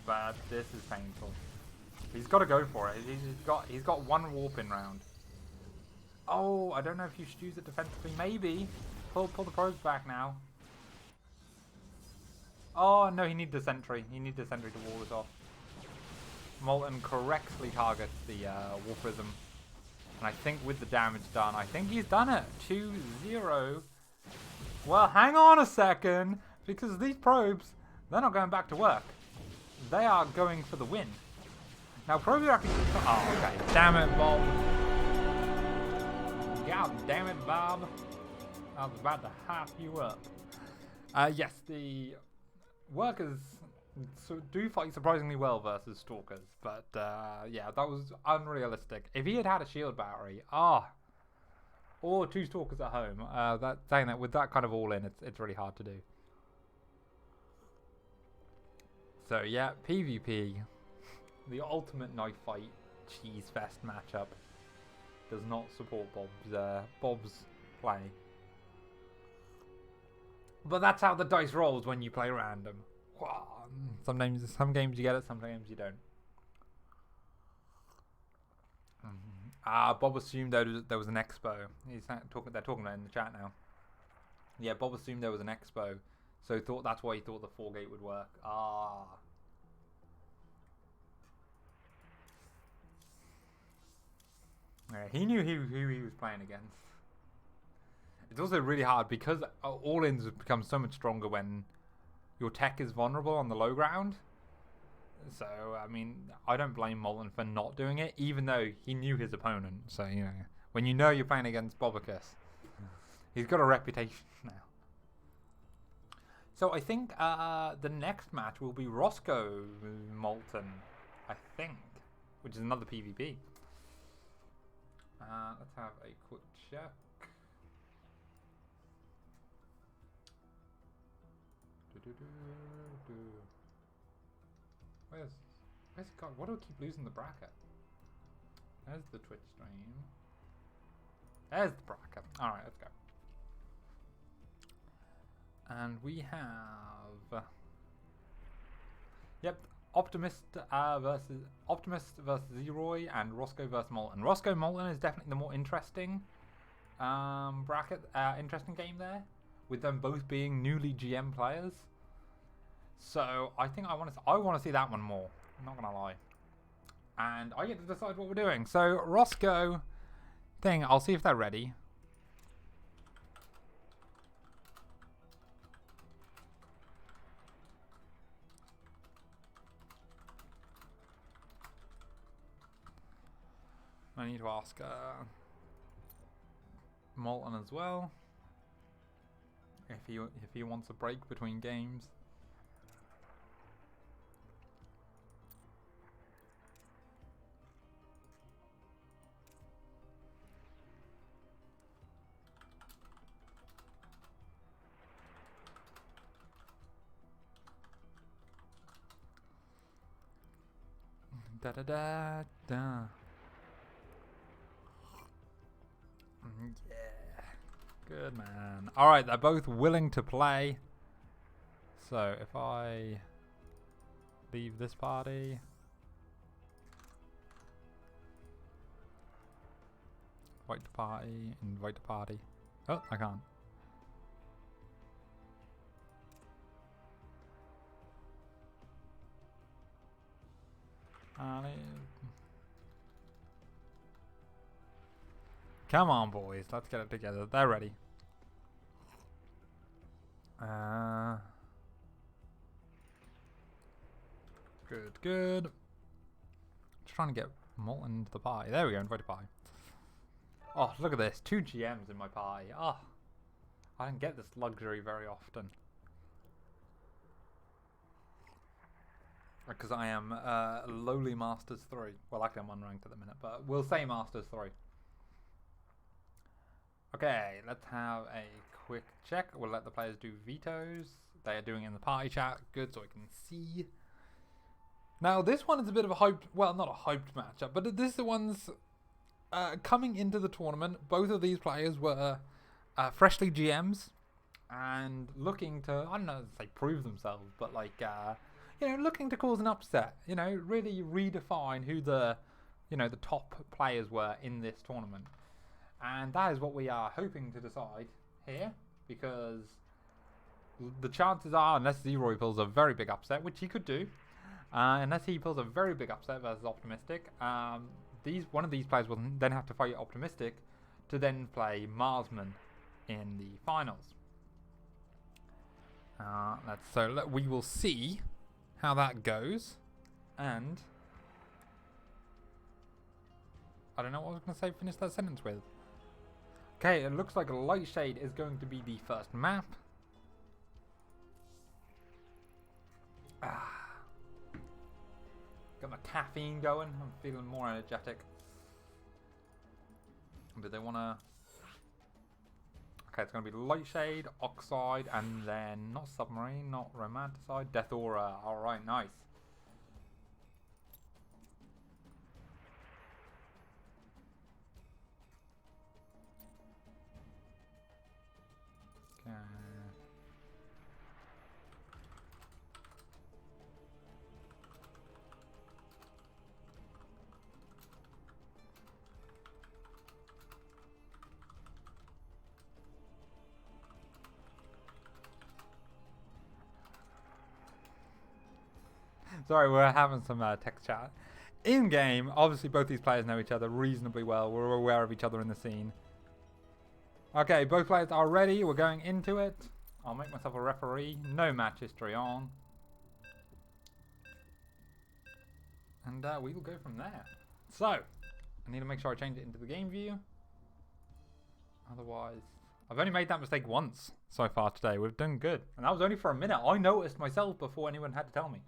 But this is painful. He's got to go for it. He's got 1 warp in round. Oh, I don't know if you should use it defensively. Maybe. Pull the probes back now. Oh, no, he needs the Sentry. He needs the Sentry to wall this off. Molten correctly targets the War Prism. And I think with the damage done, I think he's done it. 2-0. Well, hang on a second. Because these probes, they're not going back to work. They are going for the win. Now, probes are actually... Oh, okay. Damn it, Bob. God damn it, Bob. I was about to half you up. Yes, the... Workers do fight surprisingly well versus Stalkers, but yeah, that was unrealistic. If he had had a shield battery, or 2 Stalkers at home, saying that with that kind of all in, it's really hard to do. So yeah, PvP, the ultimate knife fight cheese fest matchup, does not support Bob's play. But that's how the dice rolls when you play random. Sometimes, some games you get it, some games you don't. Bob assumed there was an expo. They're talking about it in the chat now. Yeah, Bob assumed there was an expo, so that's why he thought the 4 gate would work. Yeah, he knew who he was playing against. It's also really hard because all-ins have become so much stronger when your tech is vulnerable on the low ground. So, I mean, I don't blame Molten for not doing it, even though he knew his opponent. So, you know, when you know you're playing against Bobicus, he's got a reputation now. So, I think the next match will be Roscoe Molten, I think, which is another PvP. Let's have a quick check. Where's it gone? Why do I keep losing the bracket? There's the Twitch stream. There's the bracket. Alright, let's go. And we have... Yep, Optimist versus Zeroy and Roscoe versus Molten. Roscoe Molten is definitely the more interesting bracket, interesting game there, with them both being newly GM players. So I think I want to see that one more. Not gonna lie. And I get to decide what we're doing. So Roscoe thing, I'll see if they're ready. I need to ask Molten as well if he wants a break between games. Da da da da. Yeah. Good man. Alright, they're both willing to play. So if I leave this party. Invite to party. Invite to party. Oh, I can't. Come on, boys. Let's get it together. They're ready. Good, good. Just trying to get Molten into the party. There we go. Invite to party. Oh, look at this. 2 GMs in my party. Oh, I don't get this luxury very often. Because I am lowly Masters 3. Well, actually I'm unranked at the minute, but we'll say Masters 3. Okay, let's have a quick check. We'll let the players do vetoes. They are doing it in the party chat. Good, so I can see. Now, this one is a bit of a hyped... Well, not a hyped matchup, but this is the ones coming into the tournament. Both of these players were freshly GMs and looking to, I don't know, say prove themselves, but like... you know, looking to cause an upset, you know, really redefine who the, you know, the top players were in this tournament. And that is what we are hoping to decide here, because the chances are, unless Zeroy pulls a very big upset, which he could do, unless he pulls a very big upset versus Optimistic, one of these players will then have to fight Optimistic to then play Marsman in the finals. We will see how that goes, and I don't know what I was going to say. Finish that sentence with. Okay, it looks like Light Shade is going to be the first map. Got my caffeine going. I'm feeling more energetic. Do they want to? Okay, it's going to be Light Shade, Oxide, and then not Submarine, not Romanticide, Death Aura. Alright, nice. Okay. Sorry, we're having some text chat. In game, obviously both these players know each other reasonably well. We're aware of each other in the scene. Okay, both players are ready. We're going into it. I'll make myself a referee. No match history on. And we will go from there. So, I need to make sure I change it into the game view. Otherwise, I've only made that mistake once so far today. We've done good. And that was only for a minute. I noticed myself before anyone had to tell me.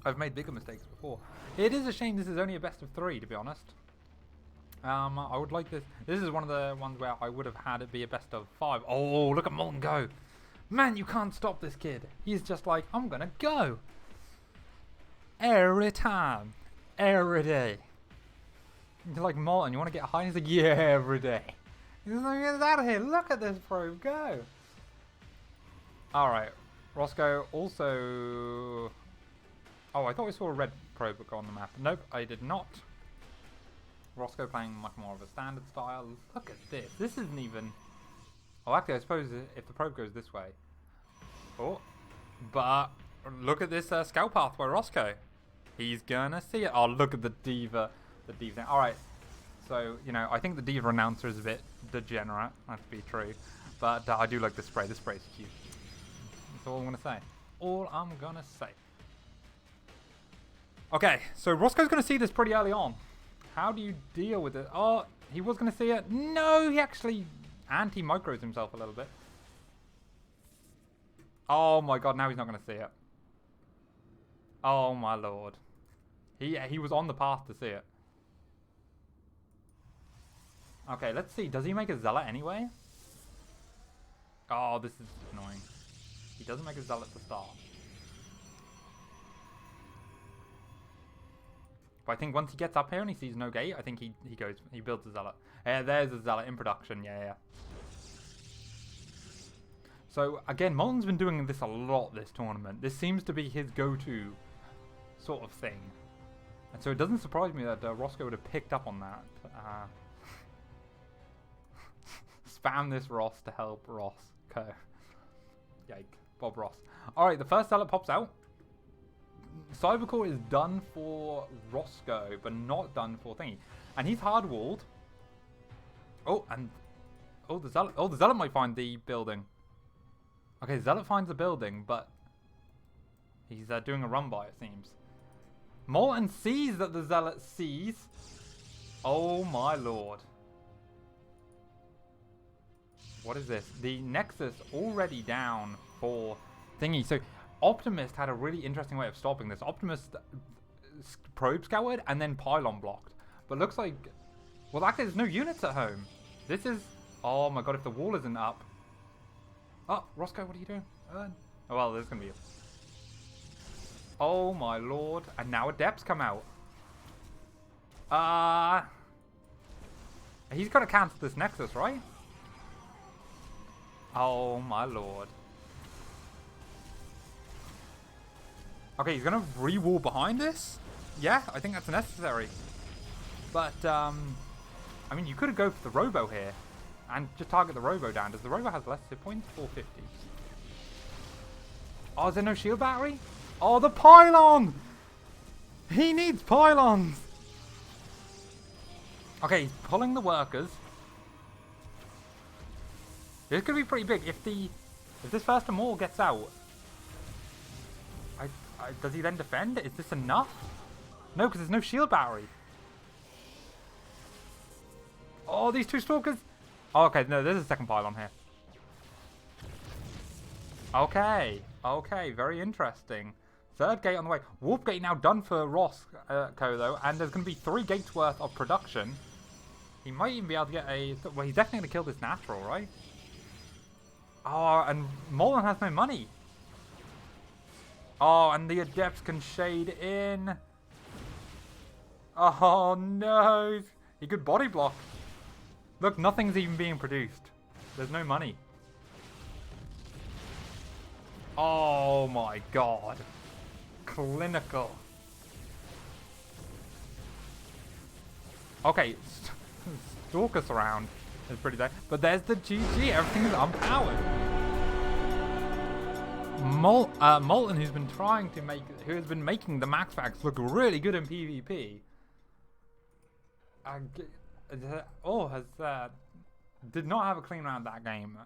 I've made bigger mistakes before. It is a shame this is only a best of 3, to be honest. I would like this. This is one of the ones where I would have had it be a best of 5. Oh, look at Molten go. Man, you can't stop this kid. He's just like, I'm going to go. Every time. Every day. You're like, Molten, you want to get high? He's like, yeah, every day. He's like, get out of here. Look at this probe go. Alright. Roscoe also... Oh, I thought we saw a red probe go on the map. Nope, I did not. Roscoe playing much more of a standard style. Look at this. This isn't even... Oh, actually, I suppose if the probe goes this way. Oh. But look at this scout pathway, Roscoe. He's gonna see it. Oh, look at the diva. The diva. All right. So, you know, I think the diva announcer is a bit degenerate. That to be true. But I do like the spray. The spray's cute. That's all I'm gonna say. All I'm gonna say. Okay, so Roscoe's gonna see this pretty early on. How do you deal with it? Oh, he was gonna see it. No, he actually anti-micros himself a little bit. Oh my god, now he's not gonna see it. Oh my lord. He was on the path to see it. Okay, let's see. Does he make a zealot anyway? Oh, this is annoying. He doesn't make a zealot to start. But I think once he gets up here and he sees no gate, I think he builds a zealot. There's a zealot in production. Yeah. So again, Molten's been doing this a lot this tournament. This seems to be his go-to sort of thing. And so it doesn't surprise me that Roscoe would have picked up on that. Spam this Ross to help Ross. Okay. Yike. Bob Ross. Alright, the first zealot pops out. Cybercore is done for Roscoe, but not done for Thingy. And he's hard-walled. Oh, and... Oh, the Zealot might find the building. Okay, Zealot finds the building, but... He's doing a run-by, it seems. Molten sees that the Zealot sees. Oh my lord. What is this? The Nexus already down for Thingy. So... Optimist had a really interesting way of stopping this. Optimist probe scoured and then pylon blocked. But looks like... Well, actually, there's no units at home. This is... Oh my god, if the wall isn't up... Oh, Roscoe, what are you doing? Oh, well, there's going to be a... Oh my lord. And now Adepts come out. He's got to cancel this Nexus, right? Oh my lord. Okay, he's gonna re-wall behind this? Yeah, I think that's necessary. But, I mean, you could go for the Robo here. And just target the Robo down. Does the Robo have less hit points? 450. Oh, is there no shield battery? Oh, the pylon! He needs pylons! Okay, he's pulling the workers. This could be pretty big. If this first Immortal gets out... does he then defend? Is this enough? No, because there's no shield battery. Oh, these two Stalkers. Oh, okay, no, there's a second pylon here. Okay, very interesting. Third gate on the way. Warp gate now done for Roscoe, though, and there's going to be 3 gates worth of production. He might even be able to get a... Well, he's definitely going to kill this natural, right? Oh, and Molten has no money. Oh, and the Adepts can shade in. Oh, no. He could body block. Look, nothing's even being produced. There's no money. Oh, my God. Clinical. Okay. Stalker surround is pretty there. But there's the GG. Everything is unpowered. Molten, who's been making the max packs look really good in PvP. Did not have a clean round that game.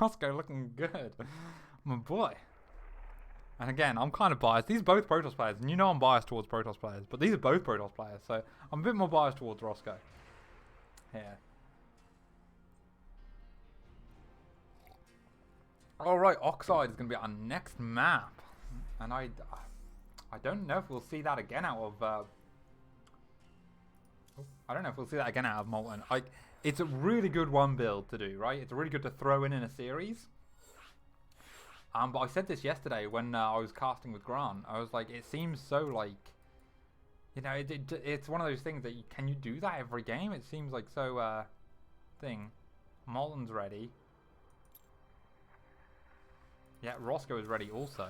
Roscoe looking good, my boy. And again, I'm kind of biased. These are both Protoss players, and you know I'm biased towards Protoss players, but these are both Protoss players, so I'm a bit more biased towards Roscoe. Here. Alright, Oxide is going to be our next map. And I don't know if we'll see that again out of... I don't know if we'll see that again out of Molten. It's a really good one build to do, right? It's really good to throw in a series. But I said this yesterday when I was casting with Grant. I was like, it seems so like... You know, it's one of those things that can you do that every game? It seems like so... thing. Molten's ready. Yeah, Roscoe is ready also.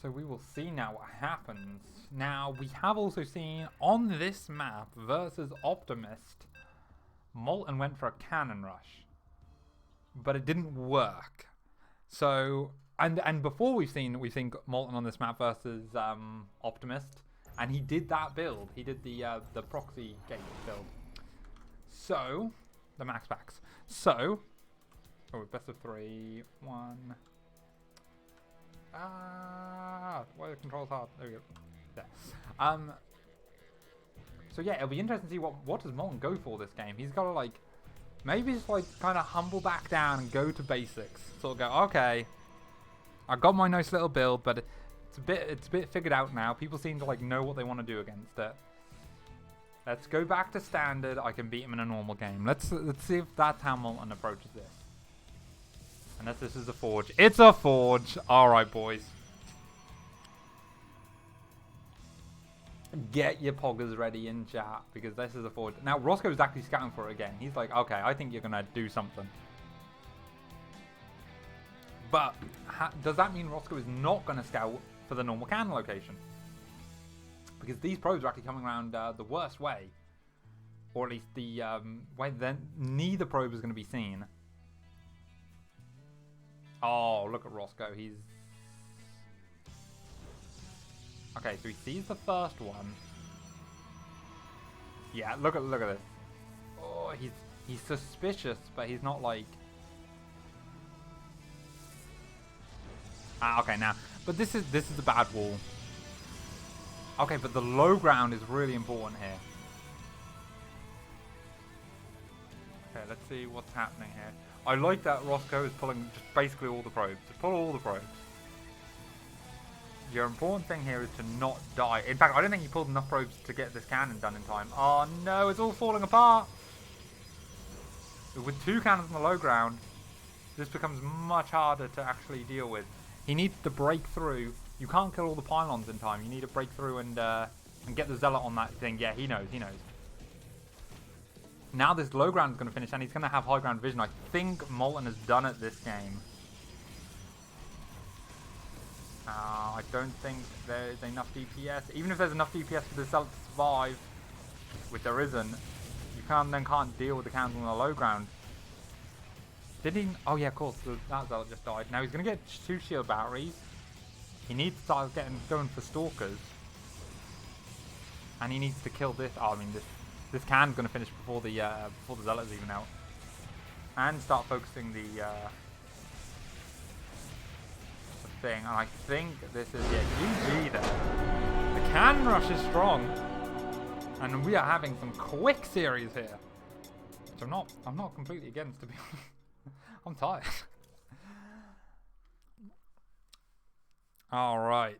So we will see now what happens. Now, we have also seen on this map versus Optimist, Molten went for a cannon rush. but it didn't work. So, and before we've seen Molten on this map versus Optimist, and he did that build. He did the proxy gate build. So, the max packs. So, best of 3, 1. Why are the controls hard? There we go. There. So yeah, it'll be interesting to see what does Molten go for this game. He's got to like, maybe just like kind of humble back down and go to basics. Sort of go, okay, I got my nice little build, but it's a bit figured out now. People seem to like know what they want to do against it. Let's go back to standard. I can beat him in a normal game. Let's see if that's how Molten approaches this. Unless this is a forge. It's a forge. All right, boys. Get your poggers ready in chat, because this is a forge. Now, Roscoe's actually scouting for it again. He's like, okay, I think you're going to do something. But does that mean Roscoe is not going to scout for the normal cannon location? Because these probes are actually coming around the worst way. Or at least the way then neither probe is going to be seen. Oh, look at Roscoe. He's... Okay, so he sees the first one. Yeah, look at this. Oh, he's suspicious, but he's not like... Ah, okay, now. But this is a bad wall. Okay, but the low ground is really important here. Okay, let's see what's happening here. I like that Roscoe is pulling just basically all the probes. Just pull all the probes. Your important thing here is to not die. In fact, I don't think he pulled enough probes to get this cannon done in time. Oh no, it's all falling apart. With 2 cannons on the low ground, this becomes much harder to actually deal with. He needs to break through. You can't kill all the pylons in time. You need to break through and get the Zealot on that thing. Yeah, he knows. He knows. Now this low ground is going to finish, and he's going to have high ground vision. I think Molten has done it this game. I don't think there is enough DPS. Even if there's enough DPS for the Zealot to survive, which there isn't, you can't deal with the cannons on the low ground. Did he? Oh yeah, of course. That Zealot just died. Now he's going to get 2 shield batteries. He needs to start going for stalkers, and he needs to kill this. Oh, I mean this cannon's going to finish before the Zealot's even out, and start focusing the thing. And I think this is GG there. The cannon rush is strong, and we are having some quick series here, which I'm not completely against, to be honest. I'm tired. All right,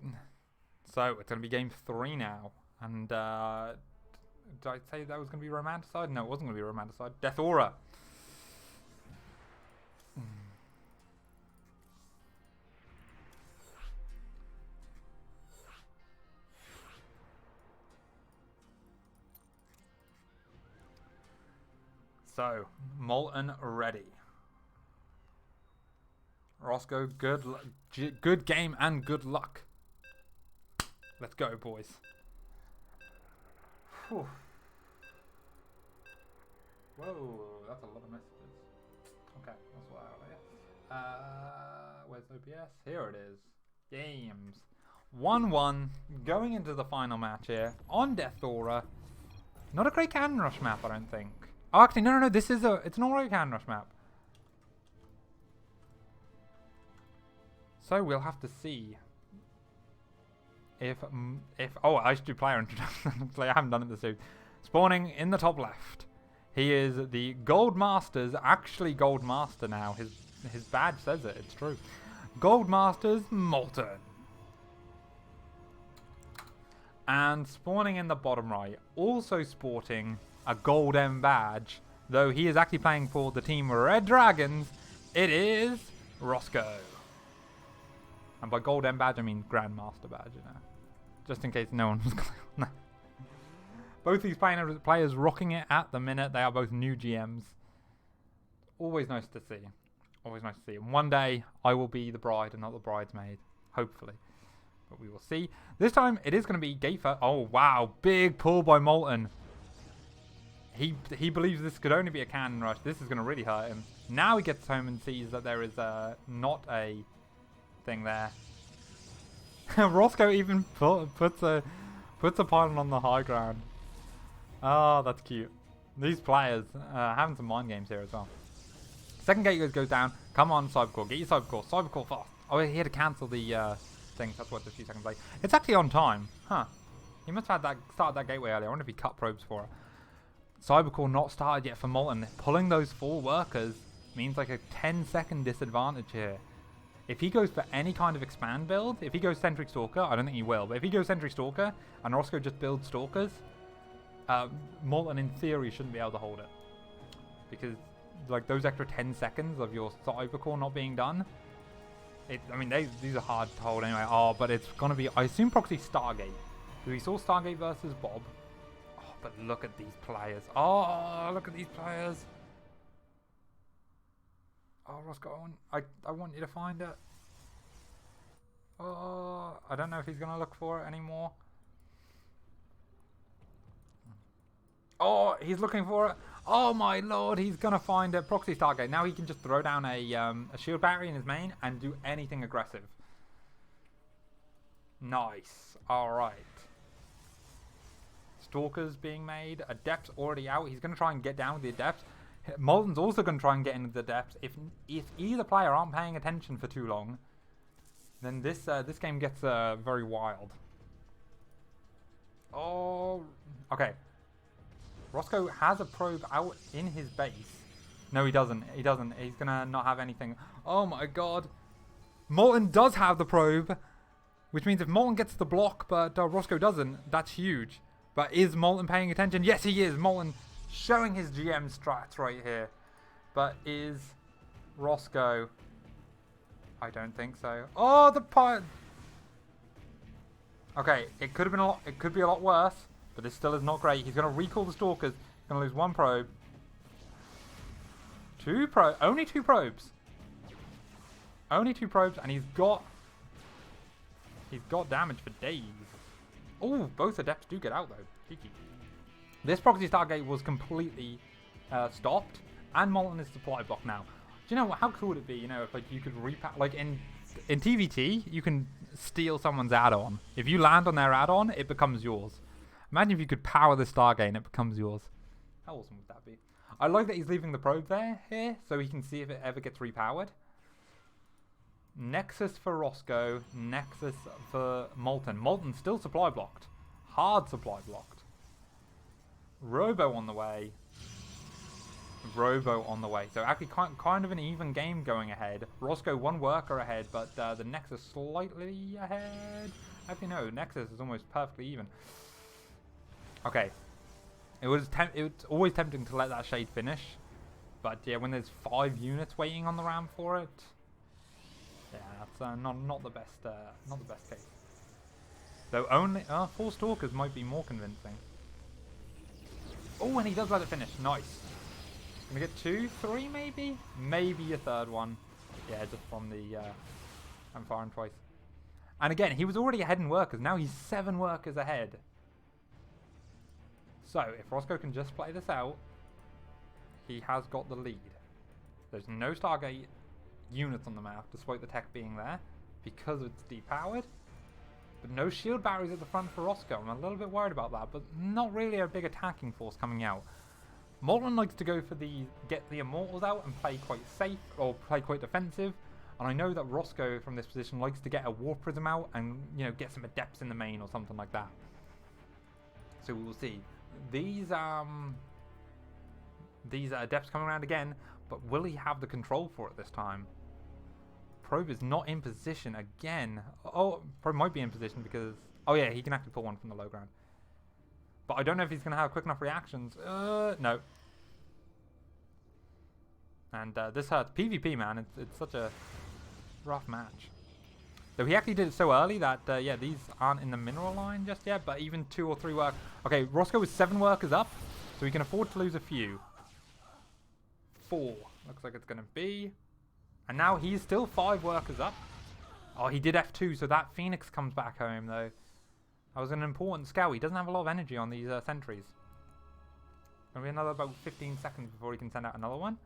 so it's going to be game 3 now, and did I say that was going to be romanticide? No, it wasn't going to be romanticide. Death Aura. So, Molten ready. Roscoe, good game and good luck. Let's go, boys. Whew. Whoa, that's a lot of messages. Okay, that's what I have here. Where's OPS? Here it is. Games. 1-1. Going into the final match here on Death Aura. Not a great cannon rush map, I don't think. Oh, actually, no. This is it's an alright cannon rush map. So we'll have to see if oh, I should do player introduction. I haven't done it this week. Spawning in the top left, he is the Gold Masters, actually Gold Master now. His badge says it. It's true. Gold Masters Molten. And spawning in the bottom right, also sporting a Gold M badge, though he is actually playing for the team Red Dragons. It is Roscoe. And by Gold M badge, I mean Grandmaster badge, you know. Just in case no one was clear on that. Both these players rocking it at the minute. They are both new GMs. Always nice to see. Always nice to see. And one day, I will be the bride and not the bridesmaid. Hopefully. But we will see. This time, it is going to be Gafer. Oh, wow. Big pull by Molten. He believes this could only be a cannon rush. This is going to really hurt him. Now he gets home and sees that there is not a thing there. Roscoe even puts a pylon on the high ground. Oh, that's cute. These players having some mind games here as well. Second gate goes down. Come on, Cybercore. Get your Cybercore. Cybercore fast. Oh, he had to cancel the thing. That's what's a few seconds late. It's actually on time. Huh. He must have had started that gateway earlier. I wonder if he cut probes for it. Cybercore not started yet for Molten. Pulling those 4 workers means like a 10-second disadvantage here. If he goes for any kind of expand build, if he goes Sentry Stalker, I don't think he will, but if he goes Sentry Stalker and Roscoe just builds Stalkers, Molten in theory shouldn't be able to hold it. Because like those extra 10 seconds of your Cybercore not being done, I mean, these are hard to hold anyway. Oh, but it's going to be, I assume, proxy Stargate. Because we saw Stargate versus Bob. Oh, but look at these players. Oh, look at these players. Oh, Roscoe, I want you to find it. Oh, I don't know if he's going to look for it anymore. Oh, he's looking for it. Oh my lord, he's going to find a proxy Stargate. Now he can just throw down a shield battery in his main and do anything aggressive. Nice. Alright. Stalkers being made. Adepts already out. He's going to try and get down with the Adepts. Molten's also going to try and get into the Depths. If either player aren't paying attention for too long, then this game gets very wild. Oh, okay. Roscoe has a probe out in his base. No, he doesn't. He doesn't. He's going to not have anything. Oh my god. Molten does have the probe, which means if Molten gets the block, but Roscoe doesn't, that's huge. But is Molten paying attention? Yes, he is. Molten showing his GM strats right here. But is Roscoe? I don't think so. Oh, the part. Okay, it could have been a lot. It could be a lot worse, but this still is not great. He's going to recall the Stalkers. He's going to lose 1 probe. Only 2 probes. Only 2 probes, and he's got damage for days. Oh, both Adepts do get out though. Cheeky. This proxy Stargate was completely stopped, and Molten is supply block now. Do you know how cool would it be? You know, if like you could like in TVT, you can steal someone's add-on. If you land on their add-on, it becomes yours. Imagine if you could power the Stargate and it becomes yours. How awesome would that be? I like that he's leaving the probe here, so he can see if it ever gets repowered. Nexus for Roscoe, Nexus for Molten. Molten still supply blocked. Hard supply blocked. Robo on the way. Robo on the way. So actually kind of an even game going ahead. Roscoe 1 worker ahead, but the Nexus slightly ahead. Actually no, Nexus is almost perfectly even. Okay. It was always tempting to let that shade finish. But yeah, when there's 5 units waiting on the ram for it. Yeah, that's not the best case. Though only 4 Stalkers might be more convincing. Oh, and he does let it finish. Nice. Gonna get 2, 3 maybe? Maybe a 3rd one. Yeah, just from the I'm firing twice. And again, he was already ahead in workers. Now he's 7 workers ahead. So, if Roscoe can just play this out, he has got the lead. There's no Stargate units on the map, despite the tech being there, because it's depowered. But no shield batteries at the front for Roscoe. I'm a little bit worried about that, but not really a big attacking force coming out. Molten likes to go for get the Immortals out and play quite safe, or play quite defensive. And I know that Roscoe from this position likes to get a War Prism out and, you know, get some Adepts in the main or something like that. So we will see. These Adepts coming around again, but will he have the control for it this time? Probe is not in position again. Oh, Probe might be in position because... Oh yeah, he can actually pull one from the low ground. But I don't know if he's going to have quick enough reactions. No. And this hurts. PvP, man. It's such a rough match. So he actually did it so early that, yeah, these aren't in the mineral line just yet. But even 2 or 3 work... Okay, Roscoe is 7 workers up. So he can afford to lose a few. 4. Looks like it's going to be... And now he's still 5 workers up. Oh, he did F2, so that Phoenix comes back home, though. That was an important scout. He doesn't have a lot of energy on these sentries. Gonna be another about 15 seconds before he can send out another one.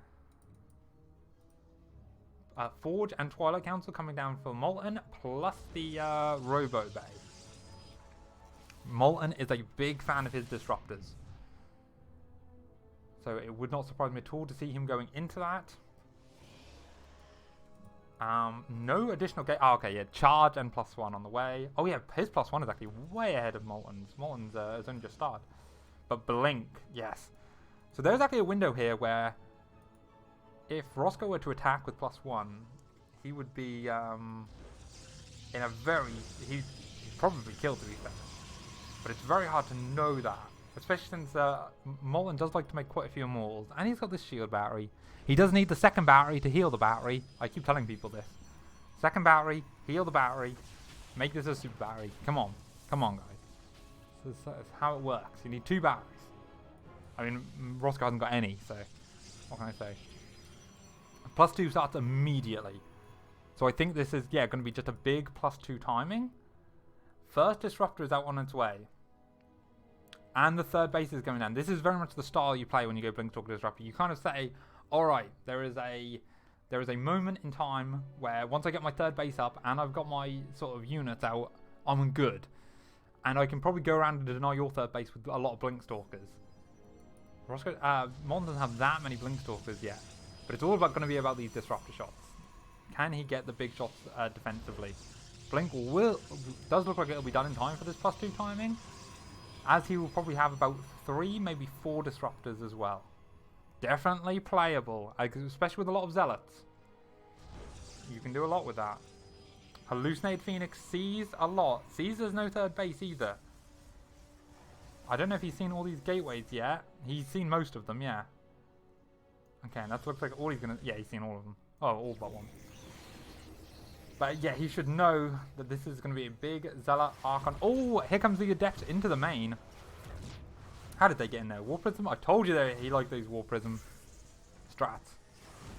Forge and Twilight Council coming down for Molten, plus the Robo Bay. Molten is a big fan of his disruptors. So it would not surprise me at all to see him going into that. No additional gate. Oh, okay, yeah. Charge and +1 on the way. Oh, yeah. His +1 is actually way ahead of Molten's. Molten's has only just started. But Blink, yes. So there's actually a window here where if Roscoe were to attack with +1, he would be in a very... He'd probably kill, to be fair. But it's very hard to know that. Especially since Molten does like to make quite a few immortals. And he's got this shield battery. He does need the second battery to heal the battery. I keep telling people this. Second battery, heal the battery, make this a super battery. Come on. Come on, guys. That's how it works. You need 2 batteries. I mean, Roscoe hasn't got any, so what can I say? +2 starts immediately. So I think this is, yeah, going to be just a big +2 timing. First disruptor is out on its way. And the third base is going down. This is very much the style you play when you go Blink Stalker Disruptor. You kind of say, alright, there is a moment in time where once I get my third base up and I've got my sort of units out, I'm good. And I can probably go around and deny your third base with a lot of Blink Stalkers. Roscoe, Molten doesn't have that many Blink Stalkers yet. But it's all going to be about these disruptor shots. Can he get the big shots defensively? Blink does look like it'll be done in time for this +2 timing. As he will probably have about 3, maybe 4 disruptors as well. Definitely playable, especially with a lot of zealots. You can do a lot with that. Hallucinated Phoenix sees a lot. Sees there's no third base either. I don't know if he's seen all these gateways yet. He's seen most of them, yeah. Okay, and that looks like all he's gonna... Yeah, he's seen all of them. Oh, all but one. But yeah, he should know that this is going to be a big Zealot Archon. Oh, here comes the Adept into the main. How did they get in there? War Prism? I told you that he liked those War Prism strats.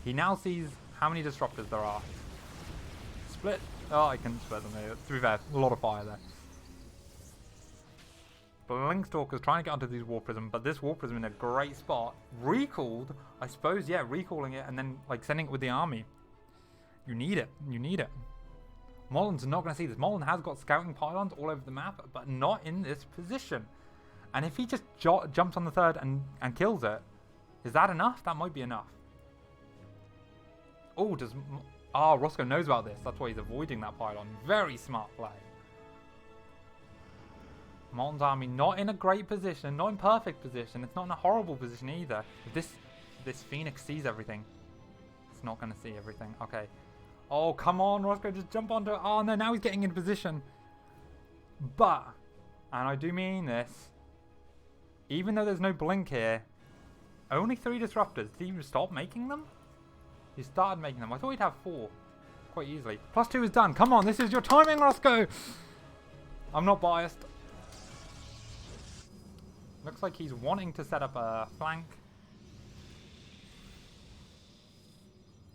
He now sees how many disruptors there are. Split. Oh, I can split them there. To be fair, a lot of fire there. Blink Stalker's trying to get onto these War Prism, but this War Prism in a great spot. Recalled, I suppose, yeah, recalling it and then like sending it with the army. You need it. You need it. Molten's not going to see this. Molten has got scouting pylons all over the map, but not in this position. And if he just jumps on the third and kills it, is that enough? That might be enough. Oh, does... Ah, Roscoe knows about this. That's why he's avoiding that pylon. Very smart play. Molten's army not in a great position, not in perfect position. It's not in a horrible position either. If this Phoenix sees everything, it's not going to see everything. Okay. Oh, come on, Roscoe, just jump onto it. Oh, no, now he's getting in position. But, and I do mean this, even though there's no blink here, only 3 disruptors. Did he even stop making them? He started making them. I thought he'd have 4 quite easily. +2 is done. Come on, this is your timing, Roscoe. I'm not biased. Looks like he's wanting to set up a flank.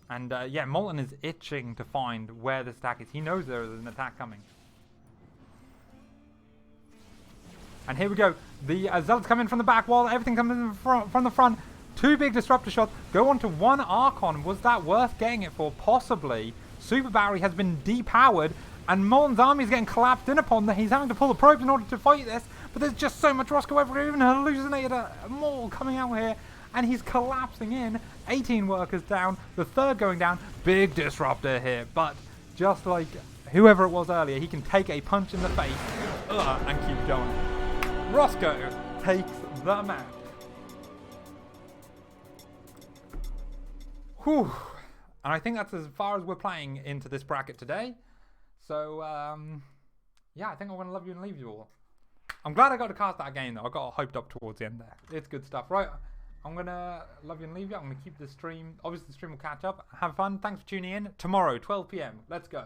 And yeah, Molten is itching to find where this attack is. He knows there is an attack coming. And here we go. The Zealots come in from the back wall. Everything comes in from the front. 2 big disruptor shots. Go on to 1 Archon. Was that worth getting it for? Possibly. Super Battery has been depowered. And Molten's army is getting collapsed in upon. He's having to pull the probes in order to fight this. But there's just so much Roscoe ever even hallucinated a mole coming out here. And he's collapsing in. 18 workers down. The third going down. Big disruptor here. But just like whoever it was earlier, he can take a punch in the face and keep going. Roscoe takes the map. Whew. And I think that's as far as we're playing into this bracket today. So, yeah, I think I'm going to love you and leave you all. I'm glad I got to cast that game, though. I got hyped up towards the end there. It's good stuff. Right, I'm going to love you and leave you. I'm going to keep the stream. Obviously, the stream will catch up. Have fun. Thanks for tuning in. Tomorrow, 12 p.m. Let's go.